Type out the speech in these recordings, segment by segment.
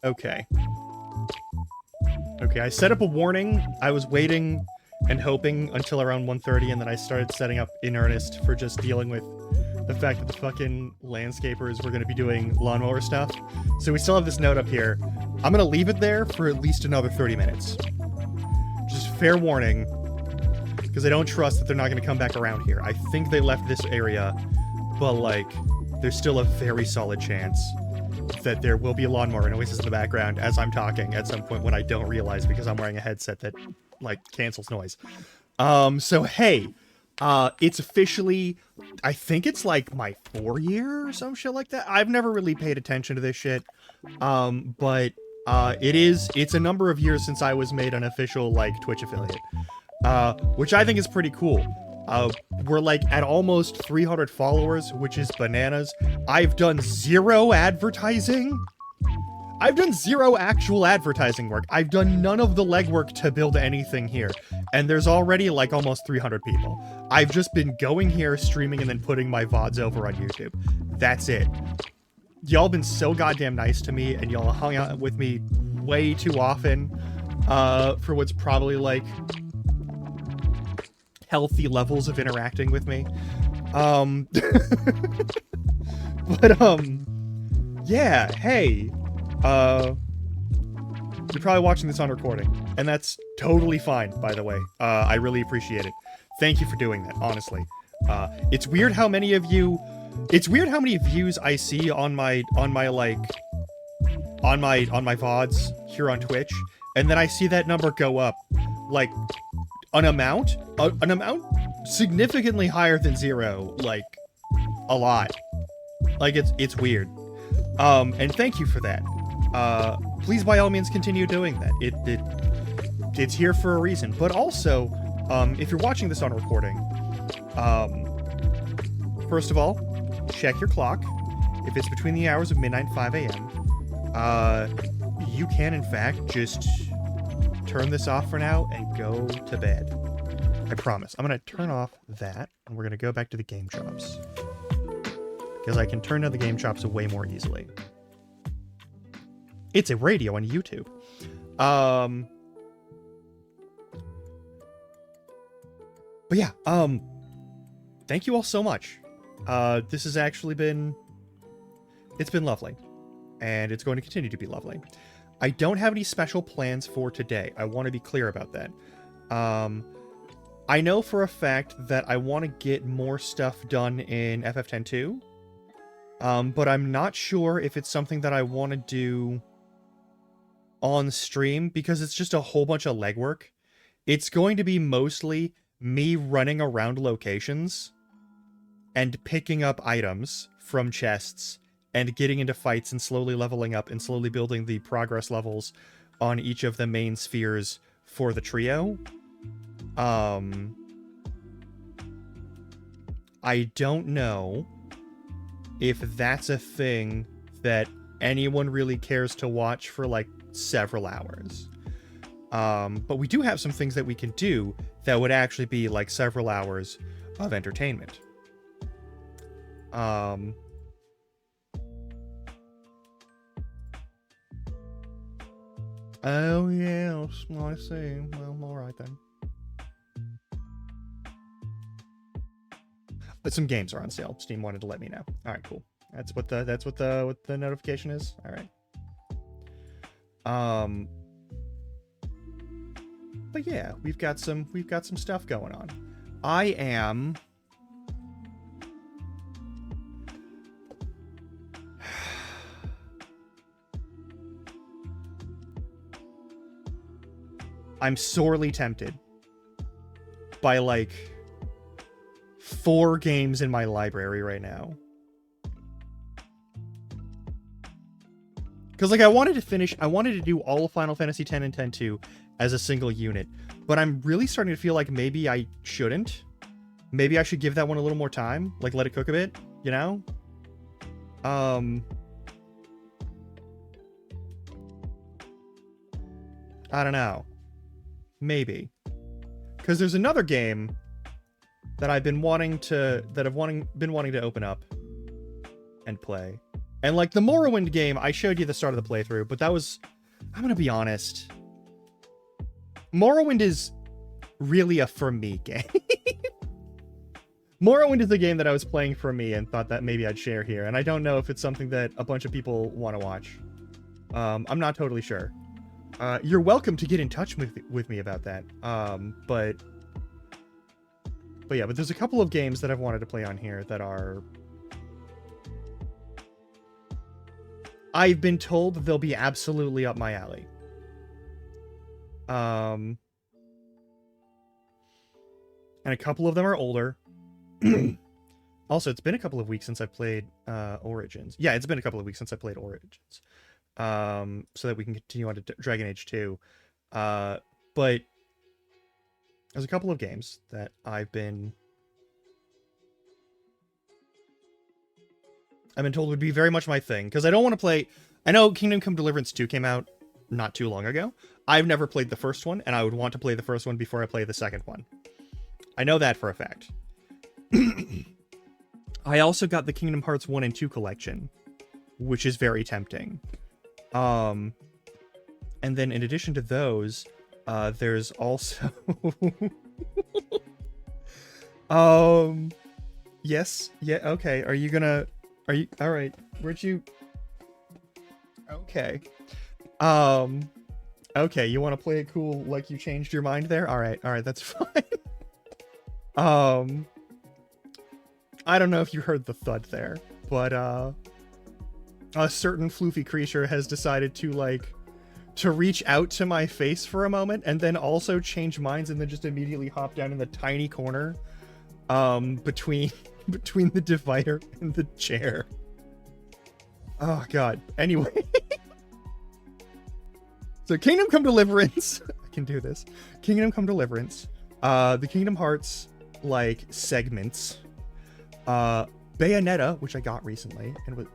Okay. Okay, I set up a warning. I was waiting and hoping until around 1:30, and then I started setting up in earnest for just dealing with the fact that the fucking landscapers were going to be doing lawnmower stuff. So we still have this note up here. I'm going to leave it there for at least another 30 minutes. Just fair warning, because I don't trust that they're not going to come back around here. I think they left this area, but, like, there's still a very solid chance that there will be lawnmower noises in the background as I'm talking at some point when I don't realize because I'm wearing a headset that, like, cancels noise. So, hey, it's officially, I think it's, like, my 4th year or some shit like that. I've never really paid attention to this shit, but it's a number of years since I was made an official, like, Twitch affiliate, which I think is pretty cool. We're like at almost 300 followers, which is bananas. I've done 0 advertising. I've done 0 actual advertising work. I've done none of the legwork to build anything here. And there's already like almost 300 people. I've just been going here, streaming, and then putting my VODs over on YouTube. That's it. Y'all been so goddamn nice to me, and y'all hung out with me way too often, for what's probably like healthy levels of interacting with me. Yeah, hey, you're probably watching this on recording, and that's totally fine, by the way. I really appreciate it. Thank you for doing that, honestly. It's weird how many views I see on my VODs here on Twitch, and then I see that number go up, like, an amount significantly higher than 0, like, a lot. Like, it's weird. And thank you for that. Please, by all means, continue doing that. It's here for a reason. But also, if you're watching this on recording, first of all, check your clock. If it's between the hours of midnight and 5 a.m., you can, in fact, just turn this off for now and go to bed. I promise. I'm going to turn off that, and we're going to go back to the game shops. Because I can turn down the game shops way more easily. It's a radio on YouTube. But yeah, thank you all so much. This has actually been... It's been lovely. And it's going to continue to be lovely. I don't have any special plans for today. I want to be clear about that. I know for a fact that I want to get more stuff done in FF10-2. But I'm not sure if it's something that I want to do on stream, because it's just a whole bunch of legwork. It's going to be mostly me running around locations and picking up items from chests and getting into fights and slowly leveling up and slowly building the progress levels on each of the main spheres for the trio. I don't know if that's a thing that anyone really cares to watch for like several hours. But we do have some things that we can do that would actually be like several hours of entertainment. Oh yeah, I see. Well, alright then. But some games are on sale. Steam wanted to let me know. Alright, cool. That's what the notification is? Alright. But yeah, we've got some stuff going on. I'm sorely tempted by like 4 games in my library right now. Because like I wanted to do all of Final Fantasy X and X-2 as a single unit, but I'm really starting to feel like maybe I shouldn't. Maybe I should give that one a little more time, like let it cook a bit, you know? I don't know. Maybe. Because there's another game that I've been wanting to open up and play. And like the Morrowind game, I showed you the start of the playthrough, but that was, I'm gonna be honest, Morrowind is really a for me game. Morrowind is a game that I was playing for me and thought that maybe I'd share here, and I don't know if it's something that a bunch of people want to watch. I'm not totally sure. You're welcome to get in touch with me about that. But yeah, but there's a couple of games that I've wanted to play on here that are... I've been told they'll be absolutely up my alley. And a couple of them are older. Also, it's been a couple of weeks since I've played Origins. Yeah, it's been a couple of weeks since I played Origins. So that we can continue on to Dragon Age 2. But there's a couple of games that I've been told would be very much my thing, because I don't want to play... I know Kingdom Come Deliverance 2 came out not too long ago. I've never played the first one, and I would want to play the first one before I play the second one. I know that for a fact. I also got the Kingdom Hearts 1 and 2 collection, which is very tempting. And then in addition to those, there's also... Yes, yeah, okay, are you, alright, where'd you... Okay. Okay, you want to play it cool like you changed your mind there? Alright, that's fine. I don't know if you heard the thud there, but, a certain floofy creature has decided to reach out to my face for a moment and then also change minds and then just immediately hop down in the tiny corner, between the divider and the chair. Oh god. Anyway. So Kingdom Come Deliverance. I can do this. Kingdom Come Deliverance. The Kingdom Hearts, like, segments, Bayonetta, which I got recently, and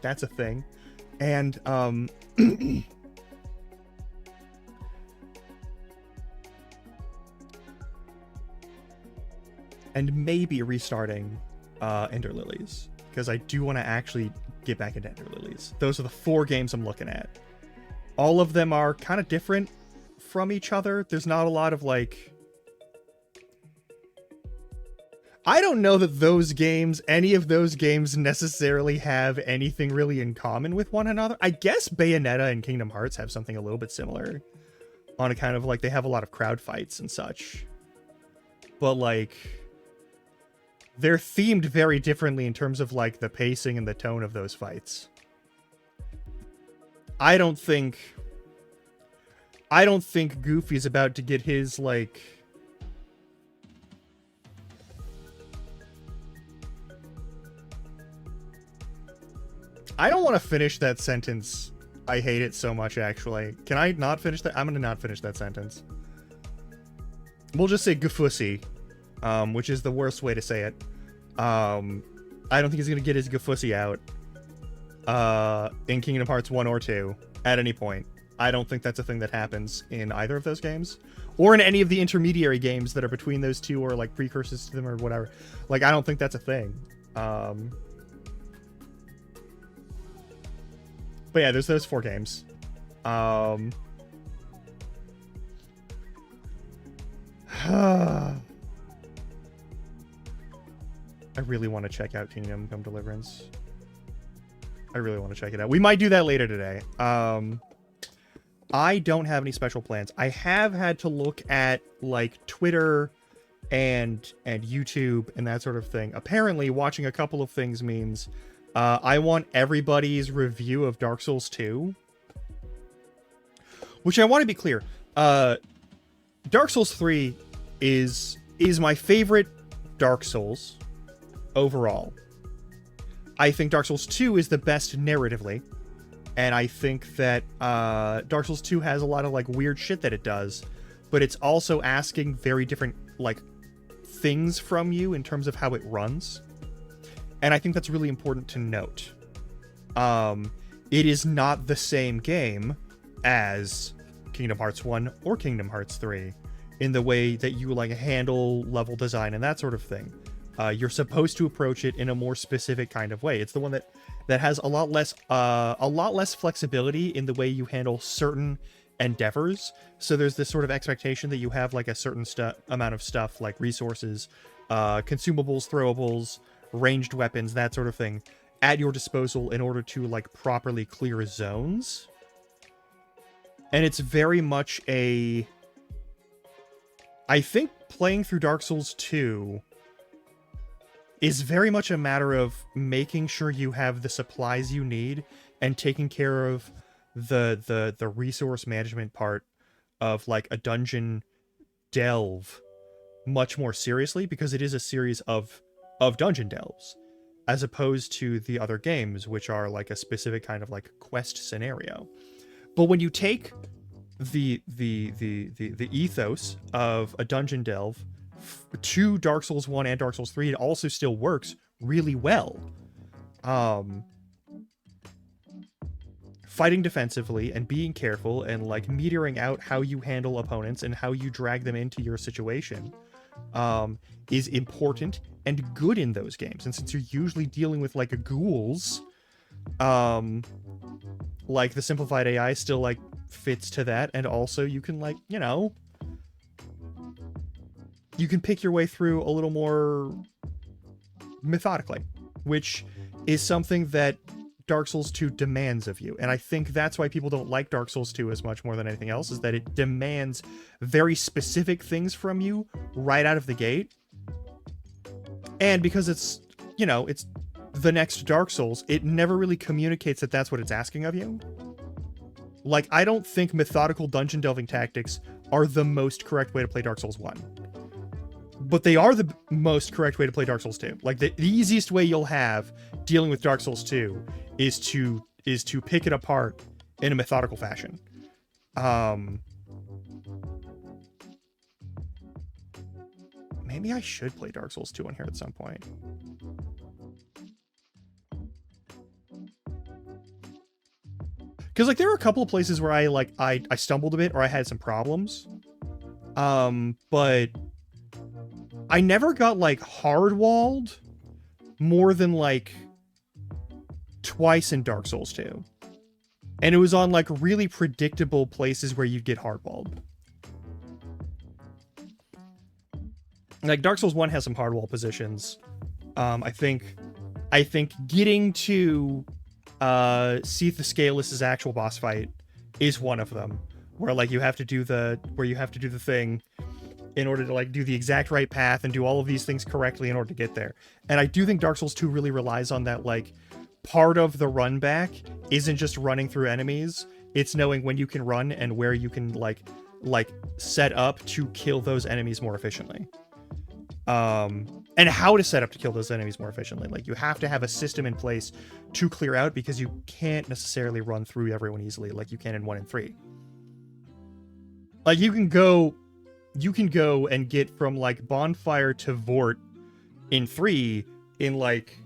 that's a thing, and and maybe restarting Ender Lilies, because I do want to actually get back into Ender Lilies. Those are the 4 games I'm looking at. All of them are kind of different from each other. There's not a lot of like... I don't know that any of those games necessarily have anything really in common with one another. I guess Bayonetta and Kingdom Hearts have something a little bit similar on a kind of like, they have a lot of crowd fights and such. But like, they're themed very differently in terms of like the pacing and the tone of those fights. I don't think Goofy's about to get his like... I don't want to finish that sentence. I hate it so much, actually. Can I not finish that? I'm going to not finish that sentence. We'll just say Goofussy, which is the worst way to say it. I don't think he's going to get his Goofussy out in Kingdom Hearts 1 or 2 at any point. I don't think that's a thing that happens in either of those games. Or in any of the intermediary games that are between those two or like precursors to them or whatever. Like, I don't think that's a thing. But yeah, there's those 4 games. I really want to check out Kingdom Come Deliverance. I really want to check it out. We might do that later today. I don't have any special plans. I have had to look at like Twitter and YouTube and that sort of thing. Apparently, watching a couple of things means I want everybody's review of Dark Souls 2. Which I want to be clear. Dark Souls 3 is my favorite Dark Souls overall. I think Dark Souls 2 is the best narratively. And I think that Dark Souls 2 has a lot of like weird shit that it does. But it's also asking very different like things from you in terms of how it runs. And I think that's really important to note. It is not the same game as Kingdom Hearts 1 or Kingdom Hearts 3 in the way that you like handle level design and that sort of thing. You're supposed to approach it in a more specific kind of way. It's the one that has a lot less flexibility in the way you handle certain endeavors. So there's this sort of expectation that you have like a certain amount of stuff like resources, consumables, throwables, ranged weapons, that sort of thing, at your disposal in order to like properly clear zones. And it's very much I think playing through Dark Souls 2 is very much a matter of making sure you have the supplies you need and taking care of the resource management part of like a dungeon delve much more seriously, because it is a series of dungeon delves, as opposed to the other games, which are like a specific kind of like quest scenario. But when you take the ethos of a dungeon delve to Dark Souls 1 and Dark Souls 3, it also still works really well. Fighting defensively and being careful and like metering out how you handle opponents and how you drag them into your situation is important and good in those games. And since you're usually dealing with like ghouls, like the simplified AI still like fits to that. And also you can like, you know, you can pick your way through a little more methodically, which is something that Dark Souls 2 demands of you. And I think that's why people don't like Dark Souls 2 as much more than anything else, is that it demands very specific things from you right out of the gate. And because it's, you know, it's the next Dark Souls, it never really communicates that that's what it's asking of you. Like, I don't think methodical dungeon delving tactics are the most correct way to play Dark Souls 1. But they are the most correct way to play Dark Souls 2. Like, the easiest way you'll have dealing with Dark Souls 2 is to pick it apart in a methodical fashion. Maybe I should play Dark Souls 2 on here at some point. Because like there were a couple of places where I stumbled a bit or I had some problems. But I never got like hard walled more than like twice in Dark Souls 2. And it was on like really predictable places where you'd get hard walled. Like Dark Souls 1 has some hard wall positions. I think getting to Seath the Scaleless' actual boss fight is one of them, where like you have to do the thing in order to like do the exact right path and do all of these things correctly in order to get there. And I do think Dark Souls 2 really relies on that. Like part of the run back isn't just running through enemies, it's knowing when you can run and where you can like set up to kill those enemies more efficiently. And how to set up to kill those enemies more efficiently. Like you have to have a system in place to clear out, because you can't necessarily run through everyone easily like you can in 1 and 3. Like you can go and get from like Bonfire to Vort in 3 in like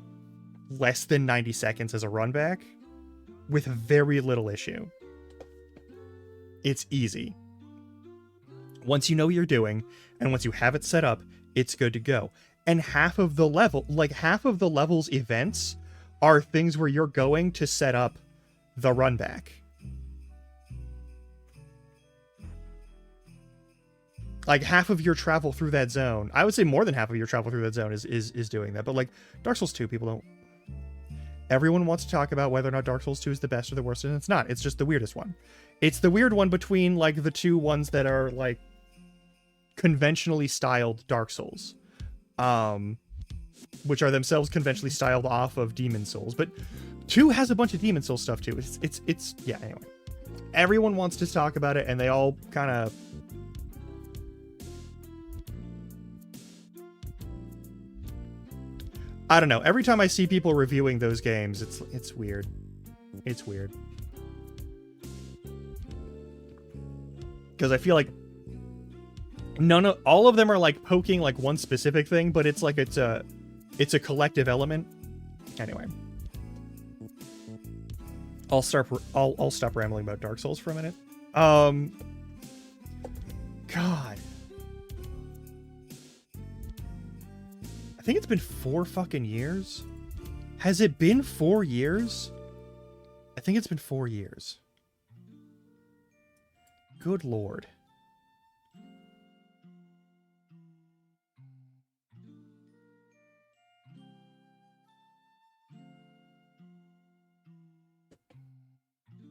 less than 90 seconds as a run back with very little issue. It's easy. Once you know what you're doing and once you have it set up, it's good to go. And half of the level's events are things where you're going to set up the run back. Like half of your travel through that zone, I would say more than half of your travel through that zone is doing that. But like Dark Souls 2, people don't. Everyone wants to talk about whether or not Dark Souls 2 is the best or the worst, and it's not. It's just the weirdest one. It's the weird one between like the two ones that are like conventionally styled Dark Souls, which are themselves conventionally styled off of Demon Souls. But 2 has a bunch of Demon Souls stuff too. It's yeah. Anyway, everyone wants to talk about it, and they all kind of. I don't know. Every time I see people reviewing those games, it's weird. It's weird. Because I feel like all of them are like poking like one specific thing, but it's like it's a collective element. Anyway, I'll stop rambling about Dark Souls for a minute. God. I think it's been 4 fucking years. Has it been 4 years? I think it's been 4 years. Good Lord.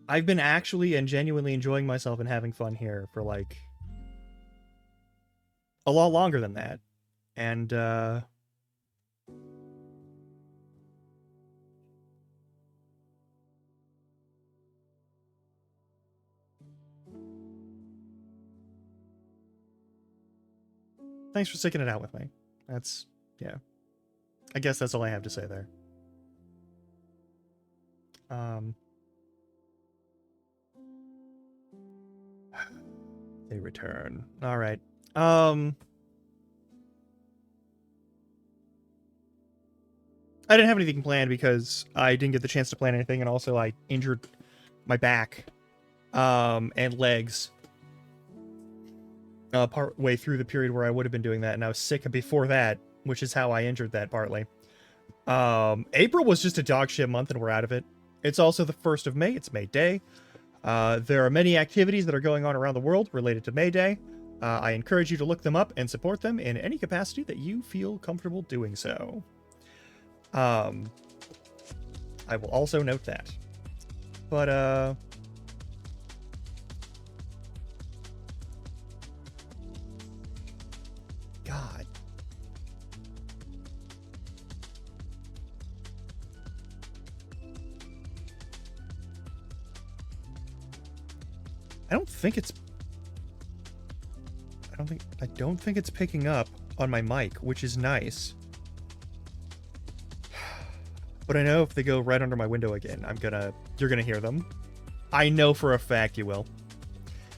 I've been actually and genuinely enjoying myself and having fun here for like a lot longer than that. And thanks for sticking it out with me. That's, yeah. I guess that's all I have to say there. They return. All right. I didn't have anything planned because I didn't get the chance to plan anything, and also I injured my back and legs part way through the period where I would have been doing that, and I was sick before that, which is how I injured that partly. April was just a dog shit month, and we're out of it. It's also the 1st of May. It's May Day. There are many activities that are going on around the world related to May Day. I encourage you to look them up and support them in any capacity that you feel comfortable doing so. I will also note that. But, God. I don't think it's picking up on my mic, which is nice. But I know if they go right under my window again, you're gonna hear them. I know for a fact you will.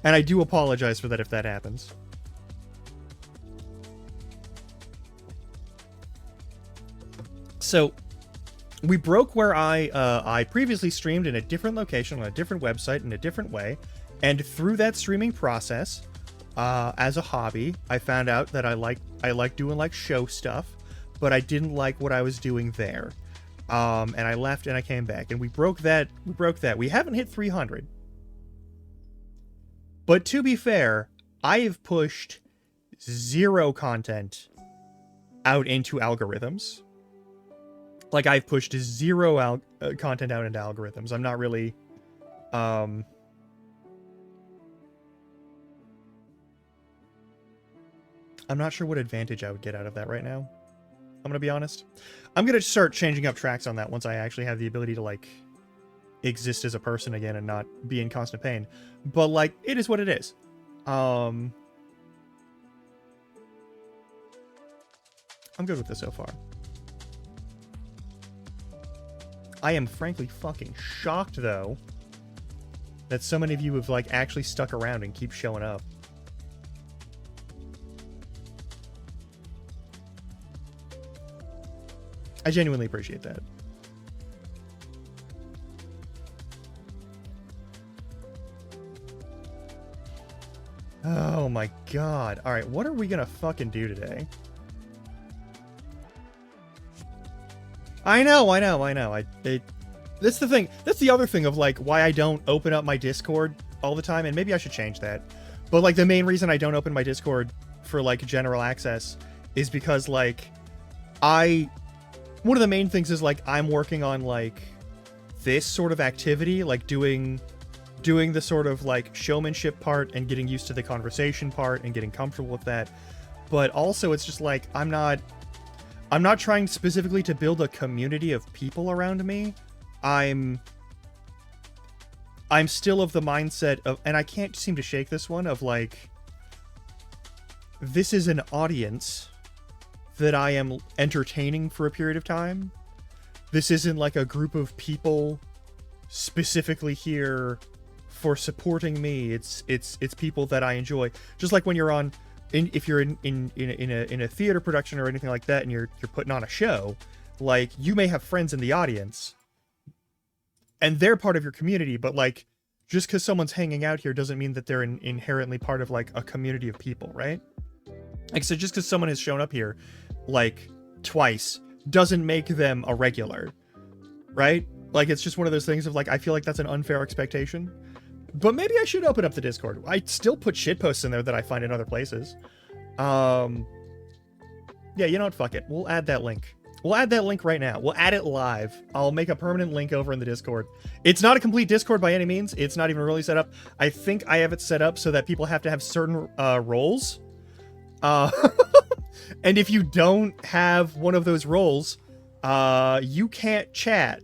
And I do apologize for that if that happens. So we broke where I previously streamed in a different location on a different website in a different way, and through that streaming process, as a hobby, I found out that I like doing like show stuff, but I didn't like what I was doing there, and I left and I came back, and we broke that. We haven't hit 300, but to be fair, I have pushed 0 content out into algorithms. Like, I've pushed 0 content out into algorithms. I'm not really, I'm not sure what advantage I would get out of that right now. I'm gonna be honest. I'm gonna start changing up tracks on that once I actually have the ability to, like, exist as a person again and not be in constant pain. But, like, it is what it is. I'm good with this so far. I am frankly fucking shocked, though, that so many of you have, like, actually stuck around and keep showing up. I genuinely appreciate that. Oh my god. Alright, what are we gonna fucking do today? I know. That's the thing. That's the other thing of, like, why I don't open up my Discord all the time, and maybe I should change that. But, like, the main reason I don't open my Discord for, like, general access is because, like, one of the main things is, like, I'm working on, like, this sort of activity, like, doing the sort of, like, showmanship part and getting used to the conversation part and getting comfortable with that. But also, it's just, like, I'm not trying specifically to build a community of people around me. I'm still of the mindset of, and I can't seem to shake this one, of, like, this is an audience that I am entertaining for a period of time. This isn't like a group of people specifically here for supporting me. It's people that I enjoy. Just like when you're on, if you're in a theater production or anything like that, and you're putting on a show, like, you may have friends in the audience, and they're part of your community, but, like, just because someone's hanging out here doesn't mean that they're inherently part of, like, a community of people, right? Like, so just because someone has shown up here, like, twice, doesn't make them a regular, right? Like, it's just one of those things of, like, I feel like that's an unfair expectation. But maybe I should open up the Discord. I still put shitposts in there that I find in other places. Yeah, you know what? Fuck it. We'll add that link. We'll add that link right now. We'll add it live. I'll make a permanent link over in the Discord. It's not a complete Discord by any means. It's not even really set up. I think I have it set up so that people have to have certain roles. And if you don't have one of those roles, you can't chat.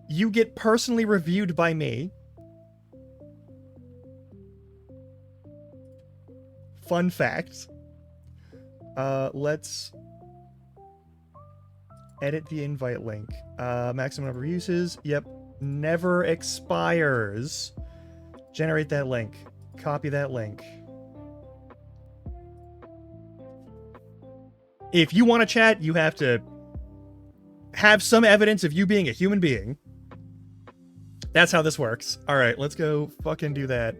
You get personally reviewed by me. Fun fact. Let's edit the invite link. Maximum number of uses. Yep. Never expires. Generate that link. Copy that link. If you want to chat, you have to have some evidence of you being a human being. That's how this works. All right, let's go fucking do that.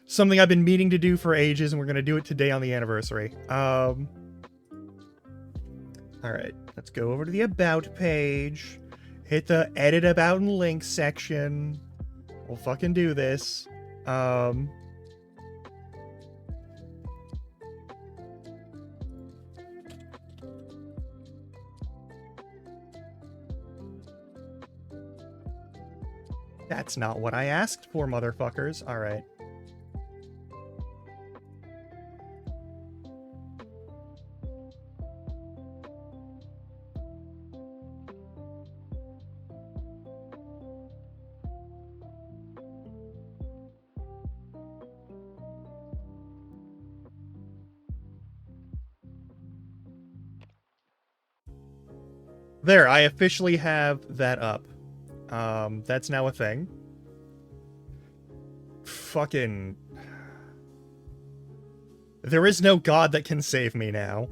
Something I've been meaning to do for ages, and we're going to do it today on the anniversary. All right, let's go over to the About page. Hit the Edit About and Links section. We'll fucking do this. That's not what I asked for, motherfuckers. All right. There, I officially have that up. That's now a thing. Fucking... There is no god that can save me now.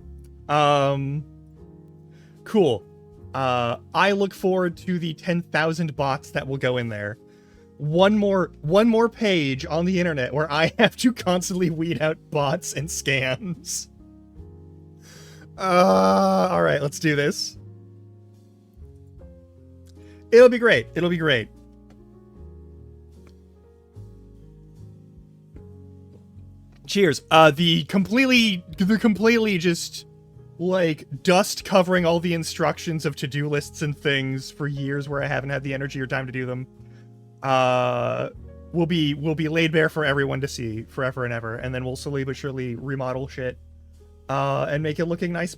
Cool. I look forward to the 10,000 bots that will go in there. One more page on the internet where I have to constantly weed out bots and scams. All right, let's do this. It'll be great. It'll be great. Cheers. The completely just like dust covering all the instructions of to-do lists and things for years where I haven't had the energy or time to do them. Will be laid bare for everyone to see forever and ever, and then we'll slowly but surely remodel shit, and make it looking nice.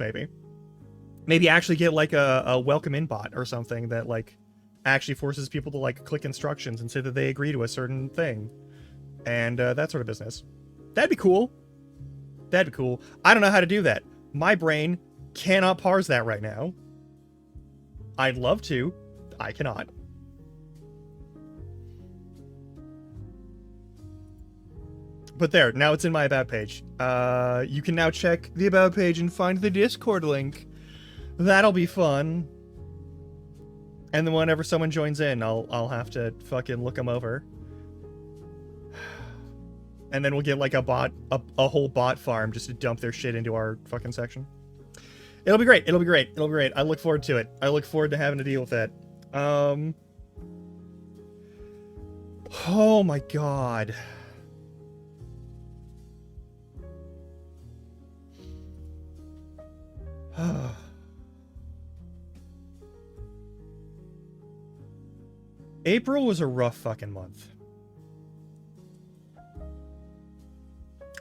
Maybe actually get like a welcome in bot or something that like actually forces people to like click instructions and say that they agree to a certain thing, and that sort of business. That'd be cool. That'd be cool. I don't know how to do that. My brain cannot parse that right now. I'd love to. I cannot. But there, now it's in my About page. You can now check the About page and find the Discord link. That'll be fun. And then whenever someone joins in, I'll have to fucking look them over. And then we'll get like a whole bot farm just to dump their shit into our fucking section. It'll be great. It'll be great. It'll be great. I look forward to it. I look forward to having to deal with that. Oh my god. April was a rough fucking month.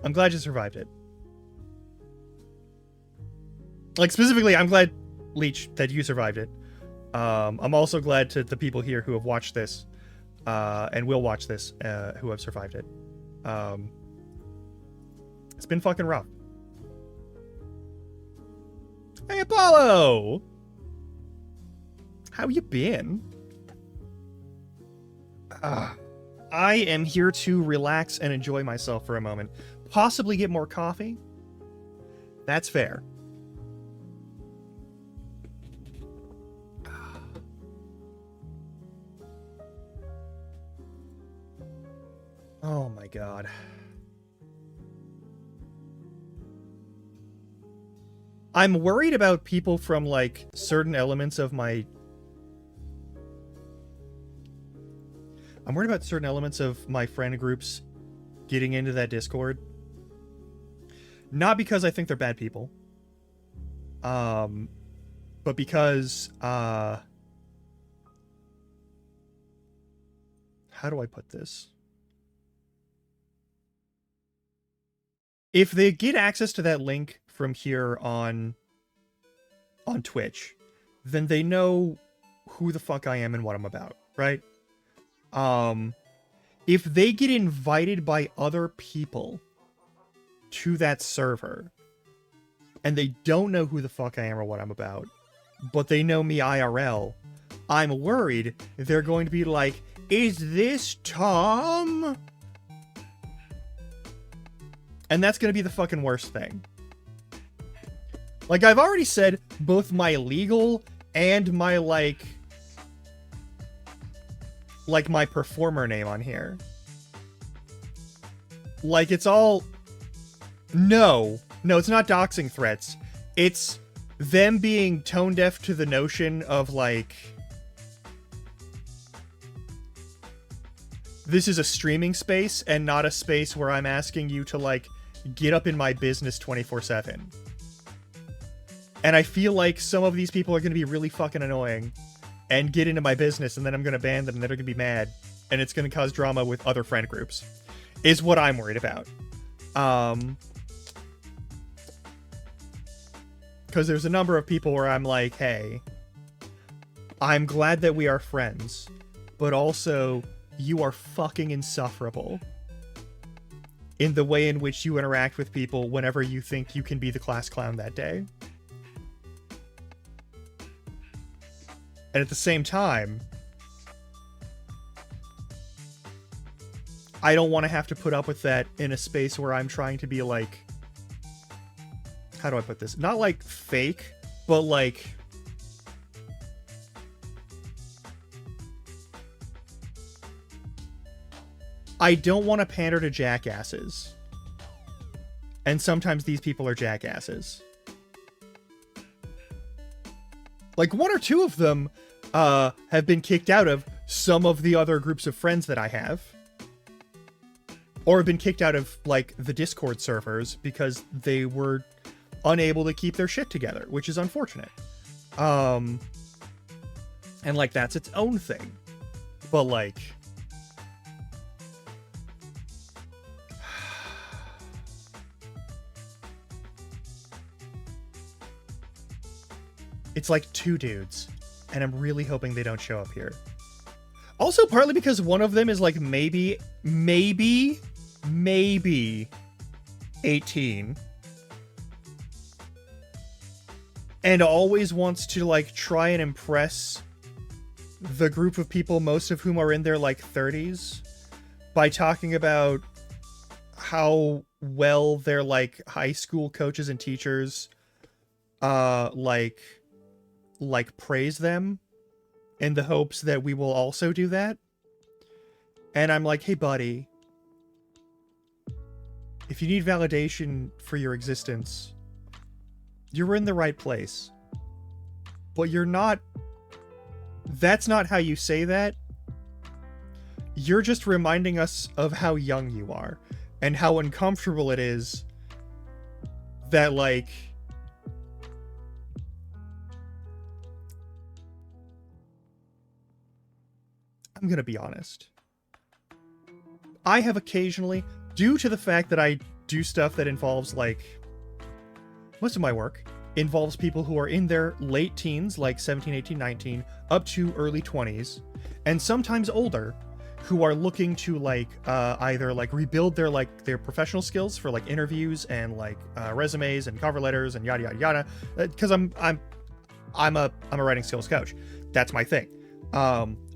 I'm glad you survived it. Like, specifically, I'm glad, Leech, that you survived it. I'm also glad to the people here who have watched this, and will watch this, who have survived it. It's been fucking rough. Hey, Apollo! How you been? I am here to relax and enjoy myself for a moment. Possibly get more coffee. That's fair. Oh my god. I'm worried about people from, like, certain elements of my... I'm worried about certain elements of my friend groups getting into that Discord. Not because I think they're bad people. But because, how do I put this? If they get access to that link from here on Twitch, then they know who the fuck I am and what I'm about, right? If they get invited by other people to that server, and they don't know who the fuck I am or what I'm about, but they know me IRL, I'm worried they're going to be like, is this Tom? And that's going to be the fucking worst thing. Like, I've already said both my legal and my, like my performer name on here. Like, it's all... No, it's not doxing threats. It's them being tone deaf to the notion of, like... This is a streaming space and not a space where I'm asking you to, like, get up in my business 24/7. And I feel like some of these people are going to be really fucking annoying and get into my business, and then I'm going to ban them, and they're going to be mad, and it's going to cause drama with other friend groups, is what I'm worried about. Because there's a number of people where I'm like, hey, I'm glad that we are friends, but also, you are fucking insufferable in the way in which you interact with people whenever you think you can be the class clown that day. And at the same time, I don't want to have to put up with that in a space where I'm trying to be like... How do I put this? Not like fake, but like I don't want to pander to jackasses. And sometimes these people are jackasses. Like, one or two of them have been kicked out of some of the other groups of friends that I have. Or have been kicked out of, like, the Discord servers because they were unable to keep their shit together, which is unfortunate. And, like, that's its own thing. But, like... It's like two dudes, and I'm really hoping they don't show up here. Also, partly because one of them is like maybe 18. And always wants to like try and impress the group of people, most of whom are in their like 30s, by talking about how well their like high school coaches and teachers like praise them in the hopes that we will also do that. And I'm like, hey buddy, if you need validation for your existence, you're in the right place. But you're not... That's not how you say that. You're just reminding us of how young you are and how uncomfortable it is that, like... I'm gonna be honest. I have occasionally, due to the fact that I do stuff that involves, like... Most of my work involves people who are in their late teens, like 17, 18, 19, up to early 20s, and sometimes older, who are looking to, like, either, like, rebuild their, like, their professional skills for, like, interviews and, like, resumes and cover letters and yada, yada, yada. Because I'm a writing skills coach. That's my thing.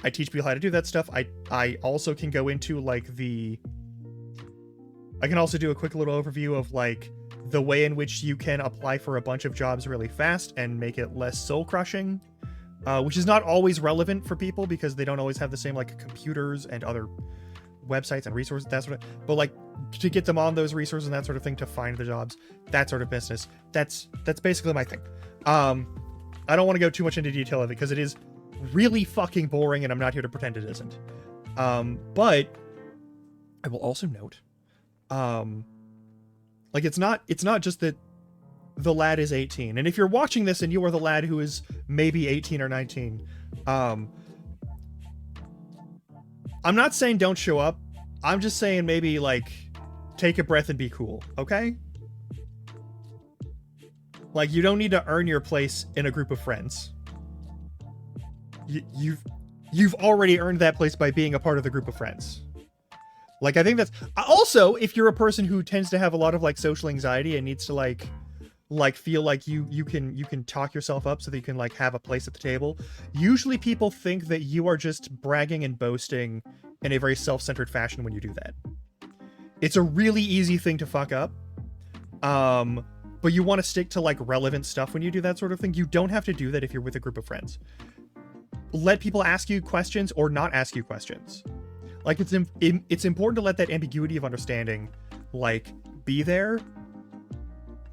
I teach people how to do that stuff. I also can go into, like, I can also do a quick little overview of, like, the way in which you can apply for a bunch of jobs really fast and make it less soul-crushing, which is not always relevant for people because they don't always have the same, like, computers and other websites and resources, that sort of... But, like, to get them on those resources and that sort of thing to find the jobs, that sort of business, that's basically my thing. I don't want to go too much into detail of it because it is really fucking boring and I'm not here to pretend it isn't. But I will also note, like, it's not just that the lad is 18. And if you're watching this and you are the lad who is maybe 18 or 19, I'm not saying don't show up. I'm just saying maybe, like, take a breath and be cool, okay? Like, you don't need to earn your place in a group of friends. You've already earned that place by being a part of the group of friends. Like, I think that's... Also, if you're a person who tends to have a lot of, like, social anxiety and needs to, like feel like you can talk yourself up so that you can, like, have a place at the table, usually people think that you are just bragging and boasting in a very self-centered fashion when you do that. It's a really easy thing to fuck up. But you want to stick to, like, relevant stuff when you do that sort of thing. You don't have to do that if you're with a group of friends. Let people ask you questions or not ask you questions. Like, it's important to let that ambiguity of understanding, like, be there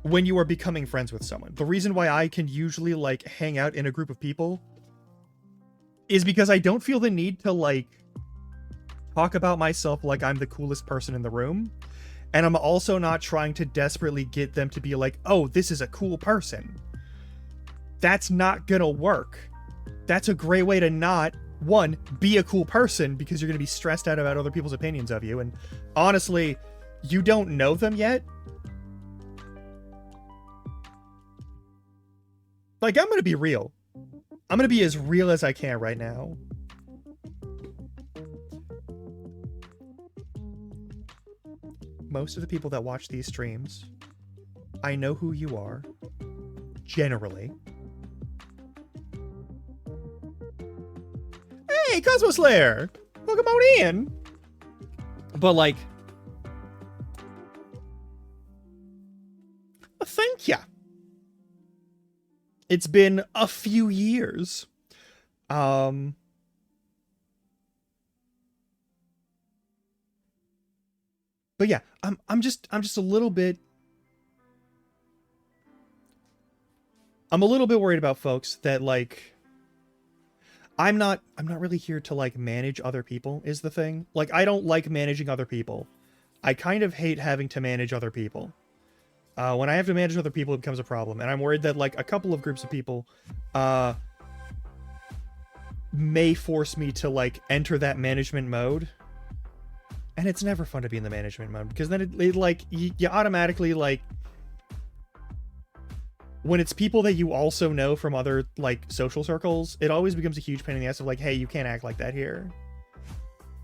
when you are becoming friends with someone. The reason why I can usually, like, hang out in a group of people is because I don't feel the need to, like, talk about myself like I'm the coolest person in the room. And I'm also not trying to desperately get them to be like, oh, this is a cool person. That's not gonna work. That's a great way to not, one, be a cool person because you're going to be stressed out about other people's opinions of you. And honestly, you don't know them yet. Like, I'm going to be real. I'm going to be as real as I can right now. Most of the people that watch these streams, I know who you are, generally. Hey, Cosmo Slayer! Welcome on in! But, like... Thank ya! It's been a few years. But yeah, I'm just a little bit, I'm a little bit worried about folks that like, I'm not really here to like manage other people is the thing. Like, I don't like managing other people. I kind of hate having to manage other people. When I have to manage other people, it becomes a problem. And I'm worried that like a couple of groups of people may force me to like enter that management mode. And it's never fun to be in the management mode because then it like, you automatically like, when it's people that you also know from other like social circles, it always becomes a huge pain in the ass of like, hey, you can't act like that here.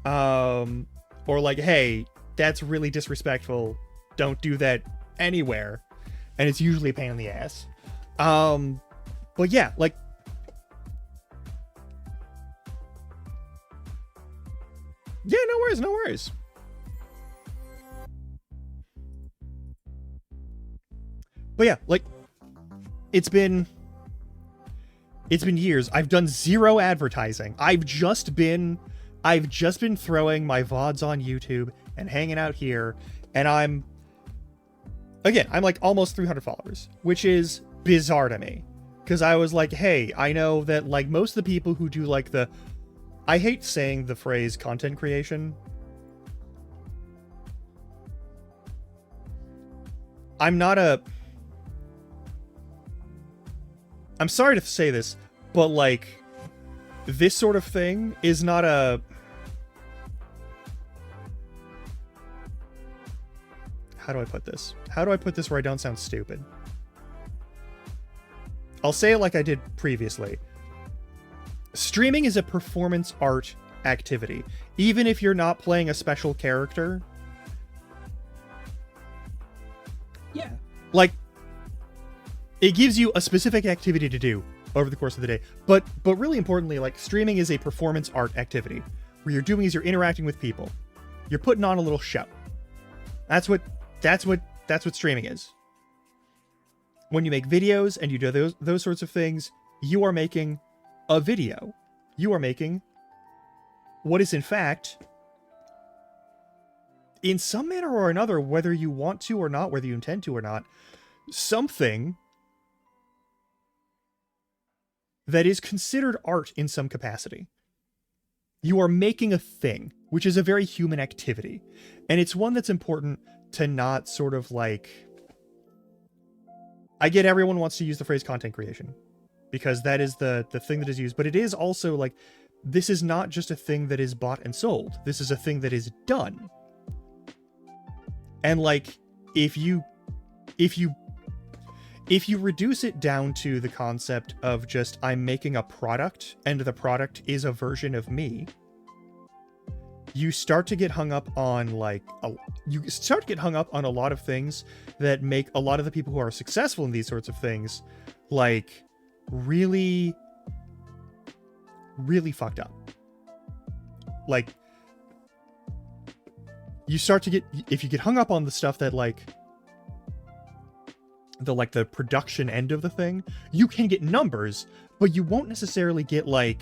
Or like, hey, that's really disrespectful. Don't do that anywhere. And it's usually a pain in the ass. But yeah, like, yeah, no worries, no worries. But yeah, like, it's been years. I've done zero advertising. I've just been throwing my VODs on YouTube and hanging out here, and I'm like almost 300 followers, which is bizarre to me. Because I was like, hey, I know that like most of the people who do like I hate saying the phrase content creation. I'm sorry to say this, but like, this sort of thing is not a... How do I put this? How do I put this where I don't sound stupid? I'll say it like I did previously. Streaming is a performance art activity. Even if you're not playing a special character. Yeah. Like, it gives you a specific activity to do over the course of the day. But really importantly, like, streaming is a performance art activity. What you're doing is you're interacting with people. You're putting on a little show. That's what streaming is. When you make videos and you do those sorts of things, you are making a video. You are making what is in fact, in some manner or another, whether you want to or not, whether you intend to or not, something that is considered art in some capacity. You are making a thing, which is a very human activity. And it's one that's important to not sort of like... I get everyone wants to use the phrase content creation, because that is the thing that is used, but it is also like, this is not just a thing that is bought and sold. This is a thing that is done. And like, if you reduce it down to the concept of just, I'm making a product and the product is a version of me, you start to get hung up on like, you start to get hung up on a lot of things that make a lot of the people who are successful in these sorts of things, like, really, really fucked up. Like, you start to get, if you get hung up on the stuff that like, the production end of the thing, you can get numbers, but you won't necessarily get like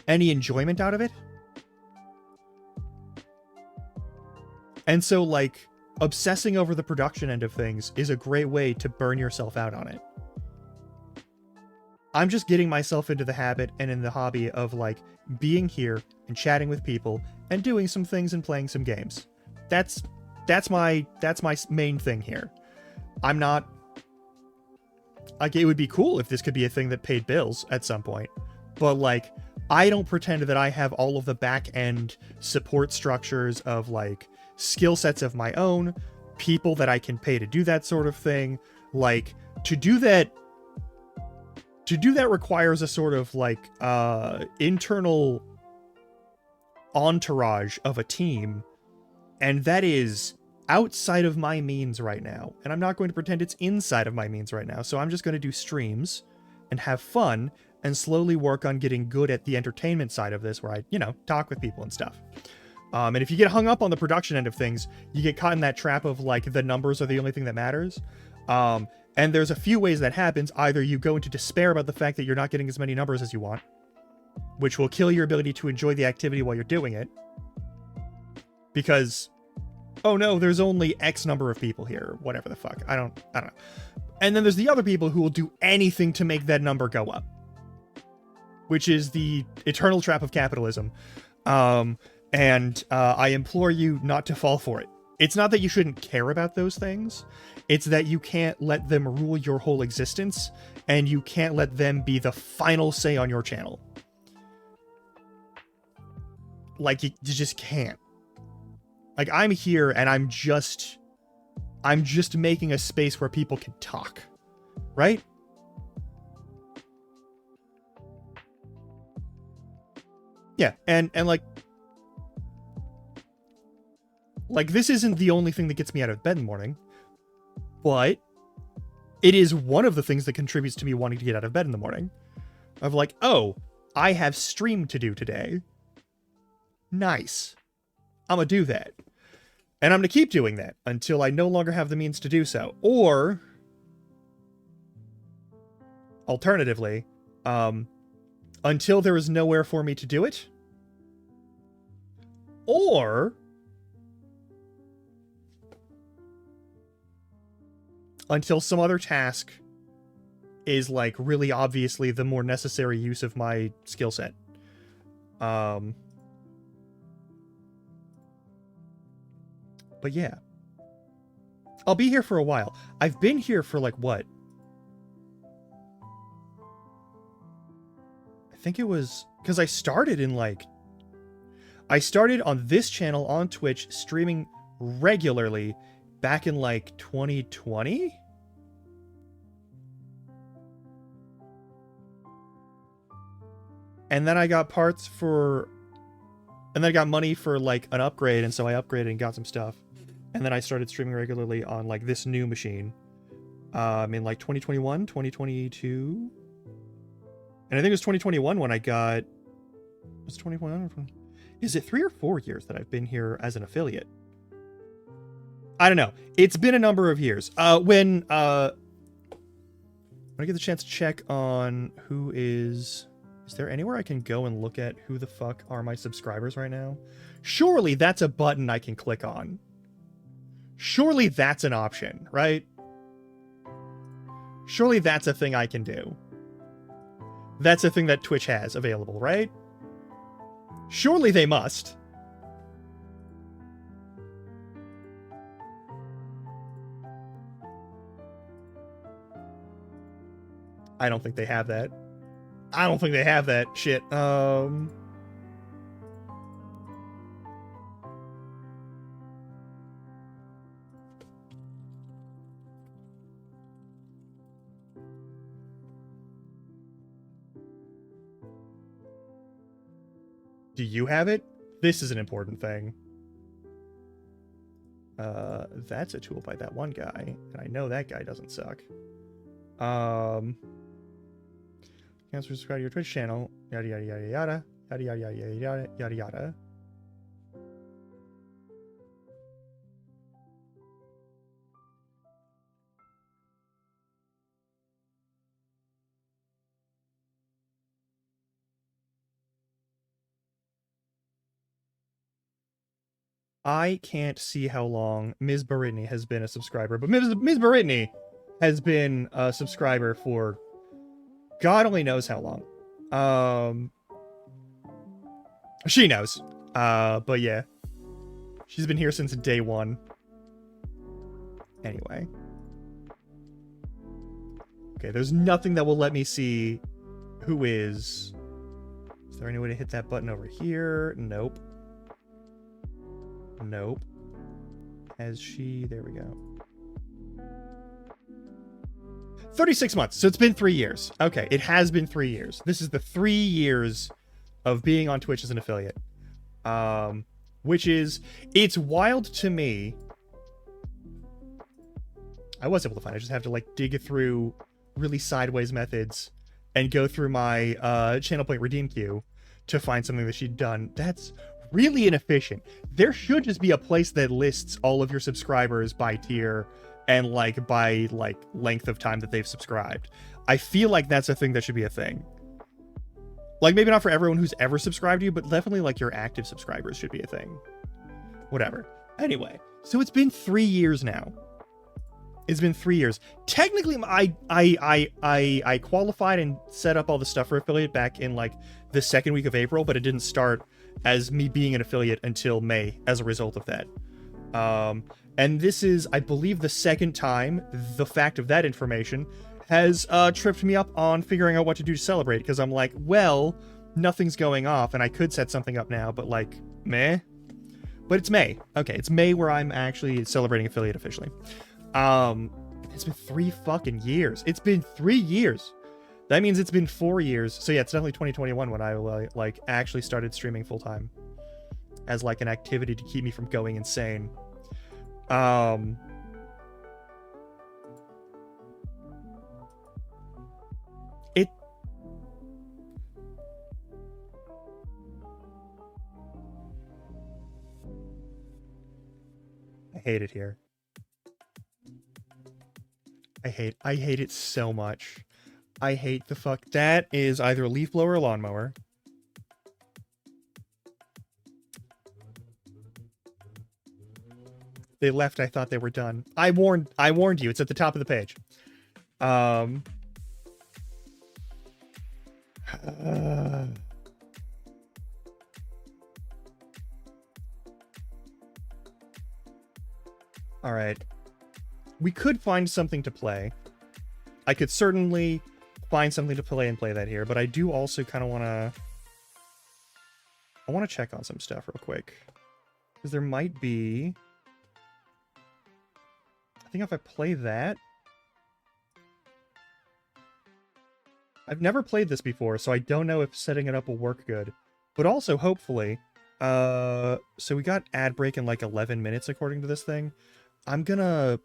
any enjoyment out of it. And so like, obsessing over the production end of things is a great way to burn yourself out on it. I'm just getting myself into the habit and in the hobby of like being here and chatting with people and doing some things and playing some games. That's my main thing here. I'm not like, it would be cool if this could be a thing that paid bills at some point, but like, I don't pretend that I have all of the back end support structures of like skill sets of my own, people that I can pay to do that sort of thing. Like, to do that requires a sort of like internal entourage of a team, and that is outside of my means right now, and I'm not going to pretend it's inside of my means right now. So I'm just going to do streams and have fun and slowly work on getting good at the entertainment side of this, where I, talk with people and stuff. And if you get hung up on the production end of things, you get caught in that trap of like, the numbers are the only thing that matters. And there's a few ways that happens. Either you go into despair about the fact that you're not getting as many numbers as you want, which will kill your ability to enjoy the activity while you're doing it. because, oh no, there's only X number of people here, whatever the fuck. I don't know. And then there's the other people who will do anything to make that number go up, which is the eternal trap of capitalism. And I implore you not to fall for it. It's not that you shouldn't care about those things. It's that you can't let them rule your whole existence, and you can't let them be the final say on your channel. Like, you just can't. Like, I'm here, and I'm just making a space where people can talk. Right? Yeah, and like, this isn't the only thing that gets me out of bed in the morning, but it is one of the things that contributes to me wanting to get out of bed in the morning. Of like, oh, I have stream to do today. Nice. I'm gonna do that. And I'm gonna keep doing that until I no longer have the means to do so. Or, alternatively, until there is nowhere for me to do it. Or, until some other task is, like, really obviously the more necessary use of my skill set. But yeah. I'll be here for a while. I've been here for, like, what? I think it was... because I started in, like... I started on this channel on Twitch, streaming regularly back in, like, 2020? And then I got parts for... and then I got money for, like, an upgrade, and so I upgraded and got some stuff. And then I started streaming regularly on, like, this new machine. In, like, 2021, 2022? And I think it was 2021 when I got... was it 2021? Is it 3 or 4 years that I've been here as an affiliate? I don't know. It's been a number of years. When I get the chance to check on who is... is there anywhere I can go and look at who the fuck are my subscribers right now? Surely that's a button I can click on. Surely that's an option, right? Surely that's a thing I can do. That's a thing that Twitch has available, right? Surely they must. I don't think they have that. I don't think they have that shit. Do you have it? This is an important thing. That's a tool by that one guy, and I know that guy doesn't suck. Can't subscribe to your Twitch channel. Yada yada yada yada. Yada yada yada yada yada yada. I can't see how long Ms. Baritney has been a subscriber, but Ms. Baritney has been a subscriber for God only knows how long. She knows. But yeah. She's been here since day one. Anyway. Okay, there's nothing that will let me see who is. Is there any way to hit that button over here? Nope. Nope. Has she... there we go. 36 months. So it's been 3 years. Okay, it has been 3 years. This is the 3 years of being on Twitch as an affiliate. Which is... it's wild to me. I was able to find it. I just have to, like, dig through really sideways methods and go through my channel point redeem queue to find something that she'd done. That's really inefficient. There should just be a place that lists all of your subscribers by tier and, like, by, like, length of time that they've subscribed. I feel like that's a thing that should be a thing. Like, maybe not for everyone who's ever subscribed to you, but definitely, like, your active subscribers should be a thing. Whatever. Anyway, so it's been 3 years now. It's been 3 years. Technically, I qualified and set up all the stuff for affiliate back in like the second week of April, but it didn't start as me being an affiliate until May as a result of that. And this is, I believe, the second time the fact of that information has tripped me up on figuring out what to do to celebrate, because I'm like, well, nothing's going off, and I could set something up now, but like, meh. But it's May. Okay, it's May where I'm actually celebrating affiliate officially. It's been 3 fucking years. It's been 3 years. That means it's been 4 years. So yeah, it's definitely 2021 when I like actually started streaming full time as like an activity to keep me from going insane. I hate it here. I hate it so much. I hate the fuck. That is either a leaf blower or lawnmower. They left. I thought they were done. I warned you. It's at the top of the page. All right. We could find something to play. I could certainly find something to play and play that here, but I do also kind of want to... I want to check on some stuff real quick. Because there might be... I think if I play that... I've never played this before, so I don't know if setting it up will work good. But also, hopefully... so we got ad break in like 11 minutes according to this thing. I'm gonna...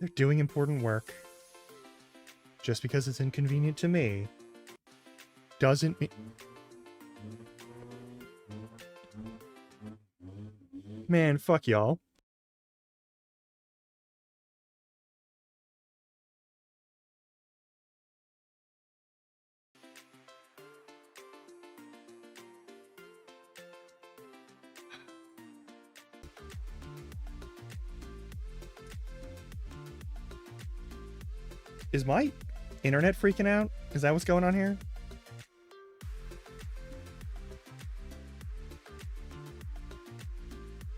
They're doing important work. Just because it's inconvenient to me doesn't mean... Man, fuck y'all. Is my internet freaking out? Is that what's going on here?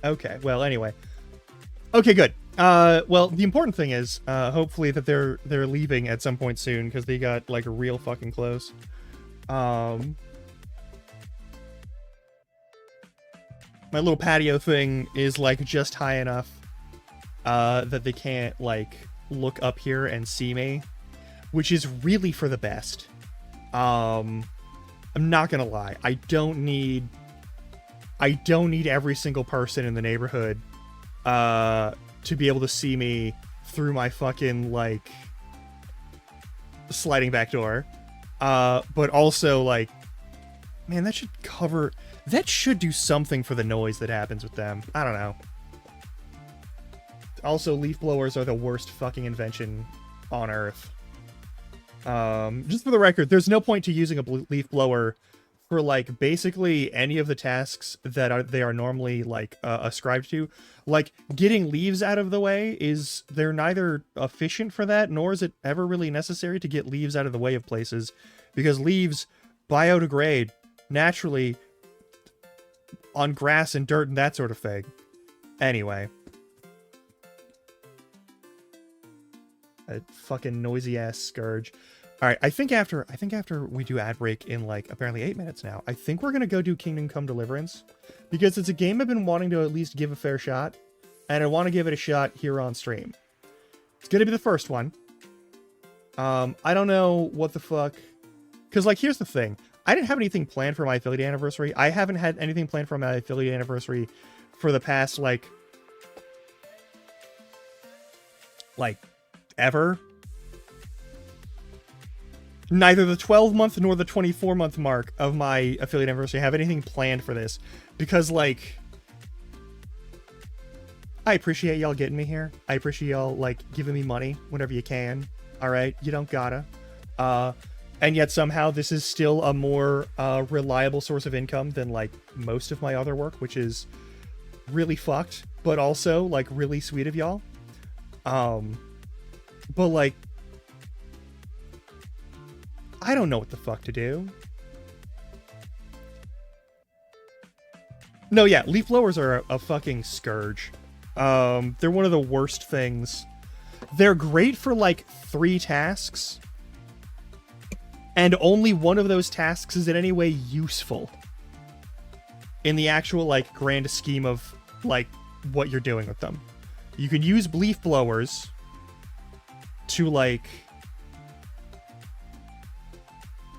Okay, well, anyway. Okay, good. Well, the important thing is, hopefully that they're leaving at some point soon, because they got, like, real fucking close. My little patio thing is, like, just high enough, that they can't, like... look up here and see me, which is really for the best. I'm not gonna lie, I don't need every single person in the neighborhood to be able to see me through my fucking like sliding back door. But also like, man, that should do something for the noise that happens with them. I don't know. Also, leaf blowers are the worst fucking invention on Earth. Just for the record, there's no point to using a leaf blower for, like, basically any of the tasks that they are normally, like, ascribed to. Like, getting leaves out of the way they're neither efficient for that, nor is it ever really necessary to get leaves out of the way of places, because leaves biodegrade naturally on grass and dirt and that sort of thing. Anyway. A fucking noisy ass scourge. All right, I think after we do ad break in like apparently 8 minutes now, I think we're gonna go do Kingdom Come Deliverance, because it's a game I've been wanting to at least give a fair shot, and I want to give it a shot here on stream. It's gonna be the first one. I don't know what the fuck, because like here's the thing, I didn't have anything planned for my affiliate anniversary. I haven't had anything planned for my affiliate anniversary for the past like ever. Neither the 12-month nor the 24-month mark of my affiliate anniversary have anything planned for this, because like I appreciate y'all getting me here. I appreciate y'all, like, giving me money whenever you can. All right? You don't gotta. And yet somehow this is still a more reliable source of income than, like, most of my other work, which is really fucked, but also, like, really sweet of y'all. But, like, I don't know what the fuck to do. No, yeah, leaf blowers are a fucking scourge. They're one of the worst things. They're great for, like, 3 tasks, and only one of those tasks is in any way useful in the actual, like, grand scheme of, like, what you're doing with them. You can use leaf blowers to, like,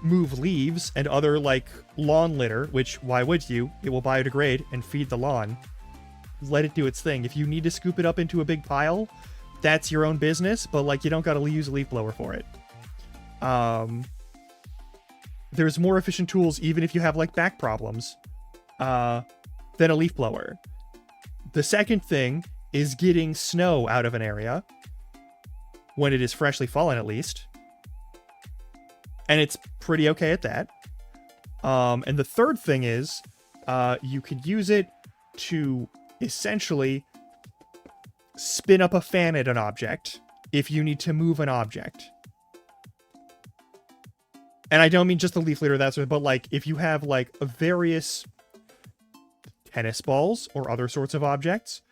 move leaves and other, like, lawn litter, which, why would you? It will biodegrade and feed the lawn. Let it do its thing. If you need to scoop it up into a big pile, that's your own business, but, like, you don't gotta use a leaf blower for it. There's more efficient tools, even if you have, like, back problems, than a leaf blower. The second thing is getting snow out of an area, when it is freshly fallen, at least. And it's pretty okay at that. And the third thing is, you could use it to essentially spin up a fan at an object if you need to move an object. And I don't mean just the leaf litter, that sort of, but, like, if you have, like, various tennis balls or other sorts of objects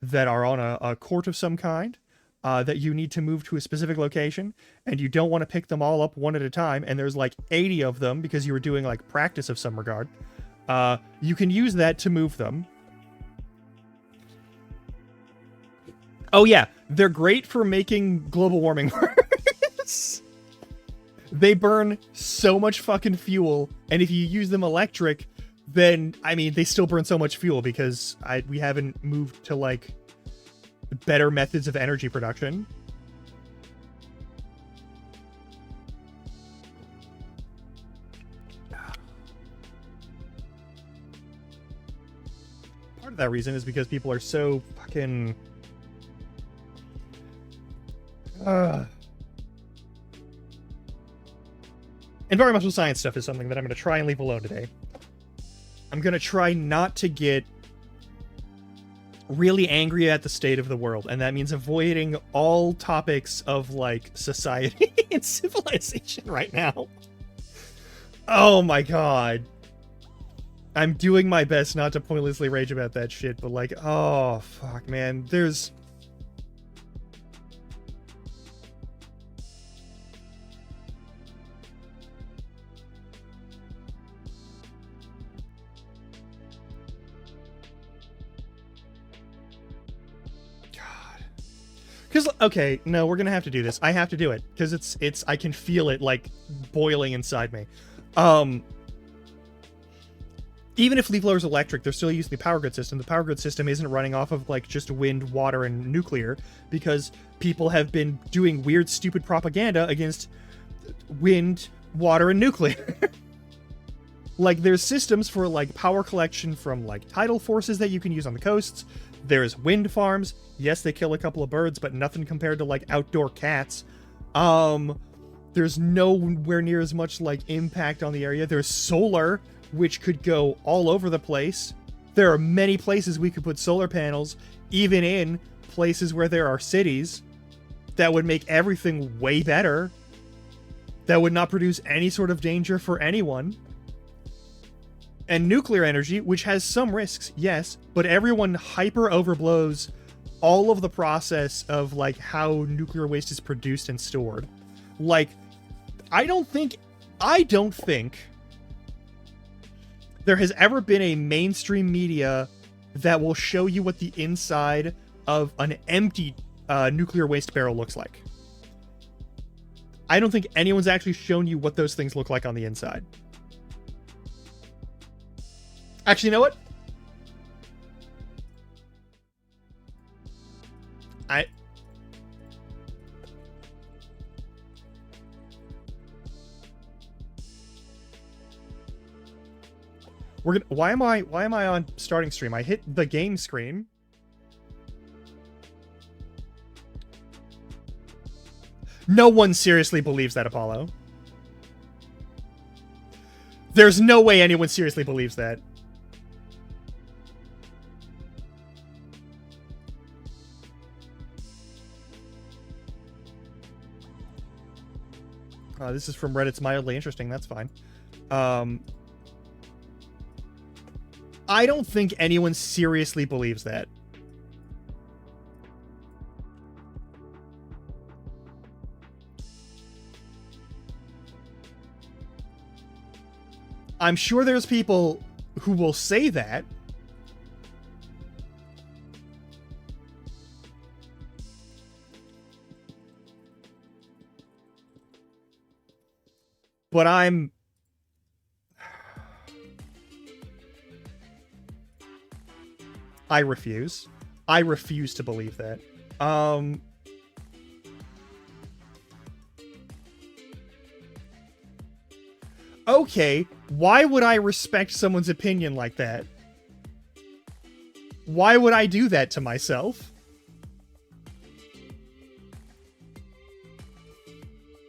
that are on a court of some kind, that you need to move to a specific location, and you don't want to pick them all up one at a time, and there's, like, 80 of them because you were doing, like, practice of some regard, you can use that to move them. Oh yeah, they're great for making global warming worse. They burn so much fucking fuel, and if you use them electric, then, I mean, they still burn so much fuel because we haven't moved to, like, better methods of energy production. Part of that reason is because people are so fucking... Environmental science stuff is something that I'm going to try and leave alone today. I'm going to try not to get really angry at the state of the world, and that means avoiding all topics of, like, society and civilization right now. Oh my god. I'm doing my best not to pointlessly rage about that shit, but, like, oh fuck, man. There's... Because, okay, no, we're gonna have to do this. I have to do it, because it's, I can feel it, like, boiling inside me. Even if leaf blower's electric, they're still using the power grid system. The power grid system isn't running off of, like, just wind, water, and nuclear, because people have been doing weird, stupid propaganda against wind, water, and nuclear. Like, there's systems for, like, power collection from, like, tidal forces that you can use on the coasts. There's wind farms. Yes, they kill a couple of birds, but nothing compared to, like, outdoor cats. There's nowhere near as much, like, impact on the area. There's solar, which could go all over the place. There are many places we could put solar panels, even in places where there are cities, that would make everything way better. That would not produce any sort of danger for anyone. And nuclear energy, which has some risks, yes, but everyone hyper overblows all of the process of, like, how nuclear waste is produced and stored. Like, I don't think there has ever been a mainstream media that will show you what the inside of an empty nuclear waste barrel looks like. I don't think anyone's actually shown you what those things look like on the inside. Actually, you know what? Why am I on starting stream? I hit the game screen. No one seriously believes that, Apollo. There's no way anyone seriously believes that. This is from Reddit's Mildly Interesting. That's fine. I don't think anyone seriously believes that. I'm sure there's people who will say that. But I refuse. I refuse to believe that. Okay, why would I respect someone's opinion like that? Why would I do that to myself?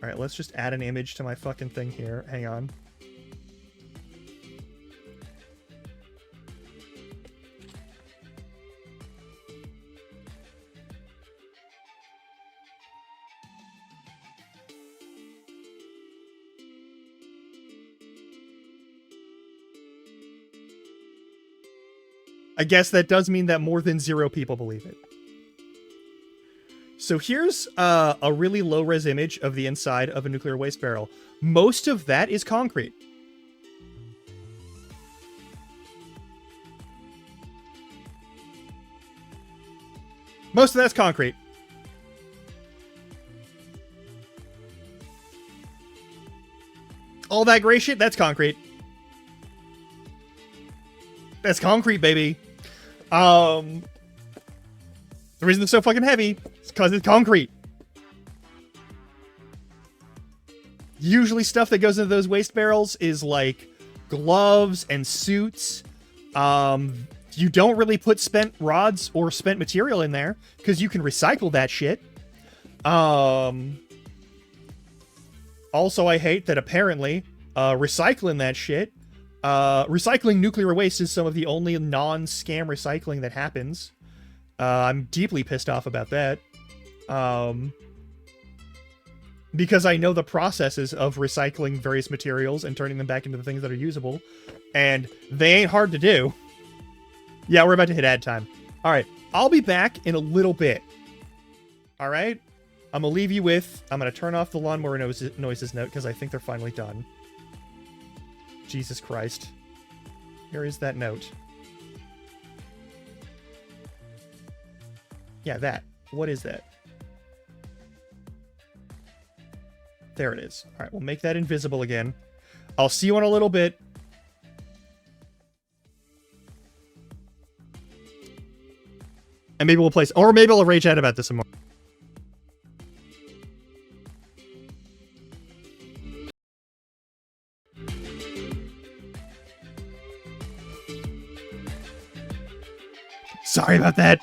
Alright, let's just add an image to my fucking thing here. Hang on. I guess that does mean that more than 0 people believe it. So here's a really low-res image of the inside of a nuclear waste barrel. Most of that is concrete. Most of that's concrete. All that gray shit, that's concrete. That's concrete, baby. The reason it's so fucking heavy is because it's concrete. Usually stuff that goes into those waste barrels is like gloves and suits. You don't really put spent rods or spent material in there because you can recycle that shit. Also, I hate that apparently recycling that shit, recycling nuclear waste is some of the only non-scam recycling that happens. I'm deeply pissed off about that. Because I know the processes of recycling various materials and turning them back into the things that are usable, and they ain't hard to do. Yeah, we're about to hit ad time. Alright, I'll be back in a little bit. Alright? I'm gonna leave you with... I'm gonna turn off the lawnmower noises note, because I think they're finally done. Jesus Christ. Here is that note. Yeah, that. What is that? There it is. Alright, we'll make that invisible again. I'll see you in a little bit. And maybe we'll play... Or maybe I'll rage out about this some more. Sorry about that.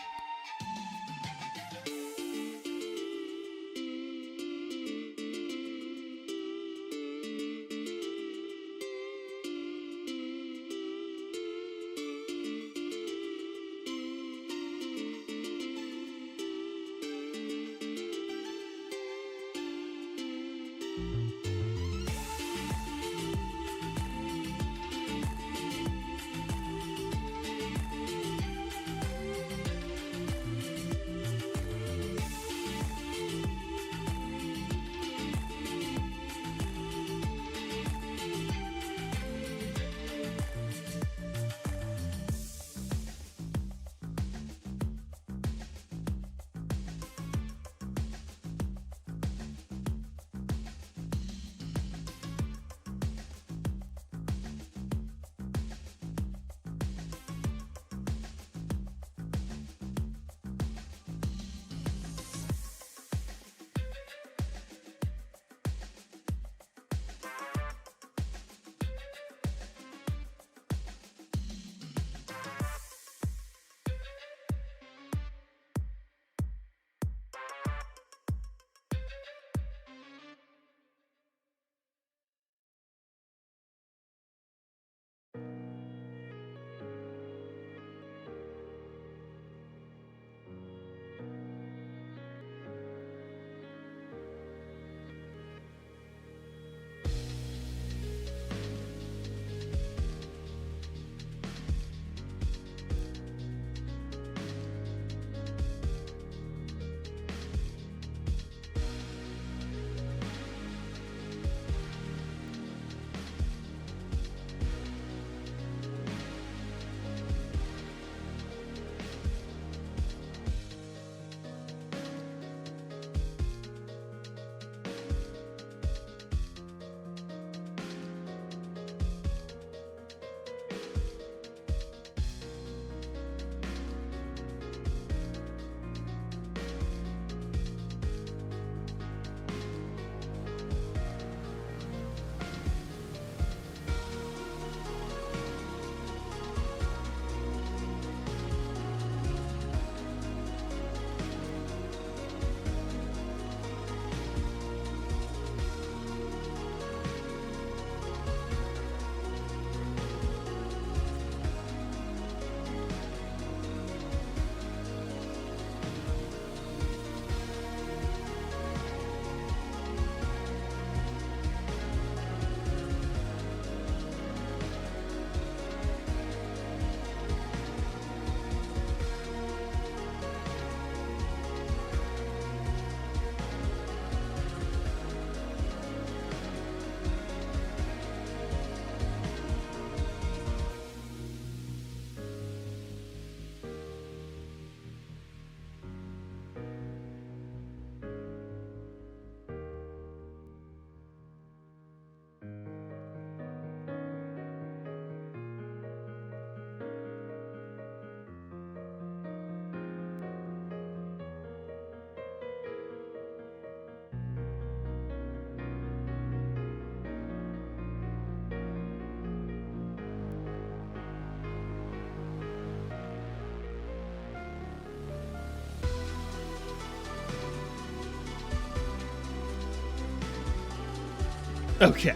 Okay.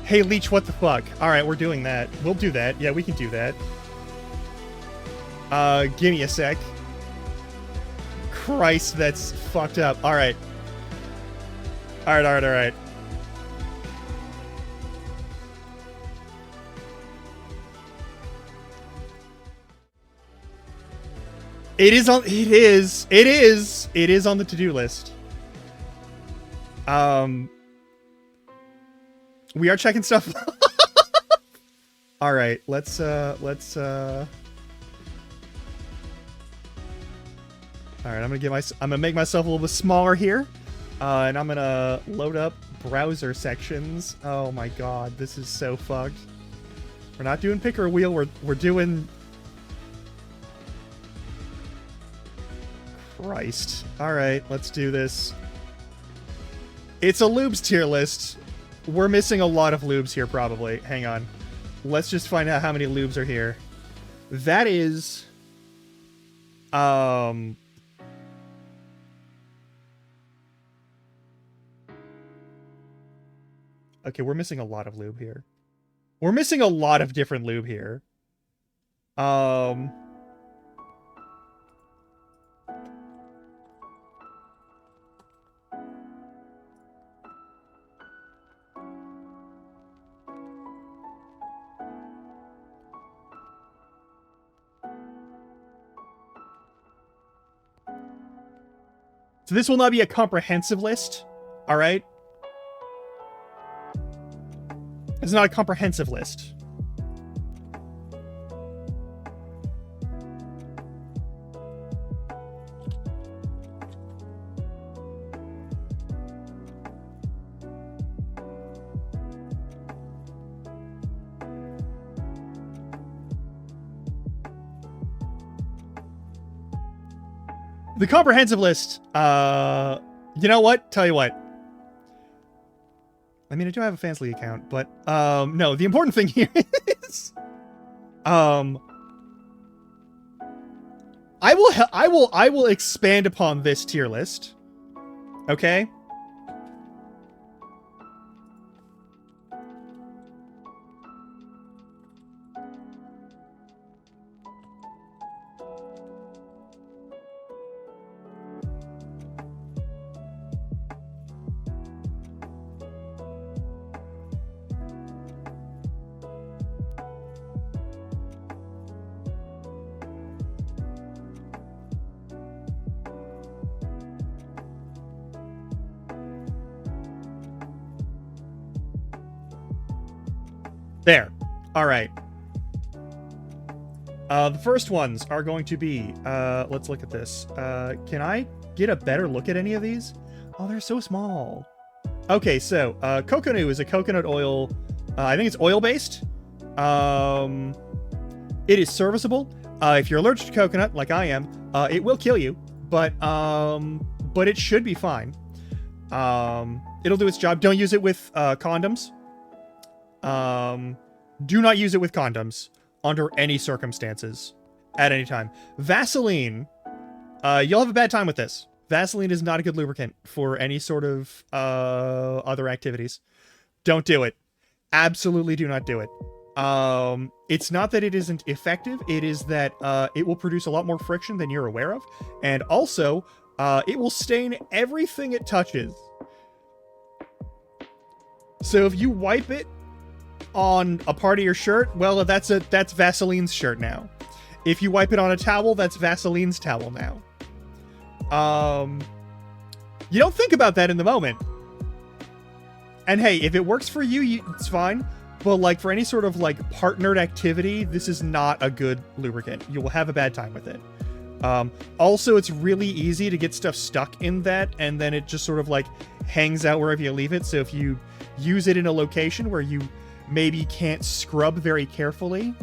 Hey, Leech, what the fuck? Alright, we're doing that. We'll do that. Yeah, we can do that. Give me a sec. Christ, that's fucked up. Alright. Alright. It is on the to-do list. We are checking stuff. All right, let's all right, I'm gonna make myself a little bit smaller here. And I'm gonna load up browser sections. Oh my god, this is so fucked. We're not doing picker wheel, we're doing Christ. Alright, let's do this. It's a lubes tier list. We're missing a lot of lubes here, probably. Hang on. Let's just find out how many lubes are here. That is... Okay, we're missing a lot of lube here. We're missing a lot of different lube here. So this will not be a comprehensive list, all right? It's not a comprehensive list. The comprehensive list, you know what? Tell you what. I mean, I do have a Fansly account, but, no, the important thing here is, I will expand upon this tier list. Okay? There. All right. The first ones are going to be, let's look at this. Can I get a better look at any of these? Oh, they're so small. Okay, so, Kokonu is a coconut oil, I think it's oil-based. It is serviceable. If you're allergic to coconut, like I am, it will kill you, but it should be fine. It'll do its job. Don't use it with, condoms. Do not use it with condoms under any circumstances at any time. Vaseline, you'll have a bad time with this. Vaseline is not a good lubricant for any sort of other activities. Don't do it. Absolutely do not do it. It's not that it isn't effective, it is that it will produce a lot more friction than you're aware of, and also it will stain everything it touches. So if you wipe it on a part of your shirt, well, that's Vaseline's shirt now. If you wipe it on a towel, that's Vaseline's towel now. You don't think about that in the moment. And hey, if it works for you, it's fine. But like for any sort of like partnered activity, this is not a good lubricant. You will have a bad time with it. Also, it's really easy to get stuff stuck in that, and then it just sort of like hangs out wherever you leave it. So if you use it in a location where you maybe can't scrub very carefully,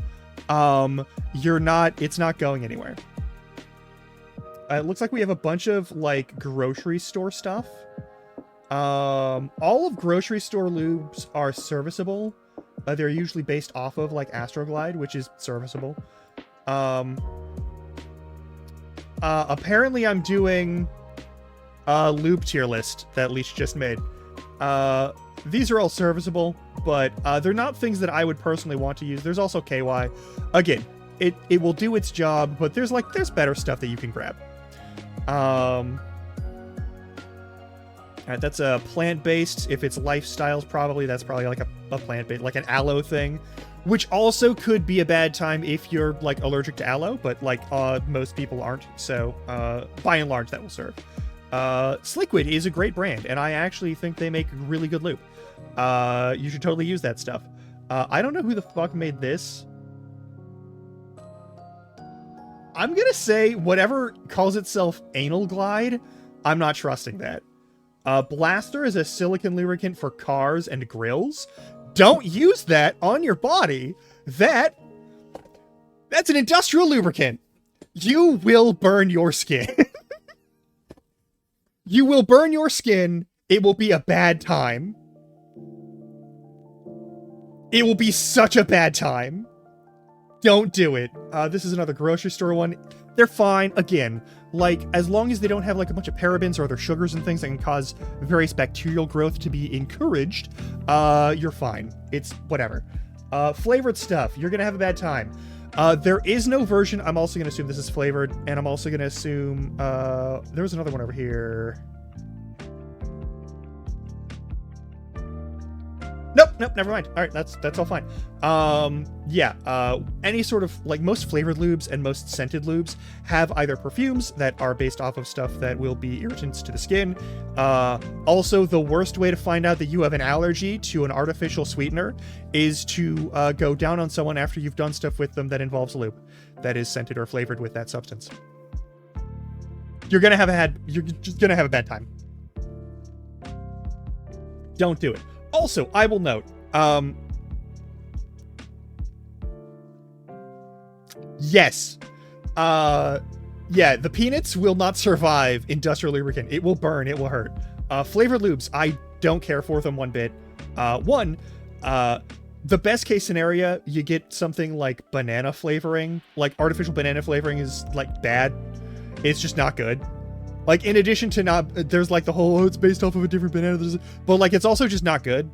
it's not going anywhere. It looks like we have a bunch of like grocery store stuff. All of grocery store lubes are serviceable. They're usually based off of like Astroglide, which is serviceable. Apparently I'm doing a lube tier list that Leech just made. These are all serviceable, but they're not things that I would personally want to use. There's also KY. Again, it will do its job, but there's better stuff that you can grab. Alright, that's a plant-based. If it's lifestyles, that's probably like a plant-based, like an aloe thing, which also could be a bad time if you're like allergic to aloe, but like most people aren't. So by and large, that will serve. Sliquid is a great brand, and I actually think they make really good lube. You should totally use that stuff. I don't know who the fuck made this. I'm gonna say whatever calls itself Anal Glide, I'm not trusting that. Blaster is a silicone lubricant for cars and grills. Don't use that on your body. That's an industrial lubricant. You will burn your skin. You will burn your skin. It will be a bad time. It will be such a bad time. Don't do it. This is another grocery store one. They're fine. Again, like, as long as they don't have like a bunch of parabens or other sugars and things that can cause various bacterial growth to be encouraged, you're fine. It's whatever. Flavored stuff, you're gonna have a bad time. There is no version. I'm also gonna assume this is flavored, and I'm also gonna assume there was another one over here. Nope, never mind. All right, that's all fine. Yeah, any sort of, like, most flavored lubes and most scented lubes have either perfumes that are based off of stuff that will be irritants to the skin. Also, the worst way to find out that you have an allergy to an artificial sweetener is to go down on someone after you've done stuff with them that involves a lube that is scented or flavored with that substance. You're just gonna have a bad time. Don't do it. Also, I will note, yes, yeah, the peanuts will not survive industrial lubricant. It will burn, it will hurt. Flavored lubes, I don't care for them one bit. The best case scenario, you get something like banana flavoring. Like, artificial banana flavoring is, like, bad. It's just not good. Like, in addition to not, there's like the whole, oh, it's based off of a different banana, but like, it's also just not good.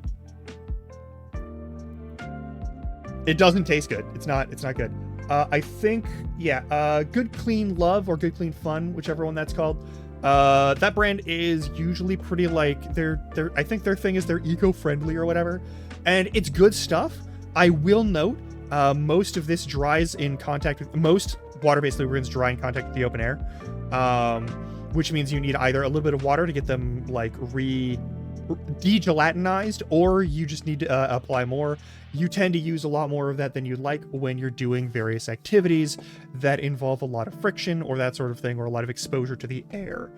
It doesn't taste good. It's not good. I think, yeah, Good Clean Love or Good Clean Fun, whichever one that's called. That brand is usually pretty, like, I think their thing is they're eco-friendly or whatever, and it's good stuff. I will note, most of this dries in contact with, most water-based lubricants dry in contact with the open air. Which means you need either a little bit of water to get them, like, de-gelatinized, or you just need to apply more. You tend to use a lot more of that than you'd like when you're doing various activities that involve a lot of friction or that sort of thing, or a lot of exposure to the air.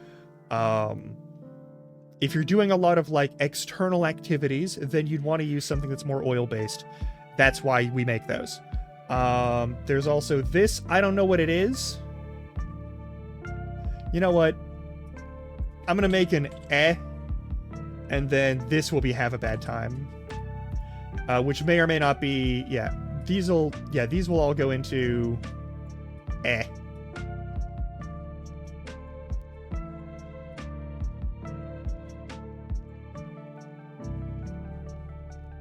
If you're doing a lot of, like, external activities, then you'd want to use something that's more oil-based. That's why we make those. There's also this. I don't know what it is. You know what? I'm gonna make an and then this will be have a bad time. Which may or may not be, yeah. These will all go into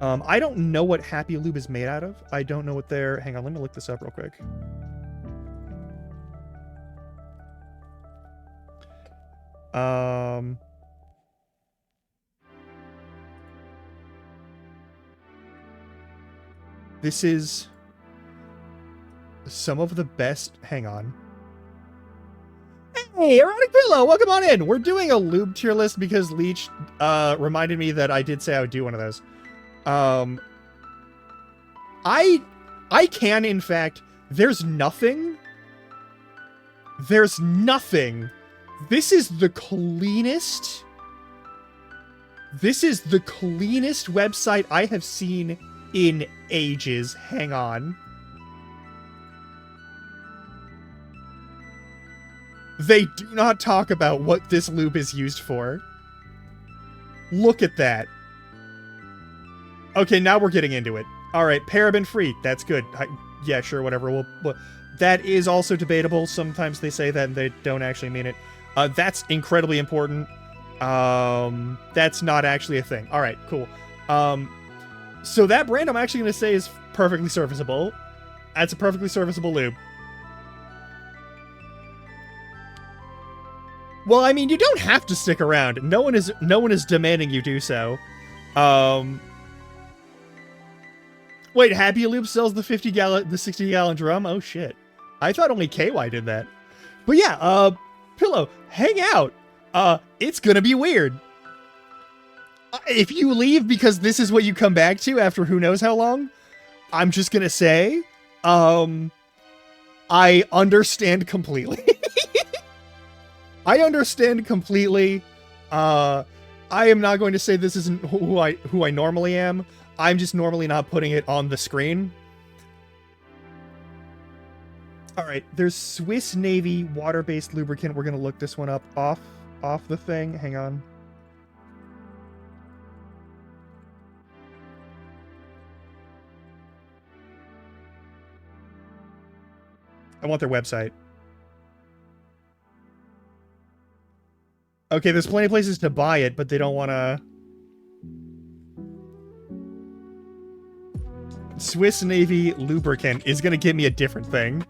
I don't know what Happy Lube is made out of. I don't know what they're, hang on, let me look this up real quick. This is some of the best, hang on. Hey, Erotic Pillow, welcome on in. We're doing a lube tier list because Leech reminded me that I did say I would do one of those. I can, in fact, there's nothing. This is the cleanest. This is the cleanest website I have seen in ages. Hang on. They do not talk about what this lube is used for. Look at that. Okay, now we're getting into it. All right, paraben free. That's good. Yeah, sure, whatever. That is also debatable. Sometimes they say that and they don't actually mean it. That's incredibly important. That's not actually a thing. All right, cool. So that brand I'm actually going to say is perfectly serviceable. That's a perfectly serviceable lube. Well, I mean, you don't have to stick around. No one is demanding you do so. Wait, Happy Lube sells the 60-gallon drum? Oh shit. I thought only KY did that. But yeah, Pillow, hang out. It's gonna be weird. If you leave because this is what you come back to after who knows how long, I'm just gonna say, I understand completely. I understand completely. I am not going to say this isn't who I normally am. I'm just normally not putting it on the screen. All right, there's Swiss Navy water-based lubricant. We're gonna look this one up off the thing. Hang on. I want their website. Okay, there's plenty of places to buy it, but they don't want to... Swiss Navy lubricant is going to give me a different thing.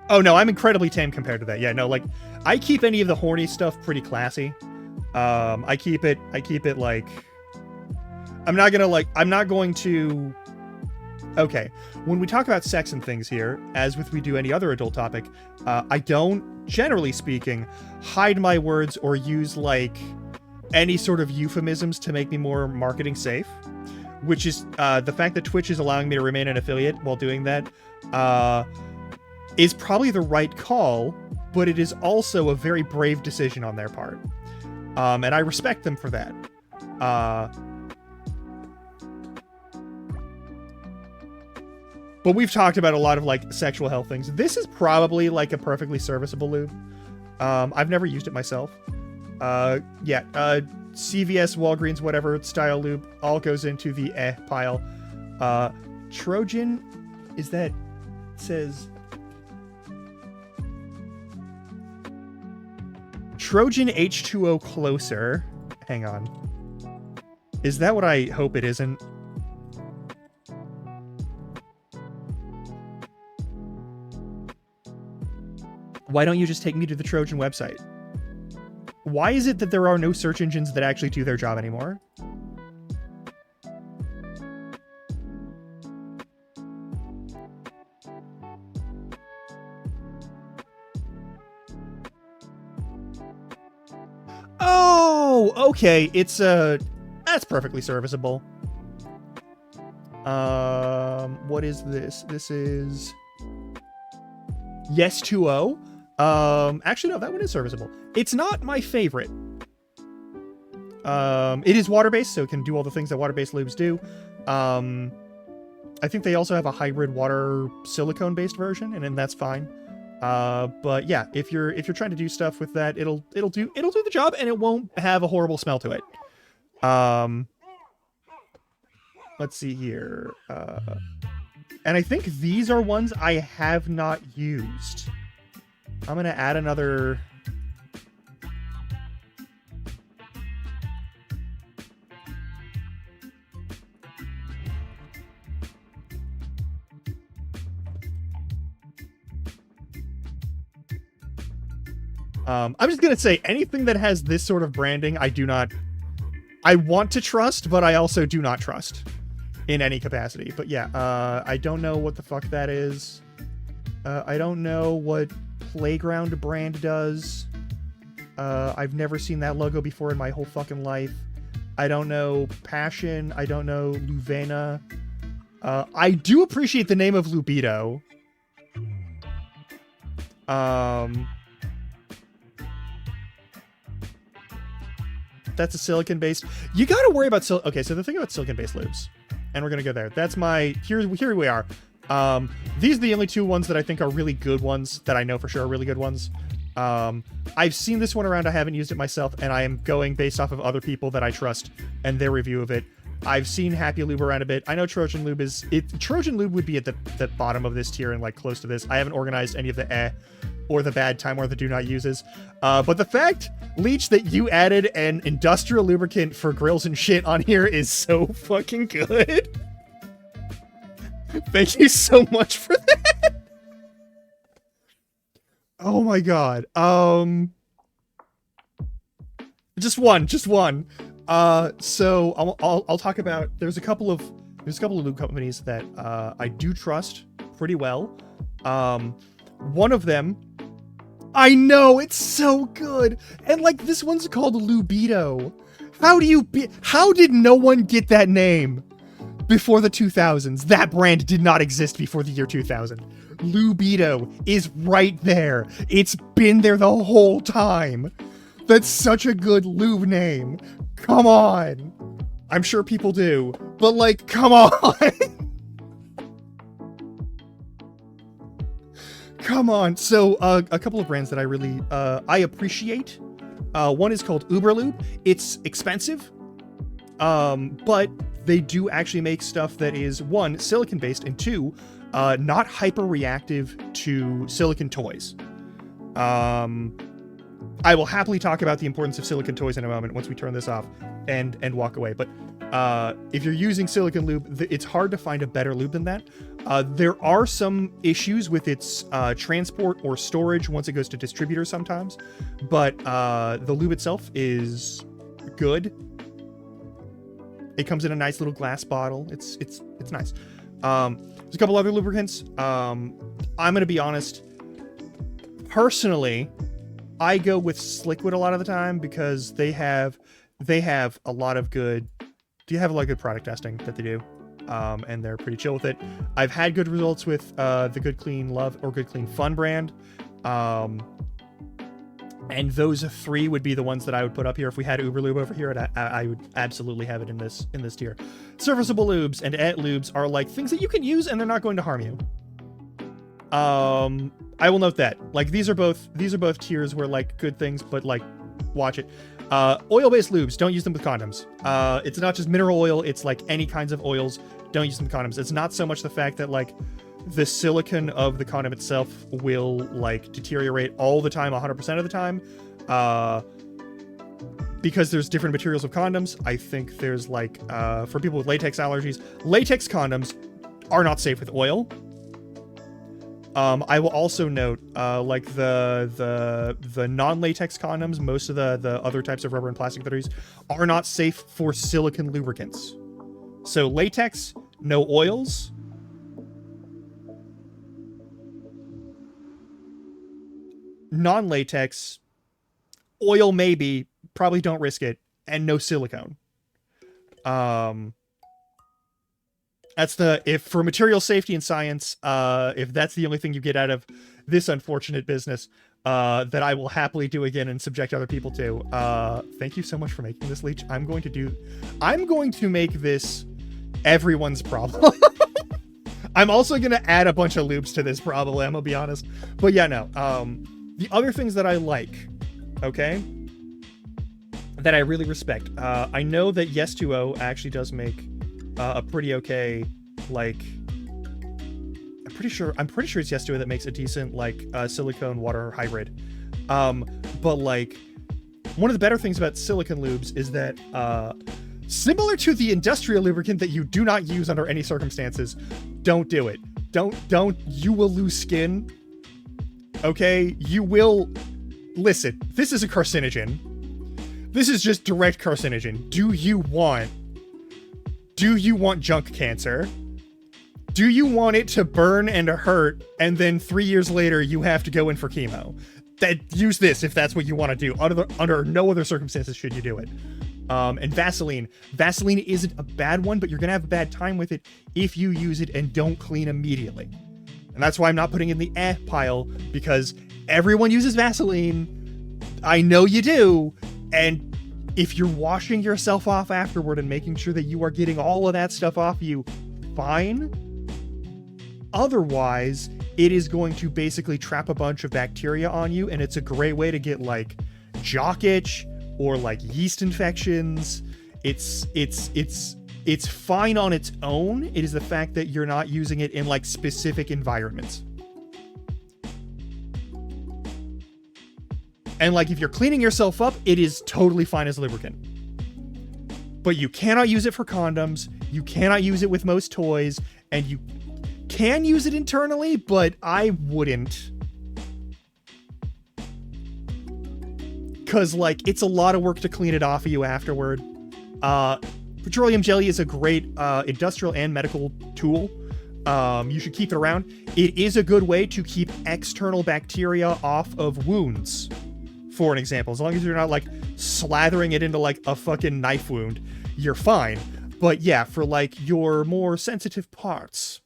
Oh, no, I'm incredibly tame compared to that. Yeah, no, like, I keep any of the horny stuff pretty classy. I keep it, like... I'm not going to... Okay, when we talk about sex and things here, as with we do any other adult topic, I don't, generally speaking, hide my words or use, like, any sort of euphemisms to make me more marketing safe, which is the fact that Twitch is allowing me to remain an affiliate while doing that is probably the right call, but it is also a very brave decision on their part. And I respect them for that. But we've talked about a lot of, like, sexual health things. This is probably, like, a perfectly serviceable lube. I've never used it myself. Yeah, CVS, Walgreens, whatever style lube, all goes into the pile. Trojan, is that, says... Trojan H2O Closer. Hang on. Is that what I hope it isn't? Why don't you just take me to the Trojan website? Why is it that there are no search engines that actually do their job anymore? Oh, okay. It's that's perfectly serviceable. What is this? This is Yes 2.0. Actually, no, that one is serviceable. It's not my favorite. It is water-based, so it can do all the things that water-based lubes do. I think they also have a hybrid water silicone-based version, and that's fine. But yeah, if you're trying to do stuff with that, it'll do the job, and it won't have a horrible smell to it. Let's see here. And I think these are ones I have not used. I'm gonna add another. I'm just gonna say anything that has this sort of branding, I want to trust, but I also do not trust in any capacity. But yeah, I don't know what the fuck that is. I don't know what Playground brand does. I've never seen that logo before in my whole fucking life. I don't know Passion. I don't know Luvena. I do appreciate the name of Lubido. That's a silicon-based. You gotta worry about okay, so the thing about silicon-based lubes, and we're gonna go there. That's my here we are. These are the only two ones that I think are really good ones that I know for sure are really good ones. I've seen this one around. I haven't used it myself, and I am going based off of other people that I trust and their review of it. I've seen Happy Lube around a bit. I know Trojan Lube is Trojan Lube would be at the bottom of this tier and like close to this. I haven't organized any of the or the bad time or the do not uses. But the fact, Leech, that you added an industrial lubricant for grills and shit on here is so fucking good. Thank you so much for that. Oh my god. Just one. So I'll talk about, there's a couple of lube companies that I do trust pretty well. One of them, I know, it's so good. And like this one's called Lubido. How did no one get that name before the 2000s? That brand did not exist before the year 2000. Lubido is right there. It's been there the whole time. That's such a good lube name. Come on. I'm sure people do, but like, come on. Come on. So a couple of brands that I really I appreciate. One is called Uberlube. It's expensive, but they do actually make stuff that is, one, silicon based, and two, not hyper reactive to silicon toys. I will happily talk about the importance of silicon toys in a moment once we turn this off and walk away. But if you're using silicon lube, it's hard to find a better lube than that. There are some issues with its transport or storage once it goes to distributor sometimes, but the lube itself is good. It comes in a nice little glass bottle. It's nice. There's a couple other lubricants. I'm gonna be honest. Personally, I go with Sliquid a lot of the time because they have a lot of good product testing that they do, and they're pretty chill with it. I've had good results with the Good Clean Love or Good Clean Fun brand, and those three would be the ones that I would put up here. If we had Uberlube over here, I would absolutely have it in this tier. Serviceable lubes and lubes are like things that you can use and they're not going to harm you. I will note that, like, these are both tiers where, like, good things, but, like, watch it. Oil-based lubes, don't use them with condoms. It's not just mineral oil, it's, like, any kinds of oils, don't use them with condoms. It's not so much the fact that, like, the silicone of the condom itself will, like, deteriorate all the time, 100% of the time. Because there's different materials of condoms. I think there's, like, for people with latex allergies, latex condoms are not safe with oil. I will also note, like the non-latex condoms, most of the other types of rubber and plastic that are not safe for silicone lubricants. So latex, no oils. Non-latex, oil maybe, probably don't risk it, and no silicone. That's if for material safety and science, if that's the only thing you get out of this unfortunate business, that I will happily do again and subject other people to. Thank you so much for making this, Leech. I'm going to make this everyone's problem. I'm also going to add a bunch of loops to this probably, I'm gonna be honest. But yeah, no. The other things that I like, okay, that I really respect. I know that Yes2O actually does make a pretty okay, like, I'm pretty sure it's Yes2O that makes a decent, like, silicone water hybrid. But like, one of the better things about silicone lubes is that, similar to the industrial lubricant that you do not use under any circumstances, don't do it. You will lose skin. Okay? You will, listen, this is a carcinogen. This is just direct carcinogen. Do you want junk cancer? Do you want it to burn and hurt, and then 3 years later you have to go in for chemo? Use this if that's what you want to do. Under no other circumstances should you do it. And Vaseline. Vaseline isn't a bad one, but you're gonna have a bad time with it if you use it and don't clean immediately. And that's why I'm not putting it in the pile, because everyone uses Vaseline. I know you do, and if you're washing yourself off afterward and making sure that you are getting all of that stuff off you, fine. Otherwise, it is going to basically trap a bunch of bacteria on you, and it's a great way to get, like, jock itch or, like, yeast infections. It's It's fine on its own. It is the fact that you're not using it in like specific environments. And like if you're cleaning yourself up, it is totally fine as lubricant. But you cannot use it for condoms. You cannot use it with most toys, and you can use it internally, but I wouldn't. Because, like, it's a lot of work to clean it off of you afterward. Petroleum jelly is a great industrial and medical tool. You should keep it around. It is a good way to keep external bacteria off of wounds, for an example. As long as you're not, like, slathering it into, like, a fucking knife wound, you're fine. But, yeah, for, like, your more sensitive parts,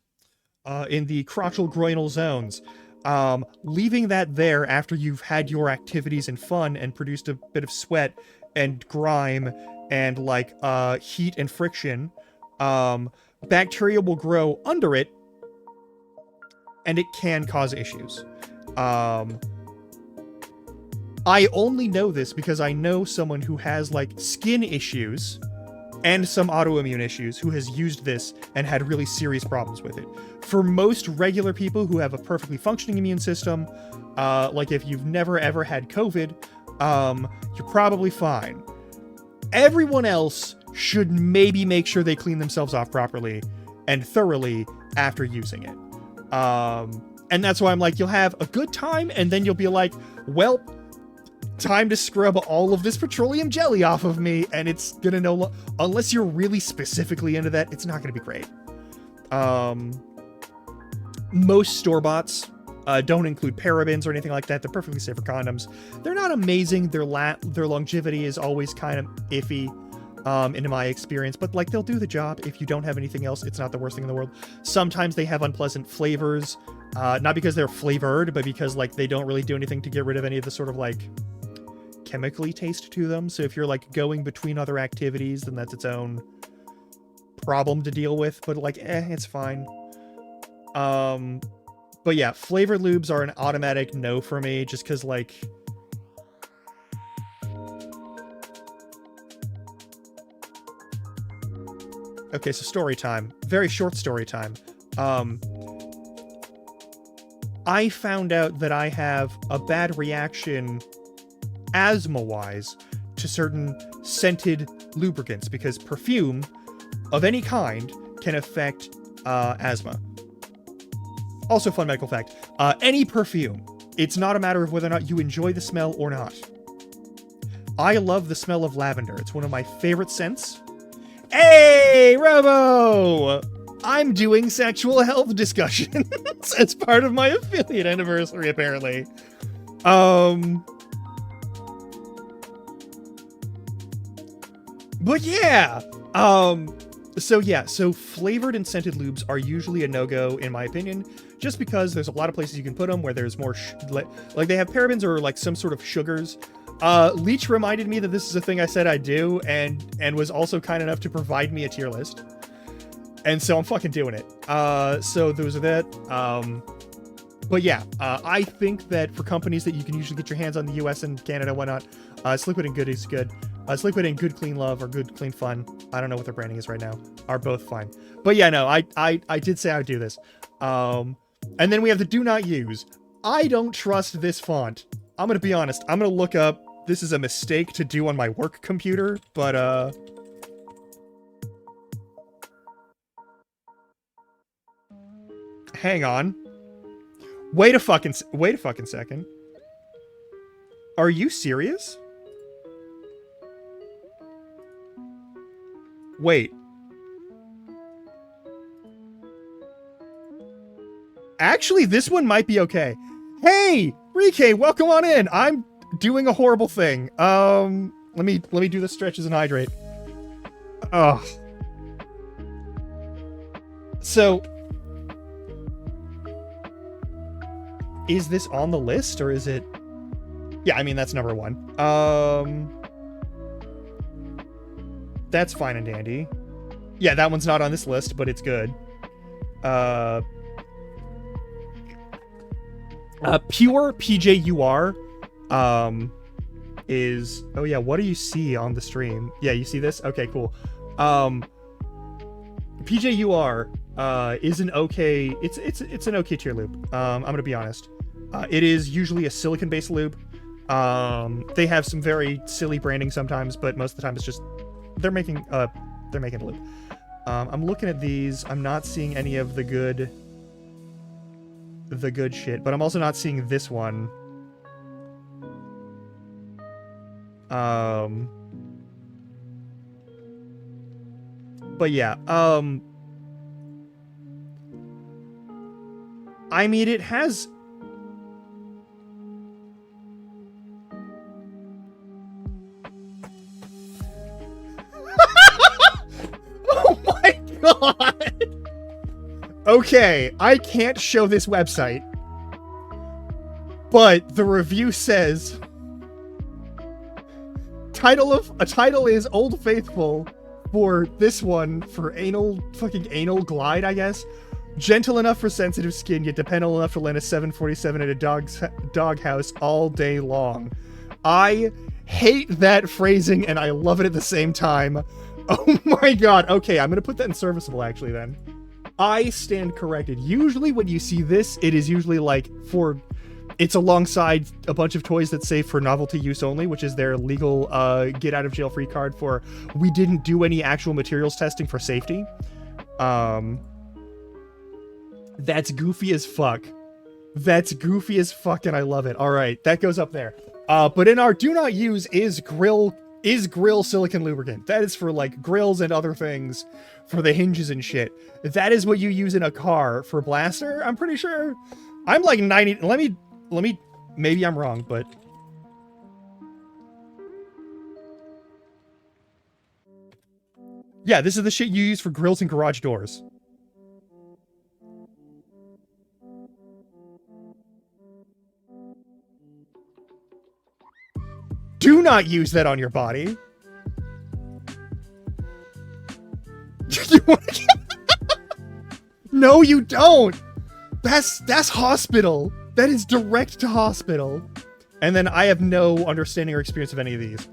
in the crotchal groinal zones, leaving that there after you've had your activities and fun and produced a bit of sweat and grime and like heat and friction, bacteria will grow under it and it can cause issues. I only know this because I know someone who has like skin issues and some autoimmune issues who has used this and had really serious problems with it. For most regular people who have a perfectly functioning immune system, like if you've never ever had COVID, you're probably fine. Everyone else should maybe make sure they clean themselves off properly and thoroughly after using it. And that's why I'm like, you'll have a good time and then you'll be like, well, time to scrub all of this petroleum jelly off of me, and it's gonna unless you're really specifically into that, it's not gonna be great. Most store-boughts don't include parabens or anything like that. They're perfectly safe for condoms. They're not amazing. Their longevity is always kind of iffy, in my experience, but like they'll do the job. If you don't have anything else, it's not the worst thing in the world. Sometimes they have unpleasant flavors, not because they're flavored, but because like they don't really do anything to get rid of any of the sort of like chemically taste to them. So if you're like going between other activities, then that's its own problem to deal with, but like it's fine. But yeah, flavored lubes are an automatic no for me, just because like okay, so story time. Very short story time. I found out that I have a bad reaction asthma-wise to certain scented lubricants because perfume of any kind can affect asthma. Also, fun medical fact, any perfume, it's not a matter of whether or not you enjoy the smell or not. I love the smell of lavender. It's one of my favorite scents. Hey, Robo! I'm doing sexual health discussions as part of my affiliate anniversary, apparently. But yeah, so flavored and scented lubes are usually a no-go in my opinion, just because there's a lot of places you can put them where there's more, like they have parabens or like some sort of sugars. Leech reminded me that this is a thing I said I'd do and was also kind enough to provide me a tier list. And so I'm fucking doing it. So those are that. But yeah, I think that for companies that you can usually get your hands on, the US and Canada and whatnot, Sliquid and Good is good. Sliquid and Good Clean Love or Good Clean Fun, I don't know what their branding is right now, are both fine. But yeah, no, I did say I would do this. And then we have the do not use. I don't trust this font. I'm gonna be honest. I'm gonna look up. This is a mistake to do on my work computer, but hang on. Wait a fucking second. Are you serious? Wait. Actually, this one might be okay. Hey, Rike, welcome on in. I'm doing a horrible thing. Let me do the stretches and hydrate. Ugh. So, is this on the list or is it? Yeah, I mean that's number one. That's fine and dandy. Yeah, that one's not on this list, but it's good. Pure PJUR is, oh yeah, what do you see on the stream? Yeah, you see this? Okay, cool. PJUR is an okay. It's an okay tier lube. I'm gonna be honest. It is usually a silicon-based lube. They have some very silly branding sometimes, but most of the time it's just they're making a lube. I'm looking at these. I'm not seeing any of the good shit, but I'm also not seeing this one. But yeah, I mean, it has. Oh my god! Okay, I can't show this website, but the review says title is Old Faithful for this one for anal glide, I guess. Gentle enough for sensitive skin, yet dependable enough to land a 747 at a doghouse all day long. I hate that phrasing, and I love it at the same time. Oh my god. Okay, I'm gonna put that in serviceable, actually, then. I stand corrected. Usually when you see this, it is usually like for... It's alongside a bunch of toys that say for novelty use only, which is their legal get out of jail free card for we didn't do any actual materials testing for safety. That's goofy as fuck. That's goofy as fuck, and I love it. All right, that goes up there. But in our do not use is grill silicone lubricant. That is for like grills and other things, for the hinges and shit. That is what you use in a car for blaster. I'm pretty sure. I'm like 90. Let me. Maybe I'm wrong, but. Yeah, this is the shit you use for grills and garage doors. Do not use that on your body. No, you don't. That's hospital. That is direct to hospital. And then I have no understanding or experience of any of these.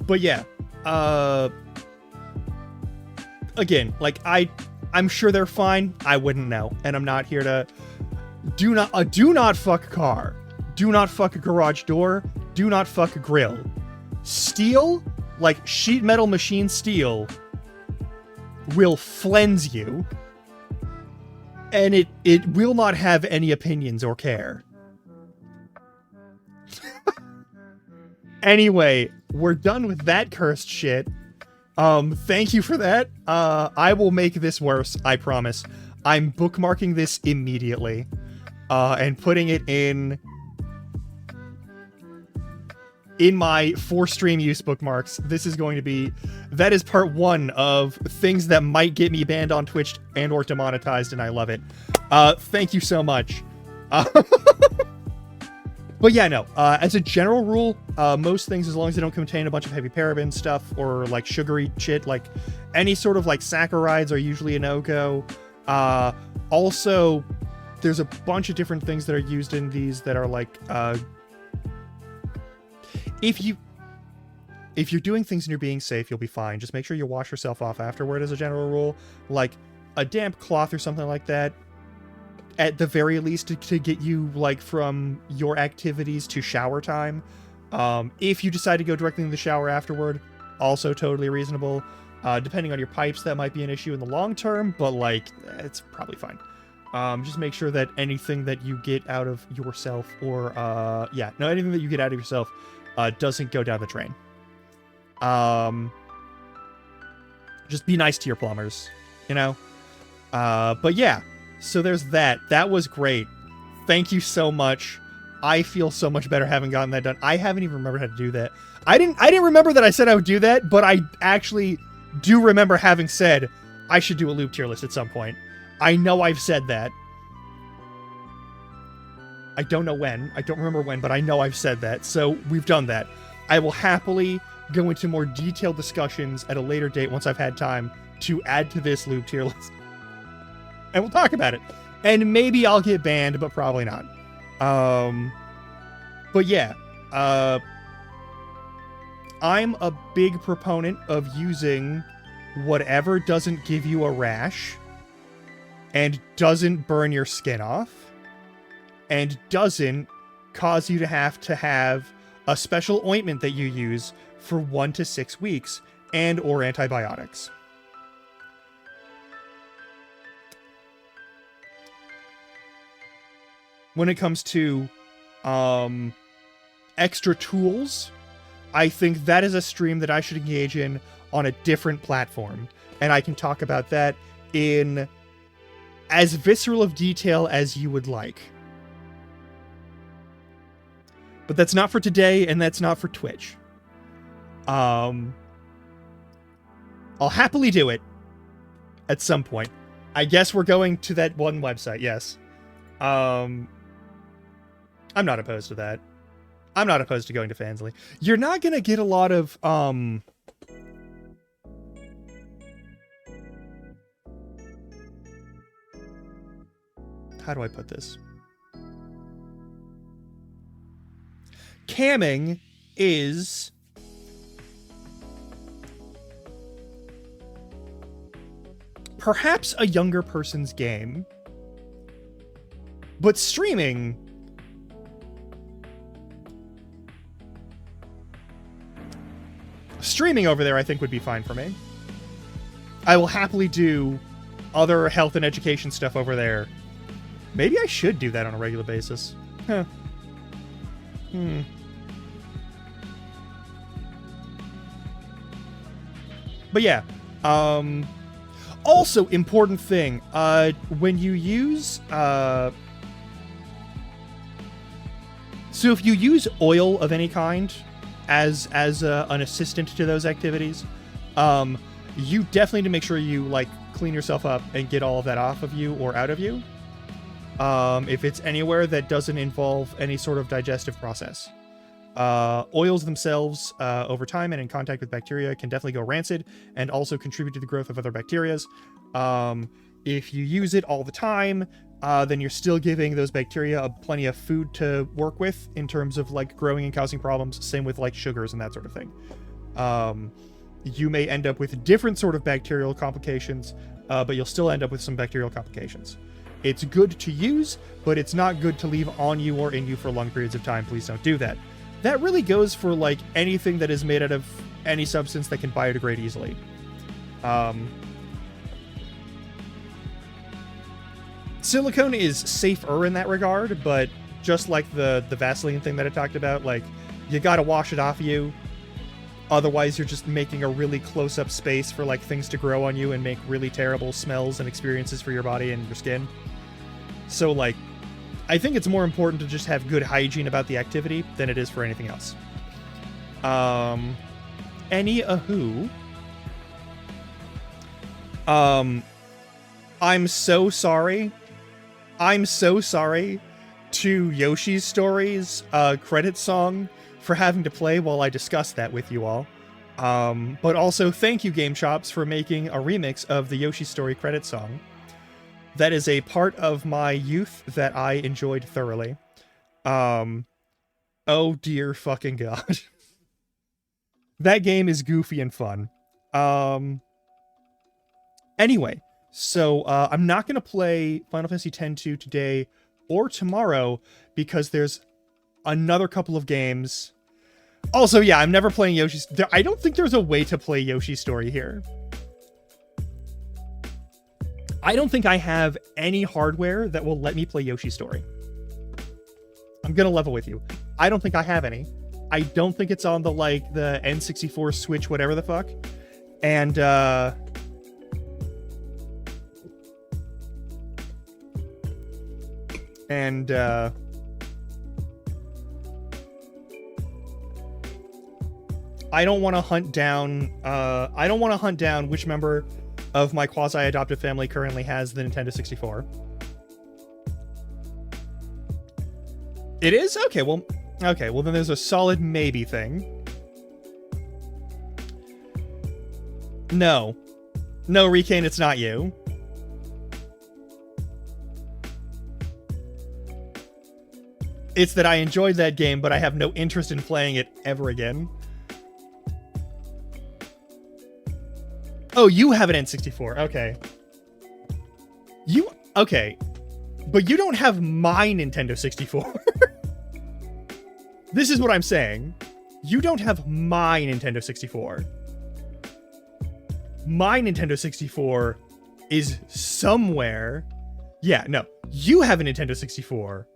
But yeah. Again, like I'm sure they're fine. I wouldn't know, and I'm not here to. Do not fuck a car. Do not fuck a garage door. Do not fuck a grill. Steel, like sheet metal machine steel, will flens you, and it will not have any opinions or care. Anyway, we're done with that cursed shit. Thank you for that. I will make this worse, I promise. I'm bookmarking this immediately, and putting it in my for stream use bookmarks. This is going to be, that is part 1 of things that might get me banned on Twitch and or demonetized, and I love it. Thank you so much. But yeah, no, as a general rule, most things, as long as they don't contain a bunch of heavy paraben stuff or like sugary shit, like any sort of like saccharides are usually a no-go. Also, there's a bunch of different things that are used in these that are like, if you're doing things and you're being safe, you'll be fine. Just make sure you wash yourself off afterward as a general rule. Like a damp cloth or something like that, at the very least, to get you like from your activities to shower time. If you decide to go directly in the shower afterward, also totally reasonable. Depending on your pipes, that might be an issue in the long term, but like, it's probably fine. Just make sure that anything that you get out of yourself or, anything that you get out of yourself doesn't go down the drain. Just be nice to your plumbers, you know? But yeah, so there's that. That was great. Thank you so much. I feel so much better having gotten that done. I haven't even remembered how to do that. I didn't remember that I said I would do that, but I actually do remember having said I should do a lube tier list at some point. I know I've said that. I don't know when. I don't remember when, but I know I've said that. So we've done that. I will happily go into more detailed discussions at a later date once I've had time to add to this lube tier list. And we'll talk about it. And maybe I'll get banned, but probably not. But yeah. I'm a big proponent of using whatever doesn't give you a rash and doesn't burn your skin off and doesn't cause you to have a special ointment that you use for 1 to 6 weeks and or antibiotics. When it comes to extra tools, I think that is a stream that I should engage in on a different platform. And I can talk about that in as visceral of detail as you would like. But that's not for today, and that's not for Twitch. I'll happily do it at some point. I guess we're going to that one website, yes. I'm not opposed to that. I'm not opposed to going to Fansly. You're not gonna get a lot of, how do I put this? Camming is perhaps a younger person's game, but streaming over there I think would be fine for me. I will happily do other health and education stuff over there. Maybe I should do that on a regular basis. Huh. But yeah, also important thing, when you use, so if you use oil of any kind as an assistant to those activities, you definitely need to make sure you like clean yourself up and get all of that off of you or out of you. If it's anywhere that doesn't involve any sort of digestive process. Oils themselves, over time and in contact with bacteria, can definitely go rancid and also contribute to the growth of other bacterias. If you use it all the time, then you're still giving those bacteria plenty of food to work with in terms of like growing and causing problems. Same with like sugars and that sort of thing. You may end up with different sort of bacterial complications, but you'll still end up with some bacterial complications. It's good to use, but it's not good to leave on you or in you for long periods of time. Please don't do that. That really goes for like anything that is made out of any substance that can biodegrade easily. Silicone is safer in that regard, but just like the Vaseline thing that I talked about, like you gotta wash it off of you. Otherwise, you're just making a really close-up space for like things to grow on you and make really terrible smells and experiences for your body and your skin. So like, I think it's more important to just have good hygiene about the activity than it is for anything else. Anywho, I'm so sorry. I'm so sorry to Yoshi's Story's credit song for having to play while I discuss that with you all. But also thank you, Game Chops, for making a remix of the Yoshi Story credit song. That is a part of my youth that I enjoyed thoroughly. Oh dear fucking god. That game is goofy and fun. Anyway, so I'm not going to play Final Fantasy X-2 today or tomorrow because there's another couple of games. Also, yeah, I'm never playing Yoshi's... I don't think there's a way to play Yoshi's Story here. I don't think I have any hardware that will let me play Yoshi's Story. I'm gonna level with you. I don't think I have any. I don't think it's on the, like, the N64 Switch, whatever the fuck. And, I don't want to hunt down, which member of my quasi-adoptive family currently has the Nintendo 64. It is? Okay, well then there's a solid maybe thing. No, Recane, it's not you. It's that I enjoyed that game, but I have no interest in playing it ever again. Oh, you have an N64. Okay. Okay. But you don't have my Nintendo 64. This is what I'm saying. You don't have my Nintendo 64. My Nintendo 64 is somewhere. Yeah, no. You have a Nintendo 64.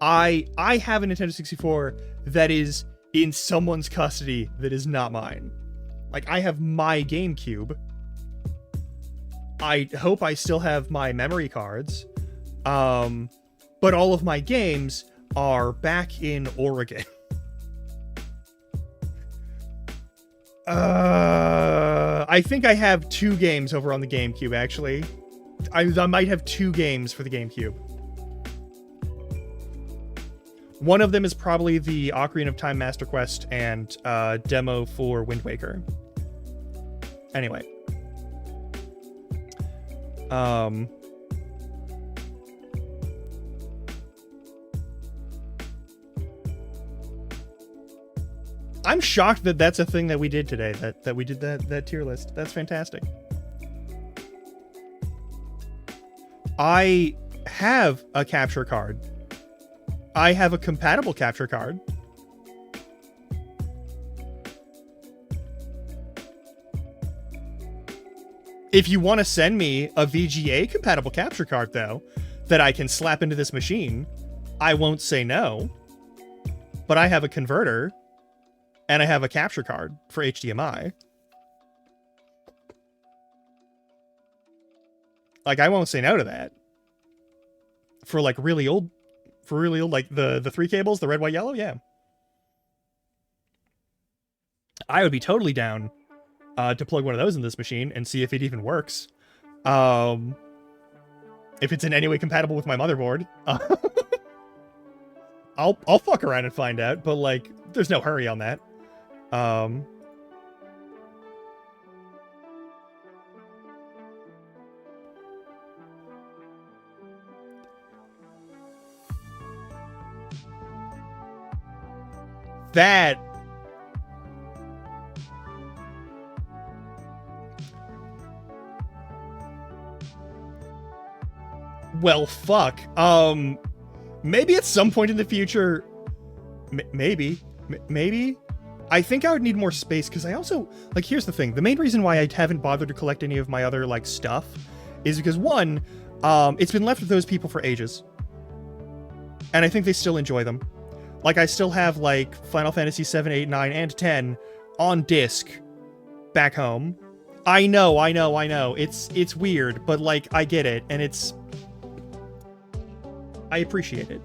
I have a Nintendo 64 that is in someone's custody that is not mine. Like, I have my GameCube. I hope I still have my memory cards. But all of my games are back in Oregon. I think I have 2 games over on the GameCube, actually. I might have 2 games for the GameCube. One of them is probably the Ocarina of Time Master Quest and demo for Wind Waker. Anyway. I'm shocked that that's a thing that we did today, that we did that tier list. That's fantastic. I have a capture card. I have a compatible capture card. If you want to send me a VGA compatible capture card, though, that I can slap into this machine, I won't say no. But I have a converter, and I have a capture card for HDMI. Like, I won't say no to that. For like really old, like the 3 cables, the red, white, yellow, yeah. I would be totally down to plug one of those in this machine and see if it even works. If it's in any way compatible with my motherboard. I'll fuck around and find out, but like, there's no hurry on that. That well, fuck. Maybe at some point in the future, maybe. I think I would need more space, because I also, like, here's the thing. The main reason why I haven't bothered to collect any of my other, like, stuff is because, one, it's been left with those people for ages. And I think they still enjoy them. Like, I still have, like, Final Fantasy 7, 8, 9, and 10 on disc back home. I know. It's weird, but, like, I get it, and I appreciate it.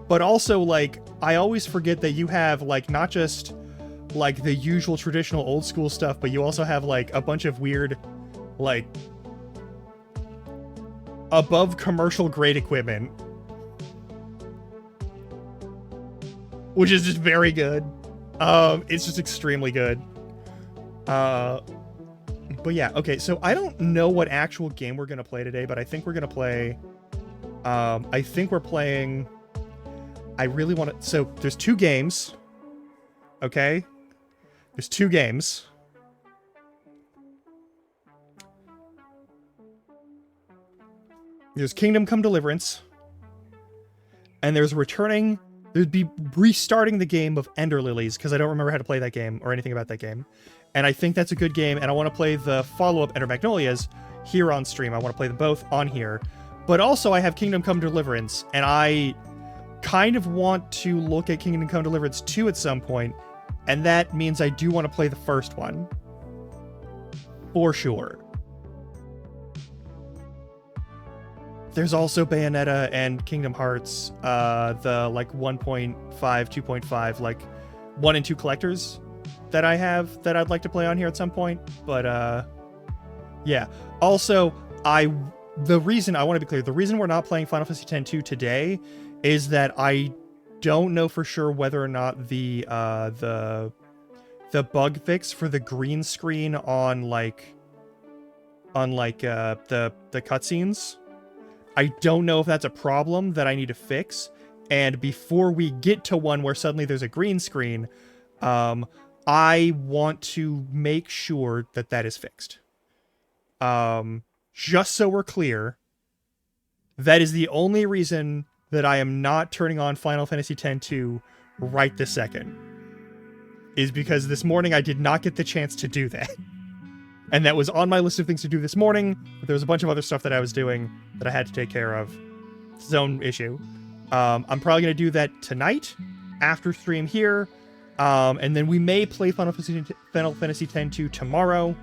But also, like, I always forget that you have, like, not just, like, the usual traditional old school stuff, but you also have, like, a bunch of weird, like, above commercial grade equipment. Which is just very good. It's just extremely good. But yeah, okay, so I don't know what actual game we're gonna play today, but I think we're gonna play... I think we're playing... I really want to... So, there's 2 games. Okay? There's 2 games. There's Kingdom Come Deliverance. And there's returning... There'd be restarting the game of Ender Lilies, because I don't remember how to play that game or anything about that game. And I think that's a good game, and I want to play the follow-up Ender Magnolias here on stream. I want to play them both on here. But also, I have Kingdom Come Deliverance, and I kind of want to look at Kingdom Come Deliverance 2 at some point, and that means I do want to play the first one. For sure. There's also Bayonetta and Kingdom Hearts, the, like, 1.5, 2.5, like, 1 and 2 collectors that I have that I'd like to play on here at some point. But, yeah. Also, the reason, I want to be clear, the reason we're not playing Final Fantasy X-2 today is that I don't know for sure whether or not the bug fix for the green screen on, the cutscenes, I don't know if that's a problem that I need to fix. And before we get to one where suddenly there's a green screen, I want to make sure that that is fixed. Just so we're clear, that is the only reason that I am not turning on Final Fantasy X-2 right this second. Is because this morning I did not get the chance to do that. And that was on my list of things to do this morning, but there was a bunch of other stuff that I was doing that I had to take care of. It's its own issue. I'm probably going to do that tonight, after stream here, and then we may play Final Fantasy X-2 tomorrow.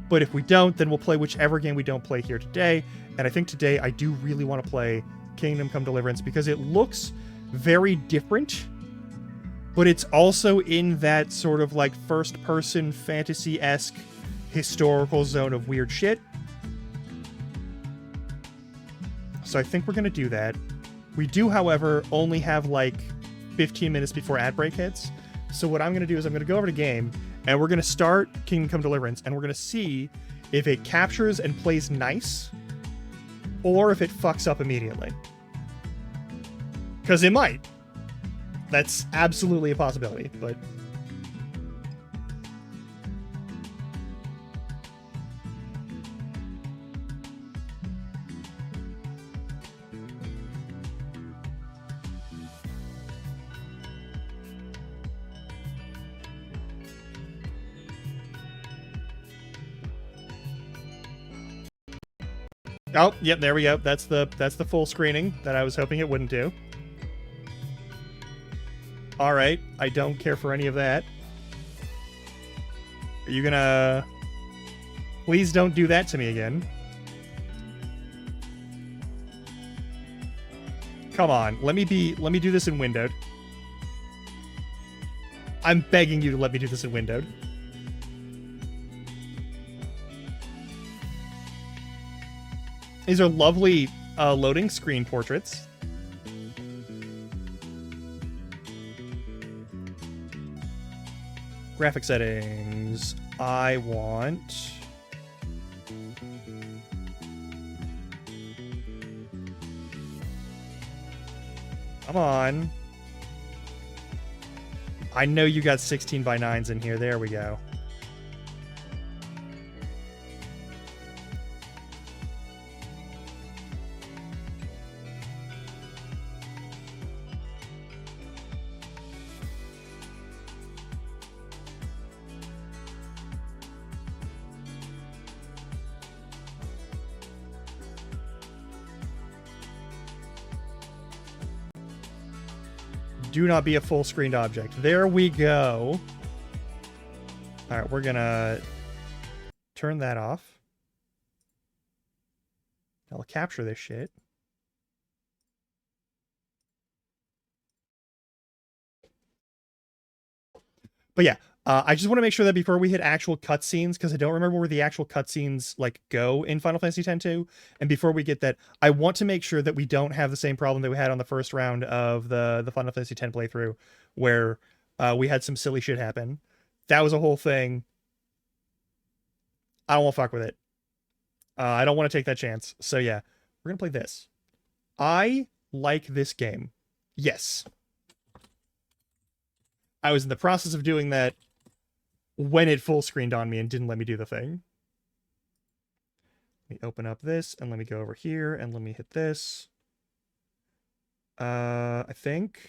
But if we don't, then we'll play whichever game we don't play here today. And I think today I do really want to play Kingdom Come Deliverance because it looks very different, but it's also in that sort of like first-person fantasy-esque historical zone of weird shit. So I think we're going to do that. We do, however, only have like 15 minutes before ad break hits. So what I'm going to do is I'm going to go over to game, and we're going to start Kingdom Come Deliverance, and we're going to see if it captures and plays nice, or if it fucks up immediately. Because it might. That's absolutely a possibility, but... Oh, yep, there we go. That's the full screening that I was hoping it wouldn't do. Alright, I don't care for any of that. Are you gonna... Please don't do that to me again. Come on, let me do this in windowed. I'm begging you to let me do this in windowed. These are lovely loading screen portraits. Graphic settings. I want... Come on. I know you got 16:9s in here. There we go. Do not be a full-screened object. There we go. Alright, we're gonna turn that off. I'll capture this shit. But yeah, I just want to make sure that before we hit actual cutscenes, because I don't remember where the actual cutscenes like go in Final Fantasy X-2, and before we get that, I want to make sure that we don't have the same problem that we had on the first round of the Final Fantasy X playthrough, where we had some silly shit happen. That was a whole thing. I don't want to fuck with it. I don't want to take that chance. So yeah, we're gonna play this. I like this game. Yes. I was in the process of doing that when it full screened on me and didn't let me do the thing. Let me open up this and let me go over here and let me hit this. I think.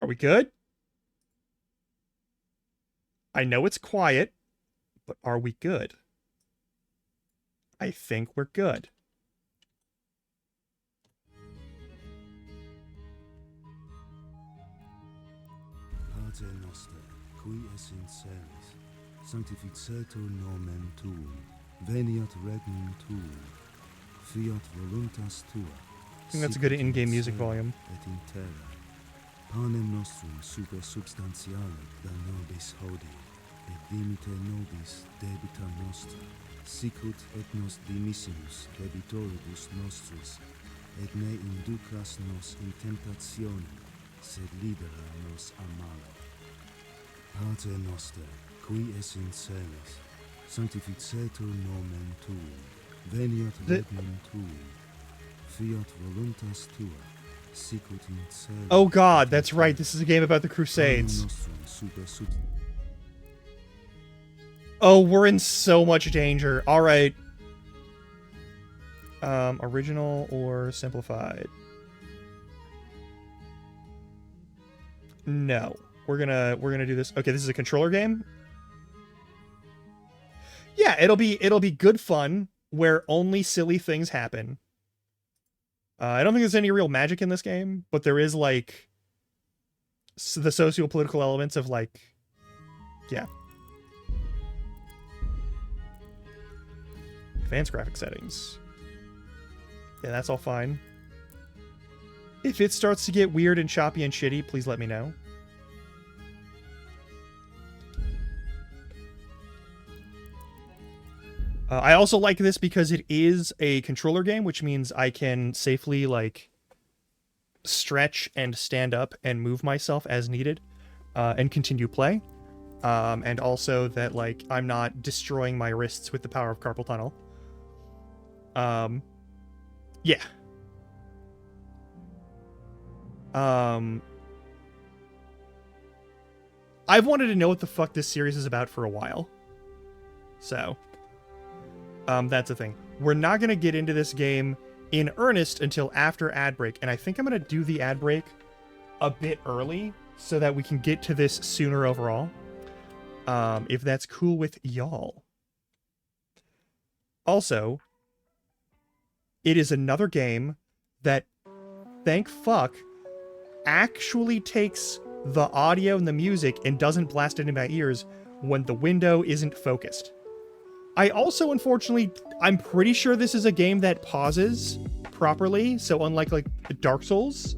Are we good? I know it's quiet, but are we good? I think we're good. Pater noster, qui es in celis, sanctificetur nomen tuum, veniat regnum tuum, fiat voluntas tua. I think that's a good in-game music volume. Et in terra, panem nostrum super substantiale da nobis hodie, et dimite nobis debita nostra, sicut et nos dimissimus debitoribus nostris, et ne inducas nos in tentationem, sed libera nos a malo. Pater noster, qui es in celis, sanctificetur nomen tuum, veniat regnum tuum, fiat voluntas tua, sicut in cielo. Oh god, that's right. This is a game about the Panem Crusades. nostrum super Oh, we're in so much danger. All right. Original or simplified? No. We're gonna do this. Okay, this is a controller game. Yeah, it'll be good fun where only silly things happen. I don't think there's any real magic in this game, but there is like the socio-political elements of like, yeah. Advanced graphic settings. Yeah, that's all fine. If it starts to get weird and choppy and shitty, please let me know. I also like this because it is a controller game, which means I can safely, like, stretch and stand up and move myself as needed, and continue play. And also that, like, I'm not destroying my wrists with the power of carpal tunnel. Yeah. I've wanted to know what the fuck this series is about for a while. So, that's the thing. We're not going to get into this game in earnest until after ad break, and I think I'm going to do the ad break a bit early so that we can get to this sooner overall. If that's cool with y'all. Also, it is another game that, thank fuck, actually takes the audio and the music and doesn't blast it in my ears when the window isn't focused. I also, unfortunately, I'm pretty sure this is a game that pauses properly, so unlike like Dark Souls,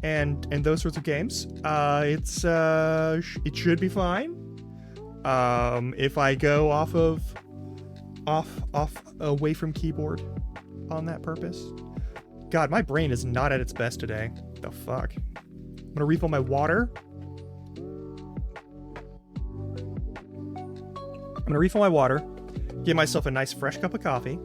and those sorts of games, it should be fine. If I go off away from keyboard on that purpose. God, my brain is not at its best today. The fuck? I'm gonna refill my water. Get myself a nice fresh cup of coffee,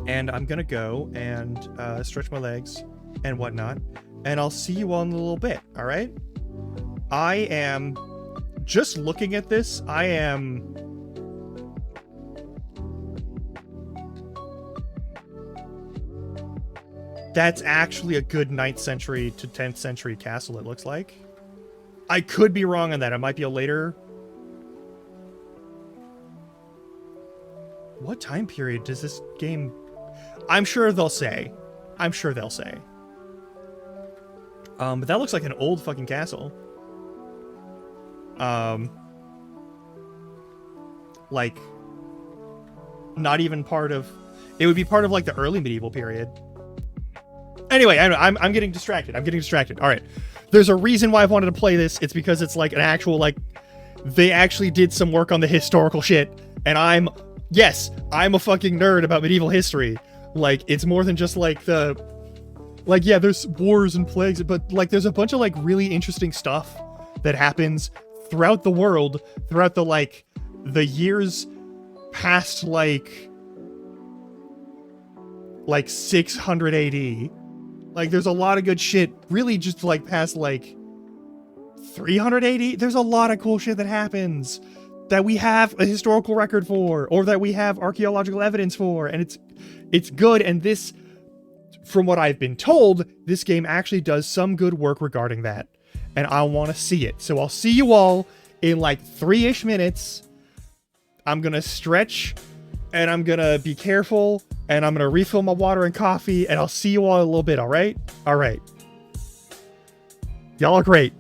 and I'm gonna go and stretch my legs and whatnot, and I'll see you all in a little bit, alright? I am, just looking at this, that's actually a good 9th century to 10th century castle, it looks like. I could be wrong on that. It might be a later... What time period does this game... I'm sure they'll say. But that looks like an old fucking castle. Like, not even part of... It would be part of, like, the early medieval period. Anyway, I'm getting distracted. All right. There's a reason why I've wanted to play this. It's because it's like an actual, like, they actually did some work on the historical shit. And I'm a fucking nerd about medieval history. Like, it's more than just like yeah, there's wars and plagues, but like there's a bunch of like really interesting stuff that happens throughout the world, throughout the years past like 600 AD. Like, there's a lot of good shit, really just, like, past, like, 300 AD. There's a lot of cool shit that happens that we have a historical record for, or that we have archaeological evidence for, and it's good, and this, from what I've been told, this game actually does some good work regarding that, and I want to see it. So I'll see you all in, like, 3-ish minutes. I'm gonna stretch, and I'm gonna be careful, and I'm gonna refill my water and coffee, and I'll see you all in a little bit, alright? Alright. Y'all are great.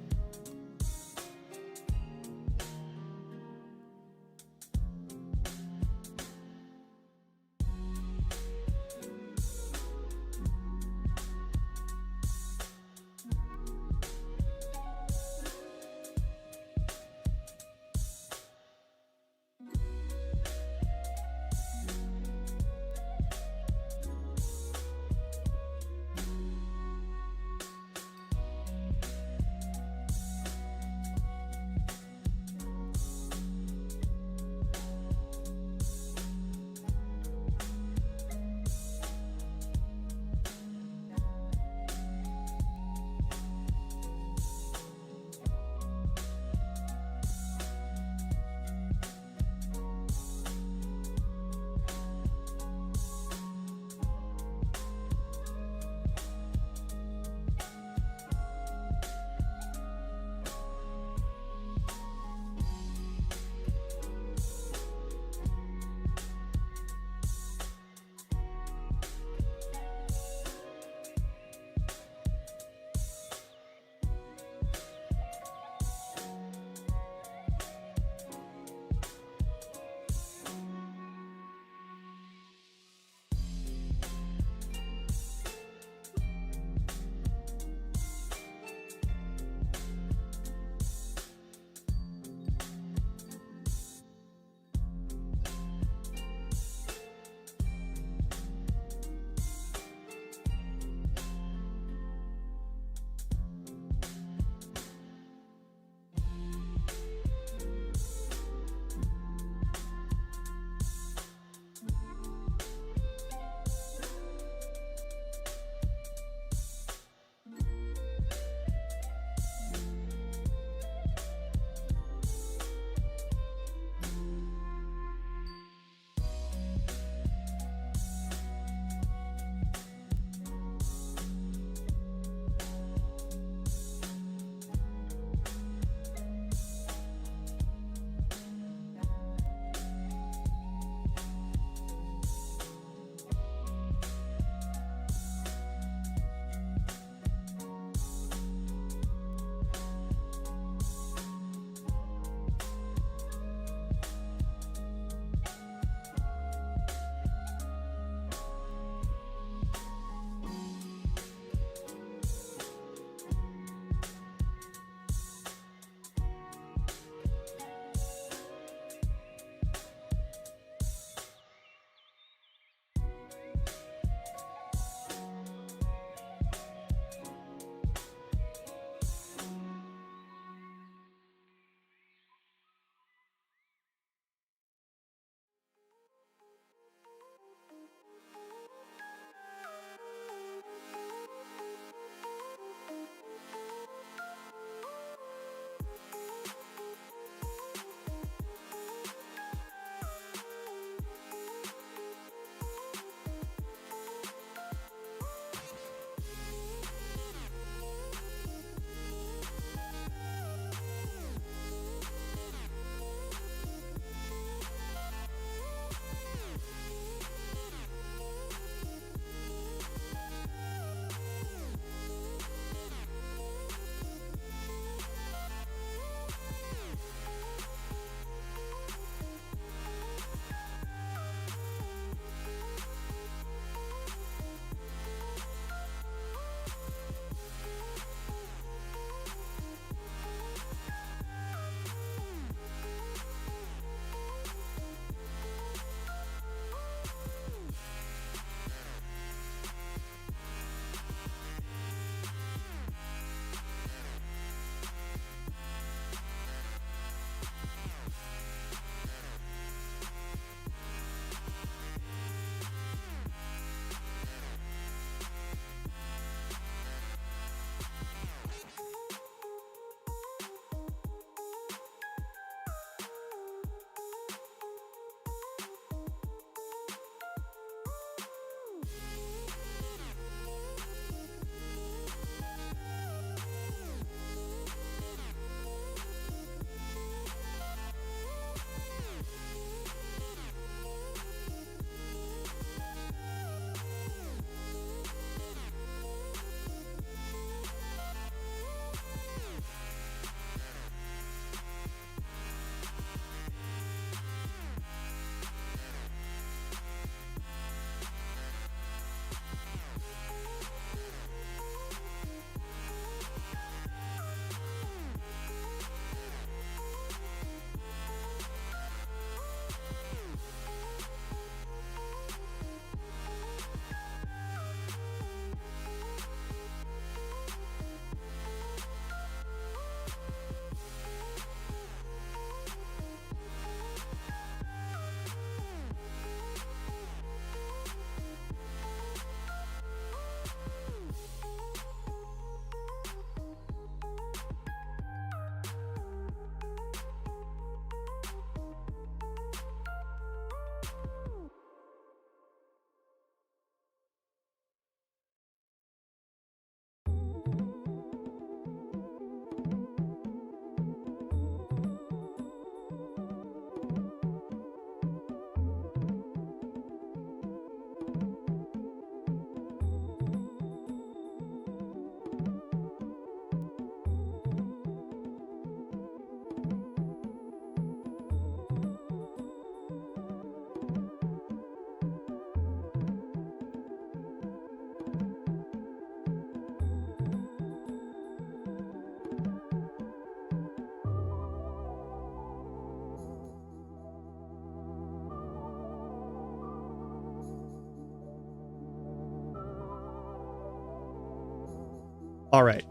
All right.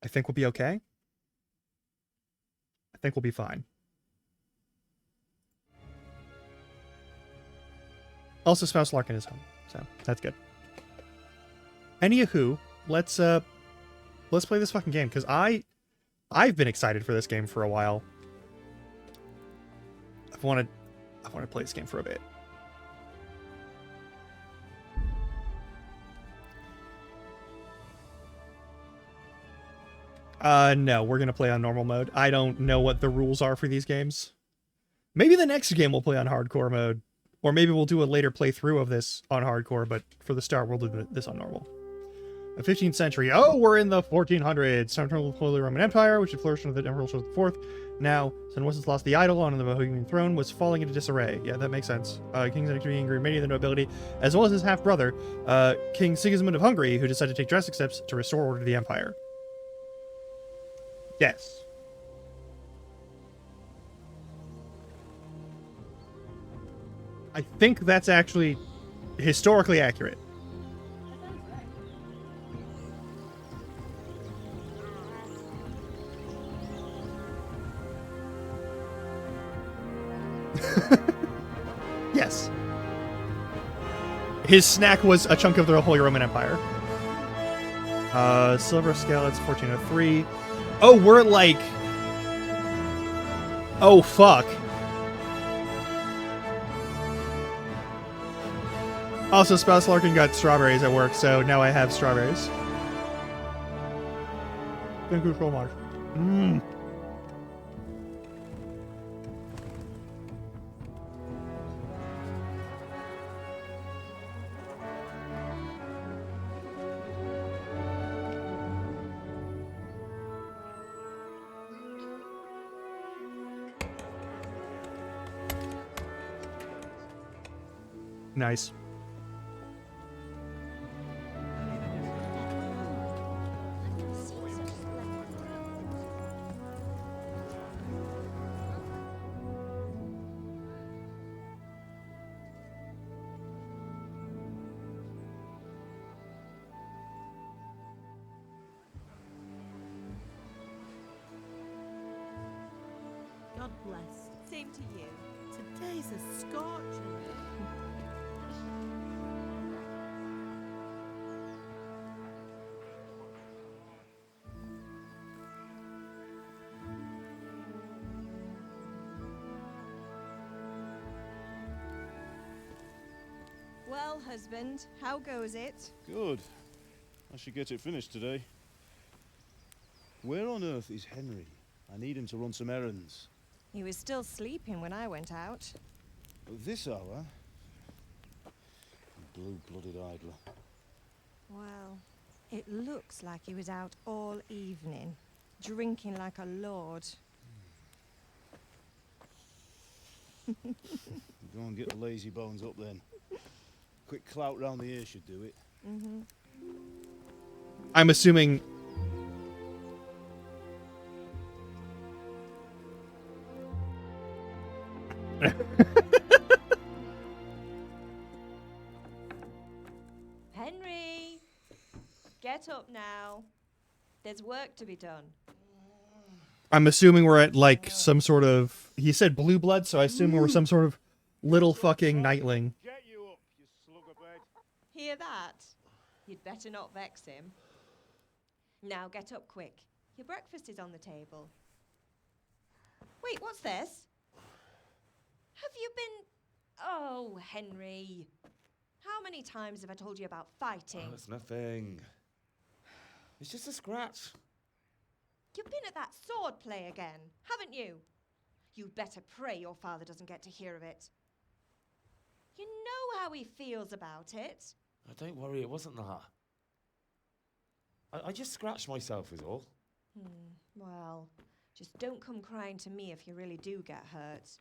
I think we'll be okay. I think we'll be fine. Also, Spouse Larkin is home, so that's good. Anywho, let's play this fucking game, because I've been excited for this game for a while. I've wanted to play this game for a bit. No, we're gonna play on normal mode. I don't know what the rules are for these games. Maybe the next game we'll play on hardcore mode. Or maybe we'll do a later playthrough of this on hardcore, but for the start, we'll do this on normal. The 15th century. Oh, we're in the 1400s. Central Holy Roman Empire, which had flourished under the Emperor Charles IV. Now, since once lost the idol on the Bohemian throne, was falling into disarray. Yeah, that makes sense. Kings and angry many of the nobility, as well as his half-brother, King Sigismund of Hungary, who decided to take drastic steps to restore order to the empire. Yes. I think that's actually historically accurate. Yes. His snack was a chunk of the Holy Roman Empire. Silver scale, it's 1403. Oh, we're like... Oh, fuck. Also, Spouse Larkin got strawberries at work, so now I have strawberries. Thank you so much. Mmm. Nice. God bless. Same to you. Today's a scorcher. Well, husband, how goes it? Good. I should get it finished today. Where on earth is Henry? I need him to run some errands. He was still sleeping when I went out. At this hour? Blue-blooded idler. Well, it looks like he was out all evening, drinking like a lord. Go and get the lazy bones up then. Quick clout round the ear should do it. Mm-hmm. I'm assuming... Henry! Get up now. There's work to be done. I'm assuming we're at, like, some sort of... He said blue blood, so I assume we're some sort of little fucking knightling. Get you up, you slugabed. Hear that? You'd better not vex him. Now get up quick. Your breakfast is on the table. Wait, what's this? Have you been... Oh, Henry. How many times have I told you about fighting? Oh, it's nothing. It's just a scratch. You've been at that sword play again, haven't you? You'd better pray your father doesn't get to hear of it. You know how he feels about it. Oh, don't worry, it wasn't that. I just scratched myself is all. Well, just don't come crying to me if you really do get hurt.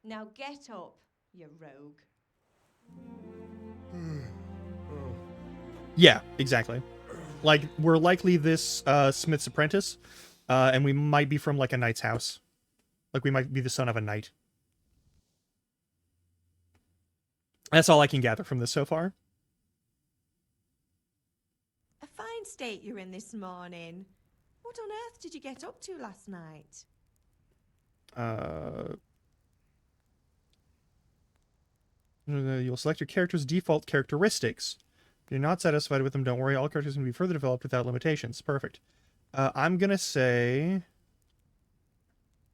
Now get up, you rogue. Yeah, exactly. Like, we're likely this Smith's apprentice, and we might be from, like, a knight's house. Like, we might be the son of a knight. That's all I can gather from this so far. A fine state you're in this morning. What on earth did you get up to last night? You'll select your character's default characteristics. If you're not satisfied with them, don't worry. All characters can be further developed without limitations. Perfect. I'm gonna say...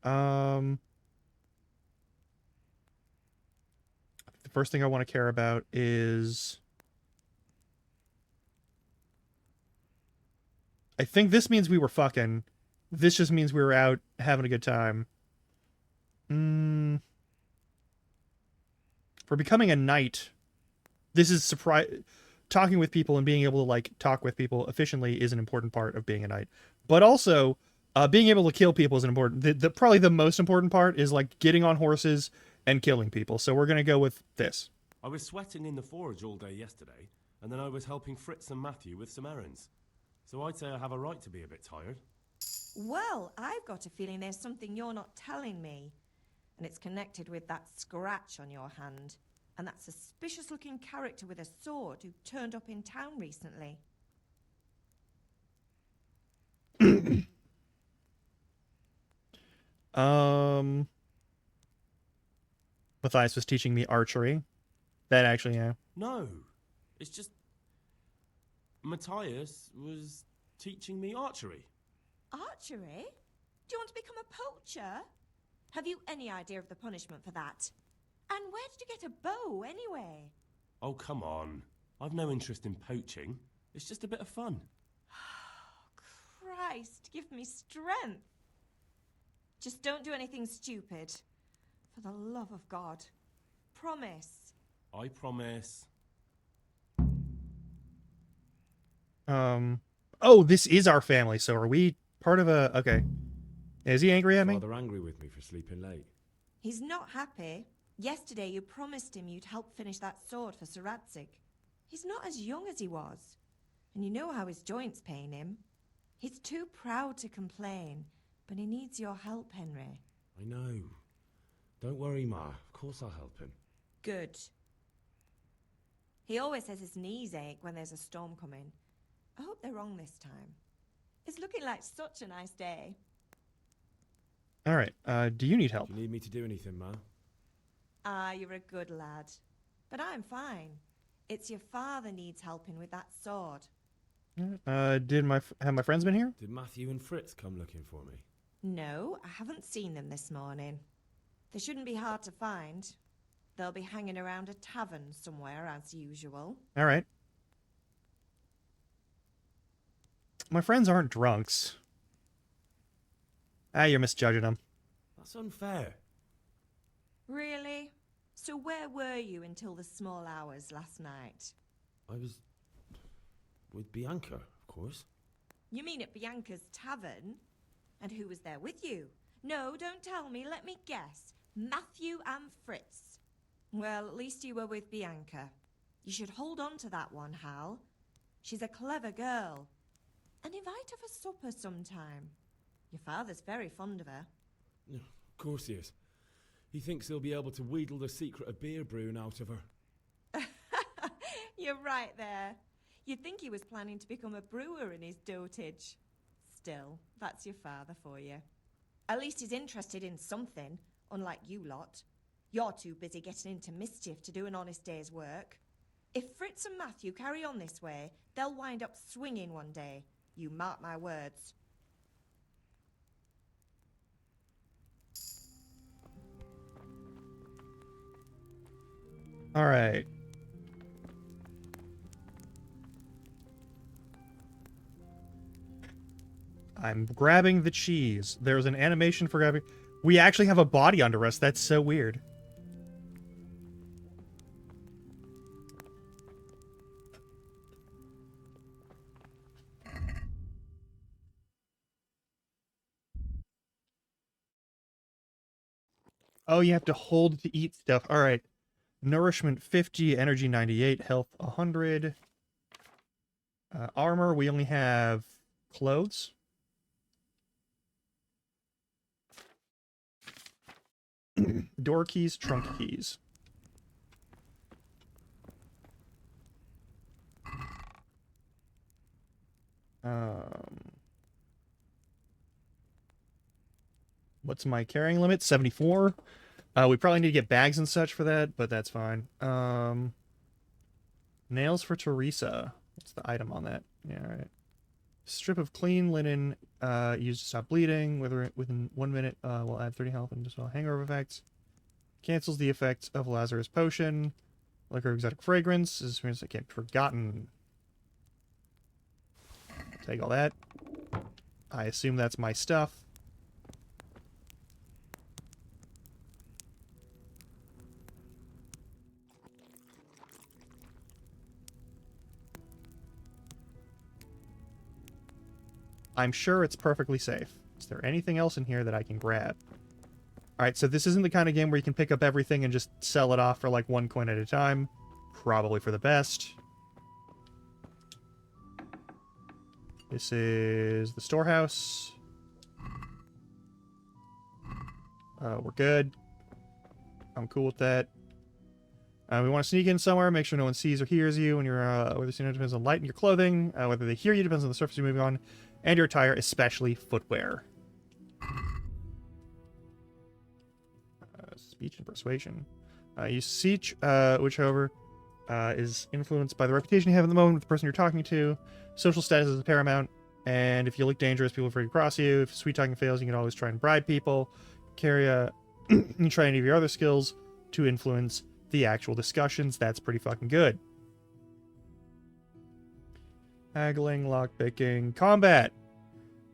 the first thing I want to care about is... I think this means we were fucking. This just means we were out having a good time. For becoming a knight, this is talking with people and being able to like talk with people efficiently is an important part of being a knight. But also, being able to kill people is an important. Probably the most important part is like getting on horses and killing people. So we're gonna go with this. I was sweating in the forge all day yesterday, and then I was helping Fritz and Matthew with some errands. So I'd say I have a right to be a bit tired. Well, I've got a feeling there's something you're not telling me. And it's connected with that scratch on your hand. And that suspicious-looking character with a sword who turned up in town recently. Matthias was teaching me archery. That actually, yeah. No, it's just... Matthias was teaching me archery. Archery? Do you want to become a poacher? Have you any idea of the punishment for that? And where did you get a bow, anyway? Oh, come on. I've no interest in poaching. It's just a bit of fun. Christ, give me strength. Just don't do anything stupid. For the love of God. Promise. I promise. Oh, this is our family, so are we part of a... Okay. Is he angry at me? Father angry with me for sleeping late. He's not happy. Yesterday you promised him you'd help finish that sword for Sir Radzig. He's not as young as he was. And you know how his joints pain him. He's too proud to complain, but he needs your help, Henry. I know. Don't worry, Ma. Of course I'll help him. Good. He always says his knees ache when there's a storm coming. I hope they're wrong this time. It's looking like such a nice day. All right. Do you need help? Do you need me to do anything, Ma? Ah, you're a good lad. But I'm fine. It's your father needs helping with that sword. Have my friends been here? Did Matthew and Fritz come looking for me? No, I haven't seen them this morning. They shouldn't be hard to find. They'll be hanging around a tavern somewhere as usual. All right. My friends aren't drunks. You're misjudging them. That's unfair. Really? So where were you until the small hours last night? I was... with Bianca, of course. You mean at Bianca's tavern? And who was there with you? No, don't tell me. Let me guess. Matthew and Fritz. Well, at least you were with Bianca. You should hold on to that one, Hal. She's a clever girl. And invite her for supper sometime. Your father's very fond of her. Of course he is. He thinks he'll be able to wheedle the secret of beer brewing out of her. You're right there. You'd think he was planning to become a brewer in his dotage. Still, that's your father for you. At least he's interested in something, unlike you lot. You're too busy getting into mischief to do an honest day's work. If Fritz and Matthew carry on this way, they'll wind up swinging one day. You mark my words. All right. I'm grabbing the cheese. There's an animation for grabbing... We actually have a body under us. That's so weird. Oh, you have to hold to eat stuff. All right. Nourishment 50, energy 98, health 100. Armor, we only have clothes. Door keys, trunk keys. What's my carrying limit? 74. We probably need to get bags and such for that, but that's fine. Nails for Teresa. What's the item on that? Yeah, all right. Strip of clean linen used to stop bleeding. Within 1 minute, will add 30 health and dispel hangover effects. Cancels the effects of Lazarus Potion. Liquor exotic fragrance. Is experience that can't be forgotten. Take all that. I assume that's my stuff. I'm sure it's perfectly safe. Is there anything else in here that I can grab? Alright, so this isn't the kind of game where you can pick up everything and just sell it off for like 1 coin at a time. Probably for the best. This is the storehouse. We're good. I'm cool with that. We want to sneak in somewhere, make sure no one sees or hears you when you're, whether you know, depends on light in your clothing, whether they hear you depends on the surface you're moving on, and your attire, especially footwear. Speech and persuasion. Use speech, which, however, is influenced by the reputation you have at the moment with the person you're talking to. Social status is paramount, and if you look dangerous, people are afraid to cross you. If sweet talking fails, you can always try and bribe people. Carry you try any of your other skills to influence the actual discussions. That's pretty fucking good. Haggling, lockpicking, combat.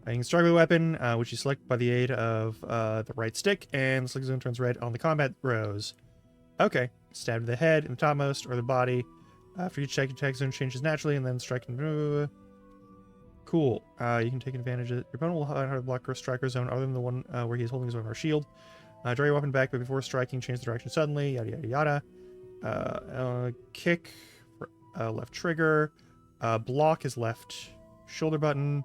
You can strike with a weapon, which you select by the aid of the right stick, and the select zone turns red on the combat rows. Okay. Stab to the head, in the topmost, or the body. After each check, your attack zone changes naturally, and then strike. Cool. You can take advantage of it. Your opponent will hard to block or strike or zone other than the one where he is holding his weapon or shield. Draw your weapon back, but before striking, change the direction suddenly. Yada yada yada. Kick, left trigger. Block is left shoulder button.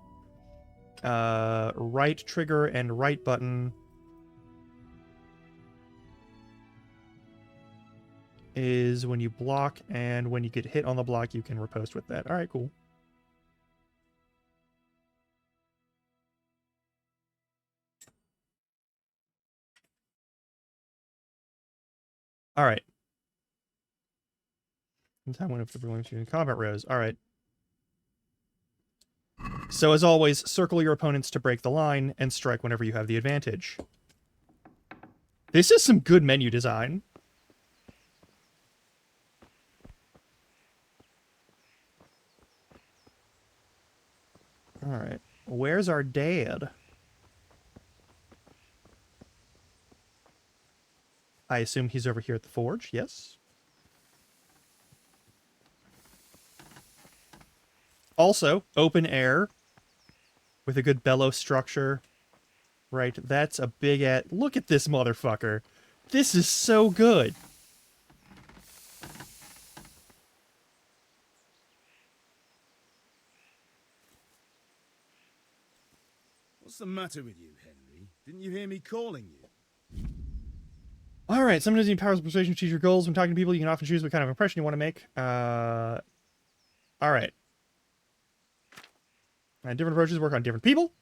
Right trigger and right button is when you block, and when you get hit on the block, you can riposte with that. All right, cool. All right. In time when it's belongs to combat rows. All right. So as always, circle your opponents to break the line and strike whenever you have the advantage. This is some good menu design. Alright. Where's our dad? I assume he's over here at the forge, yes? Also, open air with a good bellow structure. Right, that's a big look at this motherfucker. This is so good. What's the matter with you, Henry? Didn't you hear me calling you? Alright, sometimes you need powers of persuasion to achieve your goals. When talking to people, you can often choose what kind of impression you want to make. Alright. Different approaches work on different people.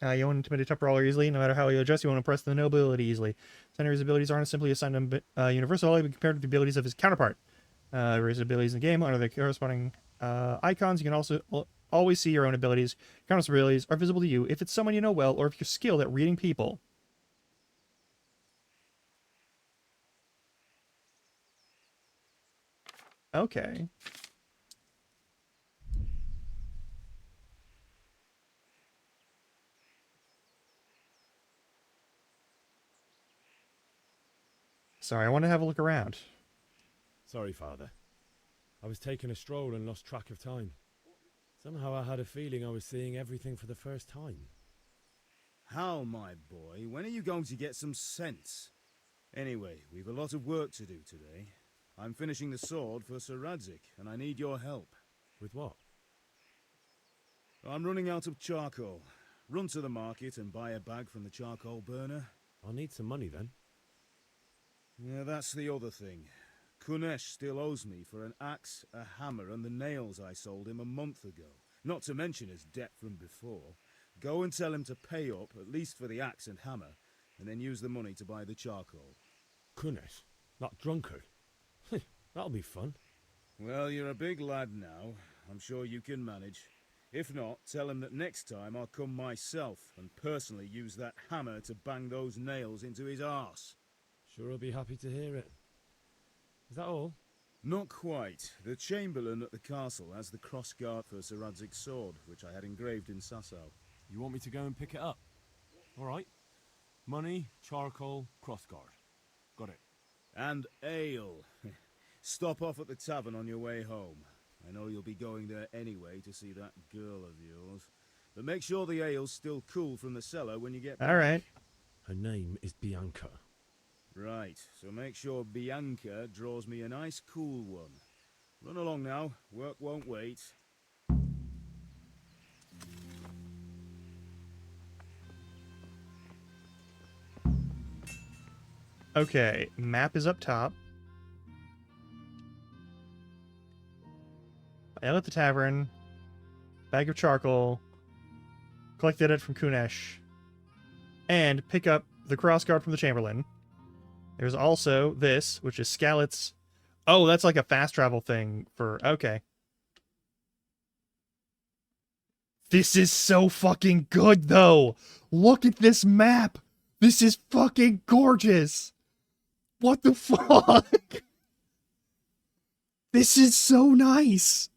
You won't intimidate tough brawler easily. No matter how you adjust, you won't impress the nobility easily. Henry's abilities aren't simply assigned to universal, but compared to the abilities of his counterpart. Various abilities in the game under the corresponding icons. You can also always see your own abilities. Countless abilities are visible to you if it's someone you know well, or if you're skilled at reading people. Okay. Sorry, I want to have a look around. Sorry, Father. I was taking a stroll and lost track of time. Somehow I had a feeling I was seeing everything for the first time. How, my boy? When are you going to get some sense? Anyway, we've a lot of work to do today. I'm finishing the sword for Sir Radzig, and I need your help. With what? I'm running out of charcoal. Run to the market and buy a bag from the charcoal burner. I'll need some money then. Yeah, that's the other thing. Kunesh still owes me for an axe, a hammer, and the nails I sold him a month ago. not to mention his debt from before. Go and tell him to pay up, at least for the axe and hammer, and then use the money to buy the charcoal. Kunesh, that drunkard. That'll be fun. Well, you're a big lad now. I'm sure you can manage. If not, tell him that next time I'll come myself and personally use that hammer to bang those nails into his arse. Sure, I'll be happy to hear it. Is that all? Not quite. The Chamberlain at the castle has the crossguard for Sir Radzig's sword, which I had engraved in Sasau. You want me to go and pick it up? All right. Money, charcoal, crossguard. Got it. And ale. Stop off at the tavern on your way home. I know you'll be going there anyway to see that girl of yours. But make sure the ale's still cool from the cellar when you get back. All right. Her name is Bianca. Right, so make sure Bianca draws me a nice cool one. Run along now. Work won't wait. Okay, map is up top. Ale at the tavern. Bag of charcoal. Collected it from Kunesh. And pick up the crossguard from the Chamberlain. There's also this, which is Skalit's. Oh, that's like a fast travel thing for... Okay. This is so fucking good, though. Look at this map. This is fucking gorgeous. What the fuck? This is so nice.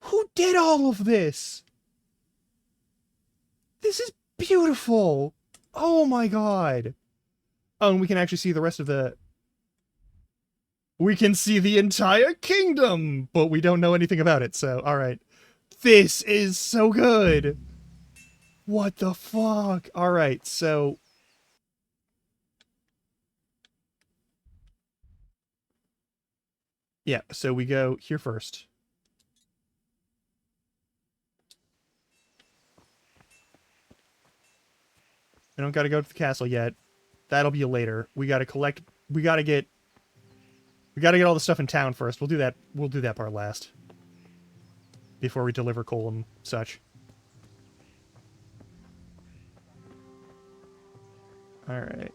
Who did all of this? This is beautiful. Oh my god. Oh, and we can actually see the rest of the... We can see the entire kingdom, but we don't know anything about it, so alright. This is so good. What the fuck? Alright, so... Yeah, so we go here first. I don't gotta go to the castle yet. That'll be later. We gotta collect... We gotta get all the stuff in town first. We'll do that part last. Before we deliver coal and such. Alright.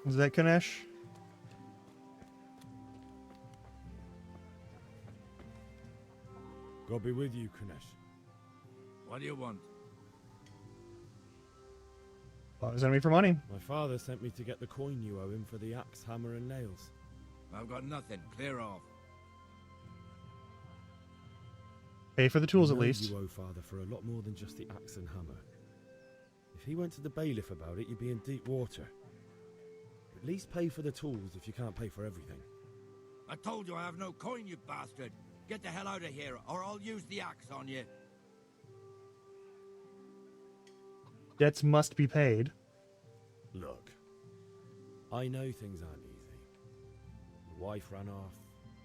Is that Kunesh? God be with you, Kunesh. What do you want? Well, is enemy for money. My father sent me to get the coin you owe him for the axe, hammer, and nails. I've got nothing. Clear off. Pay for the tools I at know least. You owe father for a lot more than just the axe and hammer. If he went to the bailiff about it, you'd be in deep water. At least pay for the tools if you can't pay for everything. I told you I have no coin, you bastard. Get the hell out of here, or I'll use the axe on you. Debts must be paid. Look, I know things aren't easy. Your wife ran off,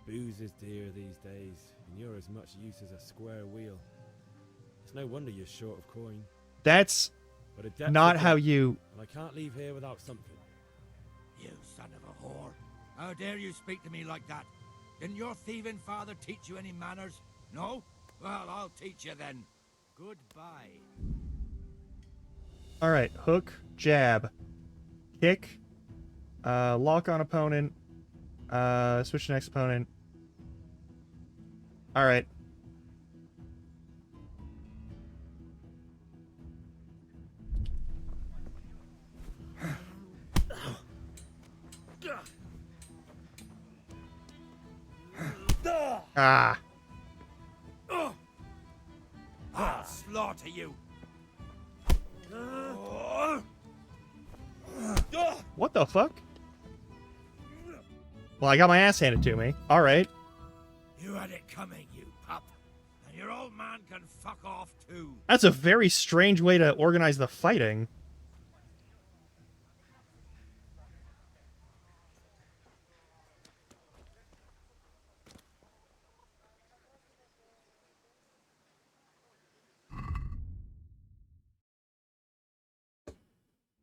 booze is dear these days, and you're as much use as a square wheel. It's no wonder you're short of coin. That's But a debt's not a how debt, you... and I can't leave here without something. You son of a whore. How dare you speak to me like that? Didn't your thieving father teach you any manners? No? Well, I'll teach you then. Goodbye. Alright, hook, jab, kick, lock on opponent, switch to next opponent. Alright. Ah. I'll slaughter you. What the fuck? Well, I got my ass handed to me. Alright. You had it coming, you pup. And your old man can fuck off too. That's a very strange way to organize the fighting.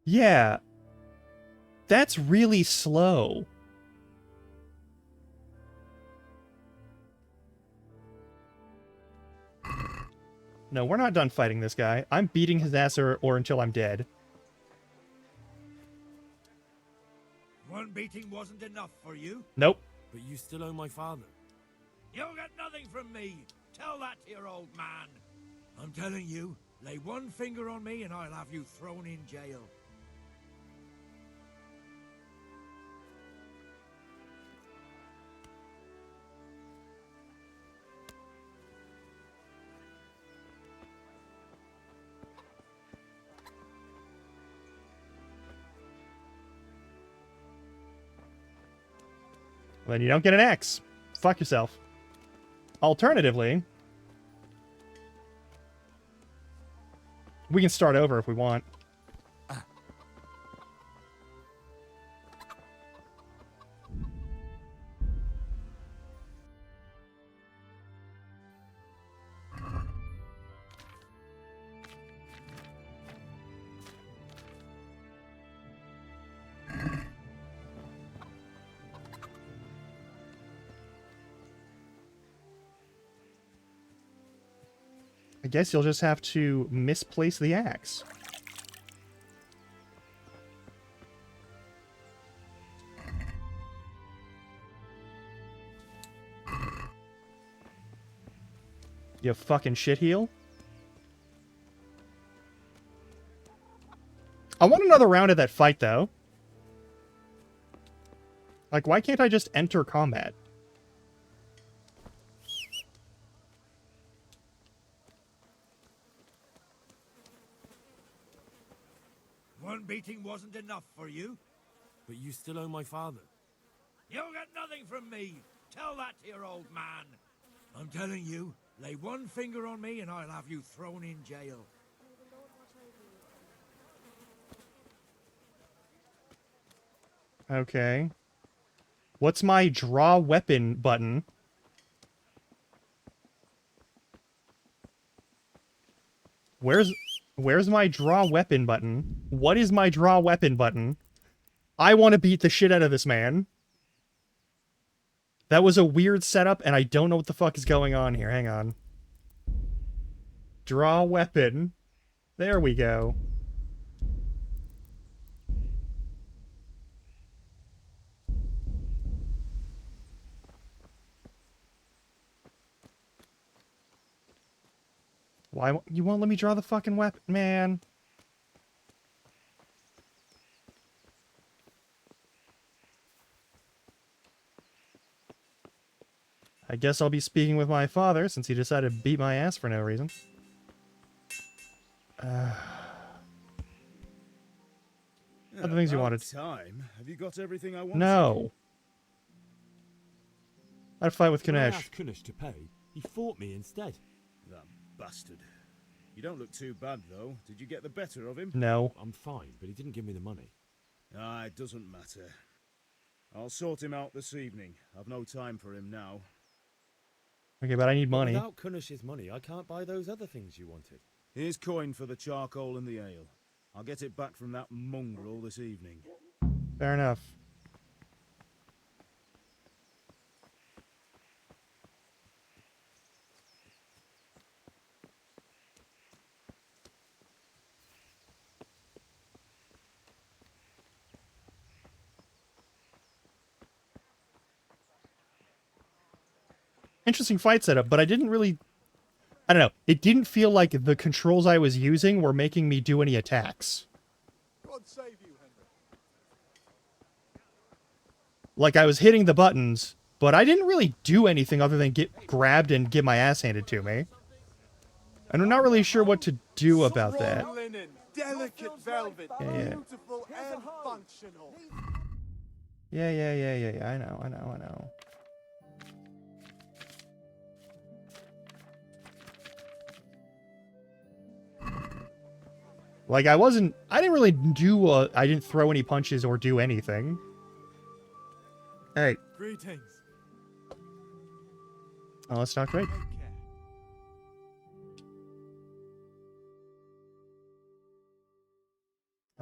Yeah. That's really slow. No, we're not done fighting this guy. I'm beating his ass or until I'm dead. One beating wasn't enough for you? Nope. But you still owe my father. You'll get nothing from me. Tell that to your old man. I'm telling you, lay one finger on me and I'll have you thrown in jail. Then you don't get an axe. Fuck yourself. Alternatively, we can start over if we want. I guess you'll just have to misplace the axe. You fucking shitheel. I want another round of that fight, though. Like, why can't I just enter combat? One beating wasn't enough for you? But you still owe my father. You'll get nothing from me. Tell that to your old man. I'm telling you, lay one finger on me and I'll have you thrown in jail. Okay. What's my draw weapon button? Where's my draw weapon button? What is my draw weapon button? I want to beat the shit out of this man. That was a weird setup, and I don't know what the fuck is going on here. Hang on. Draw weapon. There we go. Why you won't let me draw the fucking weapon, man? I guess I'll be speaking with my father since he decided to beat my ass for no reason. Other things you About wanted. Time. Have you got everything I wanted? No. I'd fight with When I Kunesh. asked Kunesh to pay, he fought me instead. That bastard. You don't look too bad, though. Did you get the better of him? No. I'm fine, but he didn't give me the money. Ah, it doesn't matter. I'll sort him out this evening. I've no time for him now. Okay, but I need But money. without Kunesh's money, I can't buy those other things you wanted. Here's coin for the charcoal and the ale. I'll get it back from that mongrel this evening. Fair enough. Interesting fight setup, but I didn't really... I don't know. It didn't feel like the controls I was using were making me do any attacks. God save you, Henry. Like, I was hitting the buttons, but I didn't really do anything other than get grabbed and get my ass handed to me. And I'm not really sure what to do about that. Raw linen, delicate velvet, Yeah. beautiful and functional. Yeah. I know. Like, I didn't really I didn't throw any punches or do anything. Hey. Greetings. Oh, that's not great. Take care.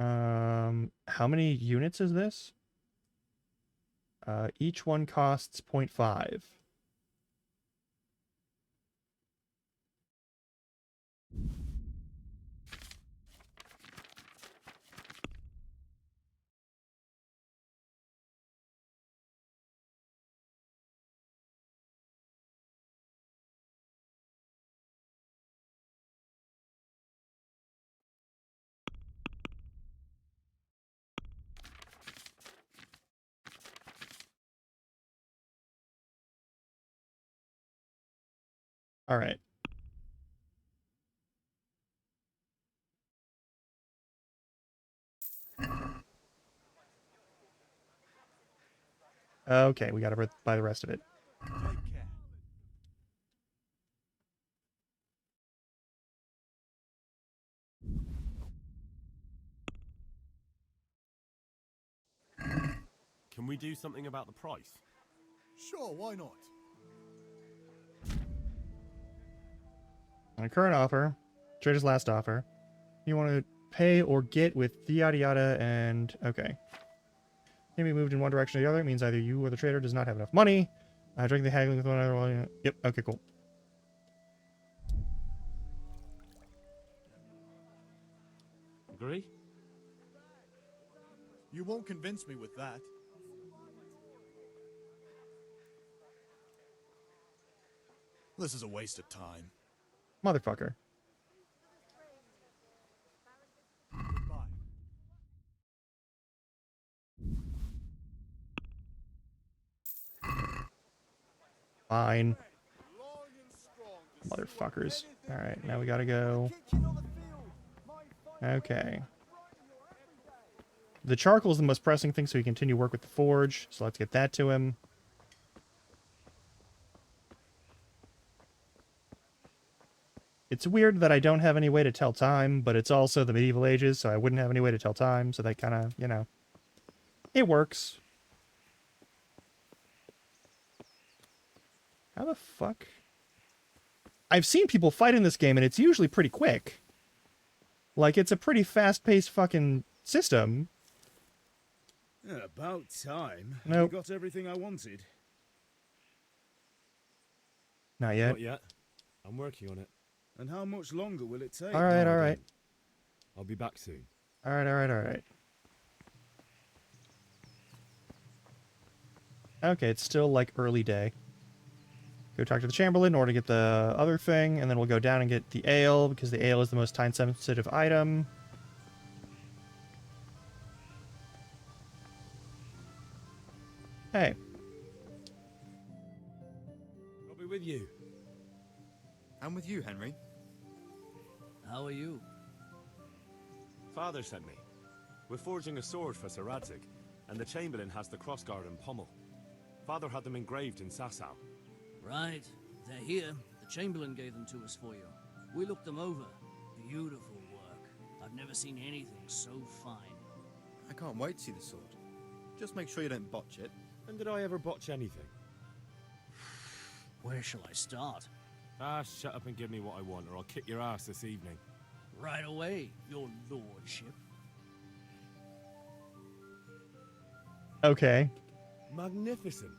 How many units is this? Each one costs 0.5. All right. Okay, we gotta buy the rest of it. Take care. Can we do something about the price? Sure, why not? On a current offer, trader's last offer, you want to pay or get with yada yada and okay. Can be moved in one direction or the other. It means either you or the trader does not have enough money. Drink the haggling with one another. Yep. Okay. Cool. Agree? You won't convince me with that. This is a waste of time. Motherfucker. Bye. Fine. Motherfuckers. Alright, now we gotta go. Okay. The charcoal is the most pressing thing, so we continue work with the forge. So let's get that to him. It's weird that I don't have any way to tell time, but it's also the medieval ages, so I wouldn't have any way to tell time, so that kind of, you know, it works. How the fuck? I've seen people fight in this game, and it's usually pretty quick. Like, it's a pretty fast-paced fucking system. Yeah, about time. Nope. I got everything I wanted. Not yet. Not yet. I'm working on it. And how much longer will it take? Alright, No, I alright. don't. I'll be back soon. Alright, alright, alright. Okay, it's still like early day. Go talk to the Chamberlain in order to get the other thing, and then we'll go down and get the ale, because the ale is the most time-sensitive item. Hey. I'll be with you. I'm with you, Henry. How are you? Father sent me. We're forging a sword for Sir Radzig, and the Chamberlain has the crossguard and pommel. Father had them engraved in Sasau. Right. They're here. The Chamberlain gave them to us for you. We looked them over. Beautiful work. I've never seen anything so fine. I can't wait to see the sword. Just make sure you don't botch it. When did I ever botch anything? Where shall I start? Ah, shut up and give me what I want, or I'll kick your ass this evening. Right away, your lordship. Okay. Magnificent.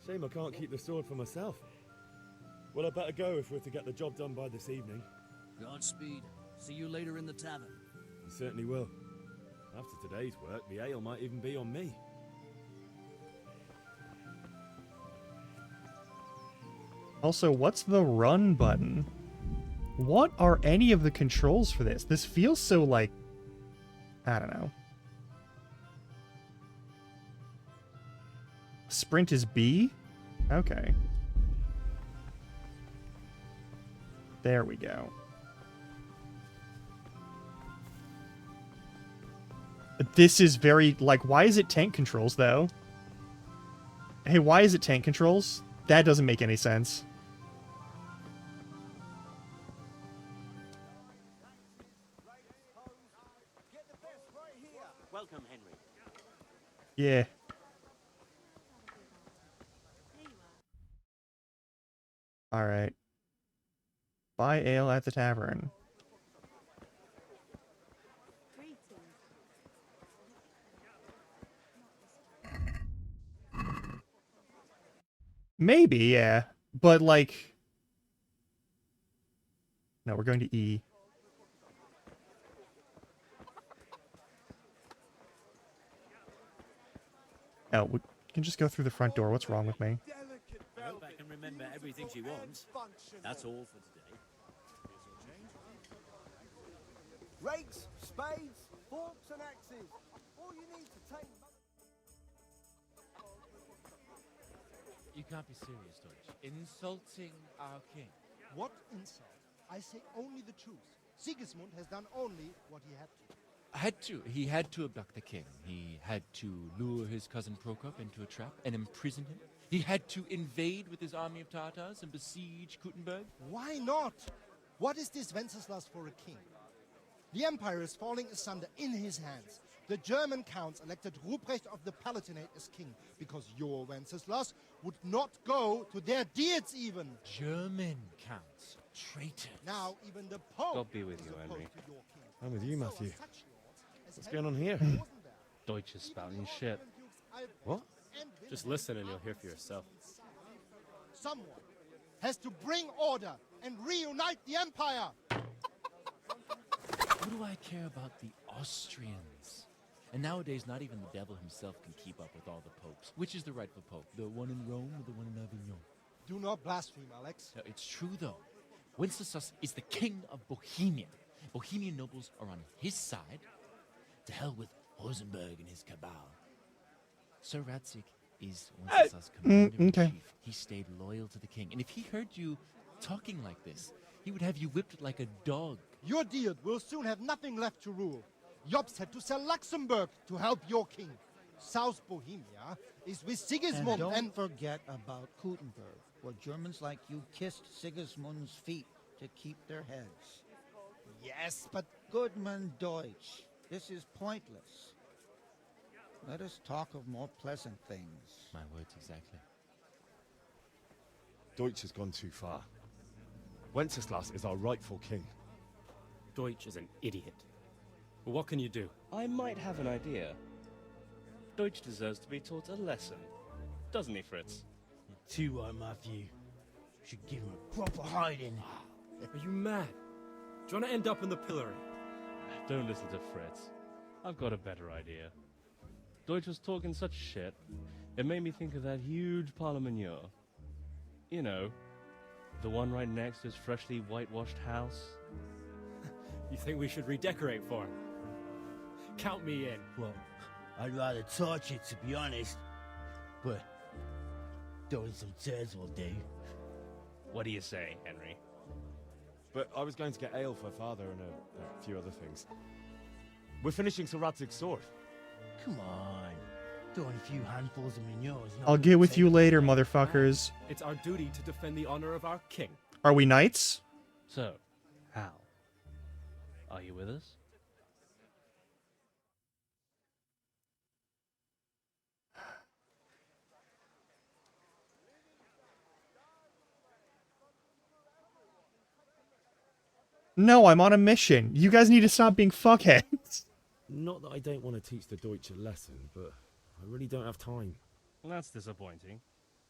Shame I can't keep the sword for myself. Well, I better go if we're to get the job done by this evening. Godspeed. See you later in the tavern. You certainly will. After today's work, the ale might even be on me. Also, what's the run button? What are any of the controls for this? This feels so like... I don't know. Sprint is B? Okay. There we go. This is very... Like, why is it tank controls, though? Hey, why is it tank controls? That doesn't make any sense. Welcome, Henry. Yeah. Alright. Buy ale at the tavern. Greetings, Maybe, yeah. But, like... No, we're going to E. Oh, we can just go through the front door. What's wrong with me? I hope I can remember everything she wants. That's all for today. Rakes, spades, forks and axes. All you need to take... You can't be serious, Deutsch. Insulting our king. What insult? I say only the truth. Sigismund has done only what he had to. He had to abduct the king. He had to lure his cousin Prokop into a trap and imprison him. He had to invade with his army of Tartars and besiege Kuttenberg. Why not? What is this Wenceslas for a king? The empire is falling asunder in his hands. The German counts elected Ruprecht of the Palatinate as king because your Wenceslas would not go to their deeds even. German counts. Traitors. Now even the Pope. God be with you, is Henry. opposed to your king. I'm with you, Matthew. So such lords as What's going on here? Deutsch is spouting shit. What? Just listen and you'll hear for yourself. Someone has to bring order and reunite the empire. What do I care about the Austrians? And nowadays, not even the devil himself can keep up with all the popes. Which is the rightful pope? The one in Rome or the one in Avignon? Do not blaspheme, Alex. No, it's true, though. Wenceslas is the king of Bohemia. Bohemian nobles are on his side. To hell with Rosenberg and his cabal. Sir Radzik is Wenceslas' commander-in-chief. He stayed loyal to the king. And if he heard you talking like this, he would have you whipped like a dog. Your deed will soon have nothing left to rule. Jobst had to sell Luxembourg to help your king. South Bohemia is with Sigismund and don't forget about Kuttenberg, where Germans like you kissed Sigismund's feet to keep their heads. Yes, but... Goodman Deutsch, this is pointless. Let us talk of more pleasant things. My words exactly. Deutsch has gone too far. Wenceslas is our rightful king. Deutsch is an idiot. Well, what can you do? I might have an idea. Deutsch deserves to be taught a lesson. Doesn't he, Fritz? You're too right, Matthew. Should give him a proper hiding. Are you mad? Do you want to end up in the pillory? Don't listen to Fritz. I've got a better idea. Deutsch was talking such shit, it made me think of that huge Parlement. You know, the one right next to his freshly whitewashed house. You think we should redecorate for him? Count me in. Well, I'd rather torch it, to be honest. But throwing some turds will do. What do you say, Henry? But I was going to get ale for father and a few other things. We're finishing Sir Radzig's sword. Come on. Throwing a few handfuls of manure is not I'll get with you later, motherfuckers. It's our duty to defend the honor of our king. Are we knights? So, Hal, are you with us? No, I'm on a mission. You guys need to stop being fuckheads. Not that I don't want to teach the Deutsch a lesson, but I really don't have time. Well, that's disappointing.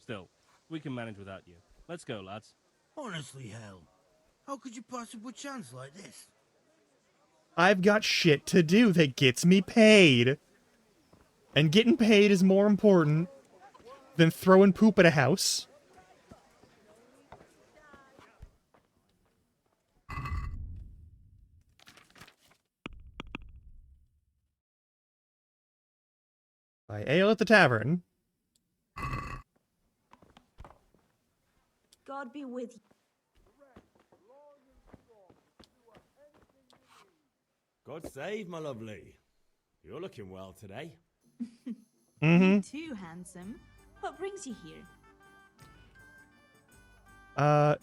Still, we can manage without you. Let's go, lads. Honestly, Hal, how could you pass up a chance like this? I've got shit to do that gets me paid. And getting paid is more important than throwing poop at a house. Buy ale at the tavern. God be with you. God save, my lovely. You're looking well today. You too, handsome. What brings you here?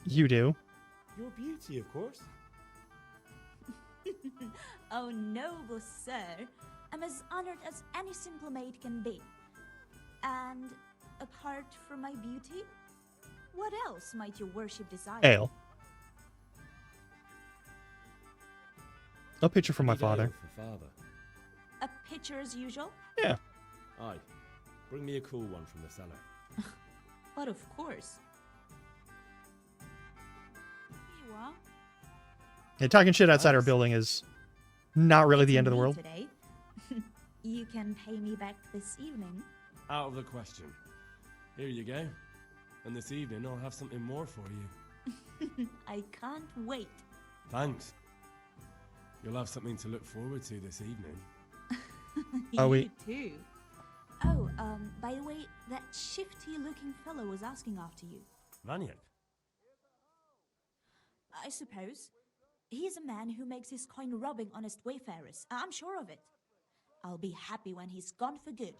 You do. Your beauty, of course. Oh, noble sir. I'm as honored as any simple maid can be. And apart from my beauty, what else might your worship desire? Ale. A picture from my father. For father. A pitcher as usual? Yeah. Aye. Bring me a cool one from the cellar. But of course. Here you are. Yeah, talking shit outside our building is not really the end of the Me world. Today. You can pay me back this evening. Out of the question. Here you go. And this evening I'll have something more for you. I can't wait. Thanks. You'll have something to look forward to this evening. You too. Oh, by the way, that shifty-looking fellow was asking after you. Vanyek? I suppose. He's a man who makes his coin robbing honest wayfarers. I'm sure of it. I'll be happy when he's gone for good.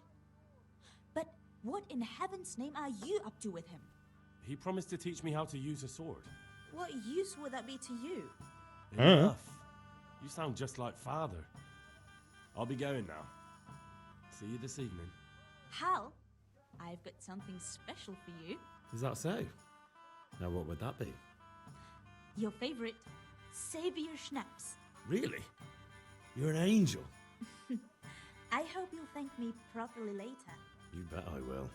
But what in heaven's name are you up to with him? He promised to teach me how to use a sword. What use would that be to you? Enough. You sound just like father. I'll be going now. See you this evening. Hal, I've got something special for you. Is that so? Now what would that be? Your favorite, Savior Schnapps. Really? You're an angel. I hope you'll thank me properly later. You bet I will.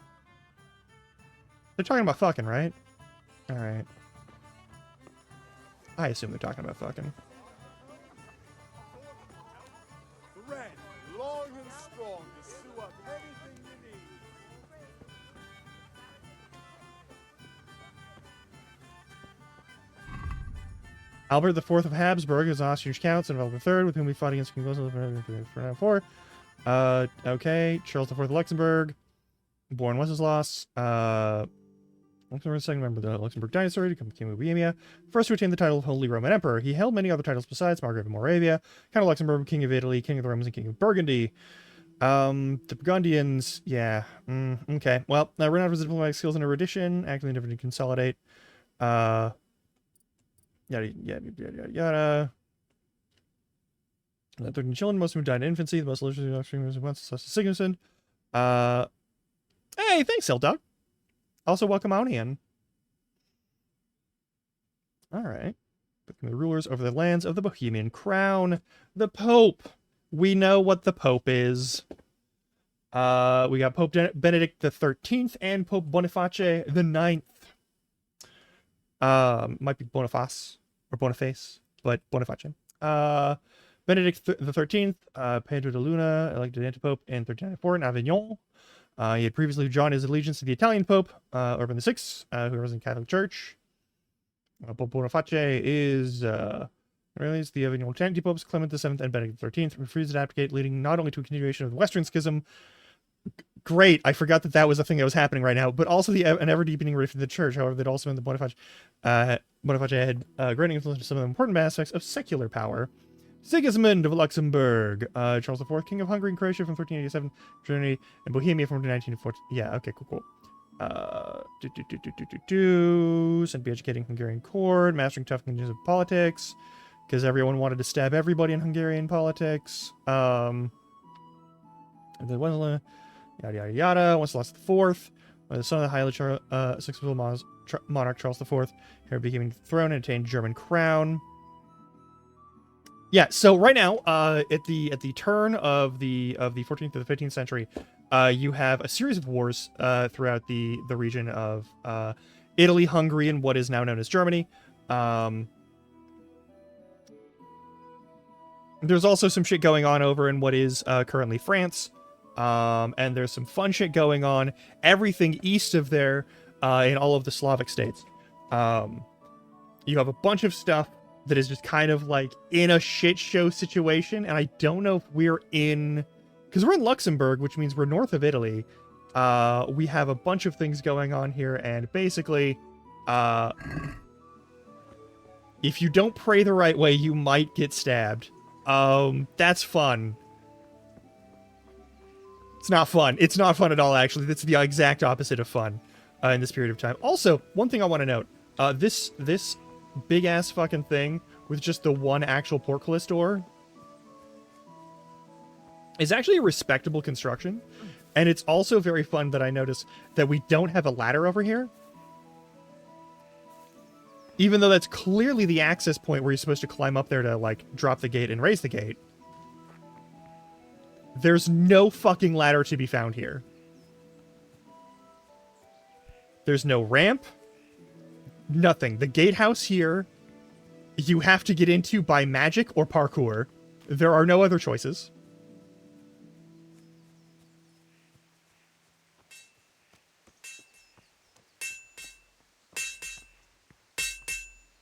They're talking about fucking, right? Alright. I assume they're talking about fucking. Thread, long and strong to sew up anything you need. Albert IV of Habsburg is Austrian count and Albert III, with whom we fought against King Ferdinand IV. Okay. Charles IV of Luxembourg, born Wenceslas. Luxembourg, second member of the Luxembourg dynasty, to become King of Bohemia. First to attain the title of Holy Roman Emperor. He held many other titles besides Margrave of Moravia, Count of Luxembourg, King of Italy, King of the Romans, and King of Burgundy. The Burgundians, yeah. Okay. Well, renowned for his diplomatic skills and erudition, actively endeavored to consolidate. Yada yada. 13 children, most of whom died in infancy. The most illustrious offspring was Wenceslas Sigismund. Hey, thanks, Dog. Also, welcome Aunian. Alright. The rulers over the lands of the Bohemian crown. The Pope. We know what the Pope is. We got Pope Benedict the 13th and Pope Boniface the 9th. Might be Boniface or Boniface, but Boniface. Benedict the 13th, Pedro de Luna, elected antipope in 1394 in Avignon. He had previously drawn his allegiance to the Italian Pope, Urban VI, who was in Catholic Church. Pope Boniface is released the Avignon antipopes Clement VII and Benedict XIII, refused to abdicate, leading not only to a continuation of the Western Schism. Great, I forgot that was a thing that was happening right now, but also an ever-deepening rift in the Church. However, that also meant that Boniface had great influence on some of the important aspects of secular power. Sigismund of Luxembourg, Charles IV, King of Hungary and Croatia from 1387, Germany and Bohemia from 1940. Yeah, okay, cool. Sent be educating Hungarian court, mastering tough conditions of politics, because everyone wanted to stab everybody in Hungarian politics. And then Wenceslas, yada yada. Wenceslas IV, the son of the highly successful monarch Charles IV, here became the throne and attained German crown. Yeah, so right now, at the turn of the 14th to the 15th century, you have a series of wars throughout the region of Italy, Hungary, and what is now known as Germany. There's also some shit going on over in what is currently France, and there's some fun shit going on everything east of there in all of the Slavic states. You have a bunch of stuff that is just kind of like in a shit show situation, and I don't know if we're in, because we're in Luxembourg, which means we're north of Italy. We have a bunch of things going on here, and basically, if you don't pray the right way, you might get stabbed. That's fun. It's not fun. It's not fun at all, actually. That's the exact opposite of fun in this period of time. Also, one thing I want to note, this big ass fucking thing with just the one actual portcullis door is actually a respectable construction, and it's also very fun that I notice that we don't have a ladder over here, even though that's clearly the access point where you're supposed to climb up there to like drop the gate and raise the gate. There's no fucking ladder to be found here. There's no ramp. Nothing. The gatehouse here, you have to get into by magic or parkour. There are no other choices.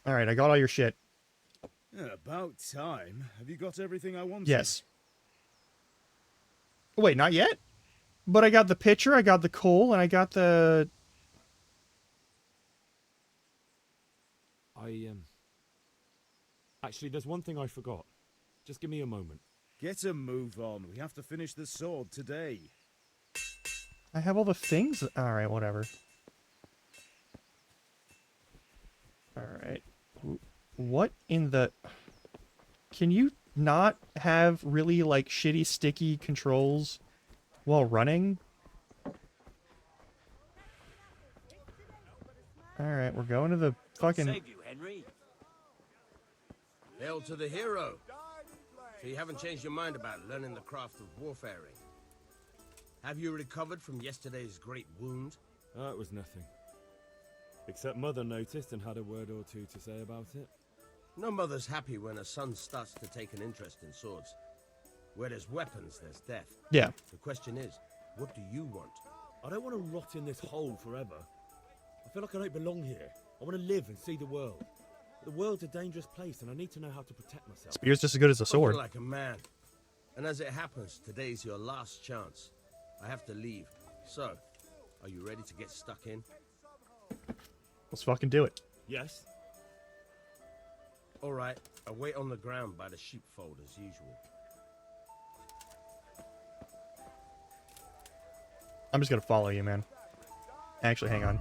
Alright, I got all your shit. Yeah, about time. Have you got everything I wanted? Yes. Wait, not yet? But I got the pitcher, I got the coal, and I got the... Actually, there's one thing I forgot. Just give me a moment. Get a move on. We have to finish the sword today. I have all the things? Alright, whatever. Alright. What in the... Can you not have really, like, shitty, sticky controls while running? Alright, we're going to the fucking... Save you, Henry. Hail to the hero. So you haven't changed your mind about learning the craft of warfaring? Have you recovered from yesterday's great wound? It was nothing. Except Mother noticed and had a word or two to say about it. No mother's happy when a son starts to take an interest in swords. Where there's weapons, there's death. Yeah. The question is, what do you want? I don't want to rot in this hole forever. I feel like I don't belong here. I want to live and see the world. The world's a dangerous place, and I need to know how to protect myself. Spear's just as good as a sword. Like a man. And as it happens, today's your last chance. I have to leave. So, are you ready to get stuck in? Let's fucking do it. Yes. All right. I wait on the ground by the sheepfold as usual. I'm just gonna follow you, man. Actually, hang on.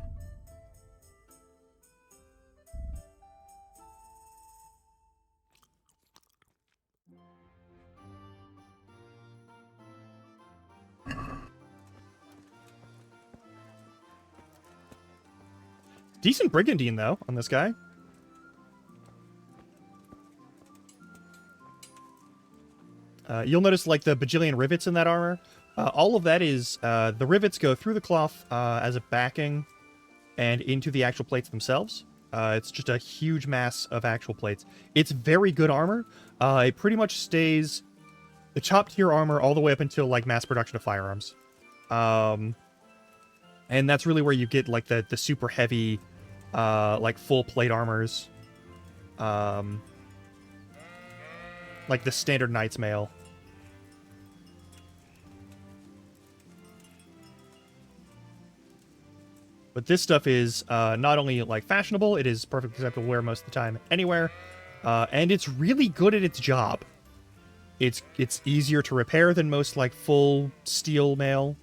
Decent brigandine, though, on this guy. You'll notice, like, the bajillion rivets in that armor. All of that is, the rivets go through the cloth as a backing and into the actual plates themselves. It's just a huge mass of actual plates. It's very good armor. It pretty much stays the top-tier armor all the way up until, like, mass production of firearms. And that's really where you get, like, the super heavy, like, full plate armors. Like the standard Knight's Mail. But this stuff is not only, like, fashionable, it is perfectly acceptable to wear most of the time anywhere. And it's really good at its job. It's easier to repair than most, like, full steel mail.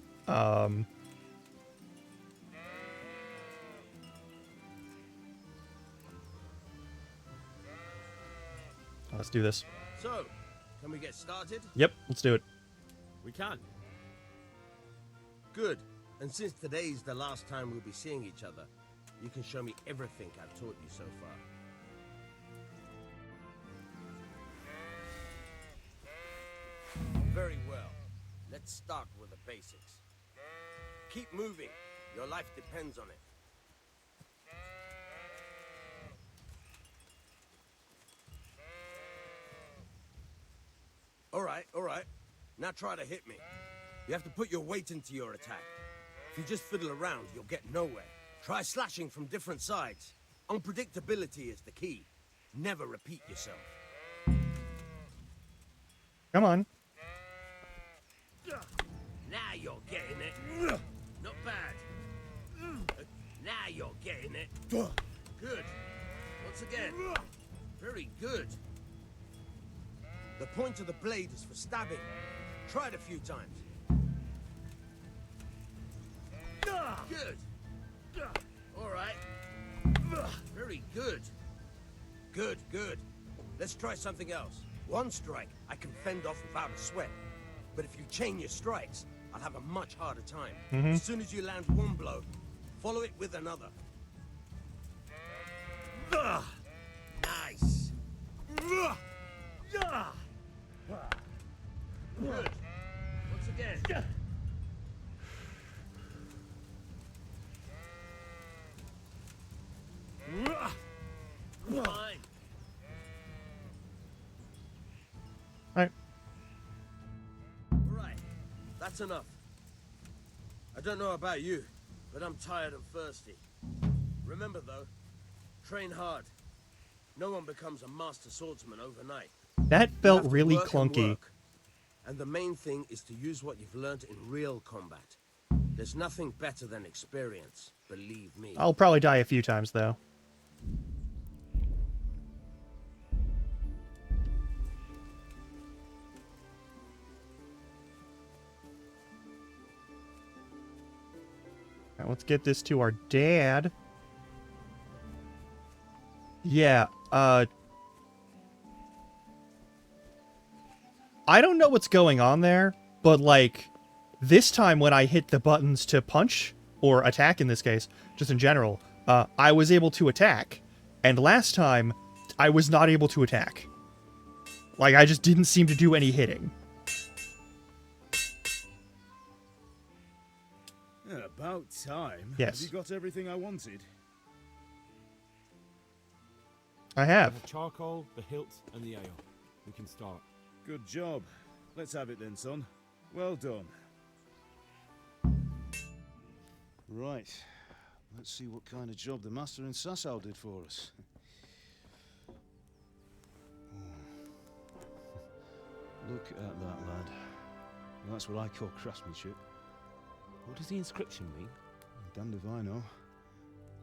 Let's do this. So, can we get started? Yep, let's do it. We can. Good. And since today's the last time we'll be seeing each other, you can show me everything I've taught you so far. Very well. Let's start with the basics. Keep moving. Your life depends on it. All right. Now try to hit me. You have to put your weight into your attack. If you just fiddle around, you'll get nowhere. Try slashing from different sides. Unpredictability is the key. Never repeat yourself. Come on. Now you're getting it. Not bad. Now you're getting it. Good. Once again. Very good. The point of the blade is for stabbing. Try it a few times. Good. All right. Very good. Good. Let's try something else. One strike I can fend off without a sweat. But if you chain your strikes, I'll have a much harder time. As soon as you land one blow, follow it with another. Nice. Good. Once again. That's enough. I don't know about you, but I'm tired and thirsty. Remember though, train hard. No one becomes a master swordsman overnight. That You felt have to really work and clunky. work. And the main thing is to use what you've learned in real combat. There's nothing better than experience, believe me. I'll probably die a few times, though. Alright, let's get this to our dad. Yeah, I don't know what's going on there, but, like, this time when I hit the buttons to punch, or attack in this case, just in general, I was able to attack. And last time, I was not able to attack. Like, I just didn't seem to do any hitting. Yeah, about time. Yes. Have you got everything I wanted? I have. The charcoal, the hilt, and the ale. We can start. Good job. Let's have it then, son. Well done. Right. Let's see what kind of job the master in Sasau did for us. Look at that, lad. That's what I call craftsmanship. What does the inscription mean? Damned if I know.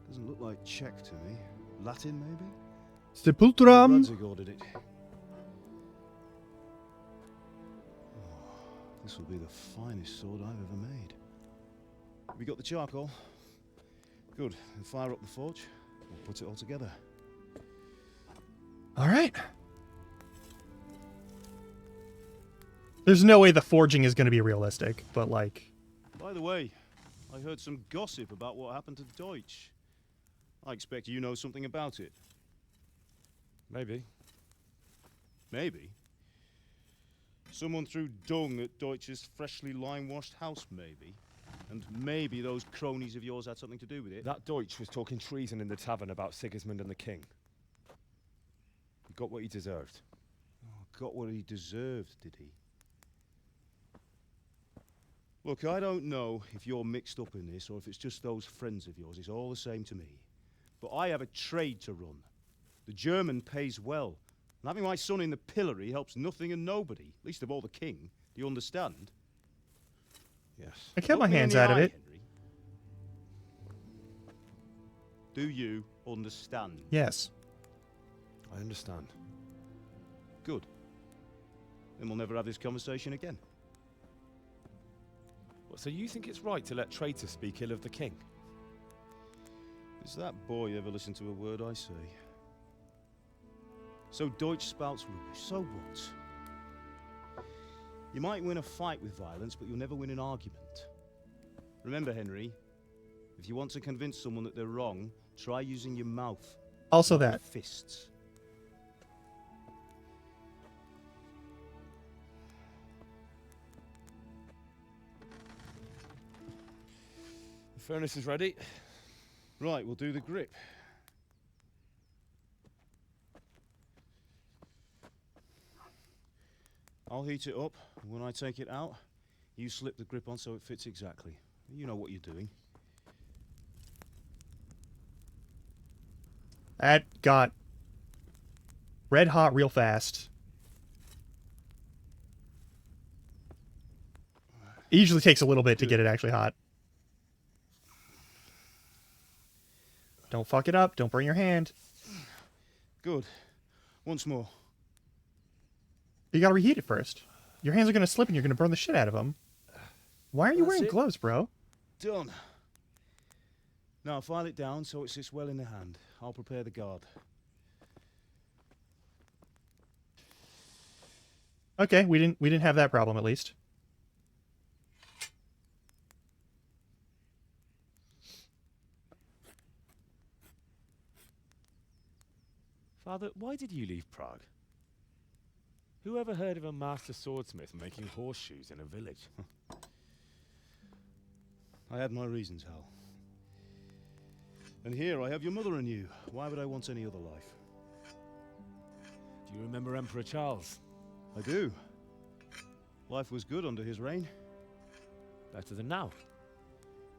Doesn't look like Czech to me. Latin, maybe? Sepulturam. Radzig ordered it. Oh, this will be the finest sword I've ever made. We got the charcoal. Good. Then fire up the forge. We'll put it all together. Alright. There's no way the forging is going to be realistic, but, like... By the way, I heard some gossip about what happened to Deutsch. I expect you know something about it. Maybe. Maybe? Someone threw dung at Deutsch's freshly lime-washed house, maybe? And maybe those cronies of yours had something to do with it? That Deutsch was talking treason in the tavern about Sigismund and the king. He got what he deserved. Oh, got what he deserved, did he? Look, I don't know if you're mixed up in this or if it's just those friends of yours. It's all the same to me. But I have a trade to run. The German pays well. And having my son in the pillory helps nothing and nobody, least of all the king. Do you understand? Yes. I kept my Look me in hands the out of eye, it. Henry. Do you understand? Yes. I understand. Good. Then we'll never have this conversation again. What, so you think it's right to let traitors speak ill of the king? Does that boy ever listen to a word I say? So Deutsch spouts rubbish. So what? You might win a fight with violence, but you'll never win an argument. Remember, Henry, if you want to convince someone that they're wrong, try using your mouth. Also not your that. fists. The furnace is ready. Right, we'll do the grip. I'll heat it up, and when I take it out, you slip the grip on so it fits exactly. You know what you're doing. That got red hot real fast. It usually takes a little bit to get it actually hot. Don't fuck it up. Don't burn your hand. Good. Once more. You gotta reheat it first. Your hands are gonna slip and you're gonna burn the shit out of them. Why are you That's wearing it. gloves, bro? Done. Now file it down so it sits well in the hand. I'll prepare the guard. Okay, we didn't have that problem at least. Father, why did you leave Prague? Who ever heard of a master swordsmith making horseshoes in a village? I had my reasons, Hal. And here I have your mother and you. Why would I want any other life? Do you remember Emperor Charles? I do. Life was good under his reign. Better than now.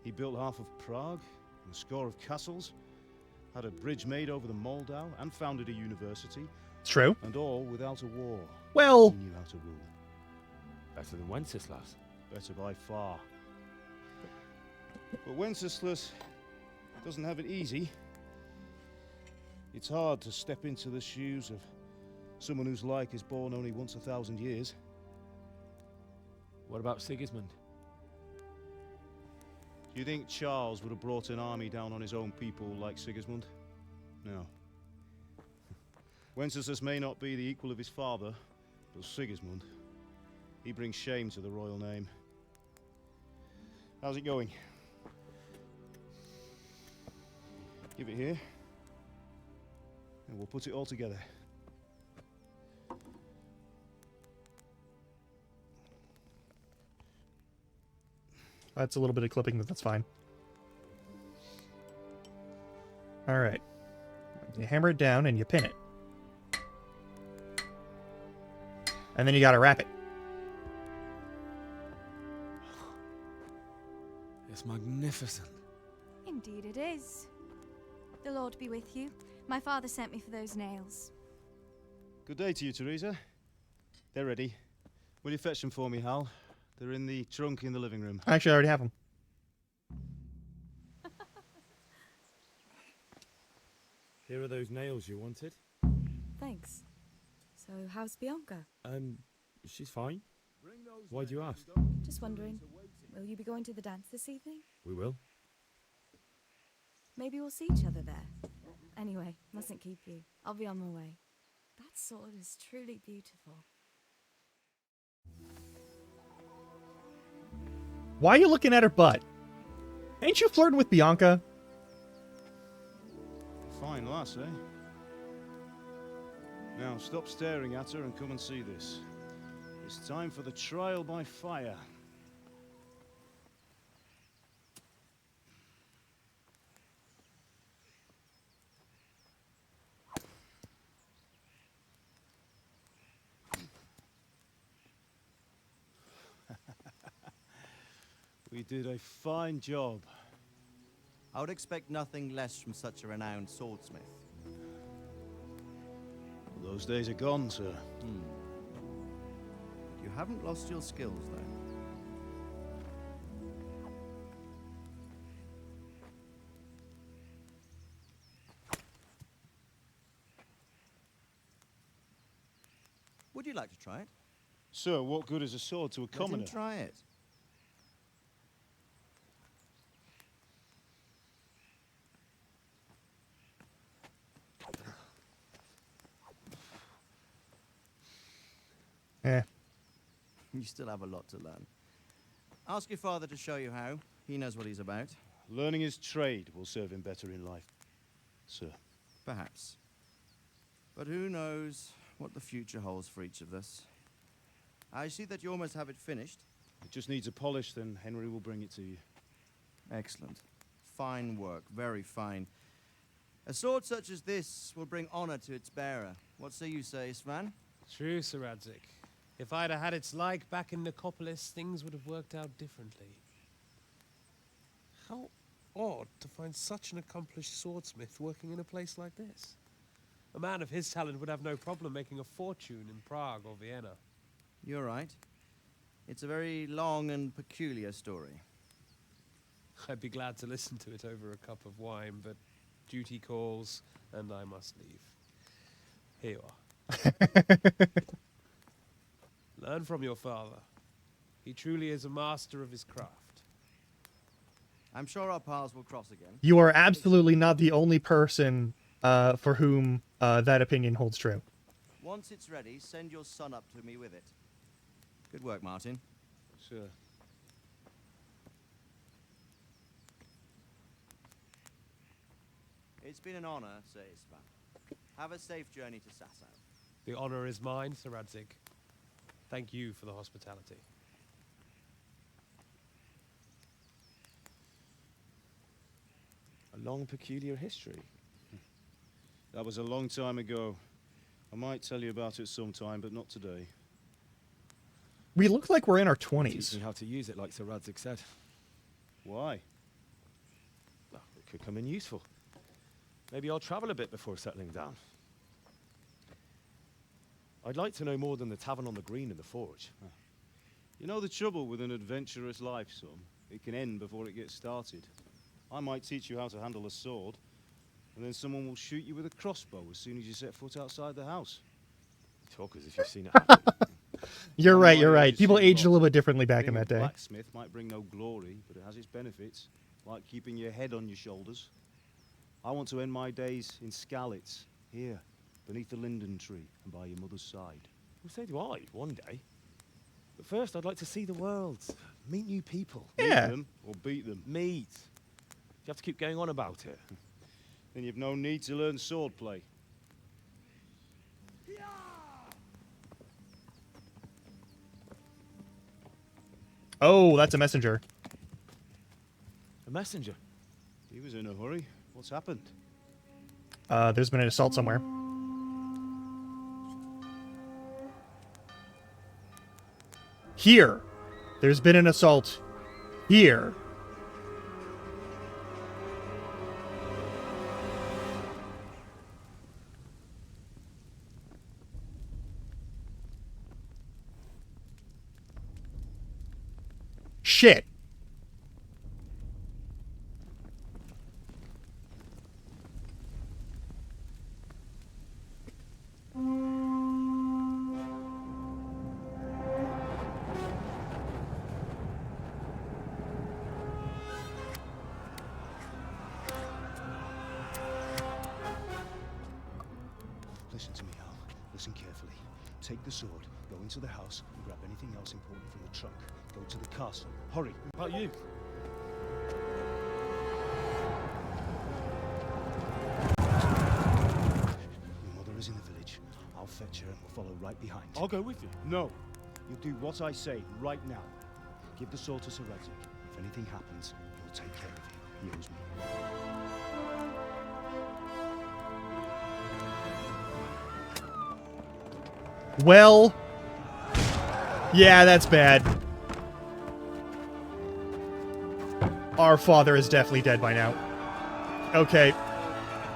He built half of Prague, and a score of castles, had a bridge made over the Moldau, and founded a university. It's true. And all without a war. Well... He knew how to rule. Better than Wenceslas. Better by far. But Wenceslas doesn't have it easy. It's hard to step into the shoes of someone whose like is born only once 1,000 years. What about Sigismund? Do you think Charles would have brought an army down on his own people like Sigismund? No. Wenceslas may not be the equal of his father, but Sigismund, he brings shame to the royal name. How's it going? Give it here, and we'll put it all together. That's a little bit of clipping, but that's fine. All right. You hammer it down and you pin it. And then you gotta wrap it. It's magnificent. Indeed it is. The Lord be with you. My father sent me for those nails. Good day to you, Teresa. They're ready. Will you fetch them for me, Hal? They're in the trunk in the living room. Actually, I already have them. Here are those nails you wanted. Thanks. So, how's Bianca? She's fine. Why do you ask? Just wondering, will you be going to the dance this evening? We will. Maybe we'll see each other there. Anyway, mustn't keep you. I'll be on my way. That sword is truly beautiful. Why are you looking at her butt? Ain't you flirting with Bianca? Fine lass, eh? Now, stop staring at her and come and see this. It's time for the trial by fire. We did a fine job. I would expect nothing less from such a renowned swordsmith. Well, those days are gone, sir. You haven't lost your skills, though. Would you like to try it? Sir, what good is a sword to a commoner? Let him try it. Eh. You still have a lot to learn. Ask your father to show you how. He knows what he's about. Learning his trade will serve him better in life, sir. Perhaps. But who knows what the future holds for each of us. I see that you almost have it finished. It just needs a polish, then Henry will bring it to you. Excellent. Fine work, very fine. A sword such as this will bring honor to its bearer. What say you, Svan? True, Sir Radzig. If I'd have had its like back in Nicopolis, things would have worked out differently. How odd to find such an accomplished swordsmith working in a place like this. A man of his talent would have no problem making a fortune in Prague or Vienna. You're right. It's a very long and peculiar story. I'd be glad to listen to it over a cup of wine, but duty calls, and I must leave. Here you are. Learn from your father. He truly is a master of his craft. I'm sure our paths will cross again. You are absolutely not the only person for whom that opinion holds true. Once it's ready, send your son up to me with it. Good work, Martin. Sure. It's been an honor, Sir Isvan. Have a safe journey to Sasau. The honor is mine, Sir Radzig. Thank you for the hospitality. A long, peculiar history. That was a long time ago. I might tell you about it sometime, but not today. We look like we're in our Teach 20s. me how to use it, like Sir Radzig said. Why? Well, it could come in useful. Maybe I'll travel a bit before settling down. I'd like to know more than the tavern on the green and the forge. You know the trouble with an adventurous life, son? It can end before it gets started. I might teach you how to handle a sword, and then someone will shoot you with a crossbow as soon as you set foot outside the house. You talk as if you've seen it happen. You're right, you're right. People aged a little bit differently back in Being that a day. blacksmith might bring no glory, but it has its benefits, like keeping your head on your shoulders. I want to end my days in Skalitz, here, beneath the linden tree and by your mother's side. Well, so do I, one day. But first, I'd like to see the world, meet new people. Meet Yeah. them or beat them. Meet. You have to keep going on about it. Then you've no need to learn swordplay. Oh, that's a messenger. A messenger? He was in a hurry. What's happened? There's been an assault somewhere. Here. There's been an assault. Here. Shit. Listen to me, Hal. Listen carefully. Take the sword, go into the house, and grab anything else important from the trunk. Go to the castle. Hurry. How about you? Your mother is in the village. I'll fetch her and we'll follow right behind. I'll go with you. No. You'll do what I say right now. Give the sword to Sir Radzig. If anything happens, he'll take care of you. He owes me. Well. Yeah, that's bad. Our father is definitely dead by now. Okay.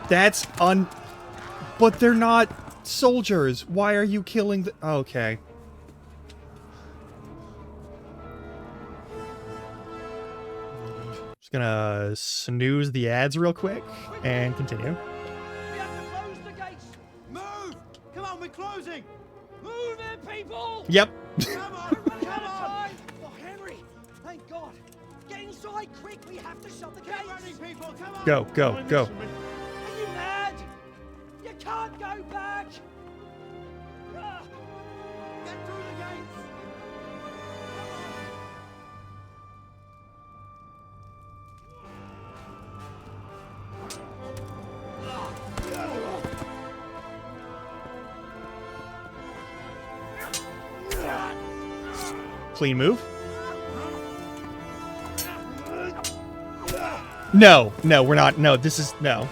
That's But they're not soldiers. Why are you killing the... Okay. Just gonna snooze the ads real quick and continue. We have to close the gates. Move! Come on, we're closing. Move it, people! Yep. Come on, come on! Oh, Henry! Thank God! Get inside, quick! We have to shut the gates. Get running, people! Come on! Go, go, go. Are you mad? You can't go back. Get through the gates. Clean move. No, no, we're not. No, this is... No.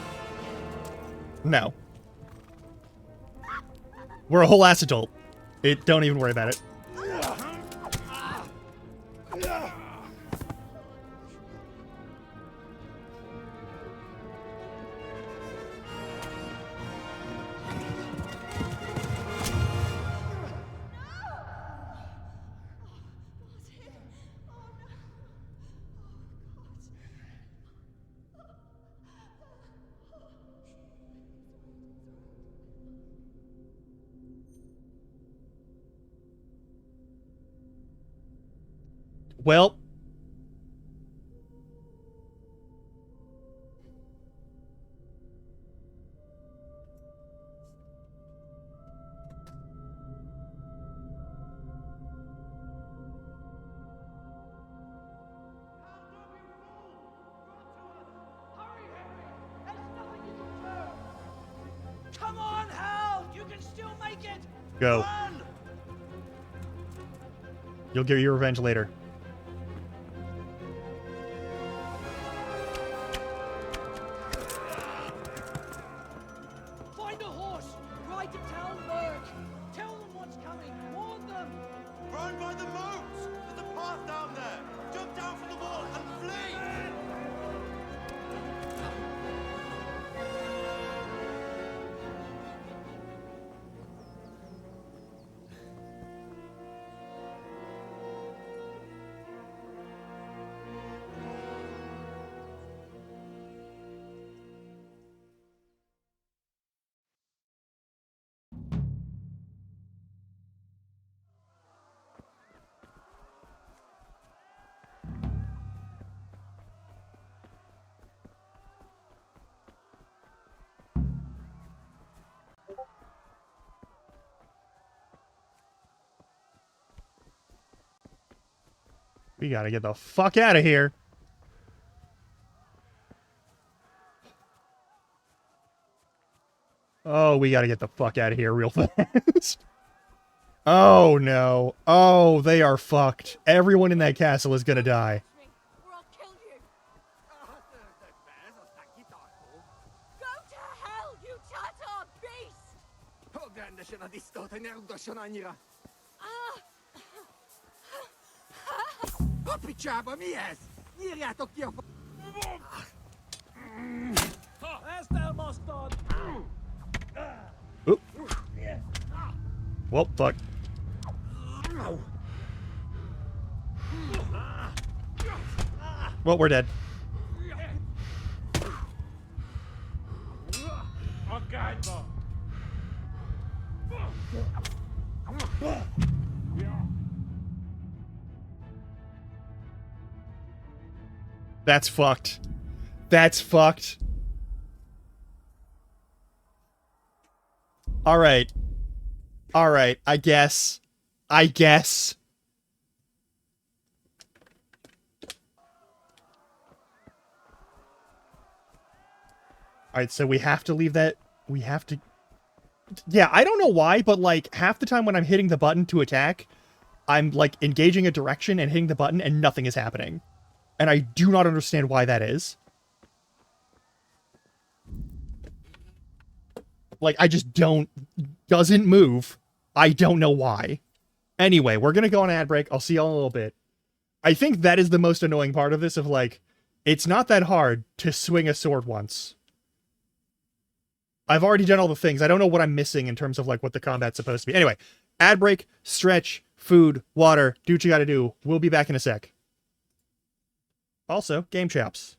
No. We're a whole ass adult. Don't even worry about it. Well. Come on, Hal! You can still make it! Go. Run! You'll get your revenge later. Find a horse! Ride to Talberg! Tell them what's coming! Warn them! Run by the moat! We gotta get the fuck out of here. Oh, we gotta get the fuck out of here real fast. Oh, no. Oh, they are fucked. Everyone in that castle is gonna die. Picsába, mi ez? Nyírjátok ki a Ezt elbasztad! Oop. Well, fuck. Well, we're dead. That's fucked. That's fucked. All right. All right, I guess. All right, so we have to leave that. We have to. Yeah, I don't know why, but like half the time when I'm hitting the button to attack, I'm like engaging a direction and hitting the button and nothing is happening. And I do not understand why that is. Like, I just doesn't move. I don't know why. Anyway, we're gonna go on ad break. I'll see y'all in a little bit. I think that is the most annoying part of this, of like, it's not that hard to swing a sword once. I've already done all the things. I don't know what I'm missing in terms of like what the combat's supposed to be. Anyway, ad break, stretch, food, water, do what you gotta do. We'll be back in a sec. Also, game chops.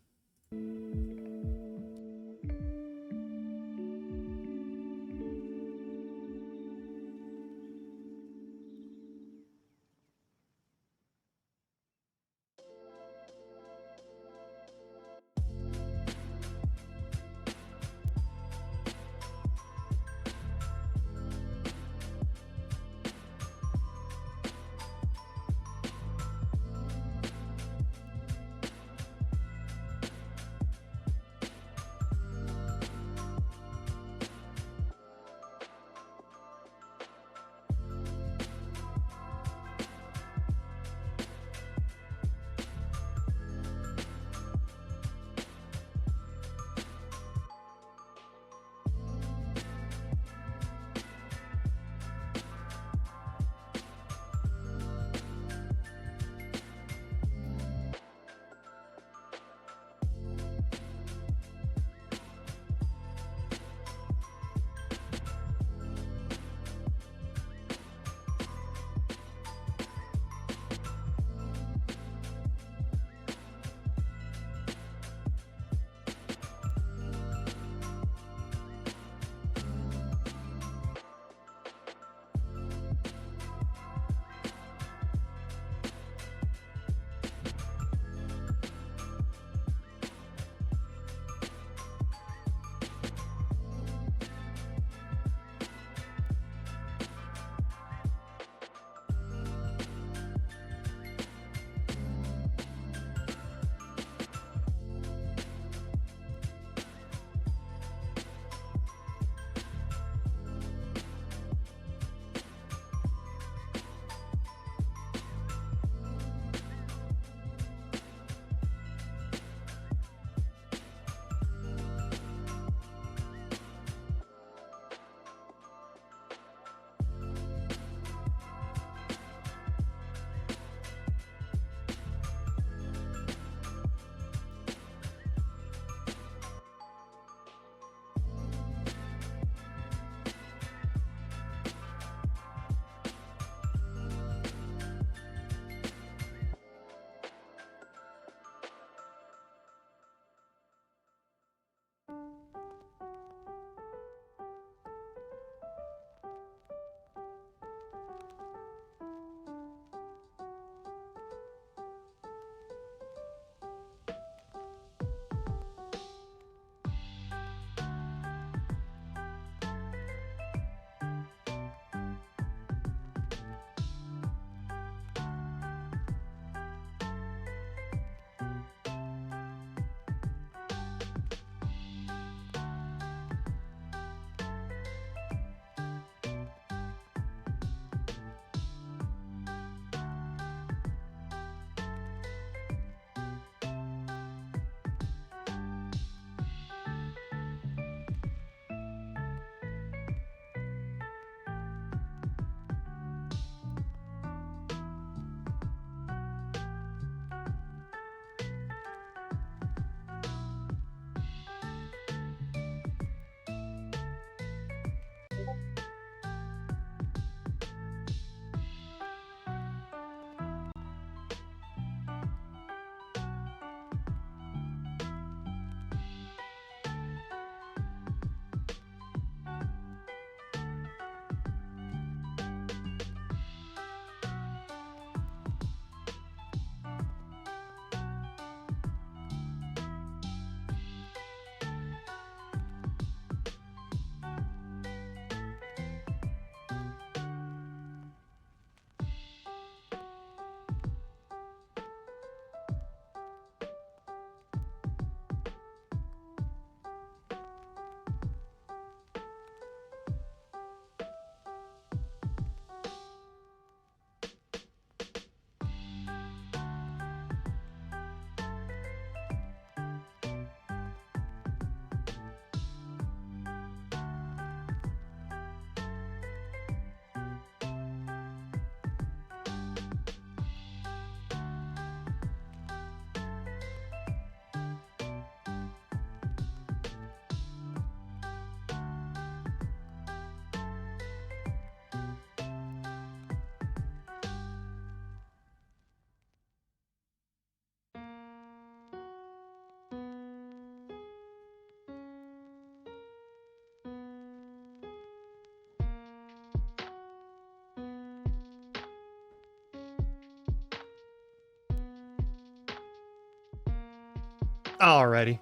Alrighty.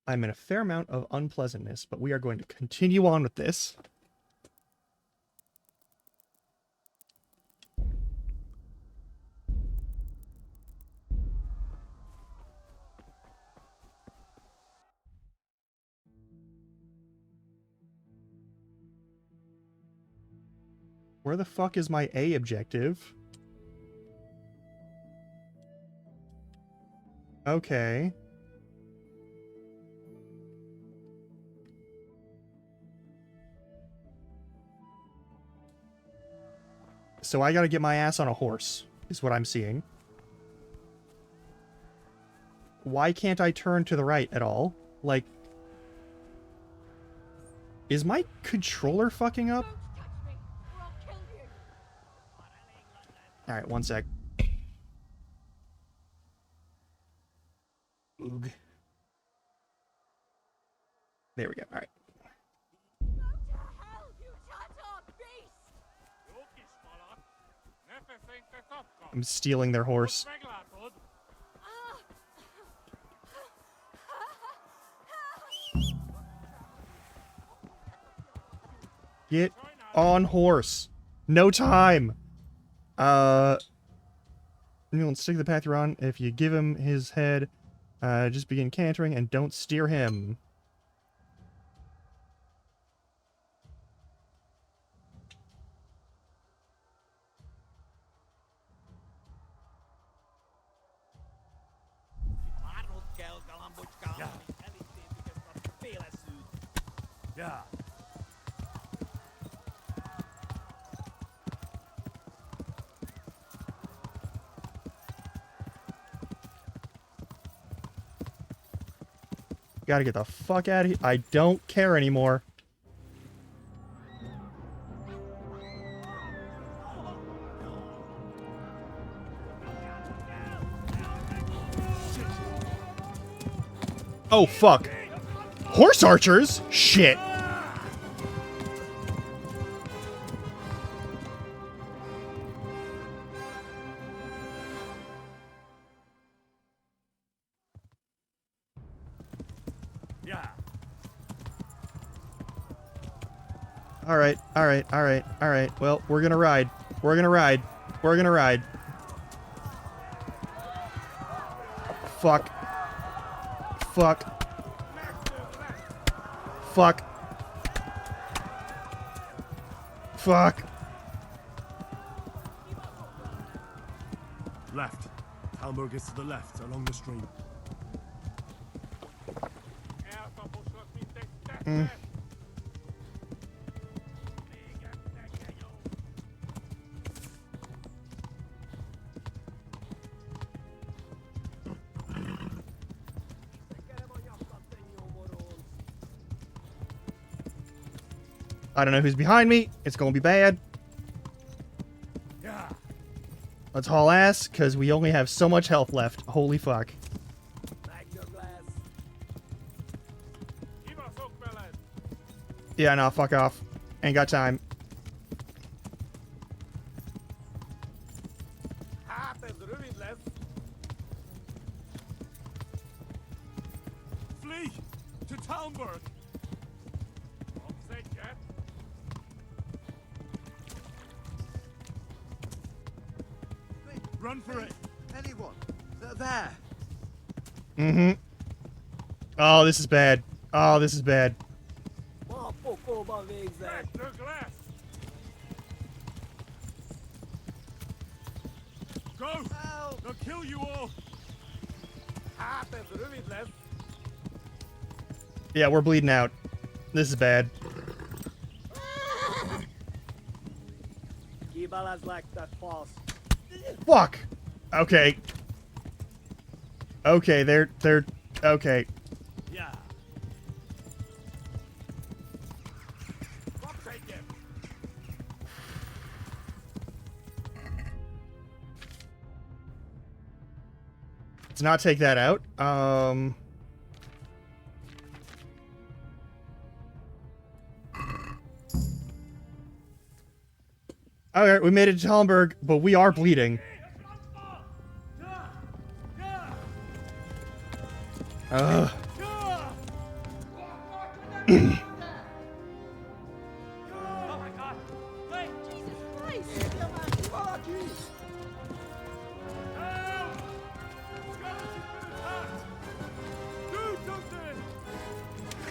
I'm in a fair amount of unpleasantness, but we are going to continue on with this. Where the fuck is my A objective? Okay. So I gotta get my ass on a horse, is what I'm seeing. Why can't I turn to the right at all? Like... Is my controller fucking up? Alright, one sec. Oog. There we go, alright. I'm stealing their horse. Get on horse. No time. You'll stick to the path you're on. If you give him his head, just begin cantering and don't steer him. Yeah. Gotta get the fuck out of here. I don't care anymore. Oh, fuck. Horse archers? Shit. Yeah. Alright, alright, alright, alright. Well, we're gonna ride. We're gonna ride. We're gonna ride. Fuck. Fuck. Fuck. Fuck. Left. Talmberg is to the left, along the stream. Mm. I don't know who's behind me. It's gonna be bad. Yeah. Let's haul ass, because we only have so much health left. Holy fuck. Yeah, no, fuck off. Ain't got time. Flee to Talmberg. Run for it. Anyone? There. Mm-hmm. Oh, this is bad. Oh, this is bad. Go! They'll kill you all! Yeah, we're bleeding out. This is bad. Fuck! Okay. Okay, they're okay. Yeah. Let's not take that out. Alright, we made it to Talmberg, but we are bleeding. Ugh. Oh my god! Wait! Jesus Christ! Do something!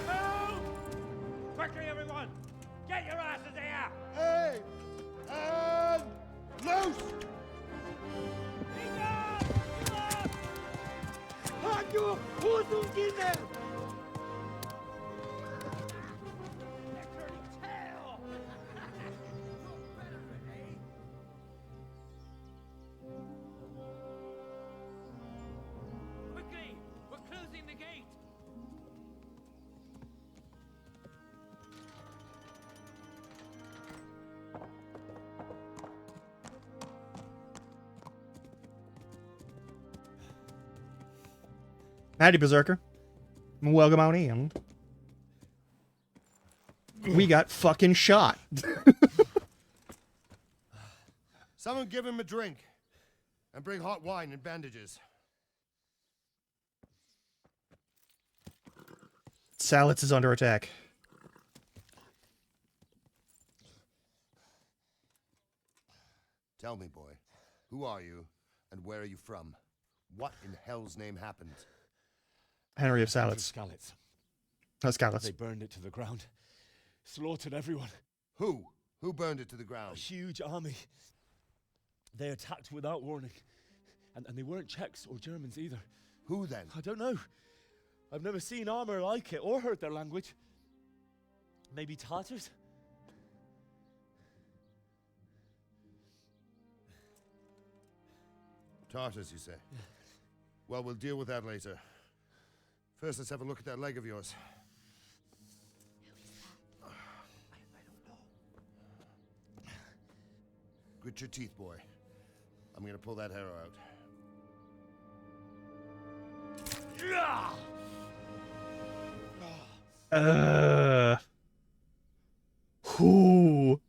Help! Quickly, everyone! Get your asses here! Hey! And loose! Haku! Huzungine! Quickly! We're closing the gate! Howdy, Berserker. Welcome on in. We got fucking shot. Someone give him a drink. And bring hot wine and bandages. Salitz is under attack. Tell me, boy, who are you, and where are you from? What in hell's name happened? Henry of Salitz. Skalitz. Skalitz. They burned it to the ground. Slaughtered everyone. Who? Who burned it to the ground? A huge army. They attacked without warning. And they weren't Czechs or Germans either. Who then? I don't know. I've never seen armor like it or heard their language. Maybe Tatars? Tartars, you say? Well, we'll deal with that later. First, let's have a look at that leg of yours. Grit your teeth, boy. I'm gonna pull that arrow out. Whoo.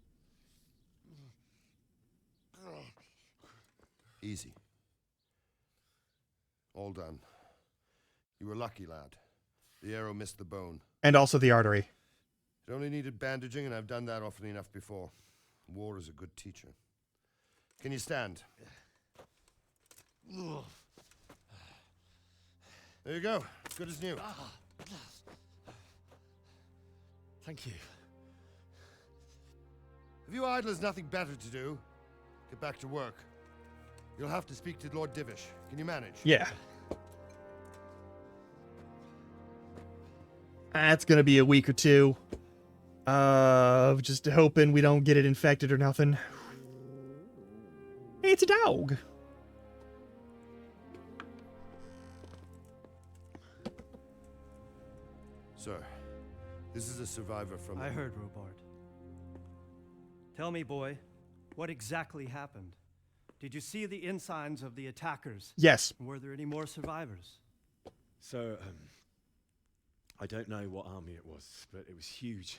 Easy. All done. You were lucky, lad. The arrow missed the bone. And also the artery. It only needed bandaging, and I've done that often enough before. War is a good teacher. Can you stand? There you go. Good as new. Thank you. Have you idlers nothing better to do? Get back to work. You'll have to speak to Lord Divish. Can you manage? Yeah. That's gonna be a week or two. Just hoping we don't get it infected or nothing. It's a dog. Sir, this is a survivor from... I heard, Robard. Tell me, boy, what exactly happened? Did you see the ensigns of the attackers? Yes. Were there any more survivors? So, I don't know what army it was, but it was huge.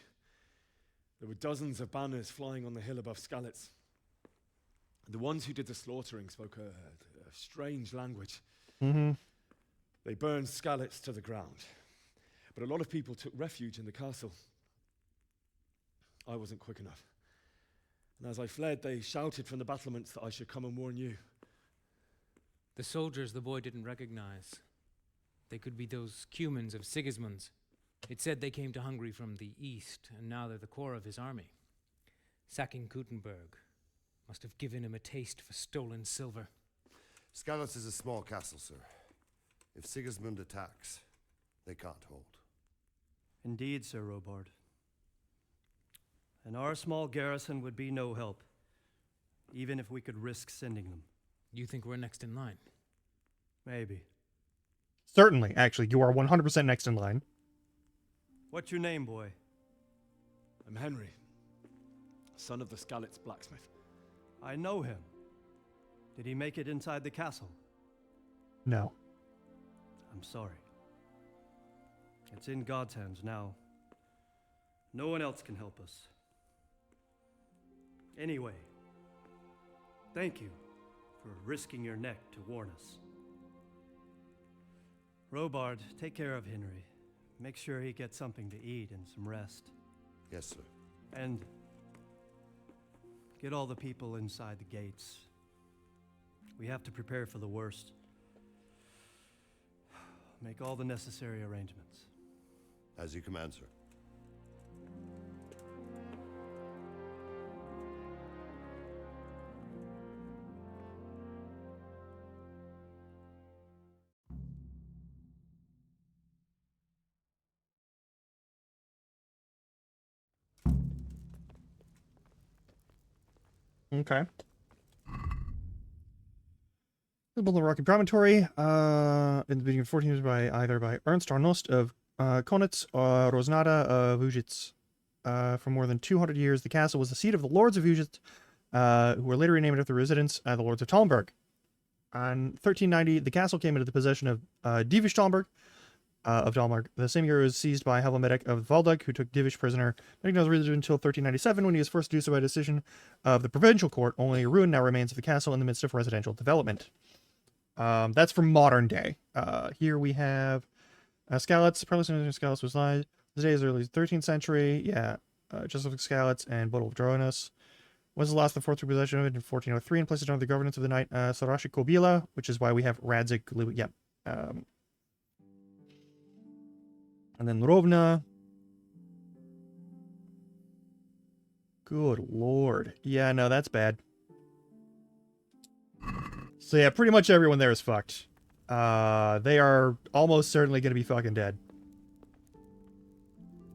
There were dozens of banners flying on the hill above Skalitz. The ones who did the slaughtering spoke a strange language. Mm-hmm. They burned Skalitz to the ground. But a lot of people took refuge in the castle. I wasn't quick enough. And as I fled, they shouted from the battlements that I should come and warn you. The soldiers the boy didn't recognize. They could be those Cumans of Sigismund's. It said they came to Hungary from the east, and now they're the core of his army. Sacking Gutenberg must have given him a taste for stolen silver. Skalitz is a small castle, sir. If Sigismund attacks, they can't hold. Indeed, Sir Robard. And our small garrison would be no help, even if we could risk sending them. You think we're next in line? Maybe. Certainly, actually, you are 100% next in line. What's your name, boy? I'm Henry, son of the Skalitz blacksmith. I know him. Did he make it inside the castle? No. I'm sorry. It's in God's hands now. No one else can help us. Anyway, Thank you for risking your neck to warn us. Robard, take care of Henry. Make sure he gets something to eat and some rest. Yes, sir. And get all the people inside the gates. We have to prepare for the worst. Make all the necessary arrangements. As you command, sir. Okay. The Rocky Promontory, in the beginning of 14 years by either by Ernst Arnost of Konitz or Rosnada of Ujitz. For more than 200 years, the castle was the seat of the Lords of Ujitz, who were later renamed after residents, the Lords of Talmberg. On 1390, the castle came into the possession of Divish Talmberg of Talmberg. The same year it was seized by Helvamedic of Valdug, who took Divish prisoner. Medic was resided until 1397, when he was first reduced by decision of the provincial court. Only a ruin now remains of the castle in the midst of residential development. That's from modern day. Here we have Skalitz. Probably Skalitz was live. The day is early 13th century. Yeah, Joseph Skalitz and Bodil of Dronos. Was the last of the fourth possession of it in 1403 and placed it under the governance of the knight Sarashi Kobila, which is why we have Radzik. Yep. And then Rovna. Good lord. Yeah, no, that's bad. So yeah, pretty much everyone there is fucked. They are almost certainly going to be fucking dead.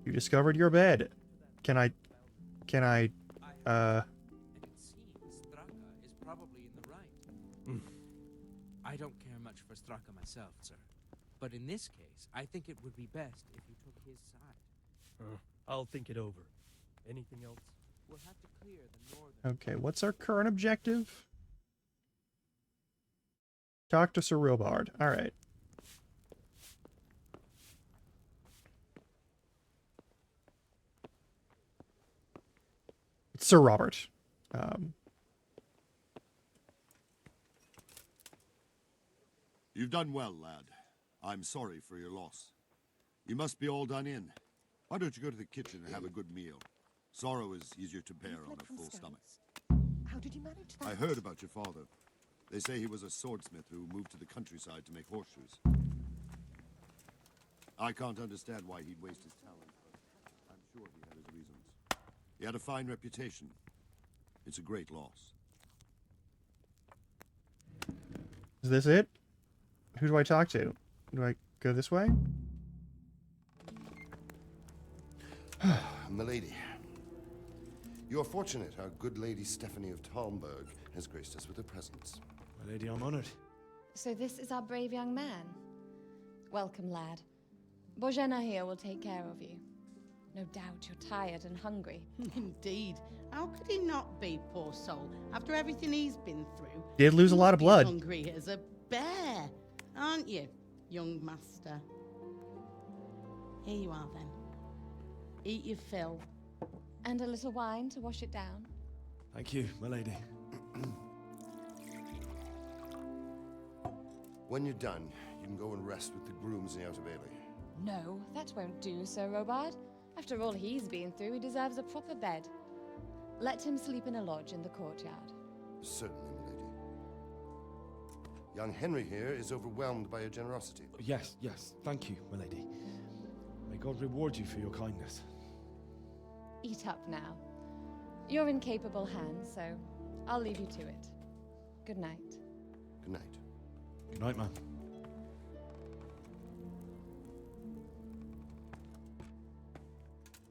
You discovered your bed. Can I, And it seems Straka is probably in the right. I don't care much for Straka myself, sir. But in this case, I think it would be best if you took his side. I'll think it over. Anything else? We'll have to clear the northern... Okay, what's our current objective? Talk to Sir Robard. Alright. It's Sir Robert. You've done well, lad. I'm sorry for your loss. You must be all done in. Why don't you go to the kitchen and have a good meal? Sorrow is easier to bear on a full stomach. How did you manage that? I heard about your father. They say he was a swordsmith who moved to the countryside to make horseshoes. I can't understand why he'd waste his talent, but I'm sure he had his reasons. He had a fine reputation. It's a great loss. Is this it? Who do I talk to? Do I go this way? Milady, you are fortunate our good lady Stephanie of Talmberg has graced us with her presence. My lady, I'm honored. So this is our brave young man. Welcome, lad. Bojena here will take care of you. No doubt you're tired and hungry. Indeed. How could he not be, poor soul, after everything he's been through? Did lose a lot of blood. Hungry as a bear, aren't you, young master? Here you are, then. Eat your fill. And a little wine to wash it down. Thank you, my lady. When you're done, you can go and rest with the grooms in the Outer Bailey. No, that won't do, Sir Robard. After all he's been through, he deserves a proper bed. Let him sleep in a lodge in the courtyard. Certainly, milady. Young Henry here is overwhelmed by your generosity. Yes, yes. Thank you, my lady. May God reward you for your kindness. Eat up now. You're in capable hands, so I'll leave you to it. Good night. Good night. Good night, man.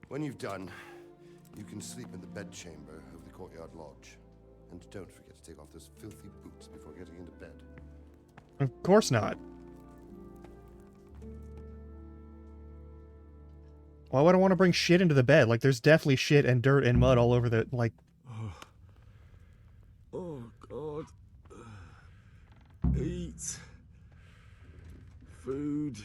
When you've done, you can sleep in the bedchamber of the courtyard lodge. And don't forget to take off those filthy boots before getting into bed. Of course not. Why would I want to bring shit into the bed? Like, there's definitely shit and dirt and mud all over the, like... Oh, God. Eat. Food.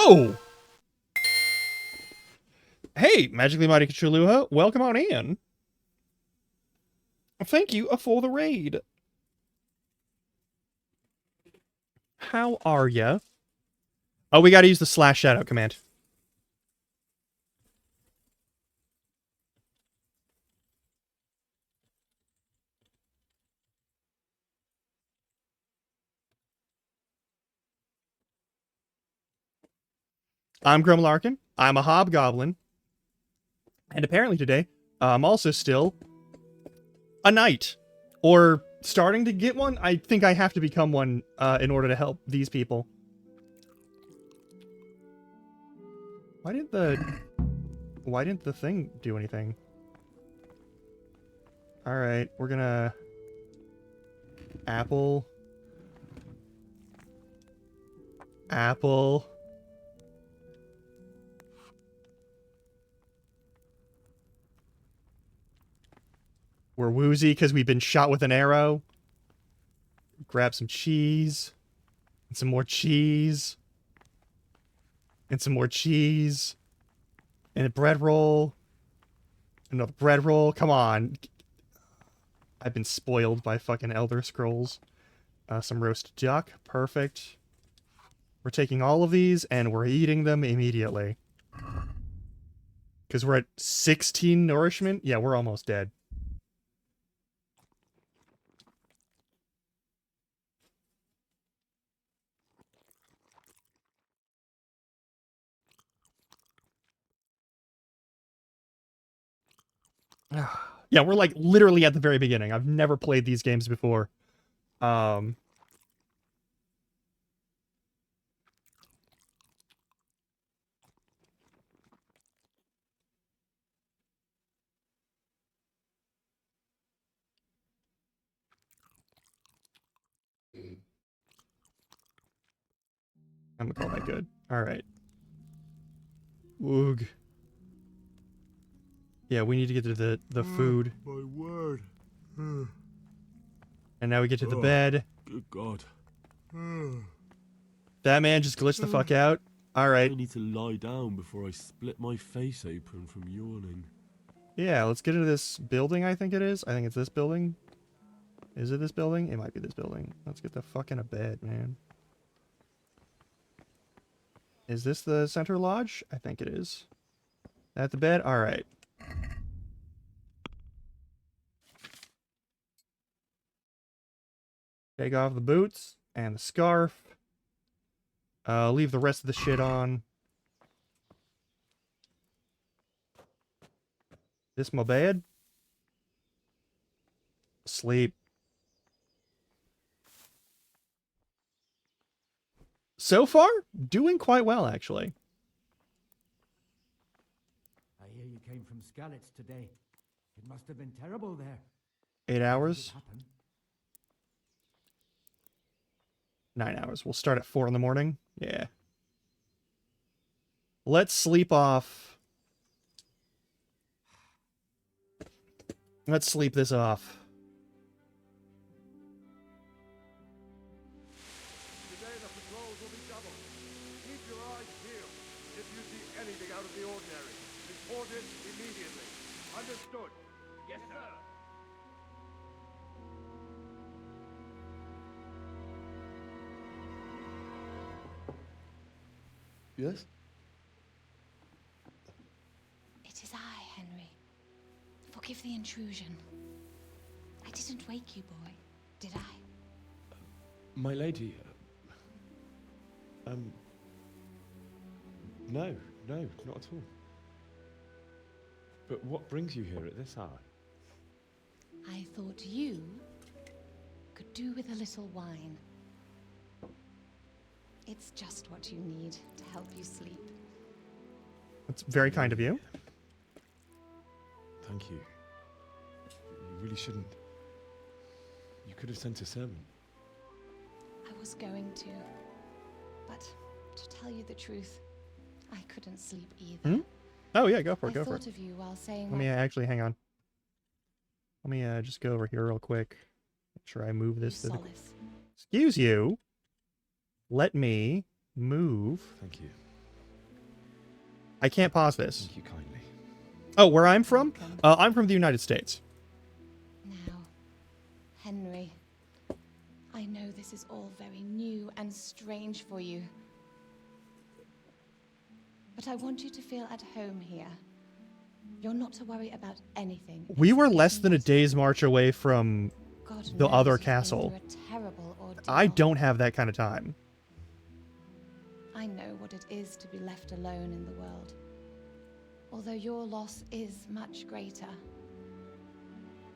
Oh! Hey, Magically Mighty Cthulhu, welcome on in. Thank you for the raid. How are ya? Oh, we gotta use the / shadow command. I'm Grum Larkin. I'm a hobgoblin. And apparently today, I'm also still a knight. Or starting to get one. I think I have to become one in order to help these people. Why didn't the thing do anything? Alright, we're gonna... Apple. Apple. We're woozy because we've been shot with an arrow. Grab some cheese. And some more cheese. And some more cheese. And a bread roll. Another bread roll. Come on. I've been spoiled by fucking Elder Scrolls. Some roast duck. Perfect. We're taking all of these and we're eating them immediately. Because we're at 16 nourishment. Yeah, we're almost dead. Yeah, we're like literally at the very beginning. I've never played these games before. I'm gonna call that good. Alright. Woog. Yeah, we need to get to the food. My word. And now we get to the bed. Good God. That man just glitched the fuck out. Alright. I need to lie down before I split my face open from yawning. Yeah, let's get into this building, I think it is. I think it's this building. Is it this building? It might be this building. Let's get the fuck in a bed, man. Is this the center lodge? I think it is. At the bed? Alright. Take off the boots and the scarf. Leave the rest of the shit on. This my bed. Sleep. So far, doing quite well, actually. I hear you came from Skalitz today. It must have been terrible there. 8 hours. What happened? 9 hours. We'll start at 4 in the morning. Yeah. Let's sleep off. Let's sleep this off. Today the patrols will be doubled. Keep your eyes peeled. If you see anything out of the ordinary, report it immediately. Understood? Yes, sir. Yes? It is I, Henry. Forgive the intrusion. I didn't wake you, boy, did I? My lady, no, not at all. But what brings you here at this hour? I thought you could do with a little wine. It's just what you need to help you sleep. That's very kind of you. Thank you. You really shouldn't. You could have sent a servant. I was going to. But to tell you the truth, I couldn't sleep either. Hmm? Oh yeah, go for it, go I for it. thought of you while saying Let me actually, hang on. Let me just go over here real quick. Make sure I move this to the... solace. Excuse you. Let me move. Thank you. I can't pause this. Thank you kindly. Oh, where I'm from? I'm from the United States. Now, Henry, I know this is all very new and strange for you. But I want you to feel at home here. You're not to worry about anything. We were less than a day's march away from God the knows other you've been castle. through a terrible ordeal. I don't have that kind of time. I know what it is to be left alone in the world. Although your loss is much greater.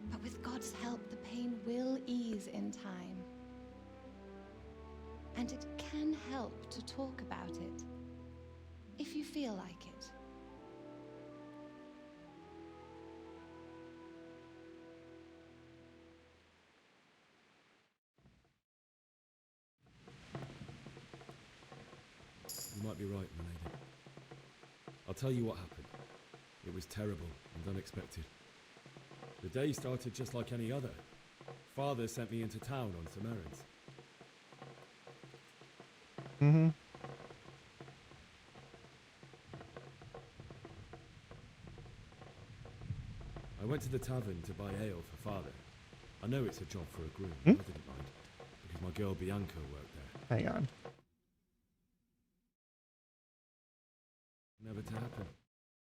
But with God's help, the pain will ease in time. And it can help to talk about it, if you feel like it. You might be right, my lady. I'll tell you what happened. It was terrible and unexpected. The day started just like any other. Father sent me into town on some errands. Mm-hmm. I went to the tavern to buy ale for Father. I know it's a job for a groom, Hmm? but I didn't mind, because my girl Bianca worked there. Hang on. Never to happen.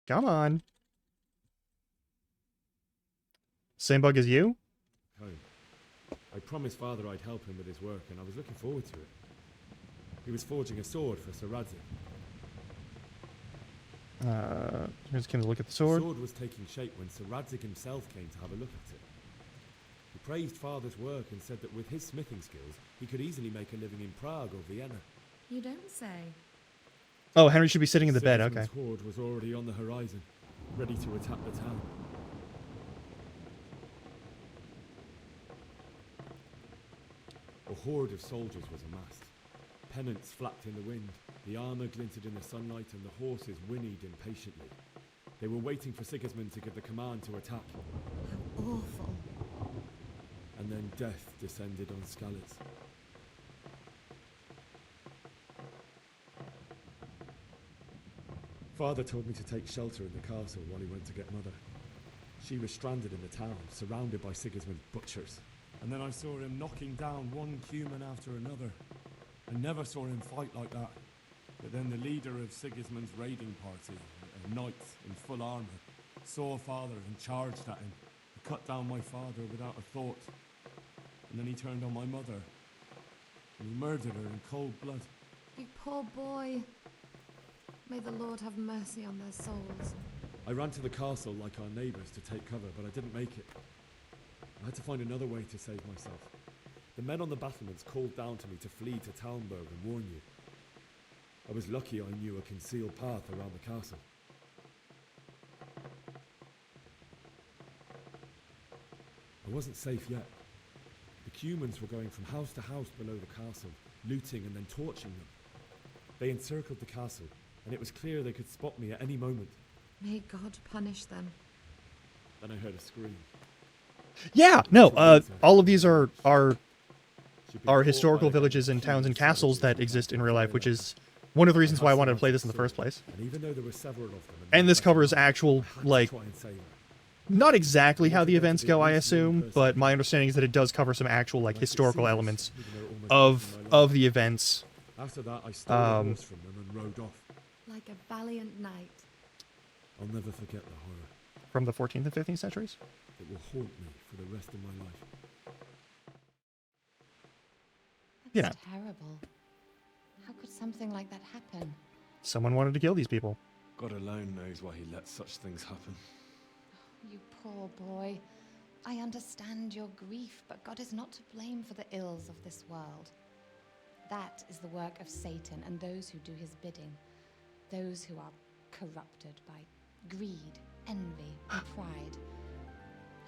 Come on. Same bug as you? Home. I promised Father I'd help him with his work, and I was looking forward to it. He was forging a sword for Sir Radzig. Here's Kim to look at the sword. The sword was taking shape when Sir Radzig himself came to have a look at it. He praised Father's work and said that with his smithing skills, he could easily make a living in Prague or Vienna. You don't say. Oh, Henry should be sitting in the bed, okay. Sigismund's horde was already on the horizon, ready to attack the town. A horde of soldiers was amassed. Pennants flapped in the wind, the armour glinted in the sunlight, and the horses whinnied impatiently. They were waiting for Sigismund to give the command to attack. How awful. And then death descended on Skalitz. Father told me to take shelter in the castle while he went to get Mother. She was stranded in the town, surrounded by Sigismund's butchers. And then I saw him knocking down one human after another. I never saw him fight like that. But then the leader of Sigismund's raiding party, a knight in full armour, saw Father and charged at him. He cut down my father without a thought. And then he turned on my mother. And he murdered her in cold blood. You poor boy. May the Lord have mercy on their souls. I ran to the castle like our neighbours to take cover, but I didn't make it. I had to find another way to save myself. The men on the battlements called down to me to flee to Talmberg and warn you. I was lucky I knew a concealed path around the castle. I wasn't safe yet. The Cumans were going from house to house below the castle, looting and then torching them. They encircled the castle, and it was clear they could spot me at any moment. May God punish them. Then I heard a scream. Yeah, no, all of these are historical villages and towns and castles that exist in real life, which is one of the reasons why I wanted to play this in the first place. And even though there were several of them, And this covers actual, like, try and save her. not exactly how the events go, I assume, but my understanding is that it does cover some actual, like, historical elements of the events. After that, I stole a horse from them and rode off. Like a valiant knight. I'll never forget the horror. From the 14th and 15th centuries? It will haunt me for the rest of my life. You know, That's terrible. How could something like that happen? someone wanted to kill these people. God alone knows why he lets such things happen. You poor boy. I understand your grief, but God is not to blame for the ills of this world. That is the work of Satan and those who do his bidding. Those who are corrupted by greed, envy, and pride.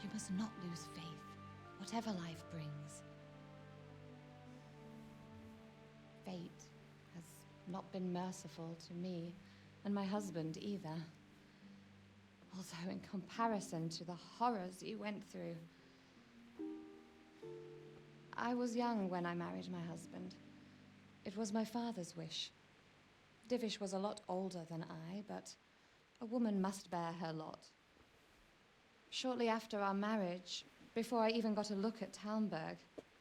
You must not lose faith, whatever life brings. Fate has not been merciful to me, and my husband either. Although in comparison to the horrors you went through. I was young when I married my husband. It was my father's wish. Divish was a lot older than I, but A woman must bear her lot. Shortly after our marriage, before I even got a look at Talmberg,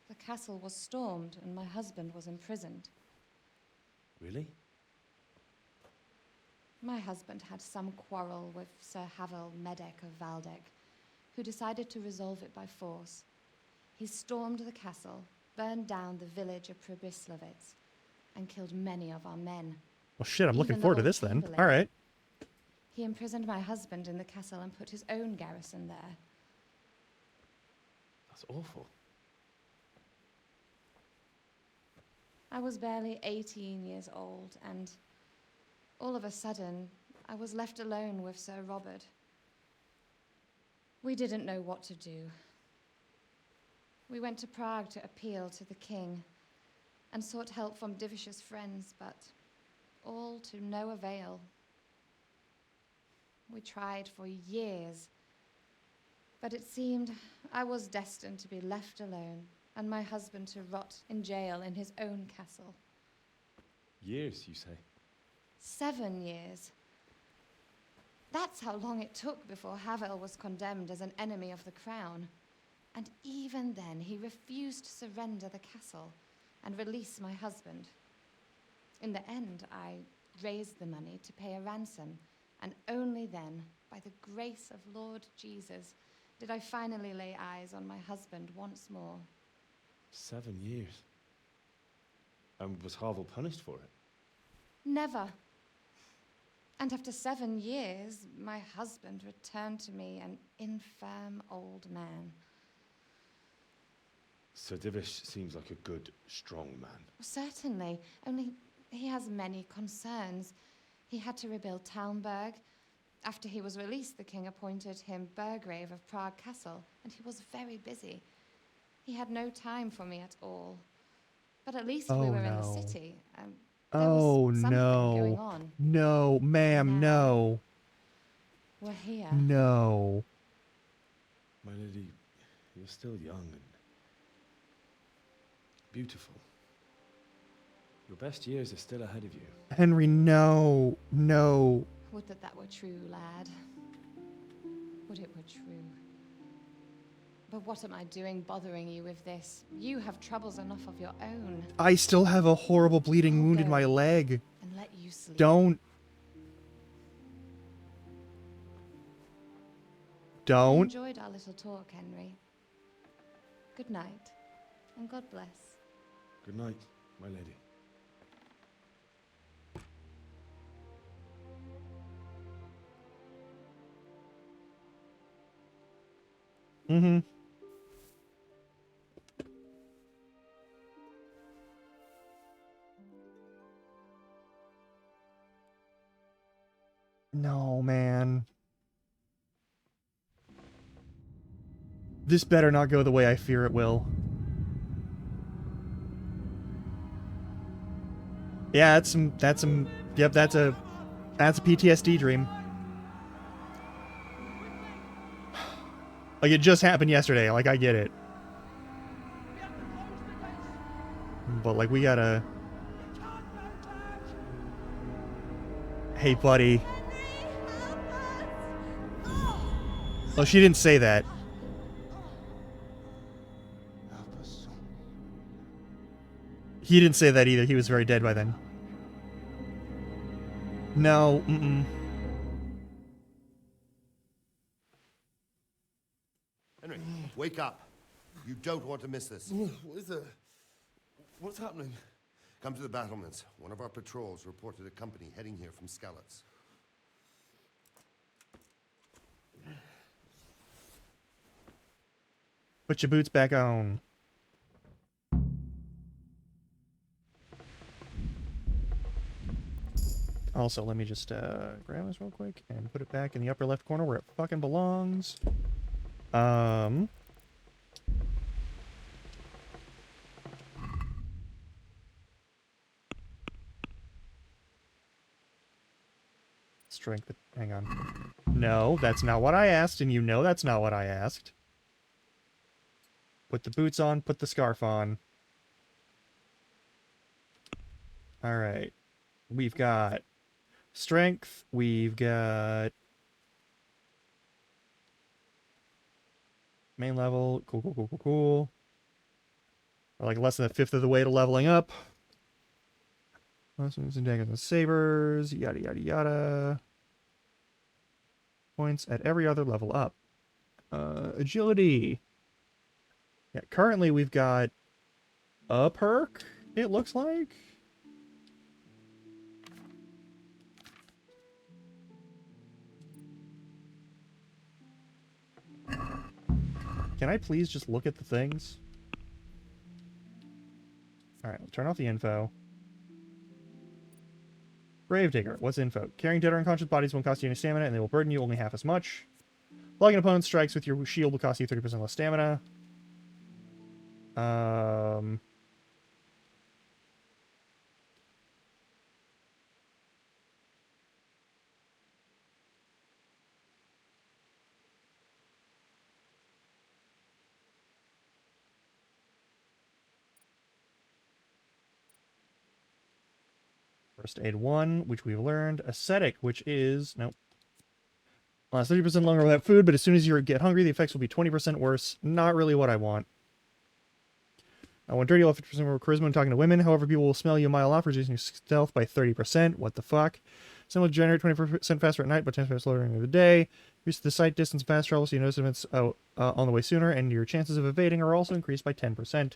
the castle was stormed and my husband was imprisoned. Really? My husband had some quarrel with Sir Havel Medek of Valdek, who decided to resolve it by force. He stormed the castle, burned down the village of Pribyslavitz, and killed many of our men. Well, shit, I'm looking Even the forward to Lord this then. Chamberlain. All right. He imprisoned my husband in the castle and put his own garrison there. That's awful. I was barely 18 years old, and all of a sudden, I was left alone with Sir Robert. We didn't know what to do. We went to Prague to appeal to the king and sought help from Divish's friends, but all to no avail. We tried for years, but it seemed I was destined to be left alone and my husband to rot in jail in his own castle. Years, you say? 7 years. That's how long it took before Havel was condemned as an enemy of the crown. And even then, he refused to surrender the castle and release my husband. In the end, I raised the money to pay a ransom, and only then, by the grace of Lord Jesus, did I finally lay eyes on my husband once more. 7 years. And was Havel punished for it? Never. And after 7 years, my husband returned to me an infirm old man. Sir Divish seems like a good, strong man. Certainly, only he has many concerns. He had to rebuild Talmberg. After he was released, the king appointed him Burgrave of Prague Castle, and he was very busy. He had no time for me at all. But at least we were in the city. There was something going on. No, ma'am, no. We're here. No. My lady, you're still young and beautiful. Your best years are still ahead of you. Henry, no. No. Would that that were true, lad. Would it were true. But what am I doing bothering you with this? You have troubles enough of your own. I still have a horrible bleeding wound in my leg. And let you sleep. Don't. I Don't. enjoyed our little talk, Henry. Good night, and God bless. Good night, my lady. Mm-hmm. No, man. This better not go the way I fear it will. Yeah, that's a PTSD dream. Like, it just happened yesterday, like, I get it. But, like, we gotta... Hey, buddy. Oh, she didn't say that. He didn't say that either. He was very dead by then. No, Henry, wake up. You don't want to miss this. What is it? What's happening? Come to the battlements. One of our patrols reported a company heading here from Skalitz. Put your boots back on. Also, let me just grab this real quick and put it back in the upper left corner where it fucking belongs. Strength. Hang on. No, that's not what I asked, and you know that's not what I asked. Put the boots on, put the scarf on. Alright. We've got Strength, we've got main level. Cool. We're like less than a fifth of the way to leveling up. Daggers and sabers, yada yada yada. Points at every other level up. Agility. Yeah, currently we've got a perk, it looks like. Can I please just look at the things? Alright, we'll turn off the info. Gravedigger, what's info? Carrying dead or unconscious bodies won't cost you any stamina, and they will burden you only half as much. Logging opponent's strikes with your shield will cost you 30% less stamina. First aid 1, which we've learned. Ascetic, which is... Nope. Lasts 30% longer without food, but as soon as you get hungry, the effects will be 20% worse. Not really what I want. When dirty, you'll have 50% more charisma when talking to women. However, people will smell you a mile off, reducing your stealth by 30%. What the fuck? Similar to generate 24% faster at night, but 10% slower during the day. Use the sight, distance, fast travel, so you notice events on the way sooner, and your chances of evading are also increased by 10%.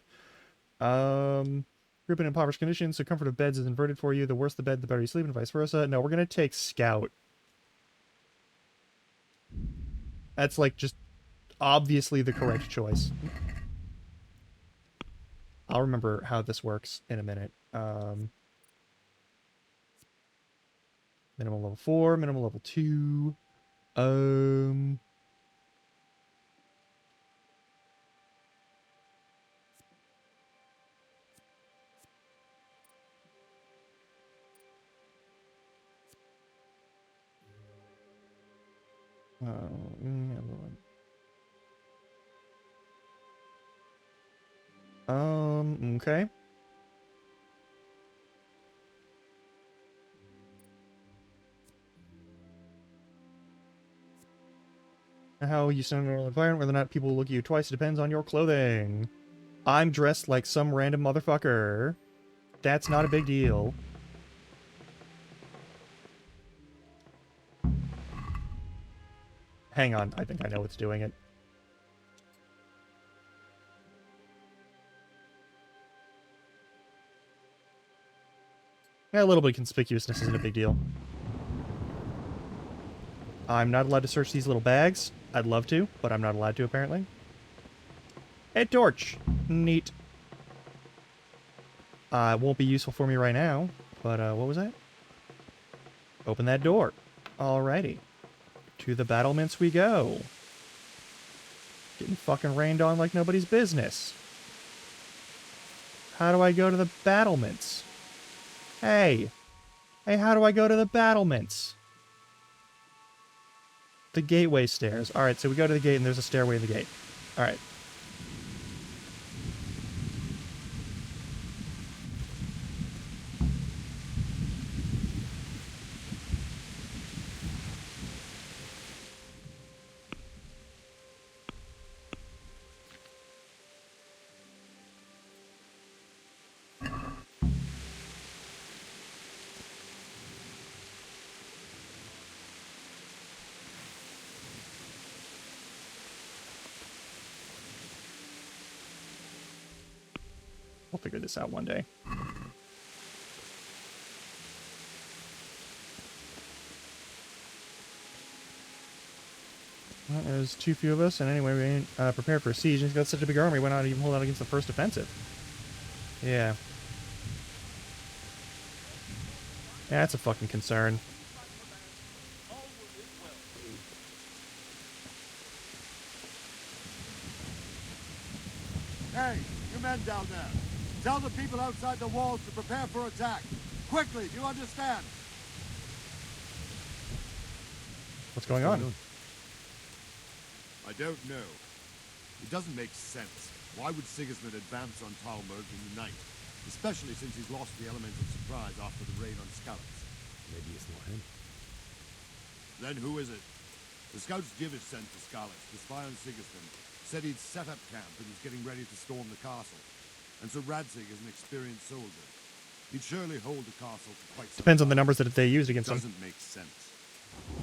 Group in impoverished conditions, so comfort of beds is inverted for you. The worse the bed, the better you sleep, and vice versa. No, we're going to take Scout. That's, like, just obviously the correct choice. I'll remember how this works in a minute. Minimum level 4, minimum level 2. Okay. How you stand in a normal environment, whether or not people will look at you twice, depends on your clothing. I'm dressed like some random motherfucker. That's not a big deal. Hang on, I think I know what's doing it. Yeah, a little bit of conspicuousness isn't a big deal. I'm not allowed to search these little bags. I'd love to, but I'm not allowed to, apparently. A torch. Neat. It won't be useful for me right now, but what was that? Open that door. Alrighty. To the battlements we go. Getting fucking rained on like nobody's business. How do I go to the battlements? Hey! Hey, how do I go to the battlements? The gateway stairs. Alright, so we go to the gate and there's a stairway to the gate. Alright. We'll figure this out one day. Well, there's too few of us, and anyway, we ain't prepared for a siege. He's got such a big army, why not even hold out against the first offensive? Yeah. Yeah, that's a fucking concern. Hey, you men down there. Tell the people outside the walls to prepare for attack. Quickly, do you understand? What's going on? I don't know. It doesn't make sense. Why would Sigismund advance on Talmberg in the night? Especially since he's lost the element of surprise after the raid on Skalitz. Maybe it's not him. Then who is it? The scouts Divish sent to Skalitz to spy on Sigismund said he'd set up camp and was getting ready to storm the castle. And so Radzig is an experienced soldier. He'd surely hold the castle for quite some Depends on the time. numbers that they used against him. Doesn't make sense.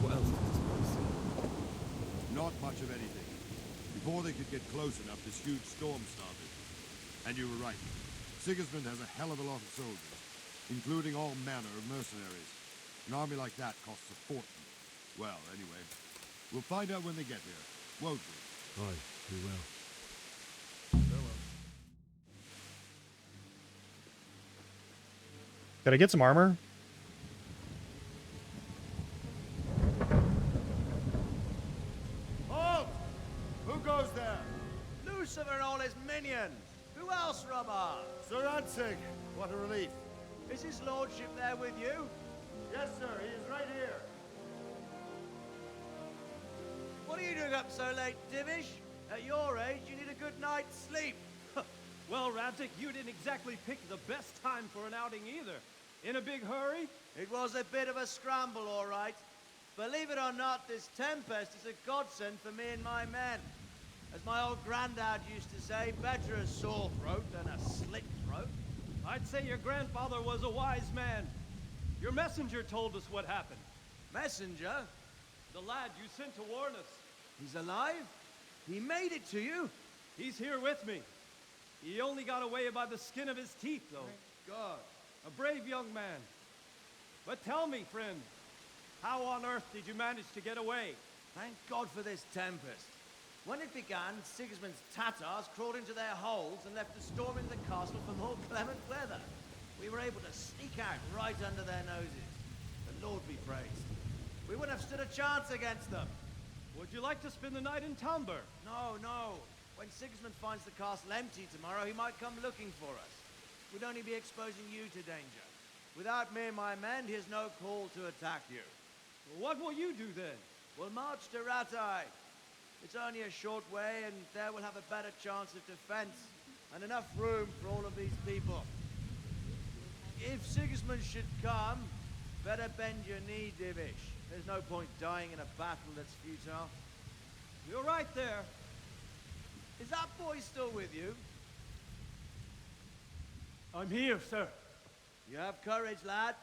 What else did this boy see? Not much of anything. Before they could get close enough, this huge storm started. And you were right. Sigismund has a hell of a lot of soldiers, including all manner of mercenaries. An army like that costs a fortune. Well, anyway, we'll find out when they get here, won't we? Aye, we will. Did I get some armor? Halt! Who goes there? Lucifer and all his minions. Who else, Rubber? Sir Radzig, what a relief. Is his lordship there with you? Yes, sir, he is right here. What are you doing up so late, Divish? At your age, you need a good night's sleep. Well, Radzig, you didn't exactly pick the best time for an outing either. In a big hurry? It was a bit of a scramble, all right. Believe it or not, this tempest is a godsend for me and my men. As my old granddad used to say, better a sore throat than a slit throat. I'd say your grandfather was a wise man. Your messenger told us what happened. Messenger? The lad you sent to warn us. He's alive? He made it to you? He's here with me. He only got away by the skin of his teeth, though. Thank God. A brave young man. But tell me, friend, how on earth did you manage to get away? Thank God for this tempest. When it began, Sigismund's Tatars crawled into their holes and left us storming the castle for more clement weather. We were able to sneak out right under their noses. The Lord be praised. We wouldn't have stood a chance against them. Would you like to spend the night in Talmberg? No, no. When Sigismund finds the castle empty tomorrow, he might come looking for us. We'd only be exposing you to danger. Without me and my men, he has no call to attack you. Well, what will you do then? We'll march to Rattay. It's only a short way, and there we'll have a better chance of defense and enough room for all of these people. If Sigismund should come, better bend your knee, Divish. There's no point dying in a battle that's futile. You're right there. Is that boy still with you? I'm here, sir. You have courage, lad.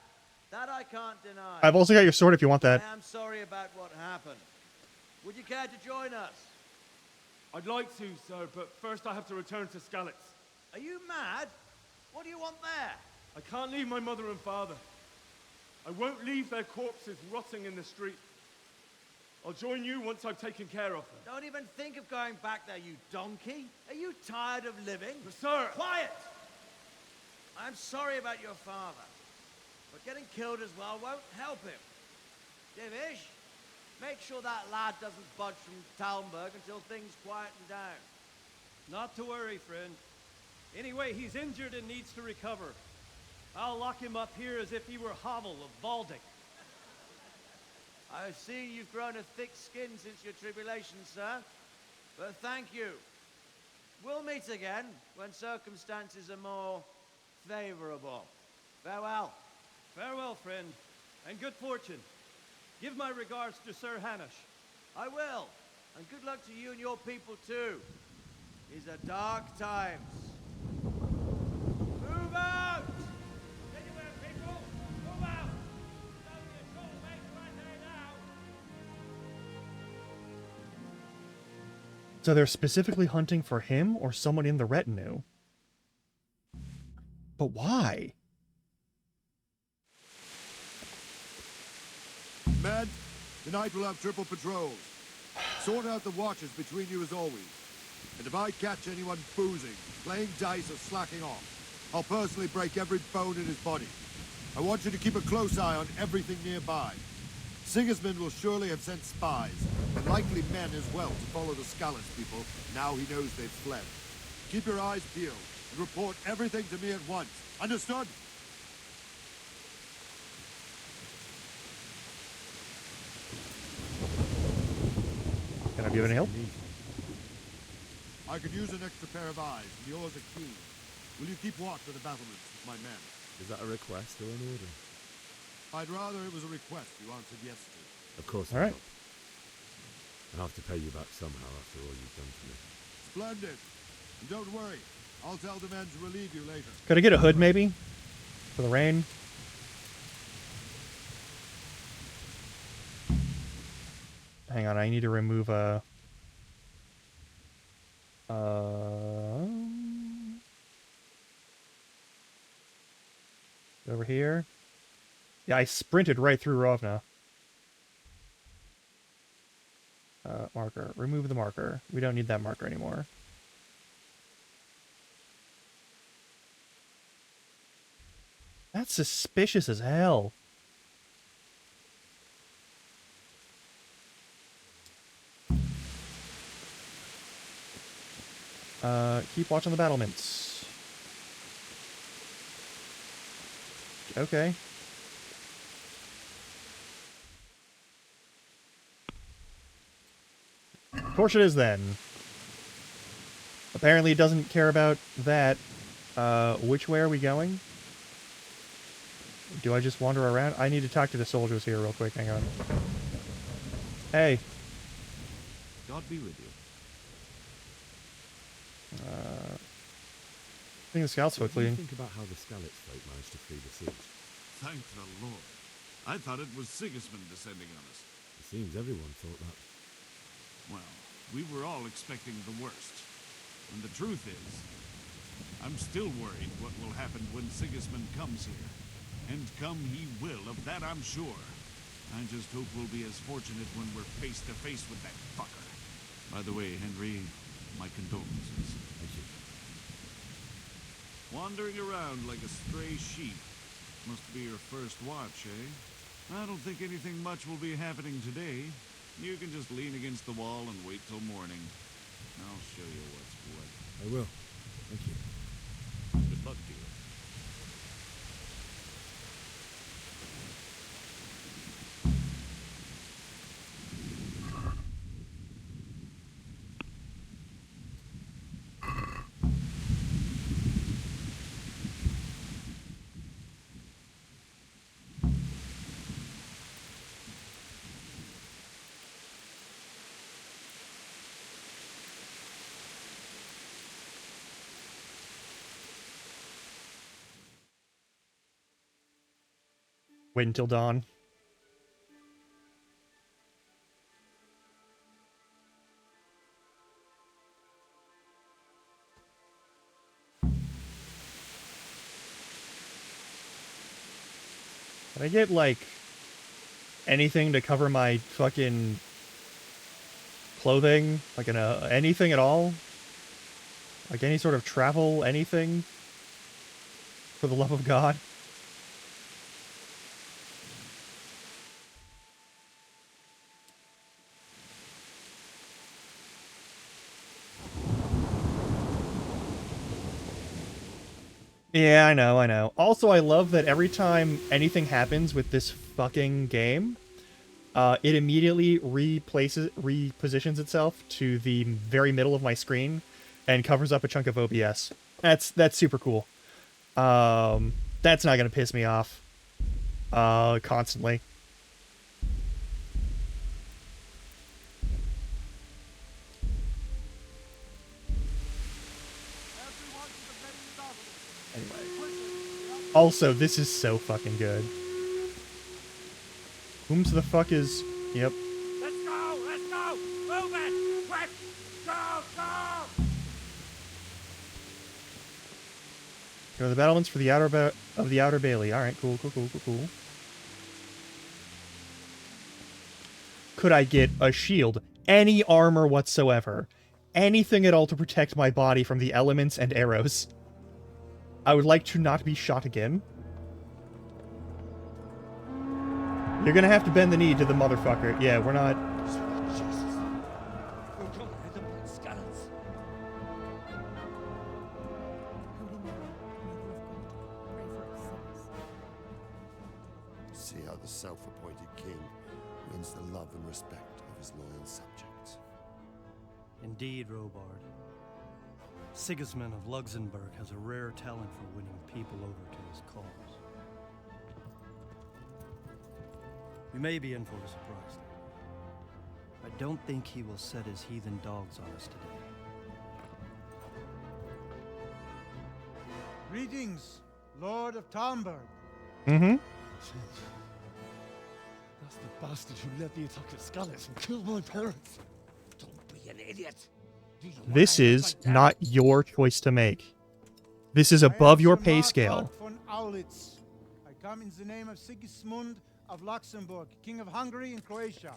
That I can't deny. I've also got your sword if you want that. I am sorry about what happened. Would you care to join us? I'd like to, sir, but first I have to return to Skalitz. Are you mad? What do you want there? I can't leave my mother and father. I won't leave their corpses rotting in the street. I'll join you once I've taken care of them. Don't even think of going back there, you donkey. Are you tired of living? But sir! Quiet! I'm sorry about your father, but getting killed as well won't help him. Divish, make sure that lad doesn't budge from Talmberg until things quieten down. Not to worry, friend. Anyway, he's injured and needs to recover. I'll lock him up here as if he were Havel of Baldic. I see you've grown a thick skin since your tribulation, sir. But thank you. We'll meet again when circumstances are more favorable. Farewell. Farewell, friend, and good fortune. Give my regards to Sir Hanush. I will. And good luck to you and your people, too. These are dark times. Move out! Anywhere, people! Move out! It's only a short way to Rattay now. So they're specifically hunting for him or someone in the retinue. But why? Men, tonight we'll have triple patrols. Sort out the watches between you as always. And if I catch anyone boozing, playing dice, or slacking off, I'll personally break every bone in his body. I want you to keep a close eye on everything nearby. Sigismund will surely have sent spies, and likely men as well, to follow the Skalitz people, now he knows they've fled. Keep your eyes peeled, and report everything to me at once. Understood? Can I be of any help? I could use an extra pair of eyes, and yours are keen. Will you keep watch of the battlements with my men? Is that a request or an order? I'd rather it was a request you answered yes to. Of course. All right. I'll have to pay you back somehow after all you've done for me. Splendid. And don't worry. I'll tell the men to relieve you later. Could I get a hood, maybe? For the rain? Hang on, I need to remove a... over here. Yeah, I sprinted right through Rovna. Marker. Remove the marker. We don't need that marker anymore. That's suspicious as hell. Keep watching the battlements. Okay. Torch it is then. Apparently it doesn't care about that. Which way are we going? Do I just wander around? I need to talk to the soldiers here real quick. Hang on. Hey. God be with you. I think the scouts What folk do you leading. think about how the Skalitz folk managed to flee the siege? Thank the Lord. I thought it was Sigismund descending on us. It seems everyone thought that. Well, we were all expecting the worst. And the truth is, I'm still worried what will happen when Sigismund comes here. And come he will, of that I'm sure. I just hope we'll be as fortunate when we're face to face with that fucker. By the way, Henry, my condolences. Thank you. Wandering around like a stray sheep. Must be your first watch, eh? I don't think anything much will be happening today. You can just lean against the wall and wait till morning. I'll show you what's what. I will. Thank you. Good luck to you. Wait until dawn. Can I get, like, anything to cover my fucking clothing? Like, anything at all? Like, any sort of travel, anything? For the love of God. Yeah, I know. Also, I love that every time anything happens with this fucking game, it immediately repositions itself to the very middle of my screen and covers up a chunk of OBS. That's super cool. That's not gonna piss me off constantly. Also, this is so fucking good. Whom's the fuck is... Yep. Let's go! Let's go! Move it! Quick! Go! Go! Go to the battlements for the outer bailey. All right, cool. Could I get a shield? Any armor whatsoever? Anything at all to protect my body from the elements and arrows? I would like to not be shot again. You're gonna have to bend the knee to the motherfucker. Yeah, we're not... See how the self-appointed king wins the love and respect of his loyal subjects. Indeed, Robard. Sigismund of Luxembourg has a rare talent for winning people over to his cause. We may be in for a surprise. I don't think he will set his heathen dogs on us today. Greetings, Lord of Talmberg. Mm-hmm. That's the bastard who led the attack at Scarlet and killed my parents. Don't be an idiot. Do you This realize is what that- not your choice to make. This is above your pay scale. Von Aulitz. I come in the name of Sigismund of Luxembourg, King of Hungary and Croatia,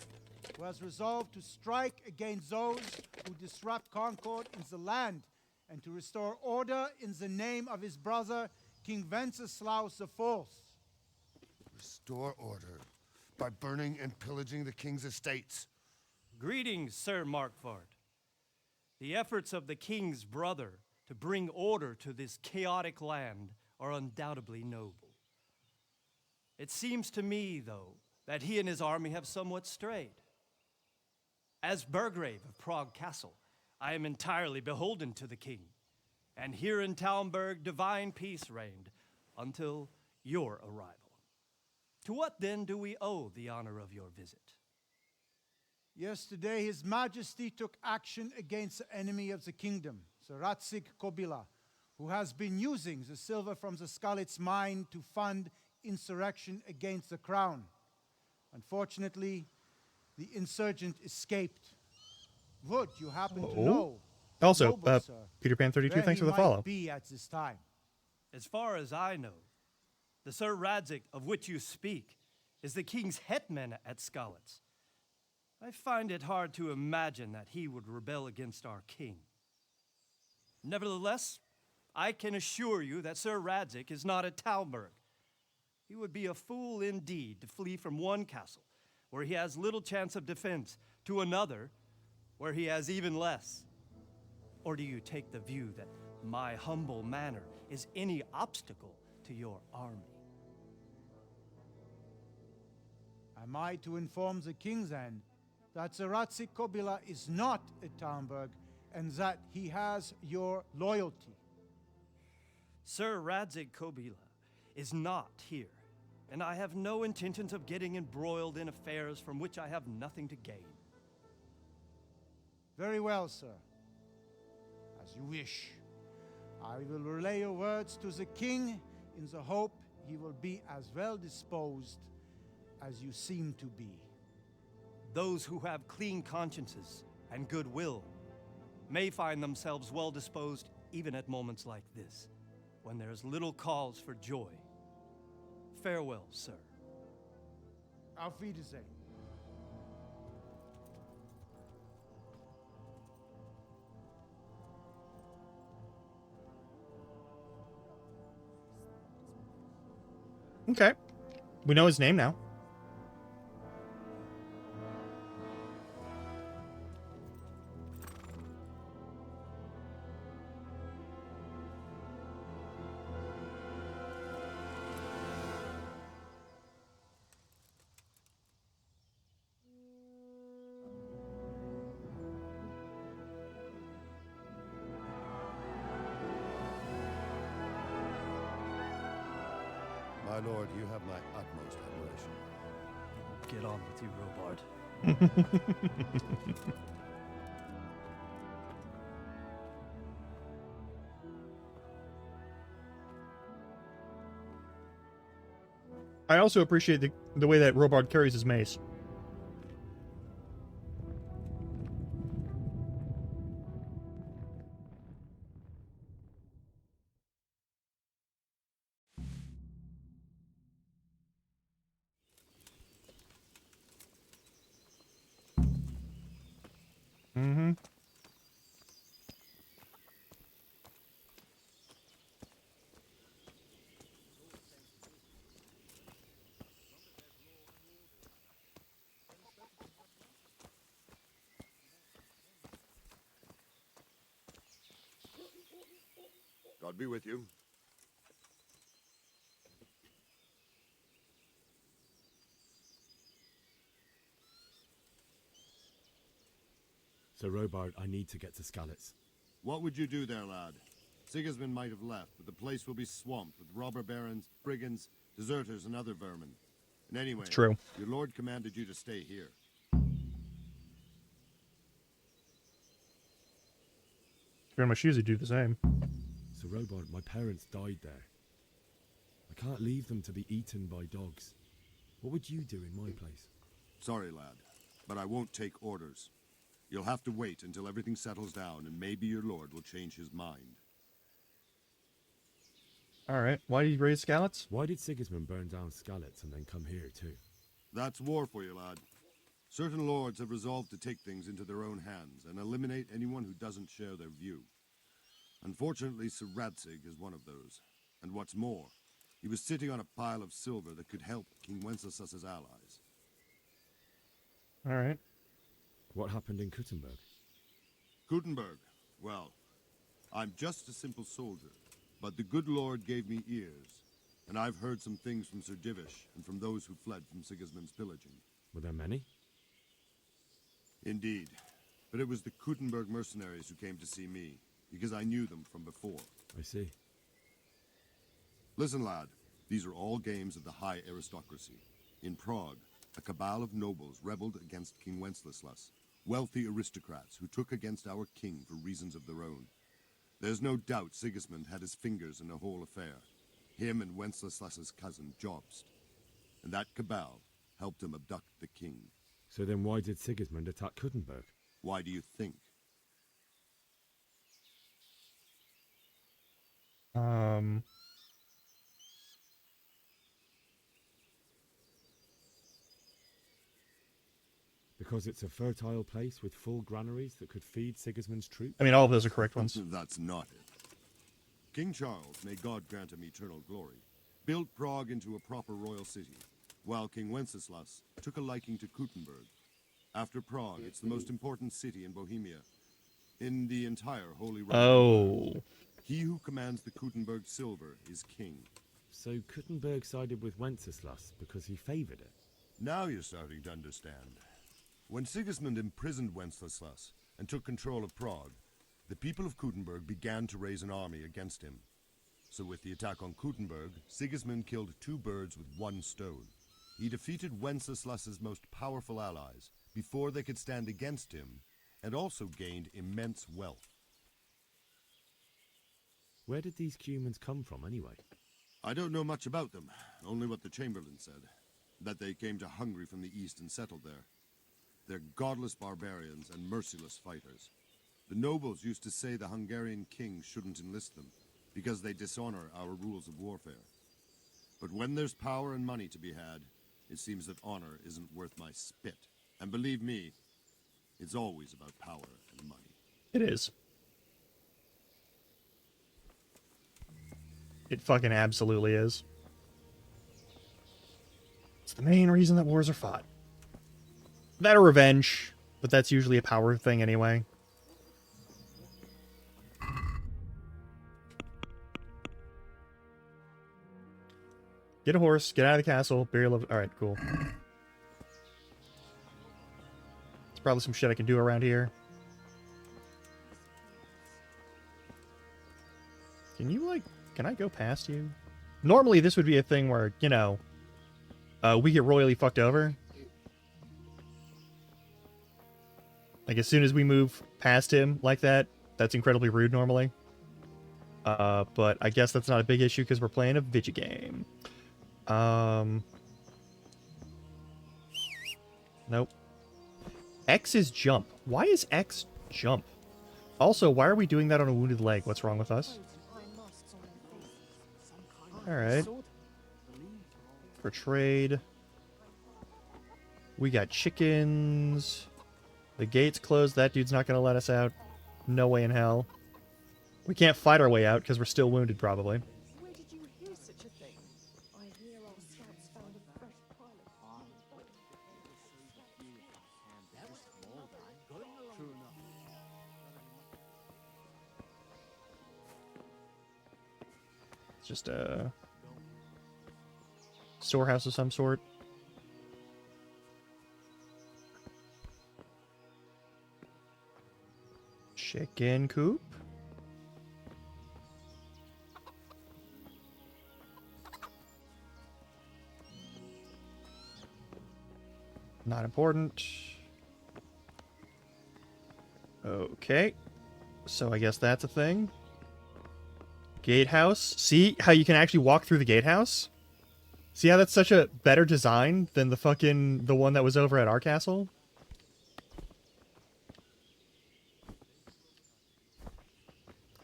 who has resolved to strike against those who disrupt concord in the land and to restore order in the name of his brother, King Wenceslaus IV. Restore order by burning and pillaging the king's estates. Greetings, Sir Markvard. The efforts of the king's brother to bring order to this chaotic land are undoubtedly noble. It seems to me, though, that he and his army have somewhat strayed. As Burgrave of Prague Castle, I am entirely beholden to the king, and here in Talmberg divine peace reigned until your arrival. To what then do we owe the honor of your visit? Yesterday, His Majesty took action against the enemy of the kingdom, Sir Radzig Kobyla, who has been using the silver from the Skalitz mine to fund insurrection against the crown. Unfortunately, the insurgent escaped. Would you happen to know? Also, noble sir, Peter Pan 32, where thanks he for the might follow. Be at this time? As far as I know, the Sir Radzig of which you speak is the king's hetman at Skalitz. I find it hard to imagine that he would rebel against our king. Nevertheless, I can assure you that Sir Radzig is not at Talmberg. He would be a fool indeed to flee from one castle, where he has little chance of defense, to another, where he has even less. Or do you take the view that my humble manner is any obstacle to your army? Am I to inform the king then that Sir Radzig Kobyla is not at Talmberg and that he has your loyalty? Sir Radzig Kobyla is not here, and I have no intentions of getting embroiled in affairs from which I have nothing to gain. Very well, sir. As you wish. I will relay your words to the king in the hope he will be as well disposed as you seem to be. Those who have clean consciences and goodwill may find themselves well disposed even at moments like this, when there is little cause for joy. Farewell, sir. Auf Wiedersehen. Okay. We know his name now. My lord, you have my utmost admiration. Get on with you, Robard. I also appreciate the way that Robard carries his mace. Mm-hmm. God be with you. Sir Robard, I need to get to Skalitz. What would you do there, lad? Sigismund might have left, but the place will be swamped with robber barons, brigands, deserters, and other vermin. And anyway, It's true. your lord commanded you to stay here. Very much usually do the same. Sir Robard, my parents died there. I can't leave them to be eaten by dogs. What would you do in my place? Sorry, lad, but I won't take orders. You'll have to wait until everything settles down, and maybe your lord will change his mind. Alright, why did you raise Skalitz? Why did Sigismund burn down Skalitz and then come here too? That's war for you, lad. Certain lords have resolved to take things into their own hands and eliminate anyone who doesn't share their view. Unfortunately, Sir Radzig is one of those. And what's more, he was sitting on a pile of silver that could help King Wenceslas's allies. Alright. What happened in Kuttenberg? Kuttenberg? Well, I'm just a simple soldier, but the good Lord gave me ears, and I've heard some things from Sir Divish and from those who fled from Sigismund's pillaging. Were there many? Indeed, but it was the Kuttenberg mercenaries who came to see me, because I knew them from before. I see. Listen, lad, these are all games of the high aristocracy. In Prague, a cabal of nobles rebelled against King Wenceslas, wealthy aristocrats who took against our king for reasons of their own. There's no doubt Sigismund had his fingers in the whole affair. Him and Wenceslas's cousin, Jobst. And that cabal helped him abduct the king. So then why did Sigismund attack Kuttenberg? Why do you think? Because it's a fertile place with full granaries that could feed Sigismund's troops? I mean, all of those are correct ones. That's not it. King Charles, may God grant him eternal glory, built Prague into a proper royal city, while King Wenceslas took a liking to Kuttenberg. After Prague, it's the most important city in Bohemia, in the entire Holy Roman Empire. He who commands the Kuttenberg silver is king. So Kuttenberg sided with Wenceslas because he favored it? Now you're starting to understand. When Sigismund imprisoned Wenceslas and took control of Prague, the people of Kuttenberg began to raise an army against him. So with the attack on Kuttenberg, Sigismund killed two birds with one stone. He defeated Wenceslas's most powerful allies before they could stand against him, and also gained immense wealth. Where did these Cumans come from anyway? I don't know much about them, only what the Chamberlain said, that they came to Hungary from the east and settled there. They're godless barbarians and merciless fighters. The nobles used to say the Hungarian king shouldn't enlist them, because they dishonor our rules of warfare. But when there's power and money to be had, it seems that honor isn't worth my spit. And believe me, it's always about power and money. It is. It fucking absolutely is. It's the main reason that wars are fought. That or revenge, but that's usually a power thing anyway. Get a horse, get out of the castle, burial of... Alright, cool. There's probably some shit I can do around here. Can you, like... Can I go past you? Normally this would be a thing where, you know... we get royally fucked over. Like, as soon as we move past him like that, that's incredibly rude normally. But I guess that's not a big issue because we're playing a video game. Nope. X is jump. Why is X jump? Also, why are we doing that on a wounded leg? What's wrong with us? Alright. For trade. We got chickens. The gate's closed. That dude's not going to let us out. No way in hell. We can't fight our way out because we're still wounded, probably. Where did you hear such a thing? I hear our scouts found a fresh pilot. True enough. It's just a storehouse of some sort. Chicken coop. Not important. Okay. So I guess that's a thing. Gatehouse. See how you can actually walk through the gatehouse? See how that's such a better design than the one that was over at our castle?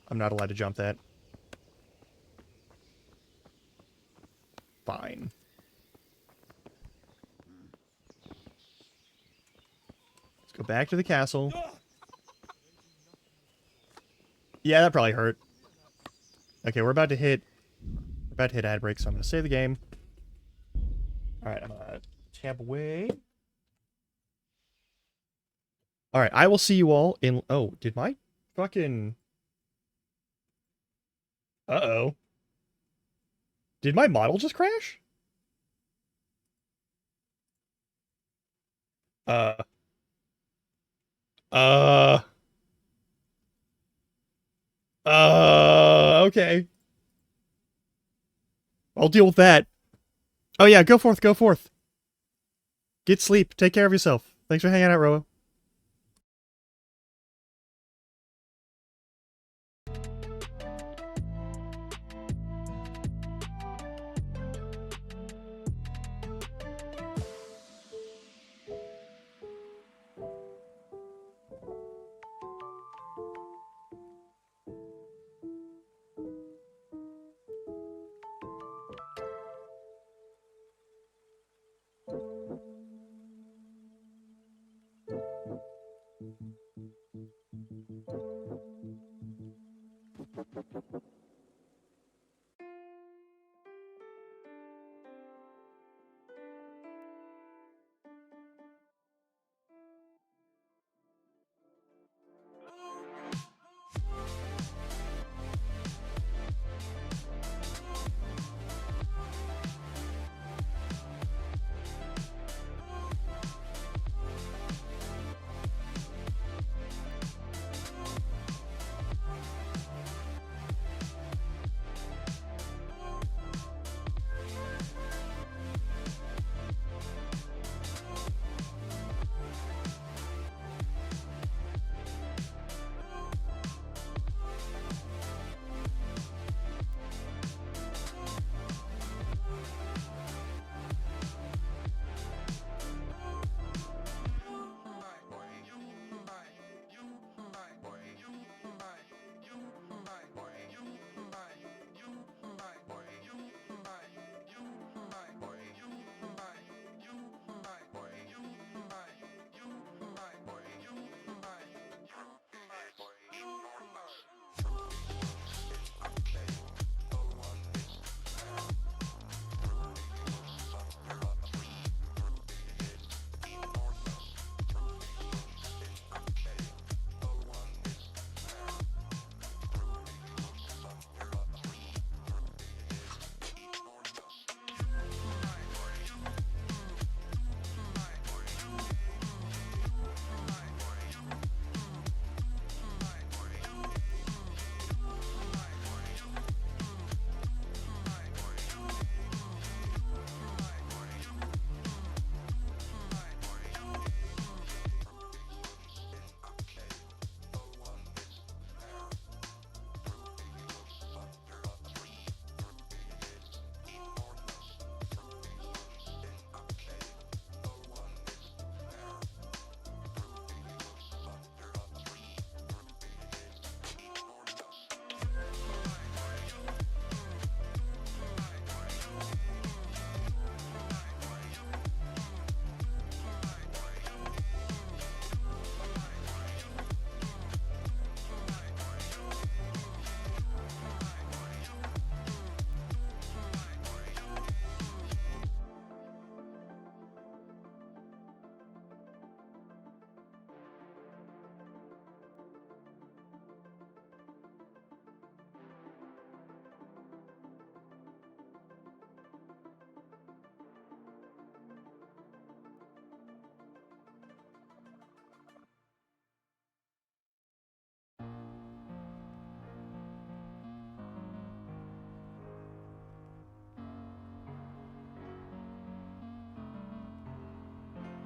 I'm not allowed to jump that. Fine. Let's go back to the castle. Yeah, that probably hurt. Okay, we're about to hit ad break, so I'm gonna save the game. Alright, I'm gonna tab away. Alright, I will see you all in... Oh, did my fucking... Uh-oh. Did my model just crash? Okay. I'll deal with that. Oh yeah, go forth, go forth. Get sleep. Take care of yourself. Thanks for hanging out, Roa.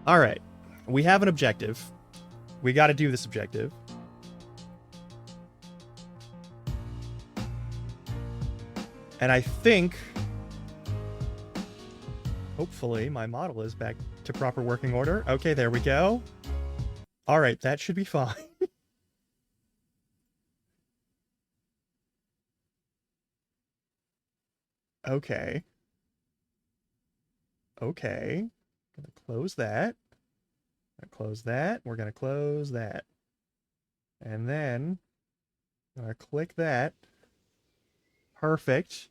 Alright. We have an objective. We gotta do this objective. And I think... hopefully my model is back to proper working order. Okay, there we go. Alright, that should be fine. Okay. Okay. Gonna close that. Gonna close that. We're gonna close that. And then I'm gonna click that. Perfect.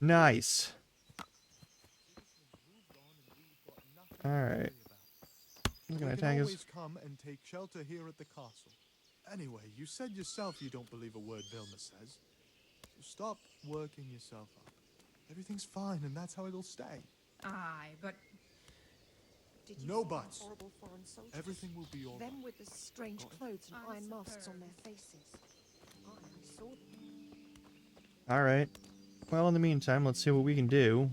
Nice. Alright. I'm gonna We attack can us. always come and take shelter here at the castle. Anyway, you said yourself you don't believe a word Vilma says. So stop working yourself up. Everything's fine, and that's how it'll stay. Aye, but... Did you No see buts. them horrible foreign soldiers? Everything will be all right. Them with the strange clothes and iron masks on their faces. I saw them. Alright. Well, in the meantime, let's see what we can do.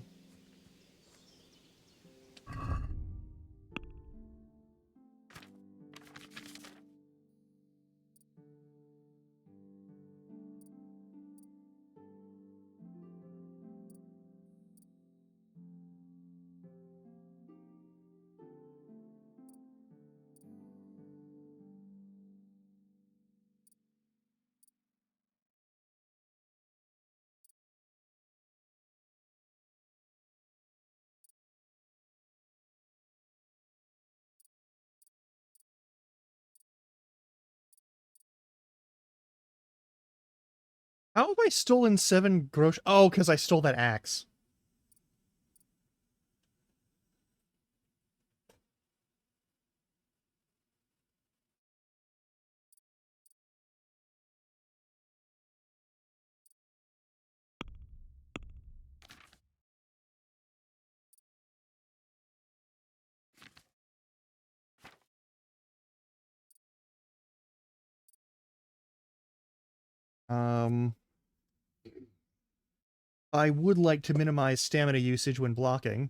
How have I stolen 7 grosh? Oh, because I stole that axe. I would like to minimize stamina usage when blocking.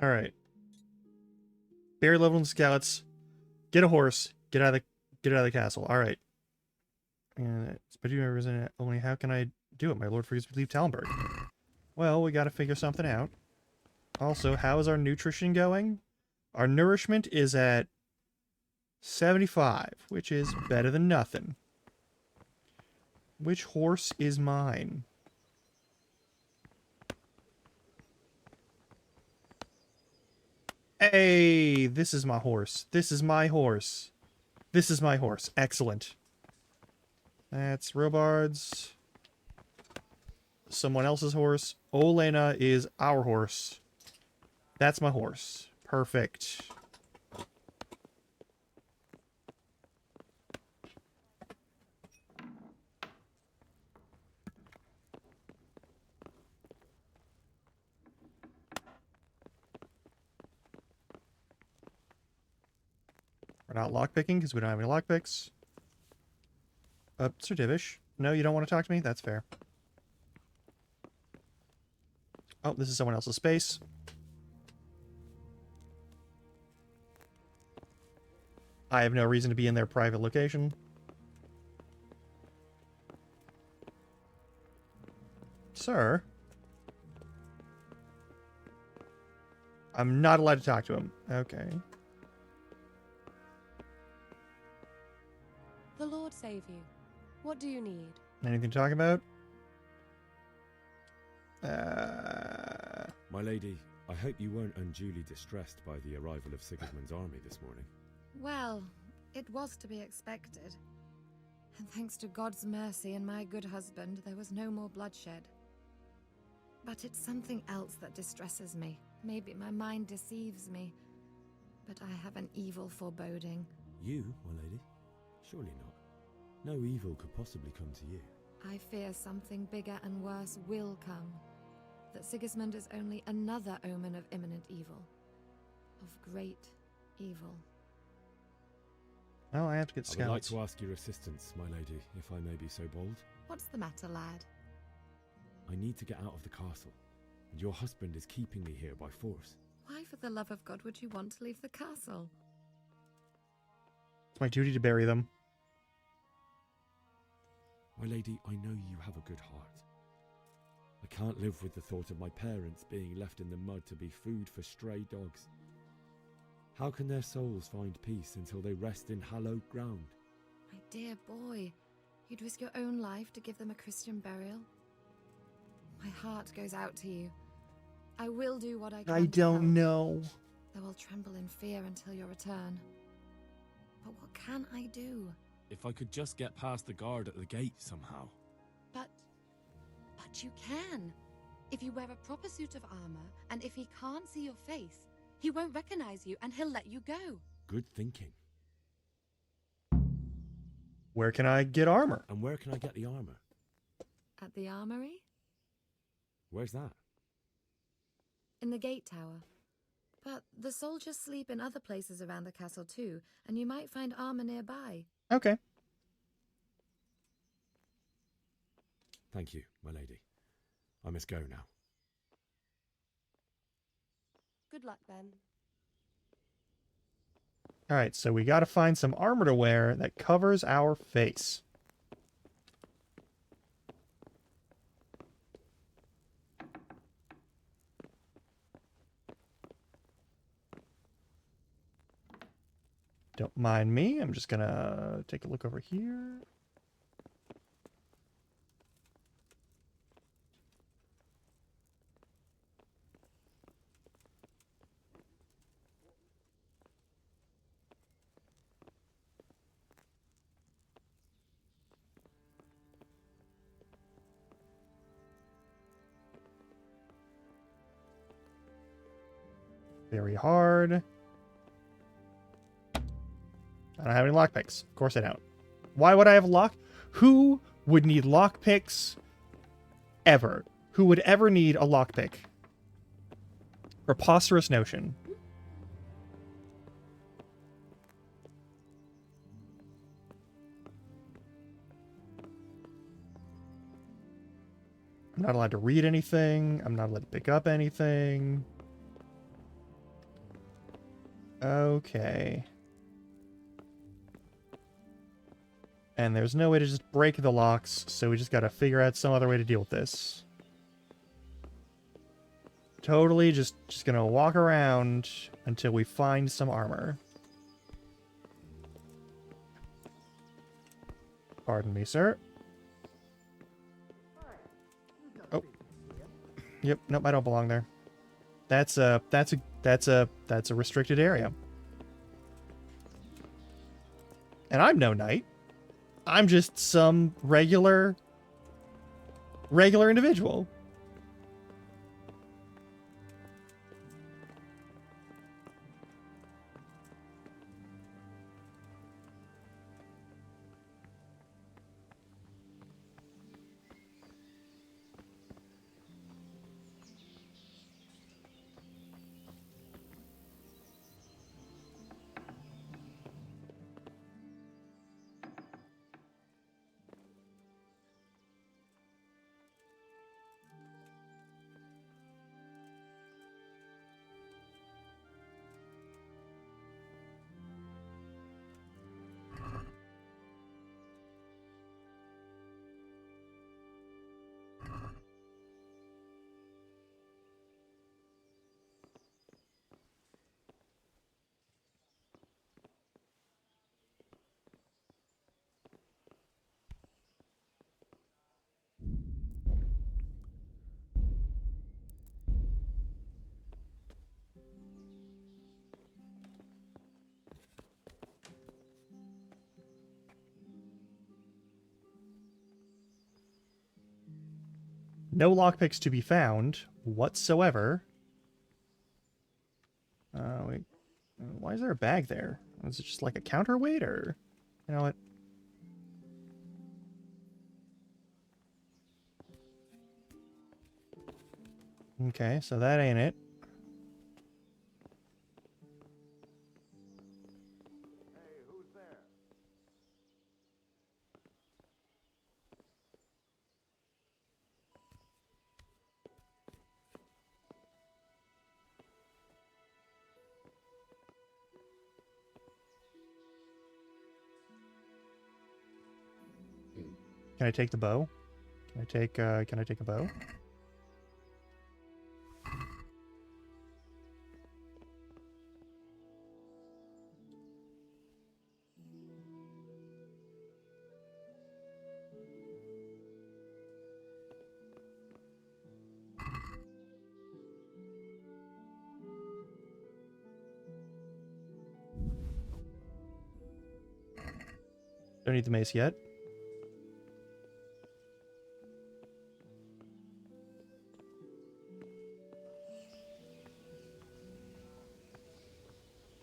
All right. Barry level and scouts. Get a horse. Get out of the castle. All right. And but you never in it. Only how can I do it? My lord forgets to leave Talmberg. Well, we got to figure something out. Also, how is our nutrition going? Our nourishment is at 75, which is better than nothing. Which horse is mine? Hey, this is my horse. This is my horse. This is my horse. Excellent. That's Robard's. Someone else's horse. Olena is our horse. That's my horse. Perfect. We're not lockpicking because we don't have any lockpicks. Sir Divish. No, you don't want to talk to me? That's fair. Oh, this is someone else's space. I have no reason to be in their private location. Sir? I'm not allowed to talk to him. Okay. The Lord save you. What do you need? Anything to talk about? My lady, I hope you weren't unduly distressed by the arrival of Sigismund's army this morning. Well, It was to be expected. And thanks to God's mercy and my good husband, there was no more bloodshed. But it's something else that distresses me. Maybe my mind deceives me, but I have an evil foreboding. You, my lady? Surely not. No evil could possibly come to you. I fear something bigger and worse will come. That Sigismund is only another omen of imminent evil. Of great evil. Oh, I have to get I scouts. would like to ask your assistance, my lady, if I may be so bold. What's the matter, lad? I need to get out of the castle, and your husband is keeping me here by force. Why, for the love of God, would you want to leave the castle? It's my duty to bury them. My lady, I know you have a good heart. I can't live with the thought of my parents being left in the mud to be food for stray dogs. How can their souls find peace until they rest in hallowed ground? My dear boy, you'd risk your own life to give them a Christian burial? My heart goes out to you. I will do what I can. I don't know. Though I'll tremble in fear until your return. But what can I do? If I could just get past the guard at the gate somehow. But you can. If you wear a proper suit of armor, and if he can't see your face, he won't recognize you and he'll let you go. Good thinking. Where can I get armor? And where can I get the armor? At the armory? Where's that? In the gate tower. But the soldiers sleep in other places around the castle too, and you might find armor nearby. Okay. Thank you, my lady. I must go now. Good luck, then. Alright, so we gotta find some armor to wear that covers our face. Don't mind me, I'm just gonna take a look over here. Very hard. I don't have any lockpicks. Of course I don't. Why would I have a lock? Who would need lockpicks ever? Who would ever need a lockpick? Preposterous notion. I'm not allowed to read anything. I'm not allowed to pick up anything. Okay. And there's no way to just break the locks, so we just gotta figure out some other way to deal with this. Totally just gonna walk around until we find some armor. Pardon me, sir. Oh. Yep, nope, I don't belong there. That's a restricted area. And I'm no knight. I'm just some regular individual. No lockpicks to be found whatsoever. Wait. Why is there a bag there? Is it just like a counterweight, or... You know what? Okay, so that ain't it. Can I take the bow? Can I take a bow? Don't need the mace yet.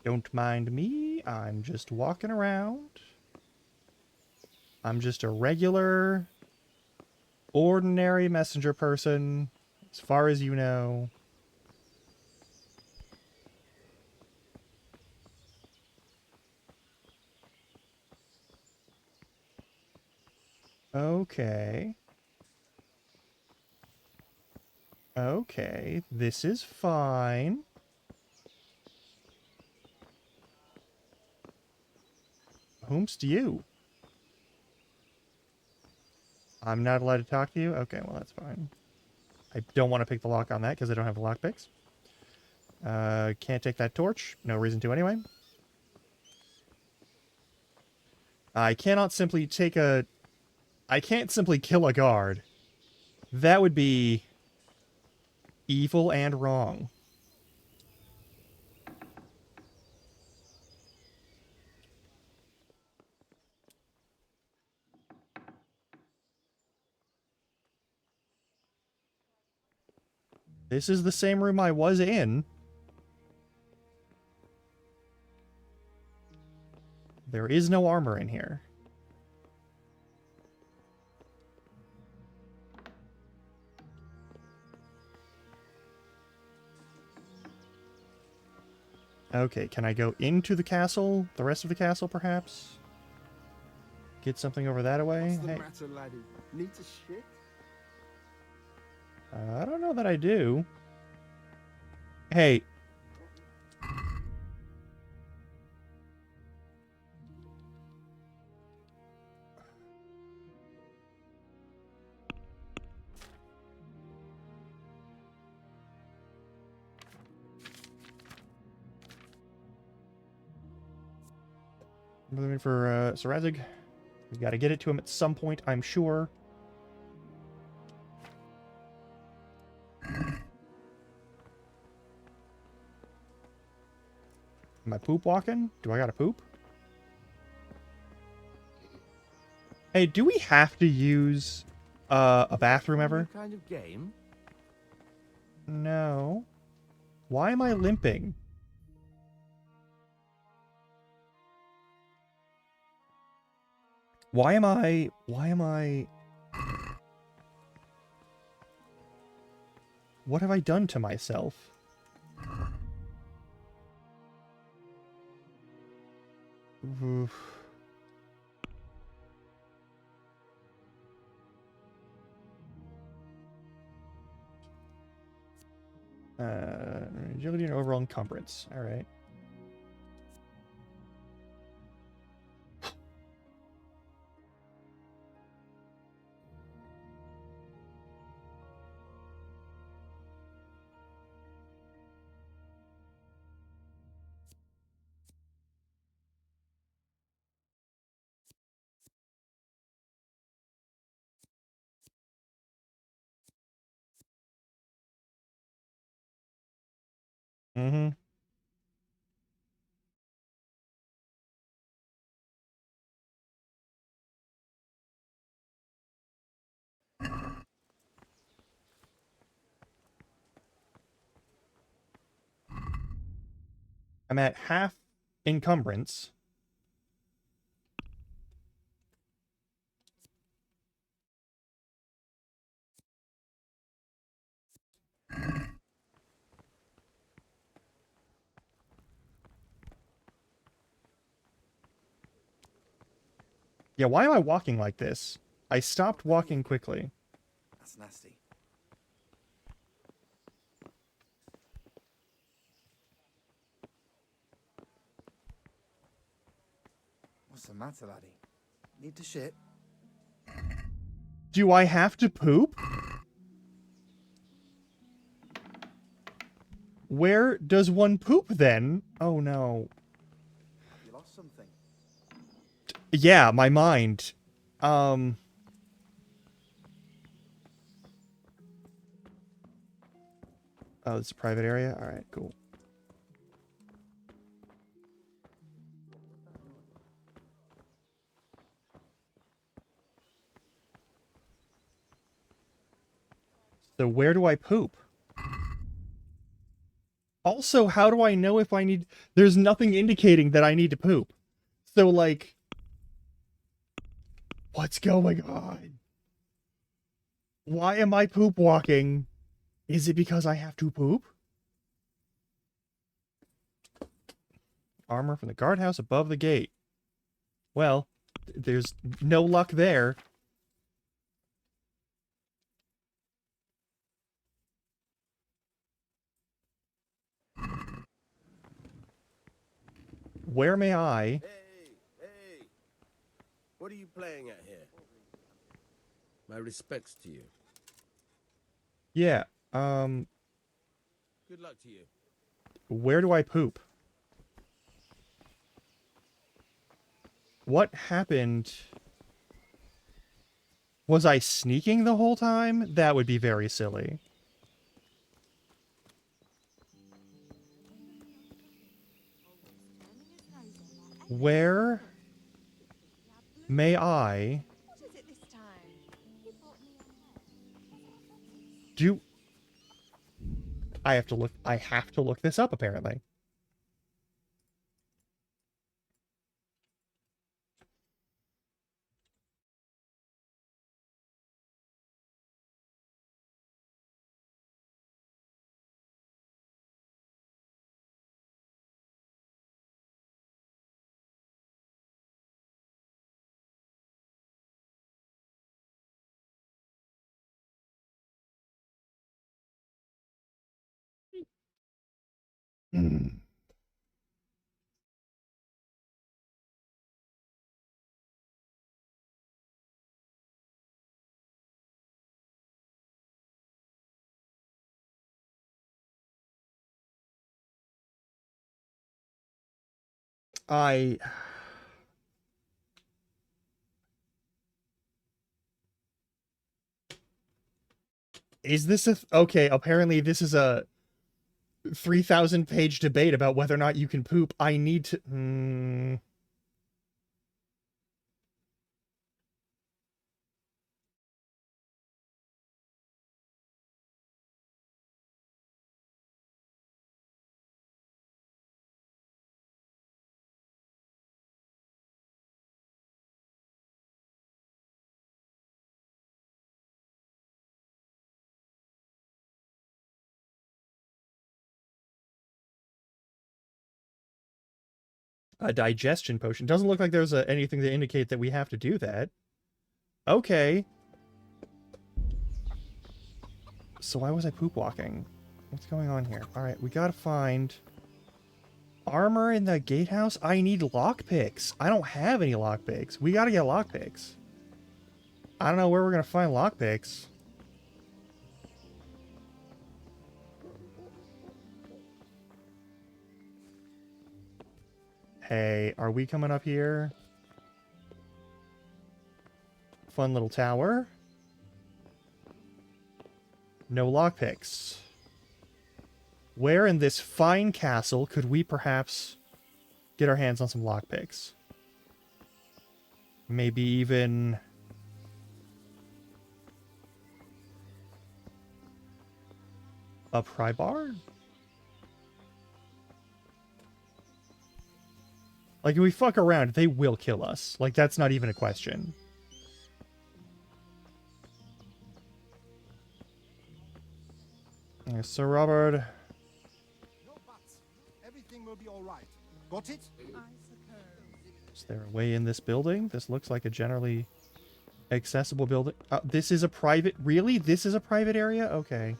Don't mind me, I'm just walking around. I'm just a regular, ordinary messenger person, as far as you know. Okay. Okay, this is fine. Whomst you? I'm not allowed to talk to you? Okay, well that's fine. I don't want to pick the lock on that because I don't have the lock picks. Can't take that torch. No reason to anyway. I cannot simply take a... I can't simply kill a guard. That would be evil and wrong. This is the same room I was in. There is no armor in here. Okay, can I go into the castle? The rest of the castle, perhaps? Get something over that way? What's the Hey. matter, laddie? Need to shit? I don't know that I do. Hey. I'm looking for Sir Razig. We gotta get it to him at some point, I'm sure. Am I poop walking? Do I gotta poop? Hey, do we have to use a bathroom ever? Kind of game? No. Why am I limping? Why am I... What have I done to myself? Oof. Agility and overall encumbrance. All right. Mm-hmm. I'm at half encumbrance. Yeah, why am I walking like this? I stopped walking quickly. That's nasty. What's the matter, laddie? Need to shit? Do I have to poop? Where does one poop then? Oh no. You lost something. Yeah, my mind. Oh, it's a private area? Alright, cool. So where do I poop? Also, how do I know if I need... There's nothing indicating that I need to poop. So, like... What's going on? Why am I poop walking? Is it because I have to poop? Armor from the guardhouse above the gate. Well, there's no luck there. Where may I? Hey! What are you playing at here? My respects to you. Yeah, Good luck to you. where do I poop? What happened? Was I sneaking the whole time? That would be very silly. Where may I do... I have to look this up, apparently. Hmm. Is this a... Okay, apparently this is a 3,000 page debate about whether or not you can poop. I need to... A digestion potion. Doesn't look like there's anything to indicate that we have to do that. Okay. So why was I poop walking? What's going on here? Alright, we gotta find... Armor in the gatehouse? I need lockpicks. I don't have any lockpicks. We gotta get lockpicks. I don't know where we're gonna find lockpicks. Hey, are we coming up here? Fun little tower. No lockpicks. Where in this fine castle could we perhaps get our hands on some lockpicks? Maybe even... a pry bar? Like, if we fuck around, they will kill us. Like, that's not even a question. Sir Robert. Everything will be all right. Got it? Is there a way in this building? This looks like a generally accessible building. This is a private... Really? This is a private area? Okay.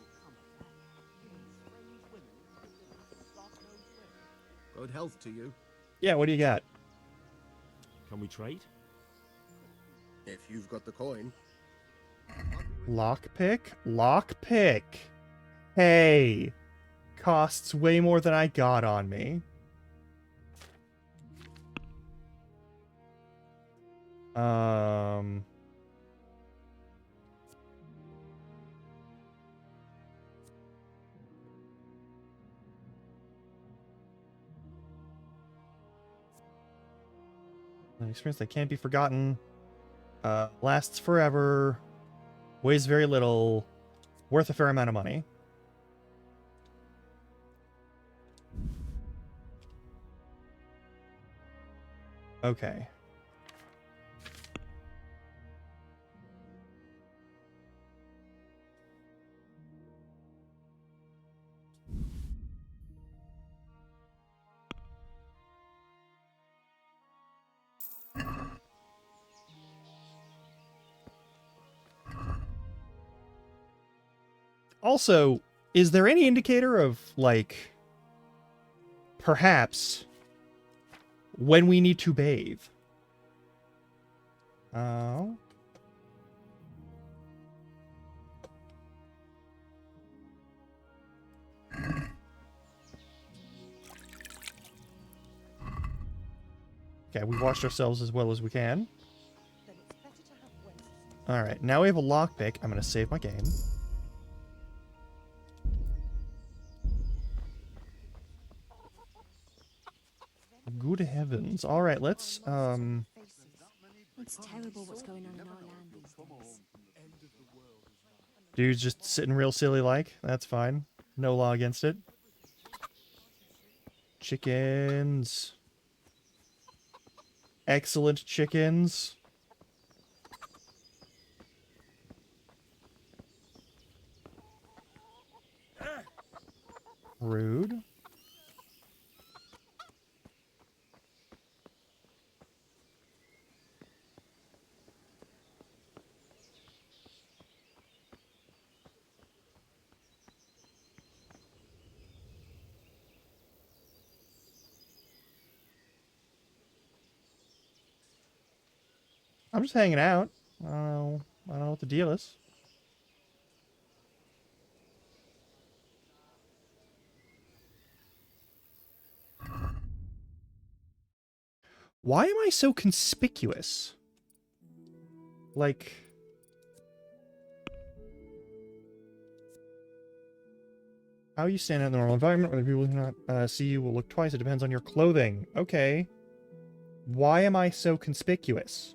Good health to you. Yeah, what do you got? Can we trade? If you've got the coin. Lockpick? Lockpick! Hey! Costs way more than I got on me. An experience that can't be forgotten. Lasts forever. Weighs very little. Worth a fair amount of money. Okay. Also, is there any indicator of, like, perhaps when we need to bathe? Oh. Okay, we washed ourselves as well as we can. Alright, now we have a lockpick. I'm going to save my game. Good heavens. Alright, let's, It's terrible what's going on in our land these days. Dude's just sitting real silly like. That's fine. No law against it. Chickens. Excellent chickens. Rude. I'm just hanging out. I don't know what the deal is. Why am I so conspicuous? Like... How you stand out in the normal environment, whether people do not see you will look twice. It depends on your clothing. Okay. Why am I so conspicuous?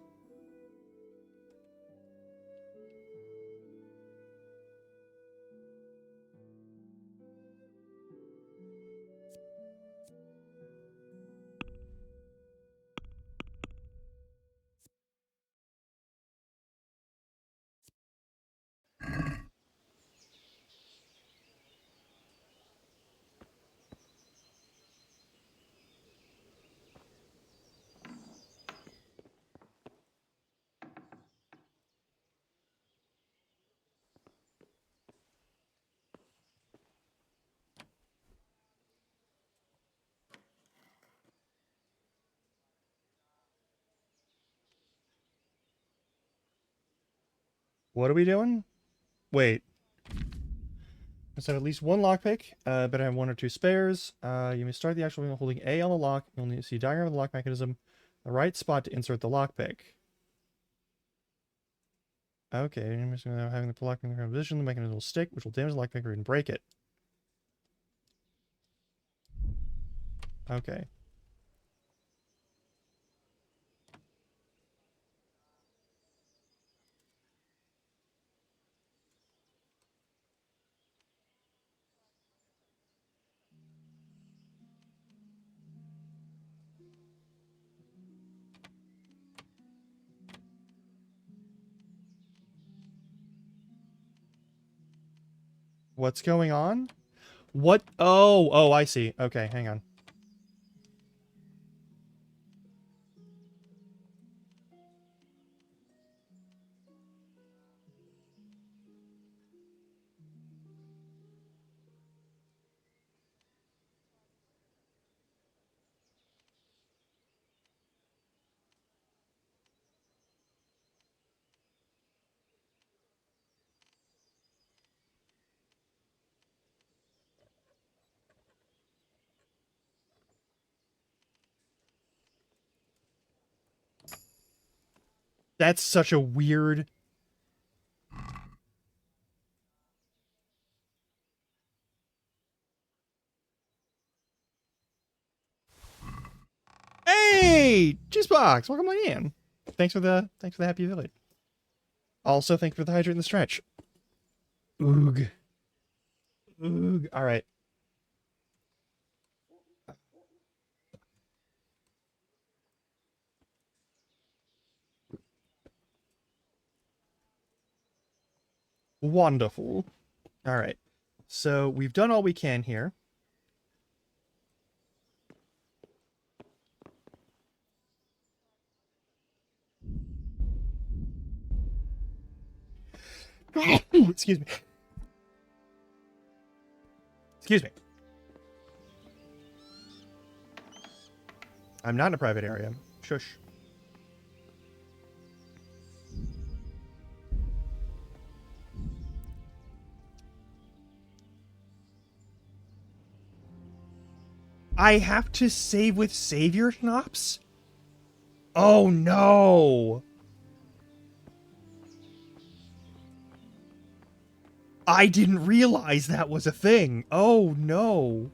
What are we doing? Wait. Let's have at least one lockpick, but I have one or two spares. You may start the actual wheel holding A on the lock. You'll need to see a diagram of the lock mechanism, the right spot to insert the lockpick. Okay, having the lock in the correct position, the mechanism will stick, which will damage the lockpick or even break it. Okay. What's going on? What? Oh, I see. Okay, hang on. That's such a weird... Hey! Juicebox! Welcome on in. Thanks for the happy village. Also, thanks for the hydrate and the stretch. Oog. Oog. Alright. Wonderful. Alright. So, we've done all we can here. Excuse me. Excuse me. I'm not in a private area. Shush. I have to save with Savior Schnapps? Oh no! I didn't realize that was a thing. Oh no.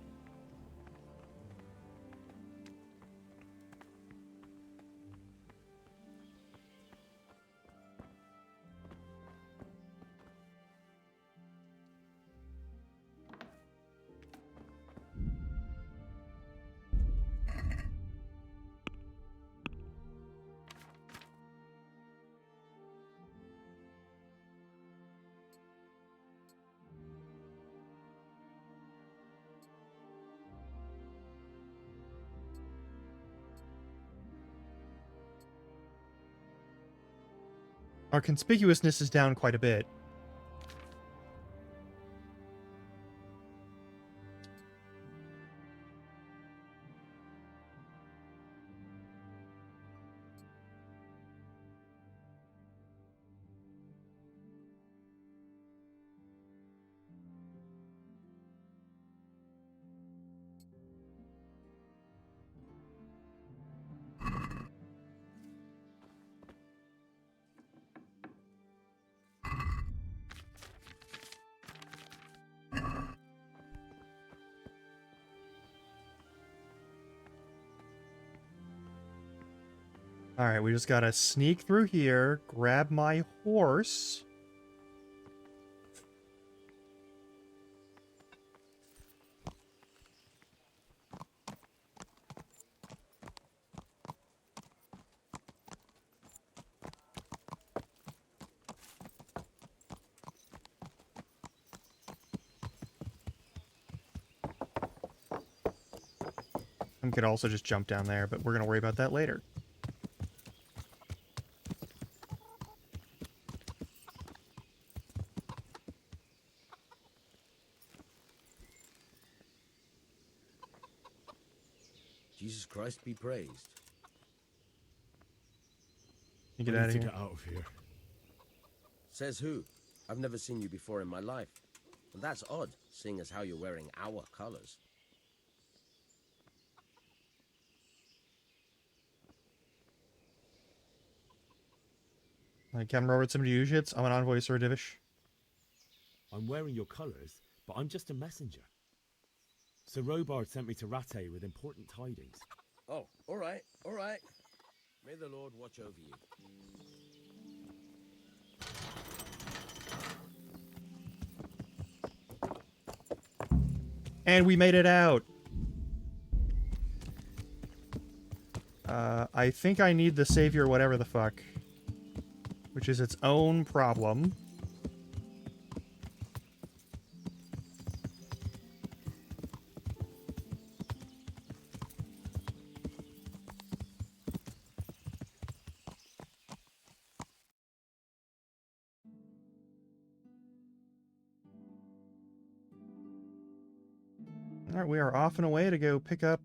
Our conspicuousness is down quite a bit. Alright, we just gotta sneak through here, grab my horse. I could also just jump down there, but we're gonna worry about that later. Jesus Christ be praised. You get I out need of to here. get out of here. Says who? I've never seen you before in my life. And that's odd, seeing as how you're wearing our colors. Captain Robertson, do you shits? I'm an envoy, Sir Divish. I'm wearing your colours, but I'm just a messenger. Sir Robard sent me to Rattay with important tidings. Oh, all right, all right. May the Lord watch over you. And we made it out. I think I need the savior whatever the fuck. Which is its own problem. Alright, we are off and away to go pick up,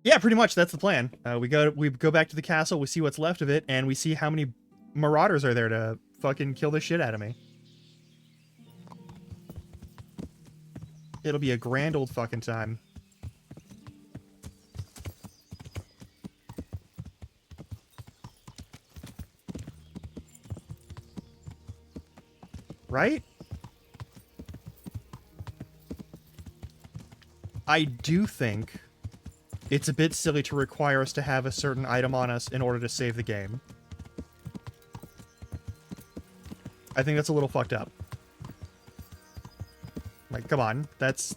Yeah, pretty much, that's the plan. We go back to the castle, we see what's left of it, and we see how many marauders are there to fucking kill the shit out of me. It'll be a grand old fucking time. Right? I do think it's a bit silly to require us to have a certain item on us in order to save the game. I think that's a little fucked up. Like, come on. That's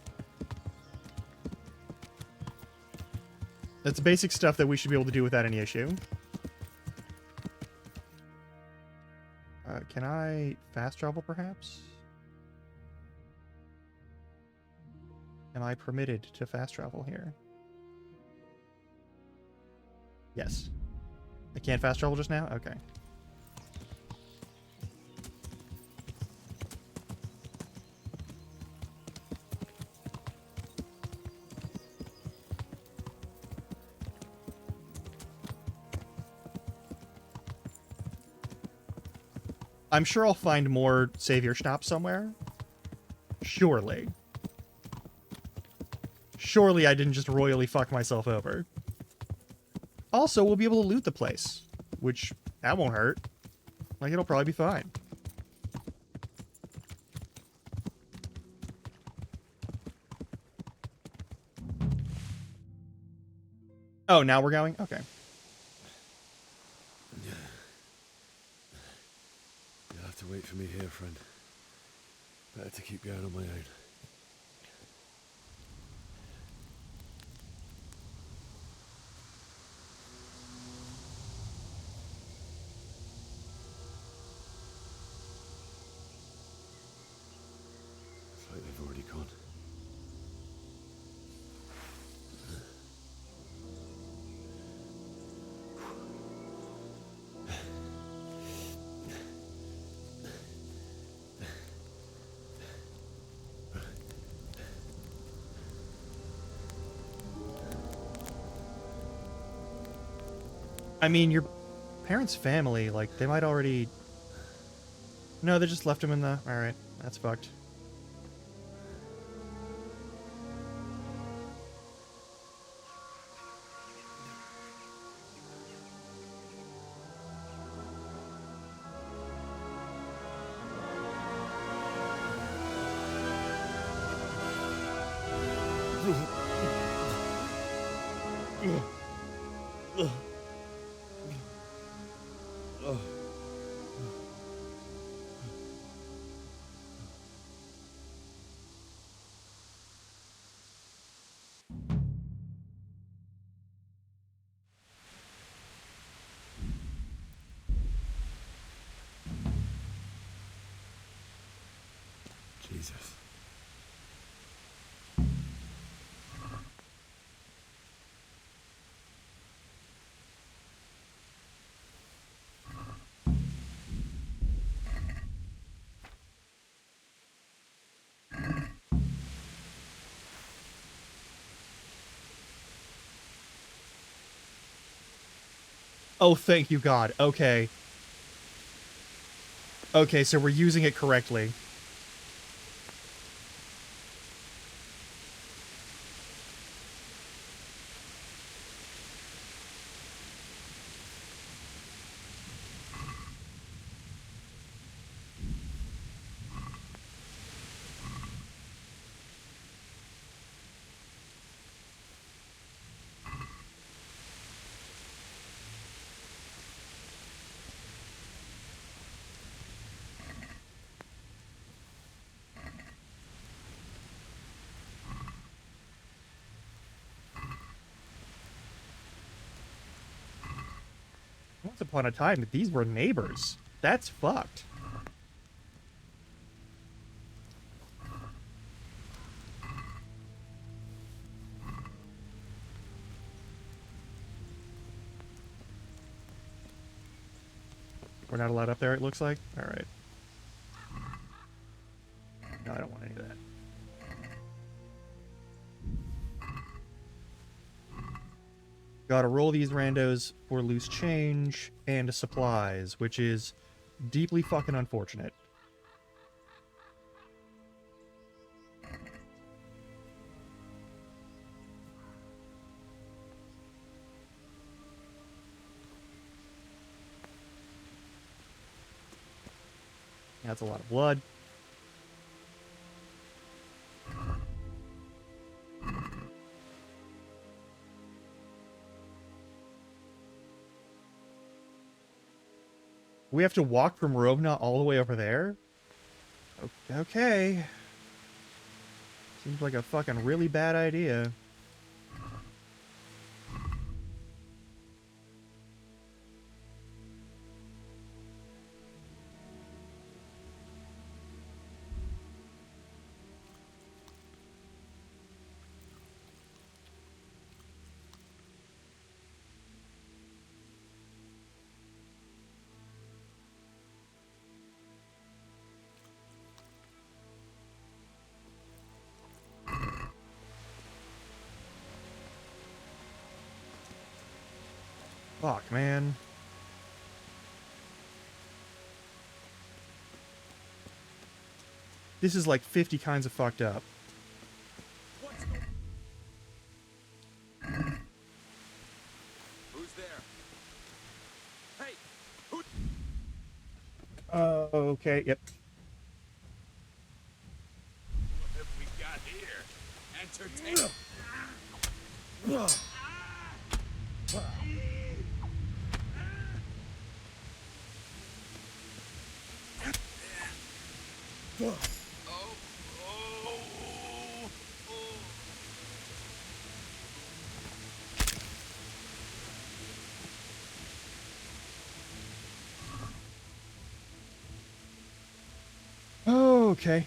basic stuff that we should be able to do without any issue. Can I fast travel, perhaps? Am I permitted to fast travel here? Yes. I can't fast travel just now? Okay. I'm sure I'll find more Savior Schnapp somewhere. Surely. Surely I didn't just royally fuck myself over. Also, we'll be able to loot the place, which, that won't hurt. Like, it'll probably be fine. Oh, now we're going? Okay. You'll have to wait for me here, friend. Better to keep going on my own. It's like they've already gone. I mean, your parents' family, like, they might already... No, they just left him in the... Alright, that's fucked. Jesus. Oh, thank you, God. Okay. Okay, so we're using it correctly. Once upon a time, these were neighbors. That's fucked. We're not allowed up there, it looks like? Alright. No, Gotta roll these randos for loose change and supplies, which is deeply fucking unfortunate. That's a lot of blood. We have to walk from Rovna all the way over there? Okay. Seems like a fucking really bad idea. Fuck, man. This is like 50 kinds of fucked up. Who's there? Hey, who? Okay, yep. What have we got here? Entertainment. Okay,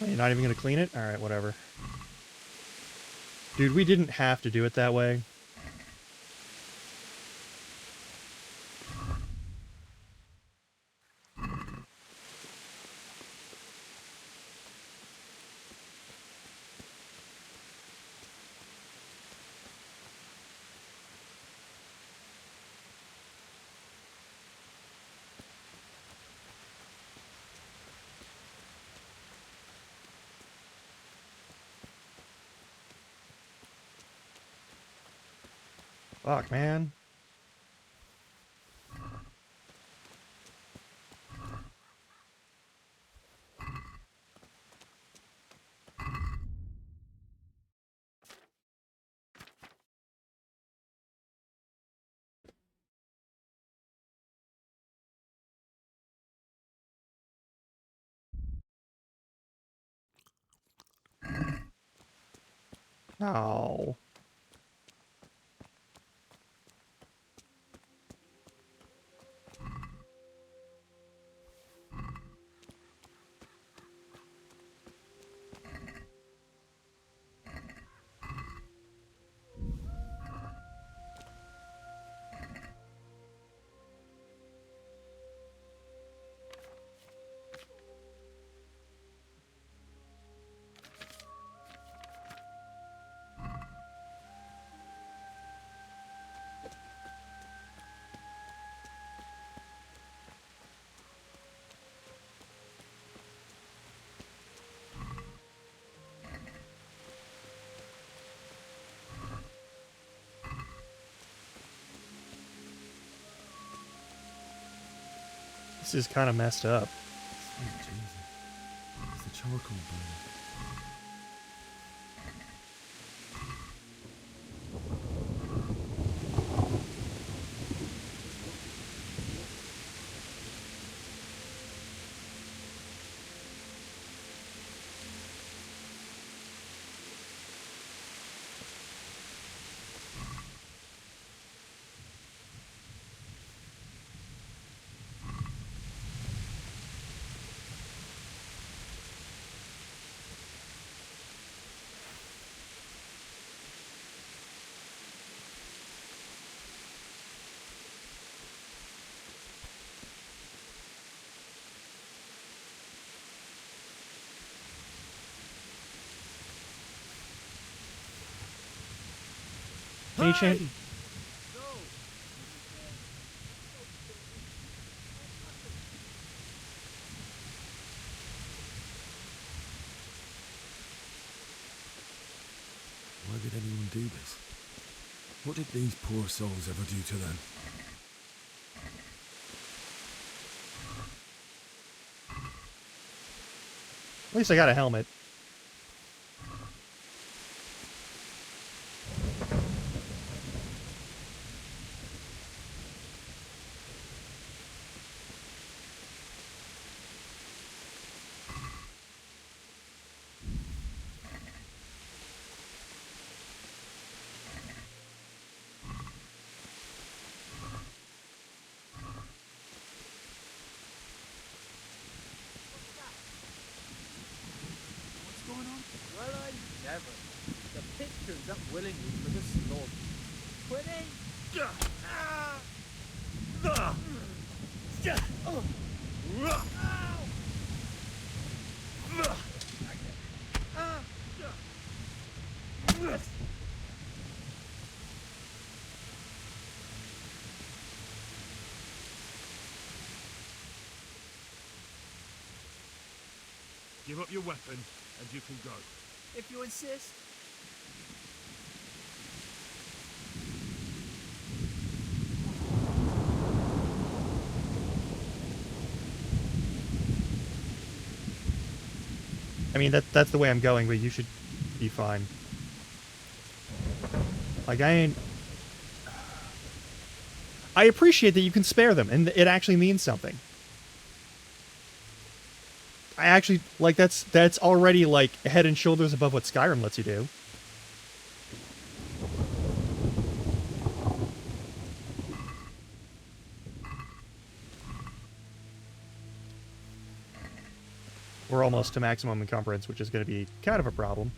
you're not even gonna clean it? Alright, whatever. Dude, we didn't have to do it that way. Fuck, man. Oh. This is kind of messed up. Sweet Jesus. It's the charcoal burner. Any chance? Why did anyone do this? What did these poor souls ever do to them? At least I got a helmet. Well, I never. The pit turns up willingly for the slaughter. 20! Give up your weapon, and you can go. If you insist. I mean, that's the way I'm going, but you should be fine. Like, I appreciate that you can spare them, and it actually means something. I actually, like, that's already, like, head and shoulders above what Skyrim lets you do. We're almost to maximum encumbrance, which is going to be kind of a problem.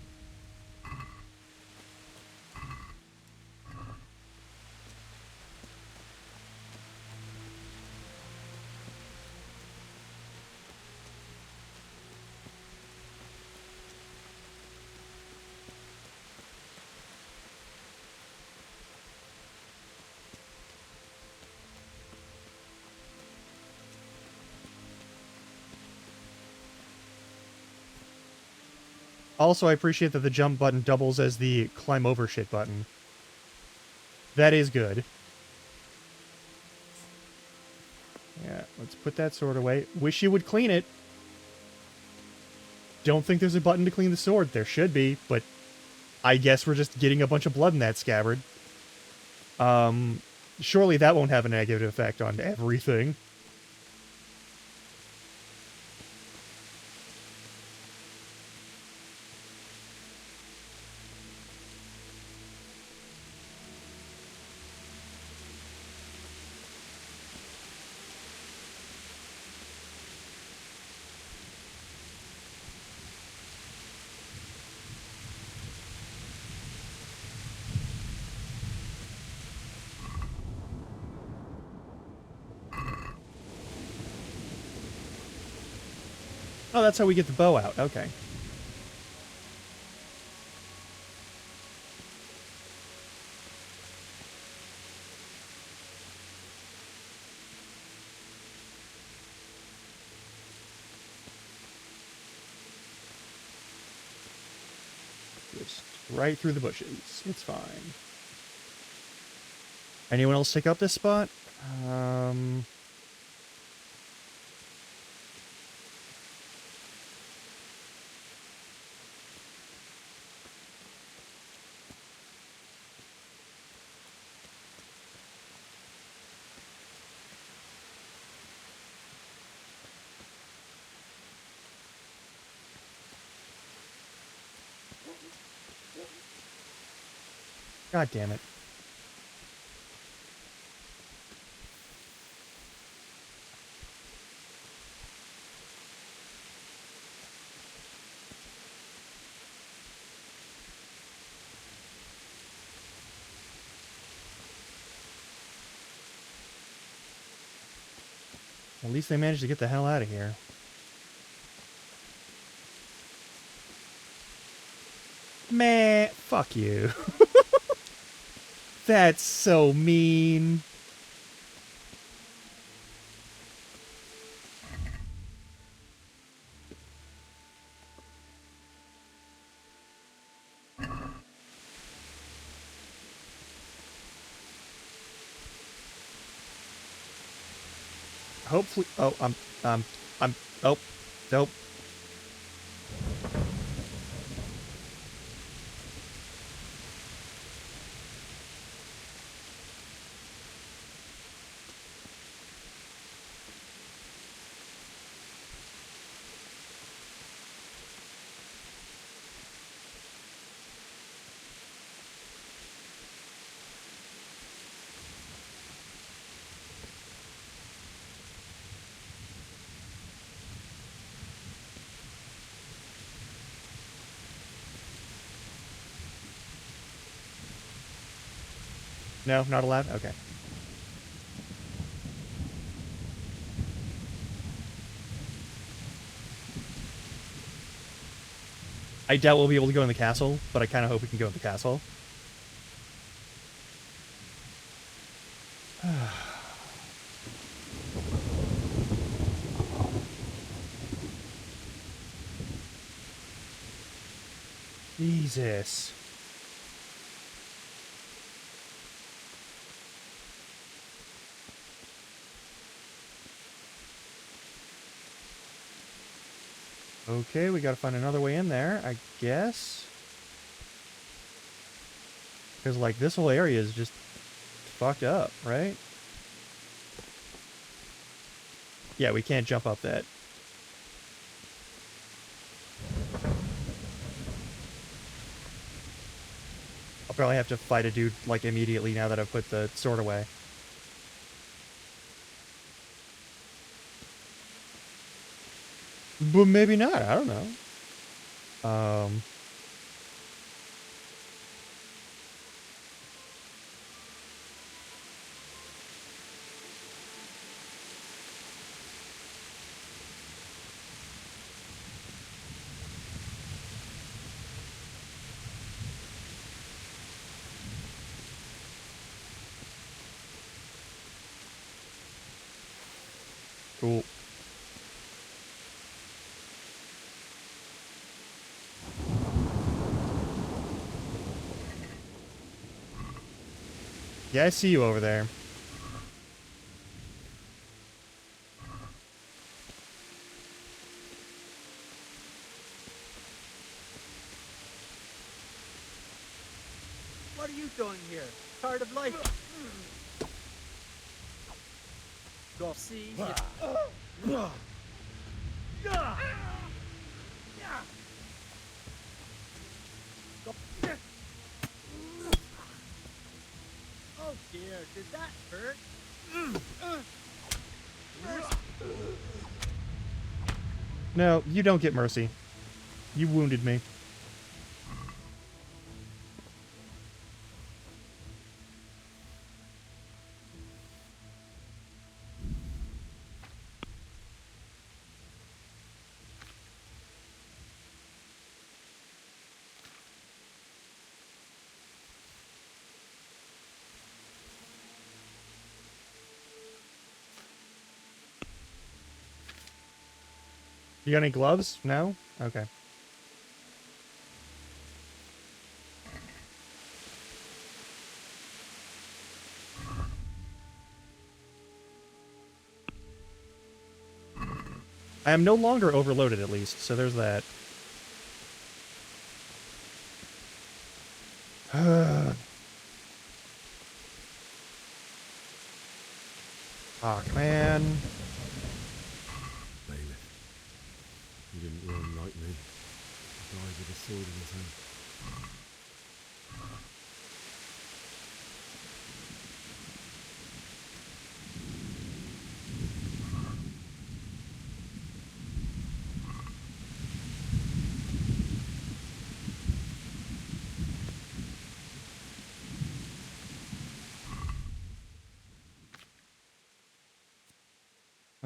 Also, I appreciate that the jump button doubles as the climb over shit button. That is good. Yeah, let's put that sword away. Wish you would clean it. Don't think there's a button to clean the sword. There should be, but I guess we're just getting a bunch of blood in that scabbard. Surely that won't have a negative effect on everything. Oh, that's how we get the bow out. Okay. Just right through the bushes. It's fine. Anyone else take up this spot? God damn it. At least they managed to get the hell out of here. Meh, fuck you. That's so mean. Hopefully, oh, oh, nope. No, not allowed? Okay. I doubt we'll be able to go in the castle, but I kind of hope we can go in the castle. Jesus. Okay, we gotta find another way in there, I guess. Because, like, this whole area is just fucked up, right? Yeah, we can't jump up that. I'll probably have to fight a dude, like, immediately now that I've put the sword away. But maybe not, I don't know. Cool. Yeah, I see you over there. What are you doing here? Tired of life? Go see. Oh dear, did that hurt? No, you don't get mercy. You wounded me. You got any gloves? No? Okay. I am no longer overloaded, at least, so there's that. Fuck, man. He didn't run like me. He died with a sword in his hand.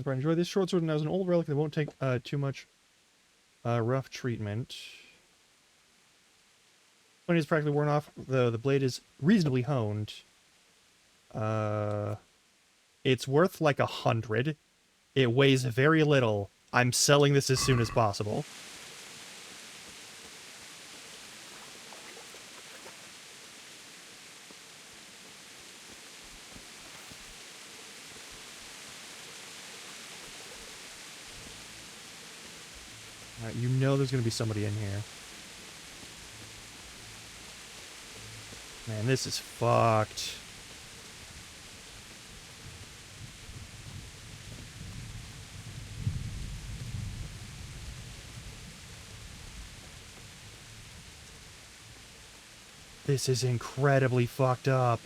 I enjoy this short sword, and as an old relic that won't take too much rough treatment. When it's practically worn off, the blade is reasonably honed. It's worth like 100. It weighs very little. I'm selling this as soon as possible. Alright, you know there's gonna be somebody in here. Man, this is fucked. This is incredibly fucked up.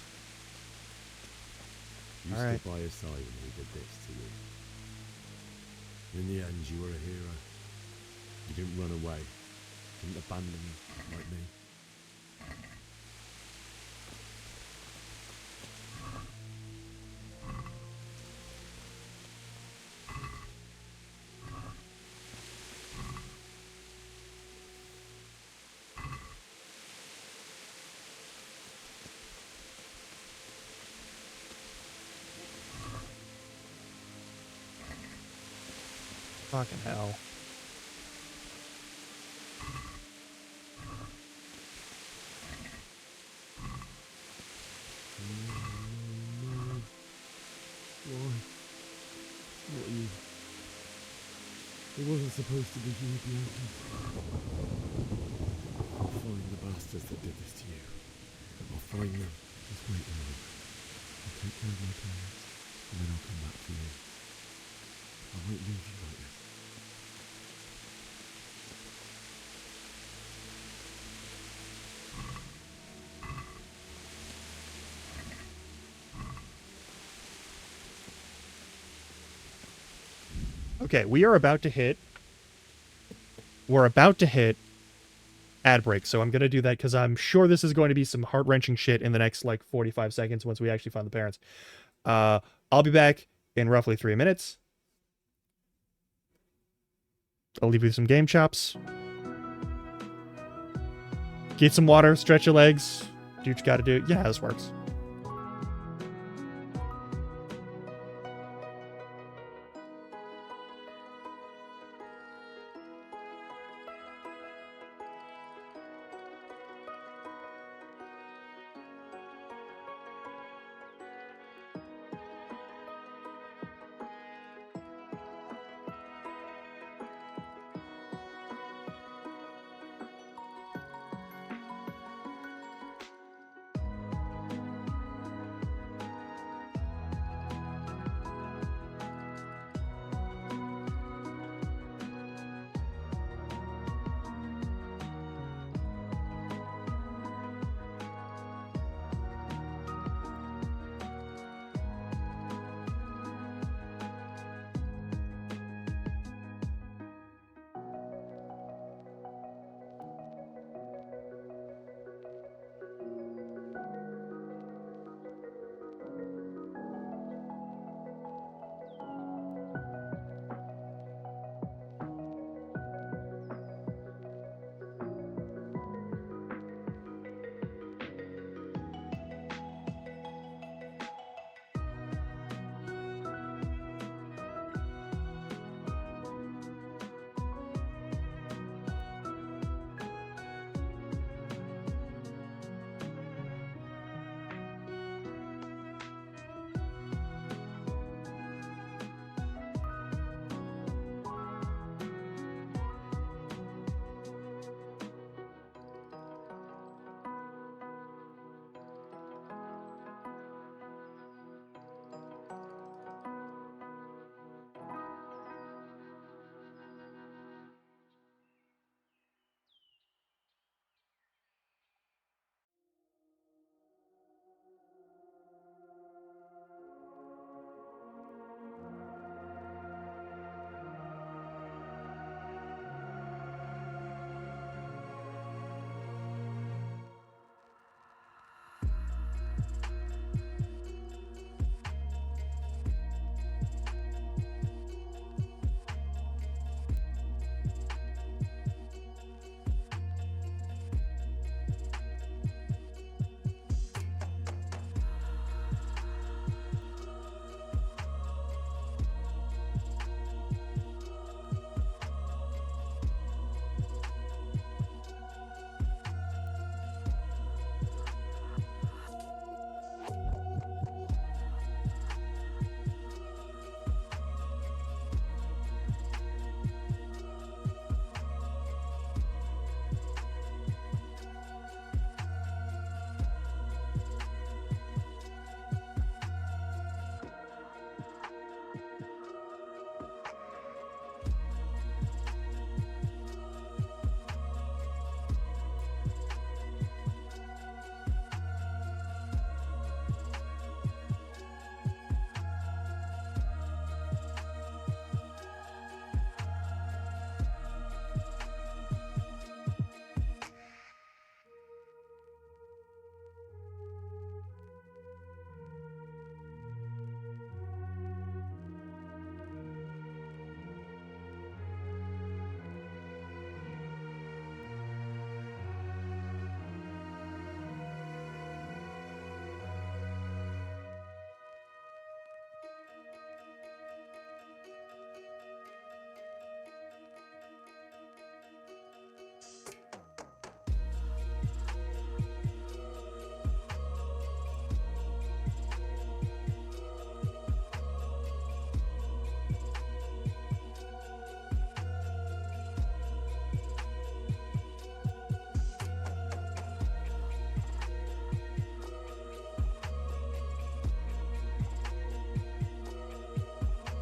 You All right. stood by his side when he did this to you. In the end, you were a hero. You didn't run away. Didn't abandon me like me. Fucking hell. Why? Not you. It wasn't supposed to be you, Bianca. I'll find the bastards that did this to you. I'll find them. Just wait a moment. I'll take care of my parents, and then I'll come back for you. I won't leave you like this. Okay, we're about to hit ad break, so I'm gonna do that because I'm sure this is going to be some heart-wrenching shit in the next like 45 seconds once we actually find the parents. I'll be back in roughly 3 minutes. I'll leave you with some game chops. Get some water, stretch your legs, do what you gotta do. Yeah, this works.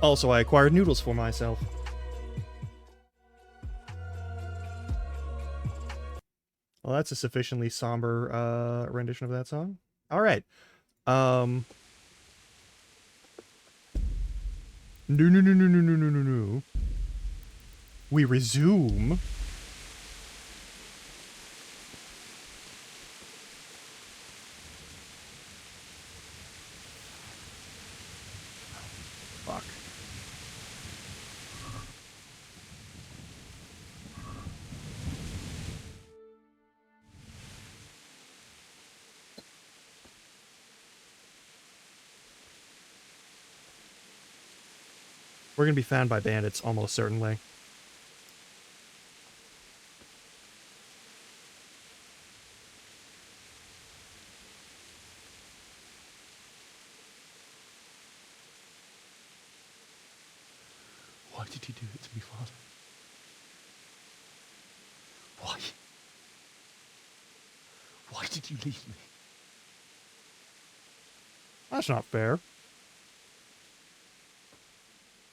Also, I acquired noodles for myself. Well, that's a sufficiently somber rendition of that song. All right. No. We resume. Fuck. We're gonna be found by bandits, almost certainly. Why did you do it to me, Father? Why? Why did you leave me? That's not fair.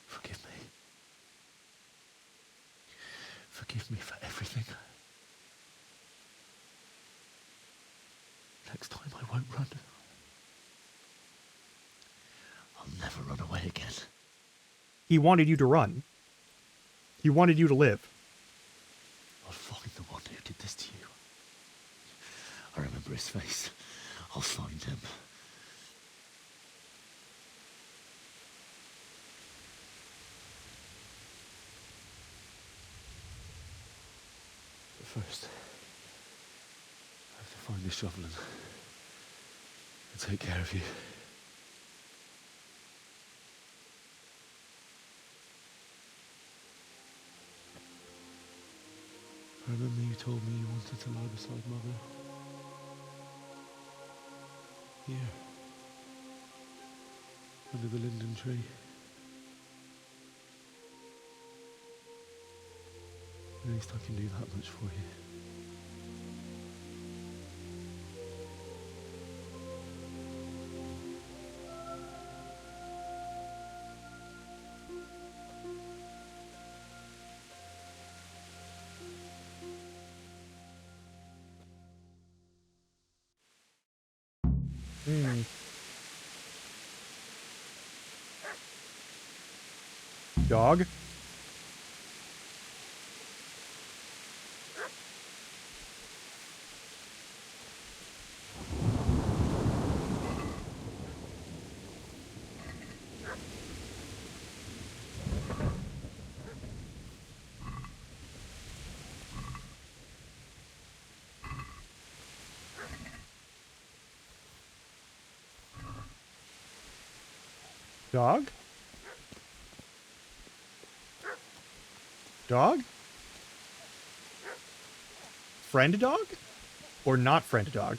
Forgive me. Forgive me for everything. Next time I won't run. I'll never run away again. He wanted you to run. He wanted you to live. I'll find the one who did this to you. I remember his face. I'll find him. But first, I have to find this shovel and take care of you. I remember you told me you wanted to lie beside Mother. Here. Under the linden tree. At least I can do that much for you. Dog? Dog? Dog? Friend dog? Or not friend dog?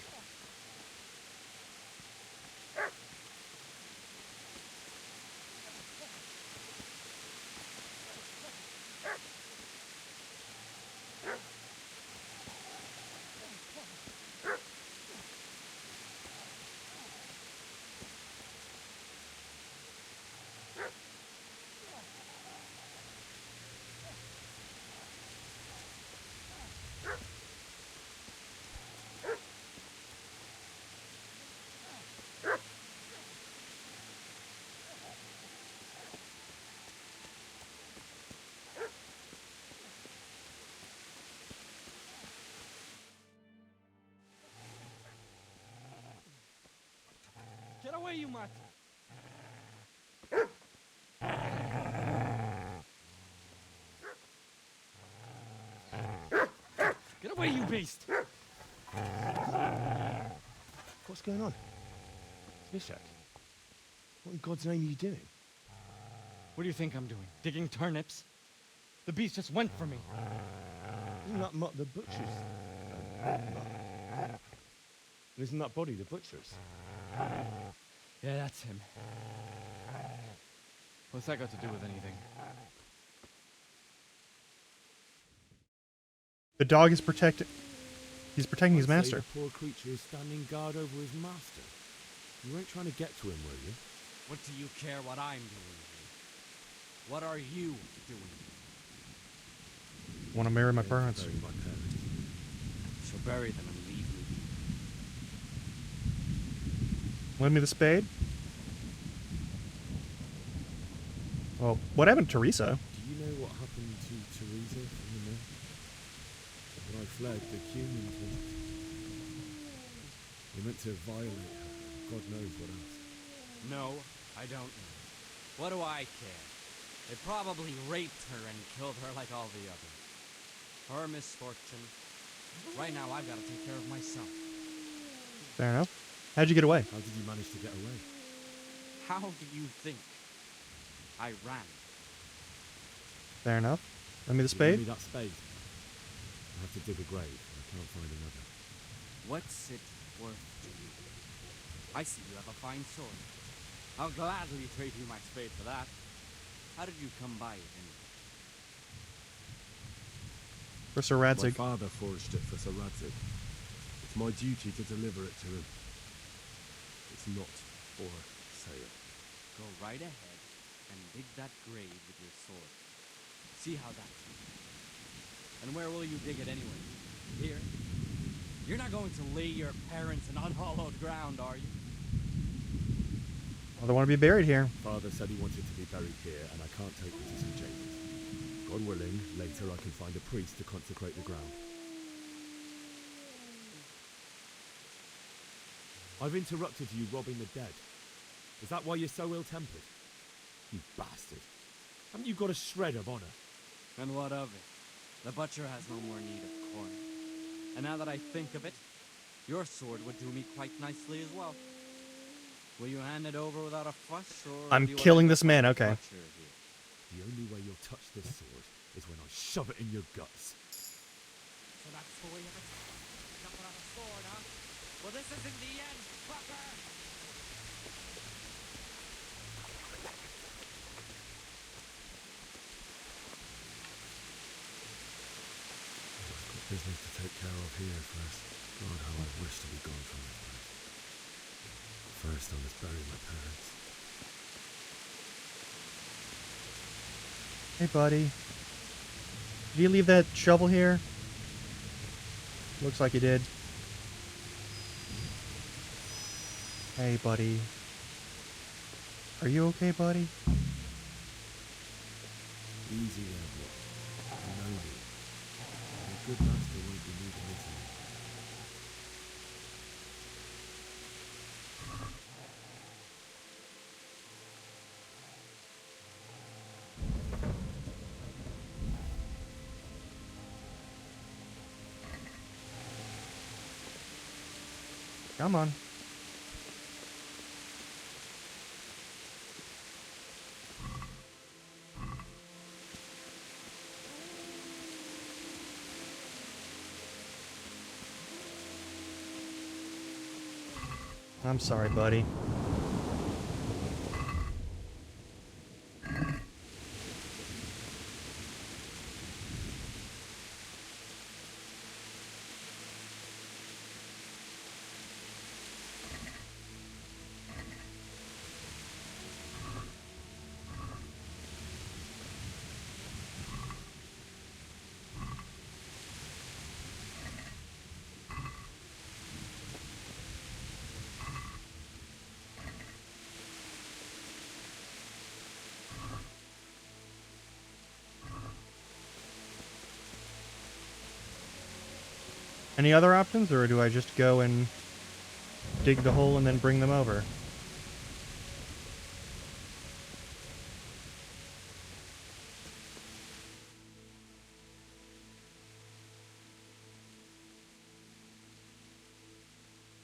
Get away, you mutt! Get away, you beast! What's going on? Vishak, what in God's name are you doing? What do you think I'm doing? Digging turnips? The beast just went for me. Isn't that Mutt the butcher's? Isn't that body the butcher's? Yeah, that's him. What's that got to do with anything? The dog is protecting. He's protecting his I'd say master. The poor creature is standing guard over his master. You weren't trying to get to him, were you? What do you care what I'm doing? What are you doing? Want to marry my parents. Bury my parents. So bury them and leave me. Lend me the spade. Well, what happened to Teresa? Do you know what happened to Teresa from the men? When I fled, the humans went. They meant to violate her. God knows what else. No, I don't know. What do I care? They probably raped her and killed her like all the others. Her misfortune. Right now, I've got to take care of myself. Fair enough. How'd you get away? How did you manage to get away? How do you think? I ran. Fair enough. Lend me the Give spade. me that spade. I have to dig a grave. I can't find another. What's it worth to you? I see you have a fine sword. I'll gladly trade you my spade for that. How did you come by it anyway? For Sir Radzig. My father forged it for Sir Radzig. It's my duty to deliver it to him. It's not for sale. Go right ahead and dig that grave with your sword. See how that feels. And where will you dig it anyway? Here? You're not going to lay your parents in unhallowed ground, are you? Well, they want to be buried here. Father said he wanted to be buried here, and I can't take me to St. James. God willing, later I can find a priest to consecrate the ground. I've interrupted you robbing the dead. Is that why you're so ill-tempered? You bastard. Haven't you got a shred of honor? And what of it? The butcher has no more need of corn. And now that I think of it, your sword would do me quite nicely as well. Will you hand it over without a fuss, or I'm do you killing want this man, the okay. butcher here? The only way you'll touch this sword is when I shove it in your guts. So that's the way of it. Not without a sword, huh? Well, this isn't the end, fucker! Got business to take care of here first. God, how I wish to be gone from this place. First, I must bury my parents. Hey, buddy. Did you leave that shovel here? Looks like you did. Hey, buddy. Are you okay, buddy? Easy there, boy. You know me. A good master won't be leaving me to me. Come on. I'm sorry, buddy. Any other options, or do I just go and dig the hole and then bring them over?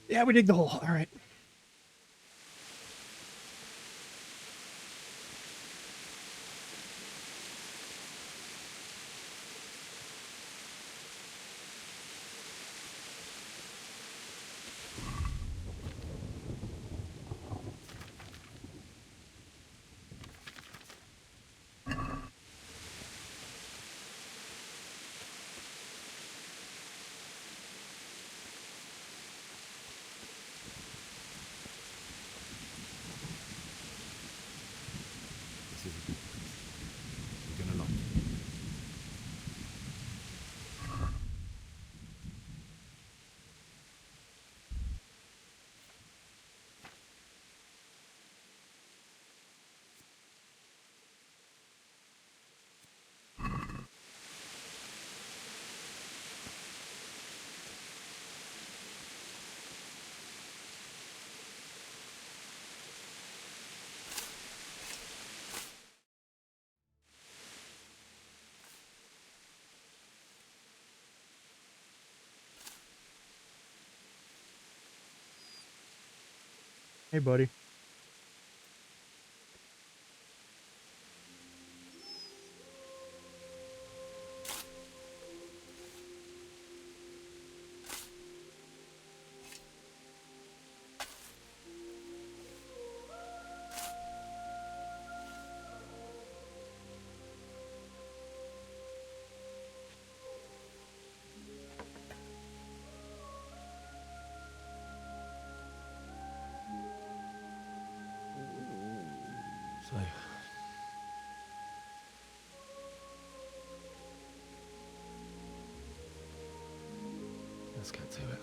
Yeah, we dig the hole. All right. Hey, buddy. So, let's get to it.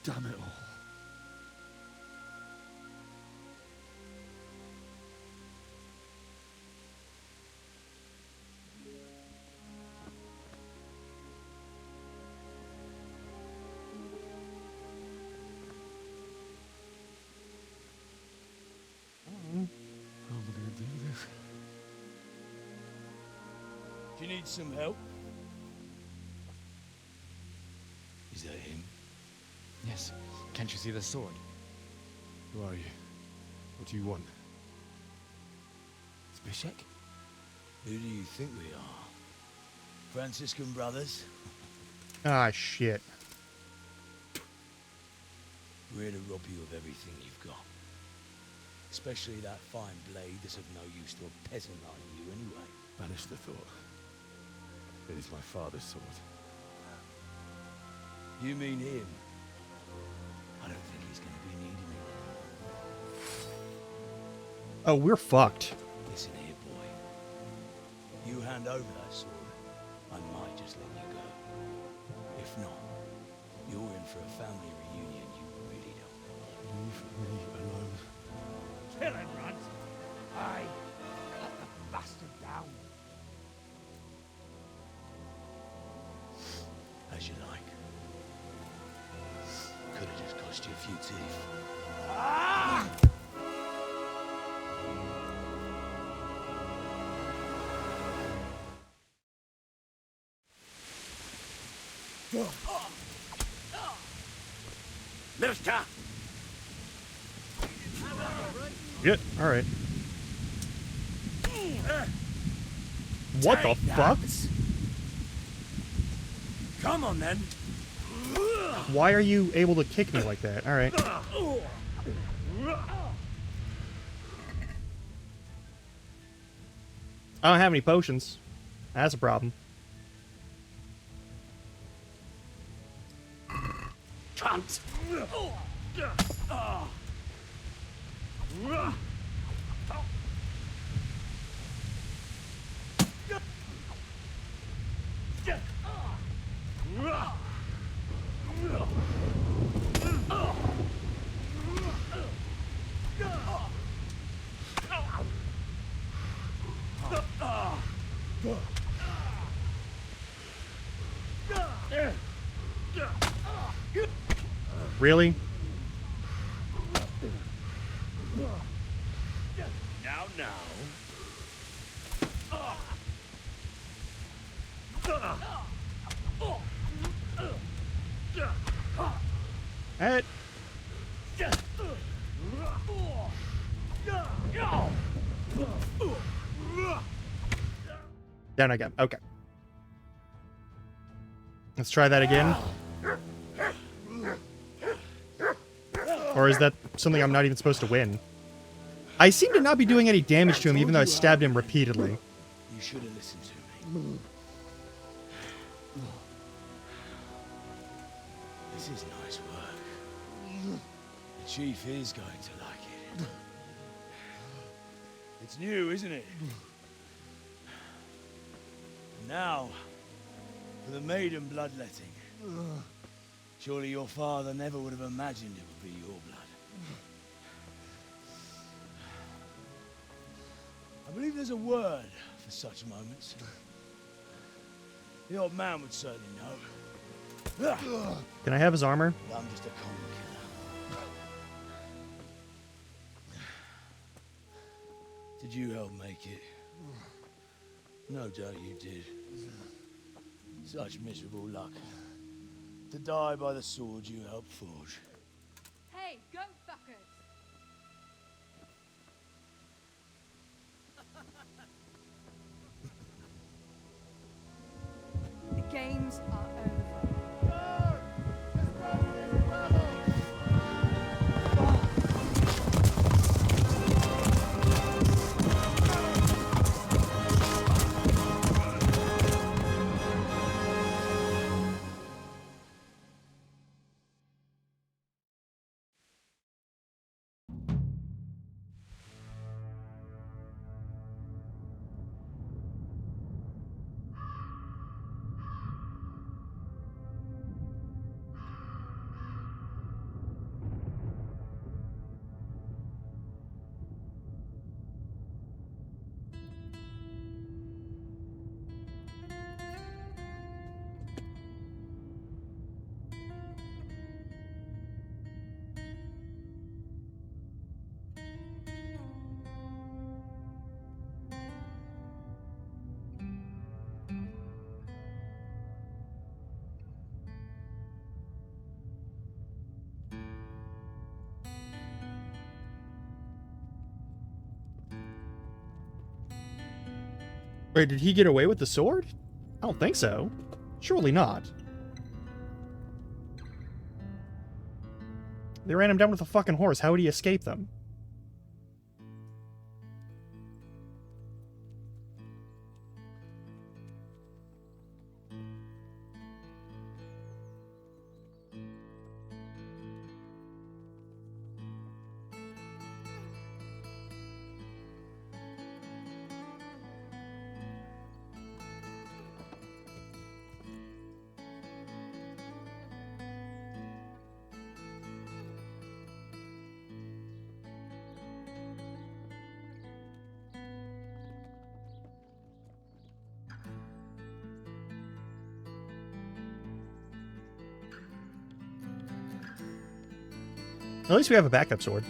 Damn it all. How am I gonna do this? Do you need some help? Is that him? Yes. Can't you see the sword? Who are you? What do you want? Zbyszek? Who do you think we are? Franciscan brothers? Ah, shit. We're here to rob you of everything you've got. Especially that fine blade that's of no use to a peasant like you anyway. Banish the thought. It is my father's sword. You mean him? I don't think he's going to be needing it. Oh, we're fucked. Listen here, boy. You hand over that sword, I might just let you go. If not, you're in for a family reunion you really don't want. Leave me alone. Kill him, Runt! Aye. Cut the bastard down. As you like. Could have just cost you a few teeth. Ah! Mister! Yeah, alright. What the fuck? Come on, then. Why are you able to kick me like that? Alright. I don't have any potions. That's a problem. Cunt! Really? Now. At down again. Okay. Let's try that again. Or is that something I'm not even supposed to win? I seem to not be doing any damage to him, even though I stabbed him repeatedly. You should have listened to me. This is nice work. The chief is going to like it. It's new, isn't it? Now, For the maiden bloodletting. Surely your father never would have imagined it would be your blood. I believe there's a word for such moments. The old man would certainly know. Can I have his armor? I'm just a common killer. Did you help make it? No doubt you did. Such miserable luck. To die by the sword you helped forge. Hey, go fuckers! The games are over. Wait, did he get away with the sword? I don't think so. Surely not. They ran him down with a fucking horse. How would he escape them? At least we have a backup sword.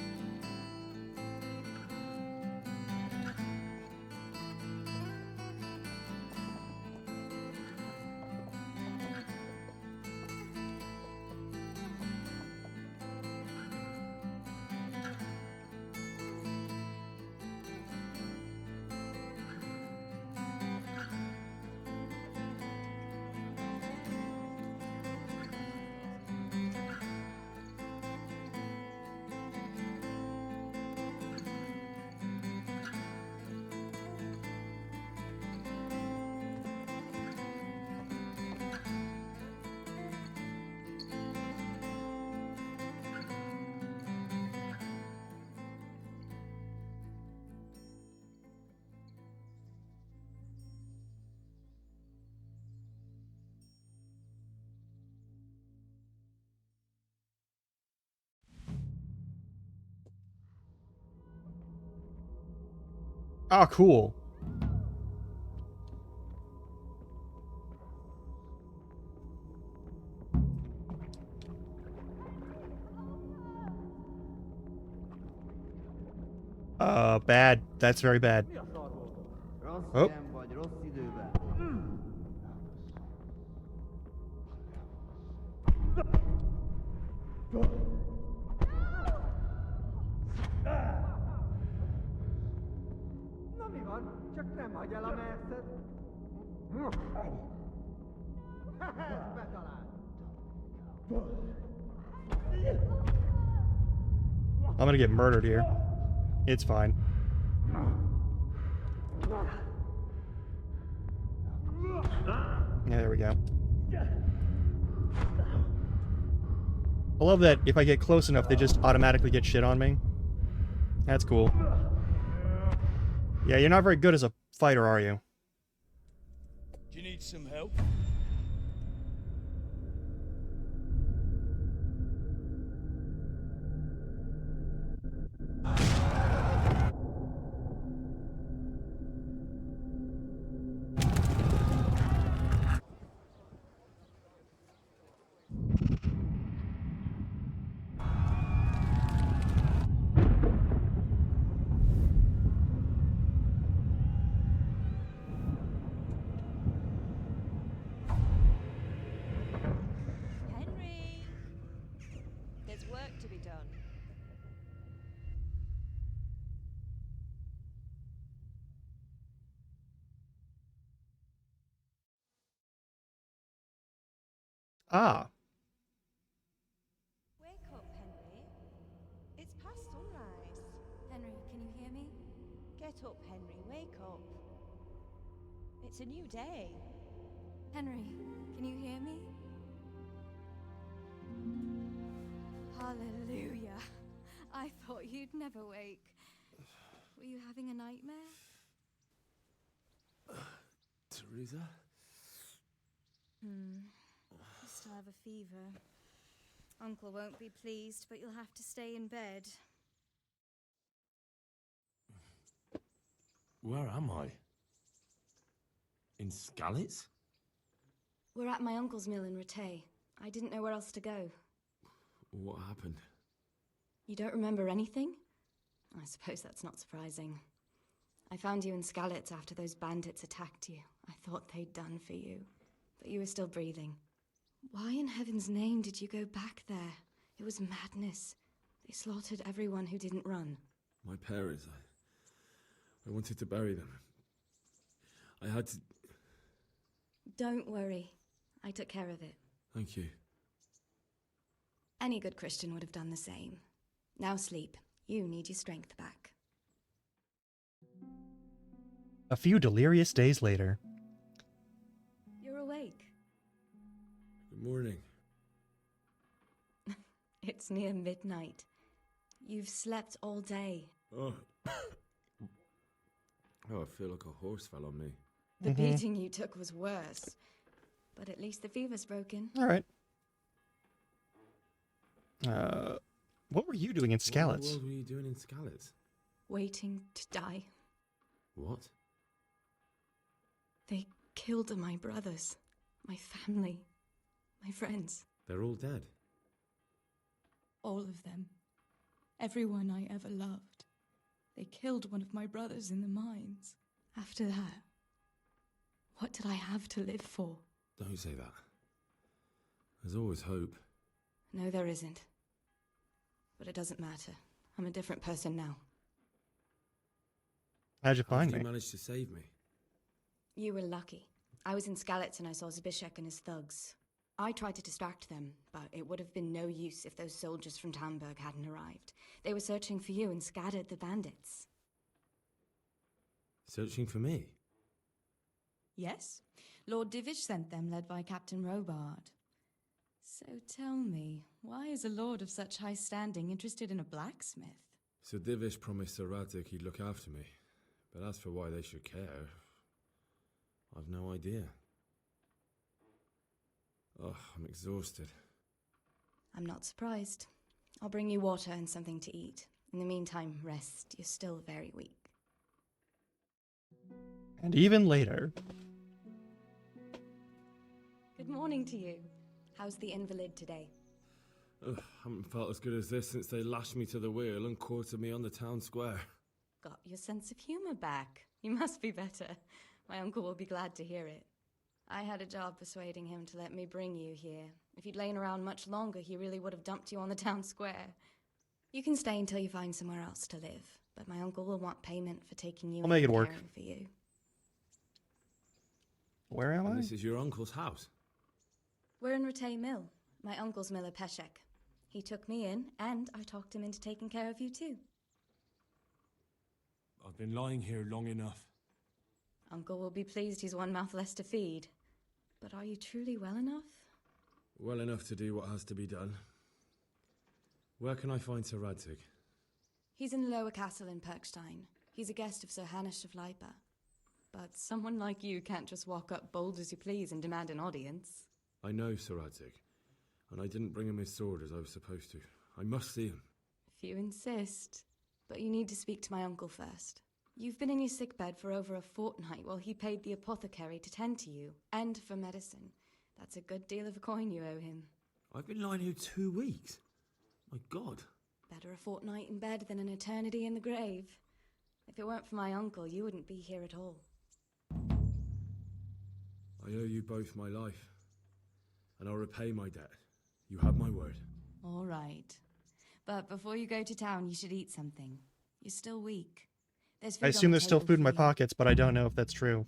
Oh, cool. Bad. That's very bad. Oh. I'm gonna get murdered here. It's fine. Yeah, there we go. I love that if I get close enough, they just automatically get shit on me. That's cool. Yeah, you're not very good as a fighter, are you? Do you need some help? There's work to be done. Ah. Wake up, Henry. It's past sunrise. Henry, can you hear me? Get up, Henry. Wake up. It's a new day. Henry, can you hear me? Hallelujah. I thought you'd never wake. Were you having a nightmare? Teresa? You still have a fever. Uncle won't be pleased, but you'll have to stay in bed. Where am I? In Skalitz? We're at my uncle's mill in Rattay. I didn't know where else to go. What happened? You don't remember anything? I suppose that's not surprising. I found you in Skalitz after those bandits attacked you. I thought they'd done for you, but you were still breathing. Why in heaven's name did you go back there? It was madness. They slaughtered everyone who didn't run. My parents, I wanted to bury them. I had to... Don't worry. I took care of it. Thank you. Any good Christian would have done the same. Now sleep. You need your strength back. A few delirious days later. You're awake. Good morning. It's near midnight. You've slept all day. Oh. Oh, I feel like a horse fell on me. The beating you took was worse. But at least the fever's broken. All right. What were you doing in Skalitz? What were you doing in Skalitz? Waiting to die. What? They killed my brothers, my family, my friends. They're all dead. All of them. Everyone I ever loved. They killed one of my brothers in the mines. After that, what did I have to live for? Don't say that. There's always hope. No, there isn't. But it doesn't matter. I'm a different person now. How'd you find How me? did you manage to save me? You were lucky. I was in Skalitz and I saw Zbyszek and his thugs. I tried to distract them, but it would have been no use if those soldiers from Tamburg hadn't arrived. They were searching for you and scattered the bandits. Searching for me? Yes. Lord Divish sent them, led by Captain Robard. So tell me, why is a lord of such high standing interested in a blacksmith? So Divish promised Sir Radzik he'd look after me. But as for why they should care, I've no idea. Oh, I'm exhausted. I'm not surprised. I'll bring you water and something to eat. In the meantime, rest. You're still very weak. And even later. Good morning to you. How's the invalid today? Ugh, haven't felt as good as this since they lashed me to the wheel and quartered me on the town square. Got your sense of humor back. You must be better. My uncle will be glad to hear it. I had a job persuading him to let me bring you here. If you'd lain around much longer, he really would have dumped you on the town square. You can stay until you find somewhere else to live, but my uncle will want payment for taking you I'll make and it work. caring for you. Where am I? This is your uncle's house. We're in Rattay Mill, my uncle's mill at Peshek. He took me in, and I talked him into taking care of you too. I've been lying here long enough. Uncle will be pleased he's one mouth less to feed. But are you truly well enough? Well enough to do what has to be done. Where can I find Sir Radzik? He's in the Lower Castle in Perkstein. He's a guest of Sir Hanush of Leipa. But someone like you can't just walk up bold as you please and demand an audience. I know Sir Radzik, and I didn't bring him his sword as I was supposed to. I must see him. If you insist. But you need to speak to my uncle first. You've been in your sickbed for over a fortnight while he paid the apothecary to tend to you, and for medicine. That's a good deal of a coin you owe him. I've been lying here 2 weeks. My God. Better a fortnight in bed than an eternity in the grave. If it weren't for my uncle, you wouldn't be here at all. I owe you both my life, and I'll repay my debt. You have my word. All right. But before you go to town, you should eat something. You're still weak. There's food I on assume the there's still table food in my for you. pockets, but I don't know if that's true.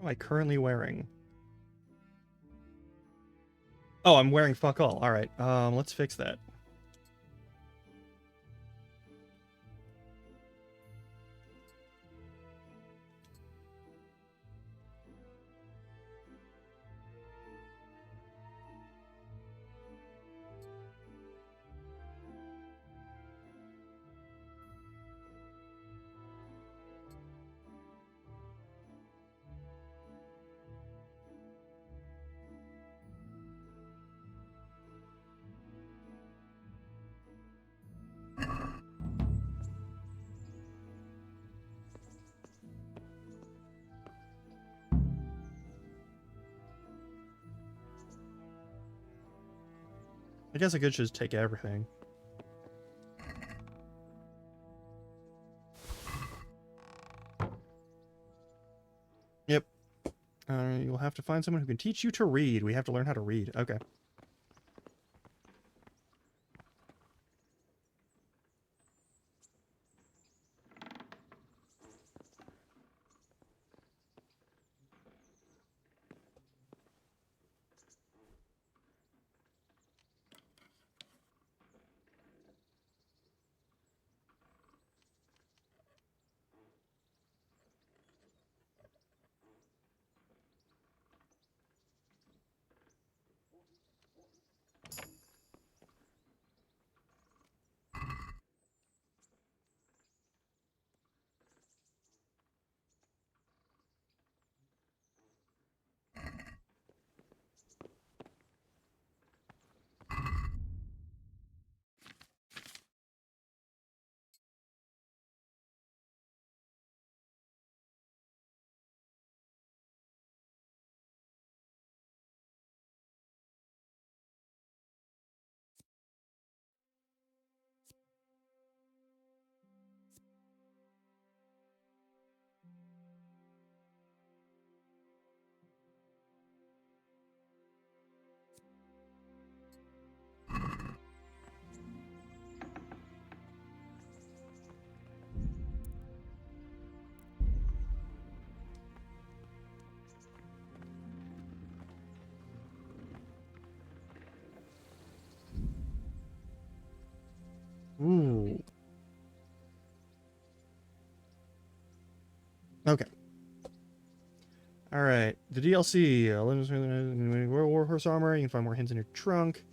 What am I currently wearing? Oh, I'm wearing fuck all. All right. Let's fix that. I guess I could just take everything. Yep. You'll have to find someone who can teach you to read. We have to learn how to read. Okay. Ooh. Okay. All right. The DLC. World War Horse Armor. You can find more hints in your trunk.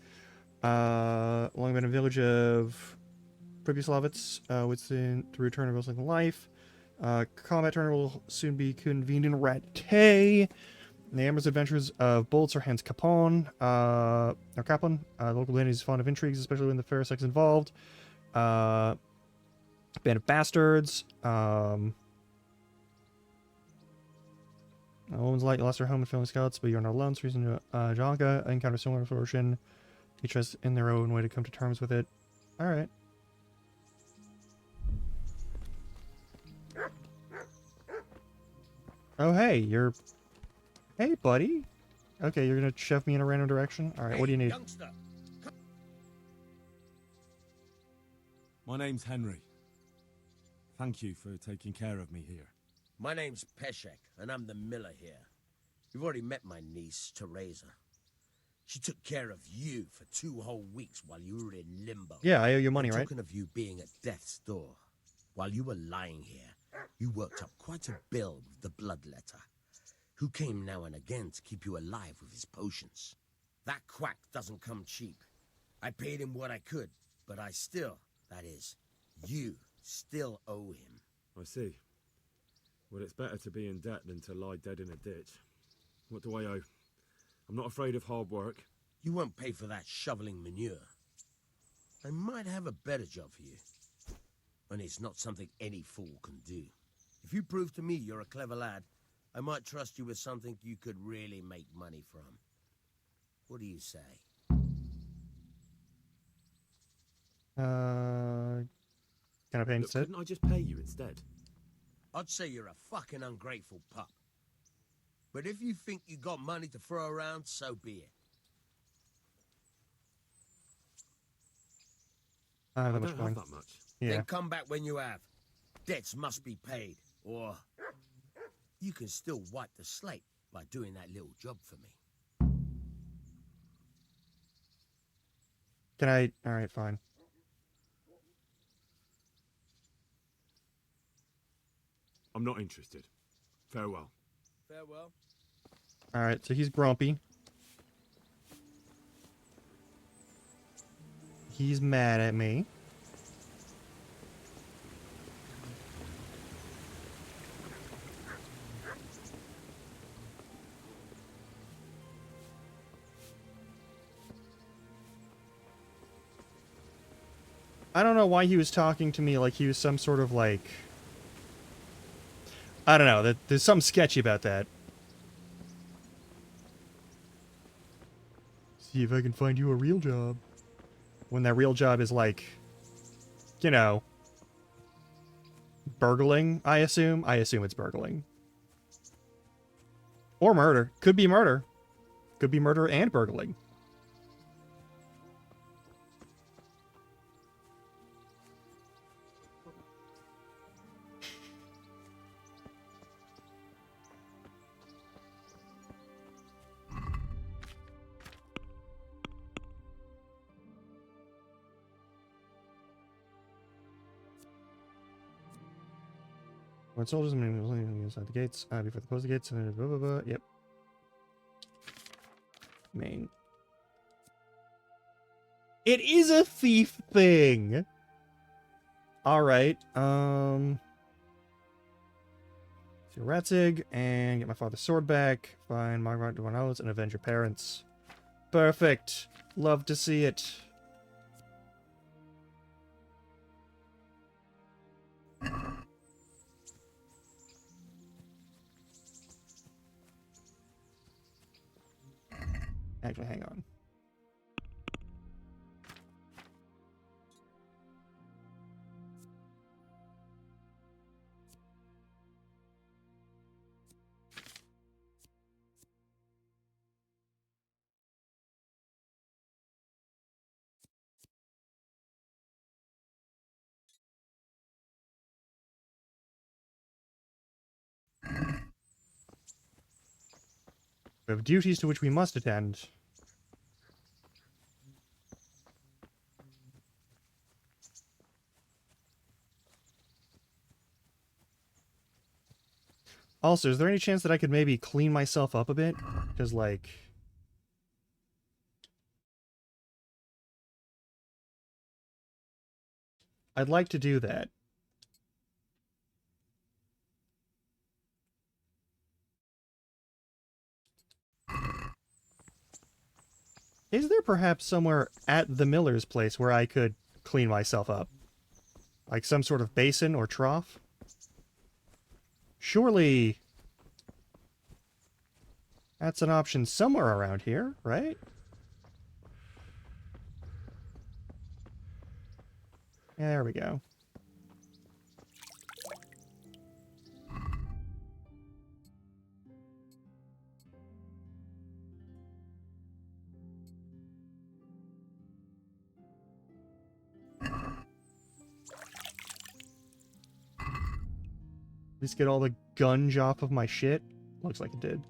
Long abandoned village of Pripyaslavets. Within the return of Ghost Like Life. Combat tournament will soon be convened in Rattay. The amorous adventures of Bold Sir Hans Capon. Or Capon. The local lady is fond of intrigues, especially when the fair sex involved. Band of Bastards. A woman's light lost her home and family scouts, but you're not alone. So reason to Jonka encounter similar misfortune. Each has in their own way to come to terms with it. Alright. Oh, hey, you're... Hey, buddy. Okay, you're gonna shove me in a random direction? Alright, what do you need? Youngster. My name's Henry. Thank you for taking care of me here. My name's Peshek, and I'm the miller here. You've already met my niece, Teresa. She took care of you for 2 whole weeks while you were in limbo. Yeah, I owe you money, right? Talking of you being at death's door, while you were lying here, you worked up quite a bill with the bloodletter, who came now and again to keep you alive with his potions. That quack doesn't come cheap. I paid him what I could, but I still, that is, you still owe him. I see. Well, it's better to be in debt than to lie dead in a ditch. What do I owe? I'm not afraid of hard work. You won't pay for that shoveling manure. I might have a better job for you. And it's not something any fool can do. If you prove to me you're a clever lad, I might trust you with something you could really make money from. What do you say? Can I pay instead? Couldn't I just pay you instead? I'd say you're a fucking ungrateful pup. But if you think you got money to throw around, so be it. I I don't don't have that much. Yeah. Then come back when you have. Debts must be paid, or you can still wipe the slate by doing that little job for me. Can I... Alright, fine. I'm not interested. Farewell. Farewell. Alright, so he's grumpy. He's mad at me. I don't know why he was talking to me like he was some sort of like... I don't know, there's something sketchy about that. See if I can find you a real job. When that real job is like, you know, burgling, I assume. I assume it's burgling. Or murder. Could be murder. Could be murder and burgling. When soldiers inside the gates, before they close the gates, and blah, blah, blah. Yep. Main. It is a thief thing! Alright, see Ratzig, and get my father's sword back. Find Margaret Duanos and avenge your parents. Perfect. Love to see it. Actually, hang on. We have duties to which we must attend. Also, is there any chance that I could maybe clean myself up a bit? Because, like... I'd like to do that. Is there perhaps somewhere at the miller's place where I could clean myself up? Like some sort of basin or trough? Surely that's an option somewhere around here, right? Yeah, there we go. At least get all the gunge off of my shit. Looks like it did.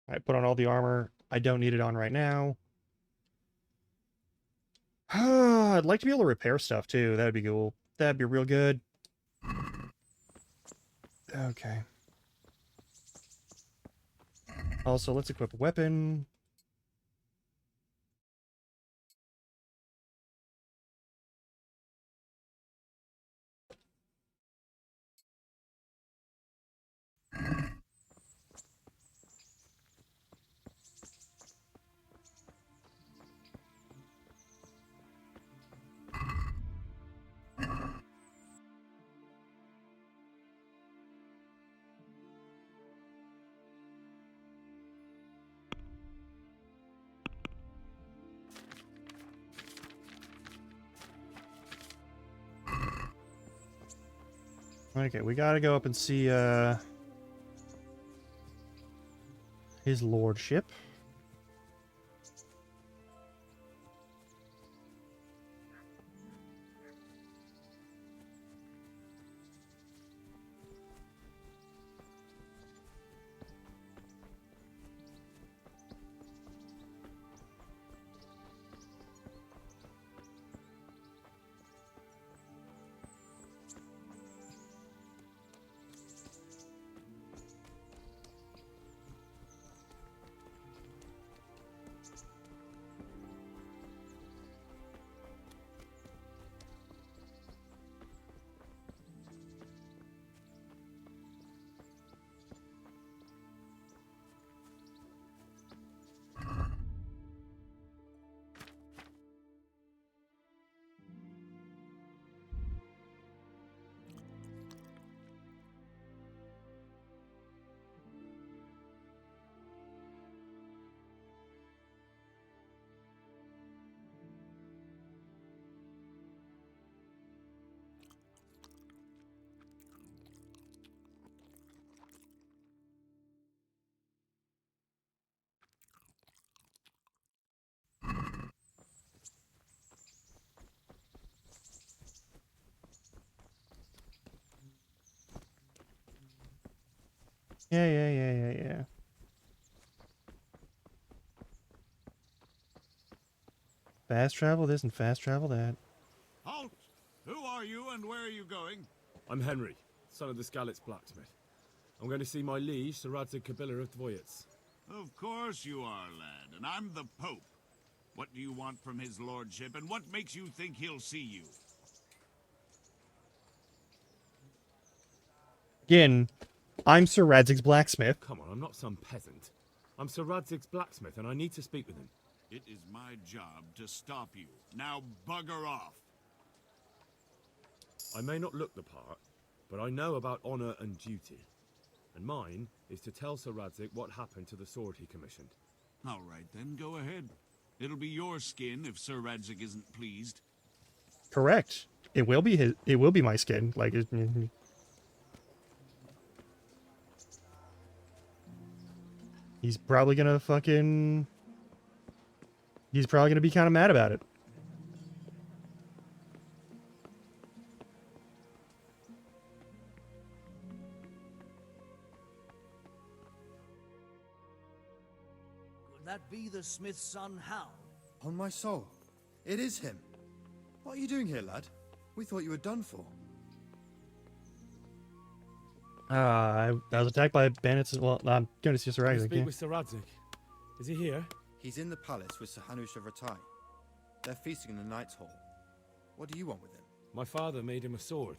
Alright, put on all the armor. I don't need it on right now. I'd like to be able to repair stuff too. That'd be cool. That'd be real good. Okay. Also, let's equip a weapon. Okay, we gotta go up and see, his lordship. Yeah. Fast travel this and fast travel that. Halt! Who are you and where are you going? I'm Henry, son of the Skalitz blacksmith. I'm going to see my liege, Sir Radzig Kobyla of Dvoyitz. Of course you are, lad, and I'm the Pope. What do you want from his lordship, and what makes you think he'll see you? Again, I'm Sir Radzig's blacksmith. Come on, I'm not some peasant. I'm Sir Radzig's blacksmith, and I need to speak with him. It is my job to stop you. Now bugger off. I may not look the part, but I know about honor and duty. And mine is to tell Sir Radzig what happened to the sword he commissioned. All right, then, go ahead. It'll be your skin if Sir Radzig isn't pleased. Correct. It will be his. It will be my skin. Like, he's probably gonna fucking. He's probably gonna be kind of mad about it. that be the smith's son, Hal? On my soul, it is him. What are you doing here, lad? We thought you were done for. I was attacked by bandits. Well, I'm going to see Sir Radzig. Speak with Sir Radzig. Is he here? He's in the palace with Sir Hanush of Rattay. They're feasting in the Knight's Hall. What do you want with him? My father made him a sword.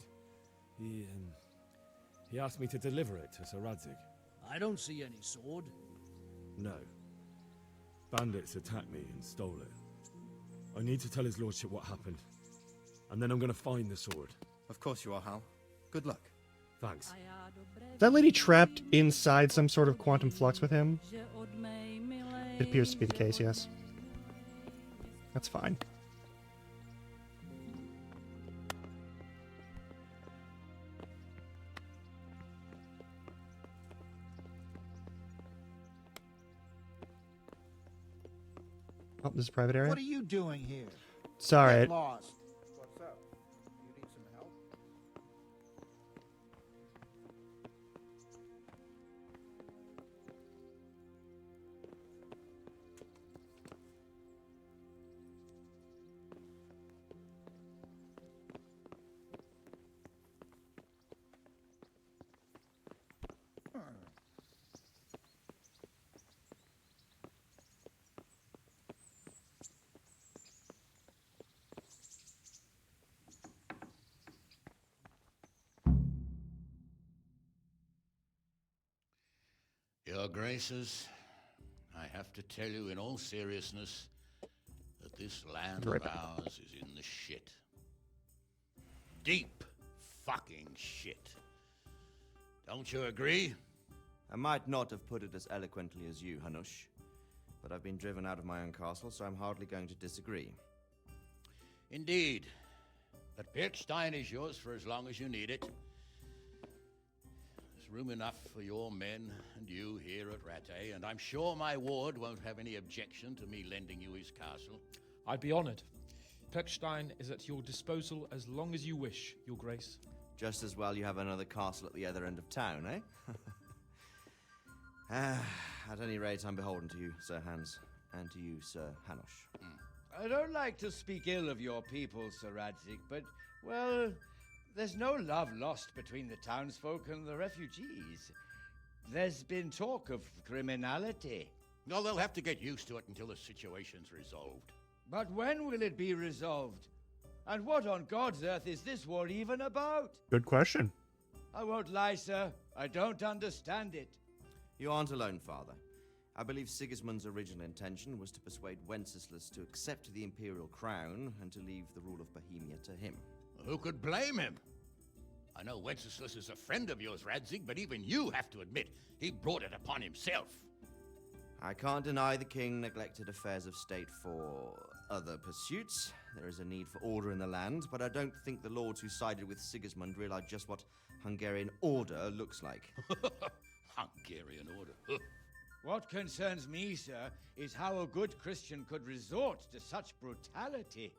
He asked me to deliver it to Sir Radzig. I don't see any sword. No. Bandits attacked me and stole it. I need to tell his lordship what happened. And then I'm going to find the sword. Of course you are, Hal. Good luck. Thanks. Is that lady trapped inside some sort of quantum flux with him? It appears to be the case, yes. That's fine. Oh, this is a private area? What are you doing here? Sorry. Get lost. What's up? You need some help? Your Graces, I have to tell you in all seriousness that this land of ours is in the shit. Deep fucking shit. Don't you agree? I might not have put it as eloquently as you, Hanush, but I've been driven out of my own castle, so I'm hardly going to disagree. Indeed. But Pirkstein is yours for as long as you need it. There's room enough for your men and you here at Rattay, and I'm sure my ward won't have any objection to me lending you his castle. I'd be honored. Pirkstein is at your disposal as long as you wish, Your Grace. Just as well you have another castle at the other end of town, eh? At any rate, I'm beholden to you, Sir Hans, and to you, Sir Hanush. I don't like to speak ill of your people, Sir Radzig, but, well, there's no love lost between the townsfolk and the refugees. There's been talk of criminality. No, they'll have to get used to it until the situation's resolved. But when will it be resolved? And what on God's earth is this war even about? Good question. I won't lie, sir. I don't understand it. You aren't alone, Father. I believe Sigismund's original intention was to persuade Wenceslas to accept the imperial crown and to leave the rule of Bohemia to him. Who could blame him? I know Wenceslas is a friend of yours, Radzig, but even you have to admit he brought it upon himself. I can't deny the king neglected affairs of state for other pursuits. There is a need for order in the land, but I don't think the lords who sided with Sigismund realized just what Hungarian order looks like. Hungarian order? What concerns me, sir, is how a good Christian could resort to such brutality.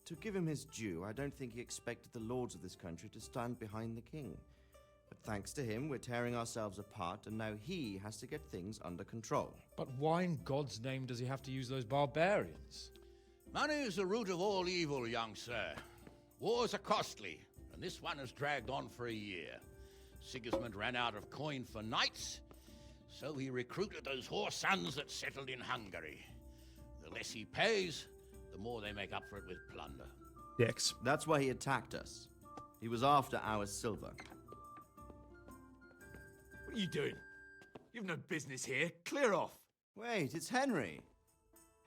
To give him his due, I don't think he expected the lords of this country to stand behind the king. But thanks to him, we're tearing ourselves apart, and now he has to get things under control. But why in God's name does he have to use those barbarians? Money is the root of all evil, young sir. Wars are costly, and this one has dragged on for a year. Sigismund ran out of coin for knights, so he recruited those whore sons that settled in Hungary. The less he pays, the more they make up for it with plunder. Dicks. That's why he attacked us. He was after our silver. What are you doing? You've no business here. Clear off. Wait, it's Henry.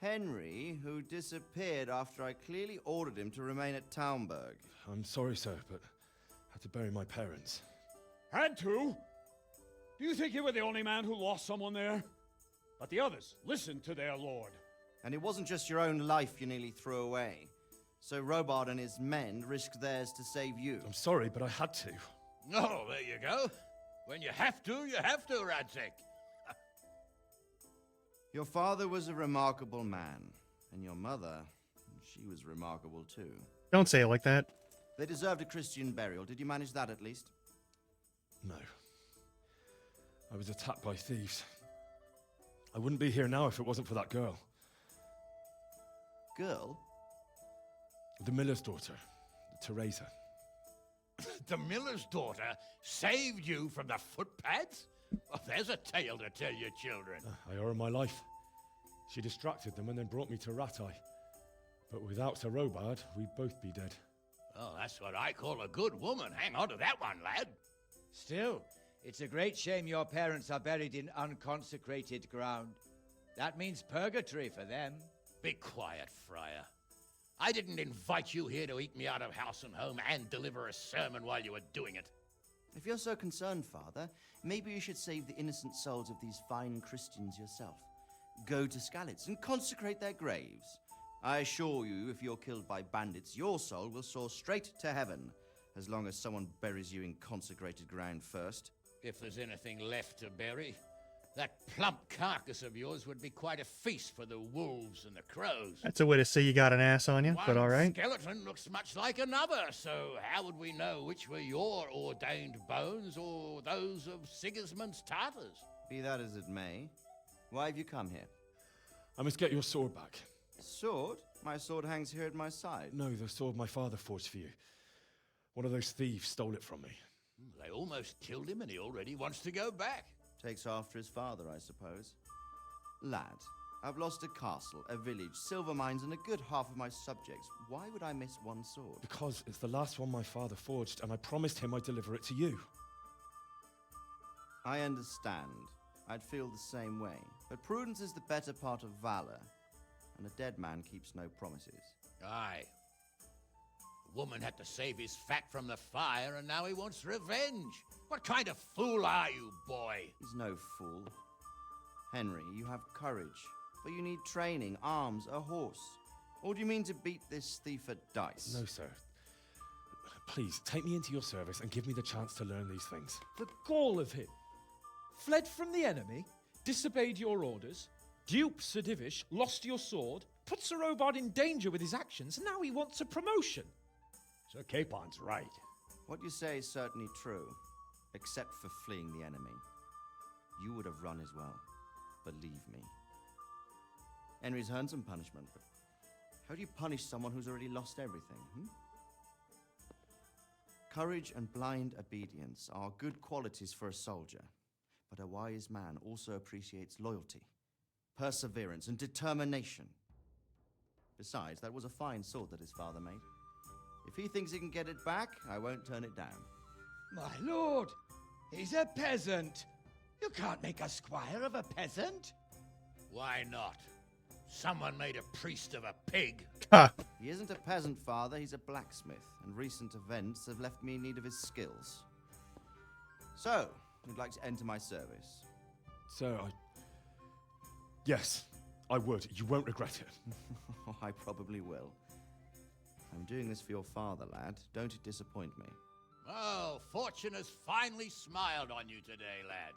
Henry, who disappeared after I clearly ordered him to remain at Taumberg. I'm sorry, sir, but I had to bury my parents. Had to? Do you think you were the only man who lost someone there? But the others listened to their lord. And it wasn't just your own life you nearly threw away. So Robard and his men risked theirs to save you. I'm sorry, but I had to. Oh, there you go. When you have to, Radzig. Your father was a remarkable man, and your mother, she was remarkable too. Don't say it like that. They deserved a Christian burial. Did you manage that at least? No. I was attacked by thieves. I wouldn't be here now if it wasn't for that girl. Girl? The miller's daughter, Teresa. The miller's daughter saved you from the footpads? Oh, there's a tale to tell your children. I owe her my life. She distracted them and then brought me to Rattay. But without Sir Robard, we'd both be dead. Oh, that's what I call a good woman. Hang on to that one, lad. Still, it's a great shame your parents are buried in unconsecrated ground. That means purgatory for them. Be quiet, Friar. I didn't invite you here to eat me out of house and home and deliver a sermon while you were doing it. If you're so concerned, Father, maybe you should save the innocent souls of these fine Christians yourself. Go to Skalitz and consecrate their graves. I assure you, if you're killed by bandits, your soul will soar straight to heaven, as long as someone buries you in consecrated ground first. If there's anything left to bury, that plump carcass of yours would be quite a feast for the wolves and the crows. That's a way to say you got an ass on you, but all right. One skeleton looks much like another, so how would we know which were your ordained bones or those of Sigismund's Tartars? Be that as it may, why have you come here? I must get your sword back. Sword? My sword hangs here at my side. No, the sword my father forged for you. One of those thieves stole it from me. They almost killed him and he already wants to go back. Takes after his father, I suppose. Lad, I've lost a castle, a village, silver mines, and a good half of my subjects. Why would I miss one sword? Because it's the last one my father forged, and I promised him I'd deliver it to you. I understand. I'd feel the same way. But prudence is the better part of valor, and a dead man keeps no promises. Aye. The woman had to save his fat from the fire, and now he wants revenge. What kind of fool are you, boy? He's no fool. Henry, you have courage, but you need training, arms, a horse. Or do you mean to beat this thief at dice? No, sir. Please, take me into your service and give me the chance to learn these things. The gall of him. Fled from the enemy, disobeyed your orders, duped Sir Divish, lost your sword, put Sir Robard in danger with his actions, and now he wants a promotion. Sir Capon's right. What you say is certainly true, except for fleeing the enemy. You would have run as well, believe me. Henry's earned some punishment, but how do you punish someone who's already lost everything, Courage and blind obedience are good qualities for a soldier, but a wise man also appreciates loyalty, perseverance, and determination. Besides, that was a fine sword that his father made. If he thinks he can get it back, I won't turn it down. My lord, he's a peasant. You can't make a squire of a peasant. Why not? Someone made a priest of a pig. He isn't a peasant, Father. He's a blacksmith, and recent events have left me in need of his skills. So, you'd like to enter my service? Sir, Yes, I would. You won't regret it. I probably will. I'm doing this for your father, lad. Don't it disappoint me. Oh, fortune has finally smiled on you today, lad.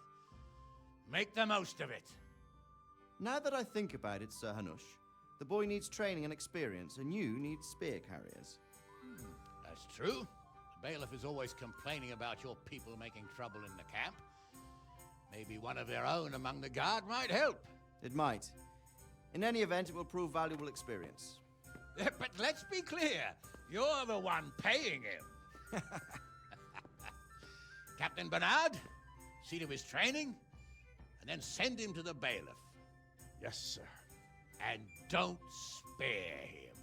Make the most of it. Now that I think about it, Sir Hanush, the boy needs training and experience, and you need spear carriers. That's true. The bailiff is always complaining about your people making trouble in the camp. Maybe one of their own among the guard might help. It might. In any event, it will prove valuable experience. But let's be clear, you're the one paying him. Captain Bernard, see to his training, and then send him to the bailiff. Yes, sir. And don't spare him.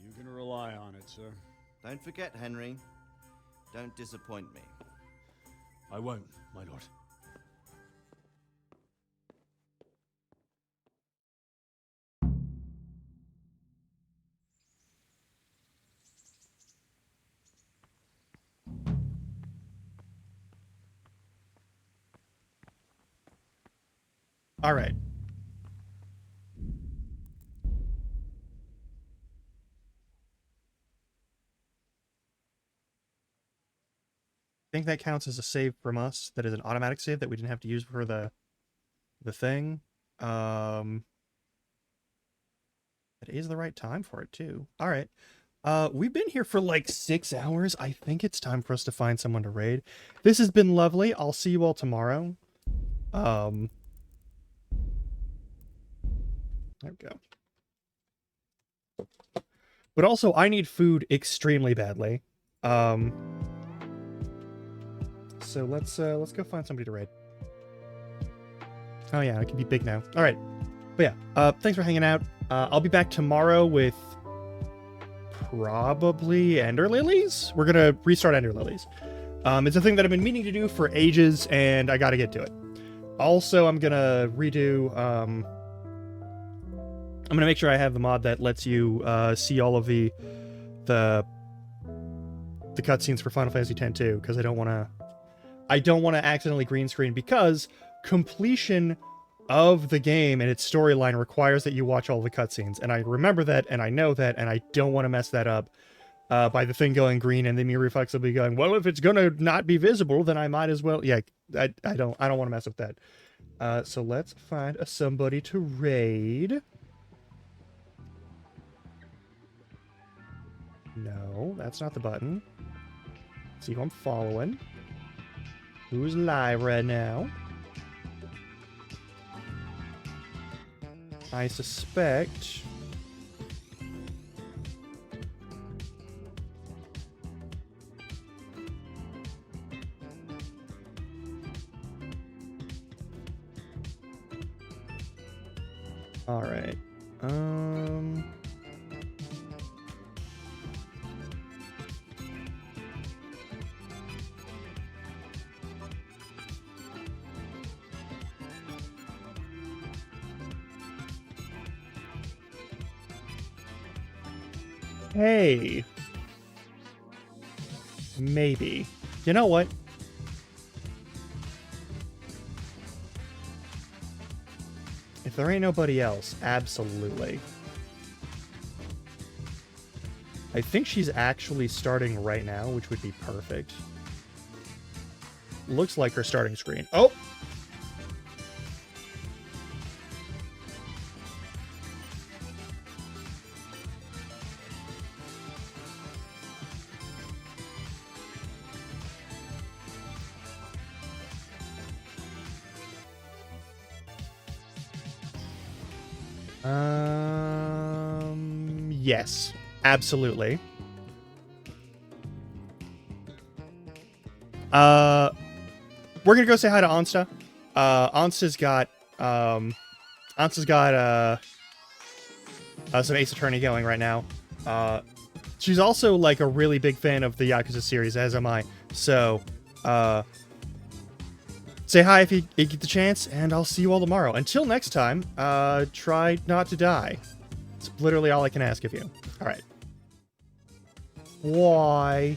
You can rely on it, sir. Don't forget, Henry. Don't disappoint me. I won't, my lord. All right. I think that counts as a save from us. That is an automatic save that we didn't have to use for the thing. It is the right time for it too. All right. We've been here for like 6 hours. I think it's time for us to find someone to raid. This has been lovely. I'll see you all tomorrow. There we go. But also, I need food extremely badly. So let's go find somebody to raid. Oh yeah, I can be big now. All right. But yeah, thanks for hanging out. I'll be back tomorrow with probably Ender Lilies. We're gonna restart Ender Lilies. It's a thing that I've been meaning to do for ages, and I gotta get to it. Also, I'm gonna redo. I'm gonna make sure I have the mod that lets you see all of the cutscenes for Final Fantasy X too, because I don't want to accidentally green screen, because completion of the game and its storyline requires that you watch all the cutscenes, and I remember that, and I know that, and I don't want to mess that up by the thing going green and then me reflexively going, well, if it's gonna not be visible, then I might as well. Yeah, I don't want to mess with that. So let's find somebody to raid. No, that's not the button. See who I'm following. Who's live right now? I suspect... Alright. Hey. Maybe. You know what? If there ain't nobody else, absolutely. I think she's actually starting right now, which would be perfect. Looks like her starting screen. Oh! Yes, absolutely. We're gonna go say hi to Onsta. Onsta's got some Ace Attorney going right now. She's also like a really big fan of the Yakuza series, as am I. So, say hi if you get the chance, and I'll see you all tomorrow. Until next time, try not to die. It's literally all I can ask of you. All right. Why?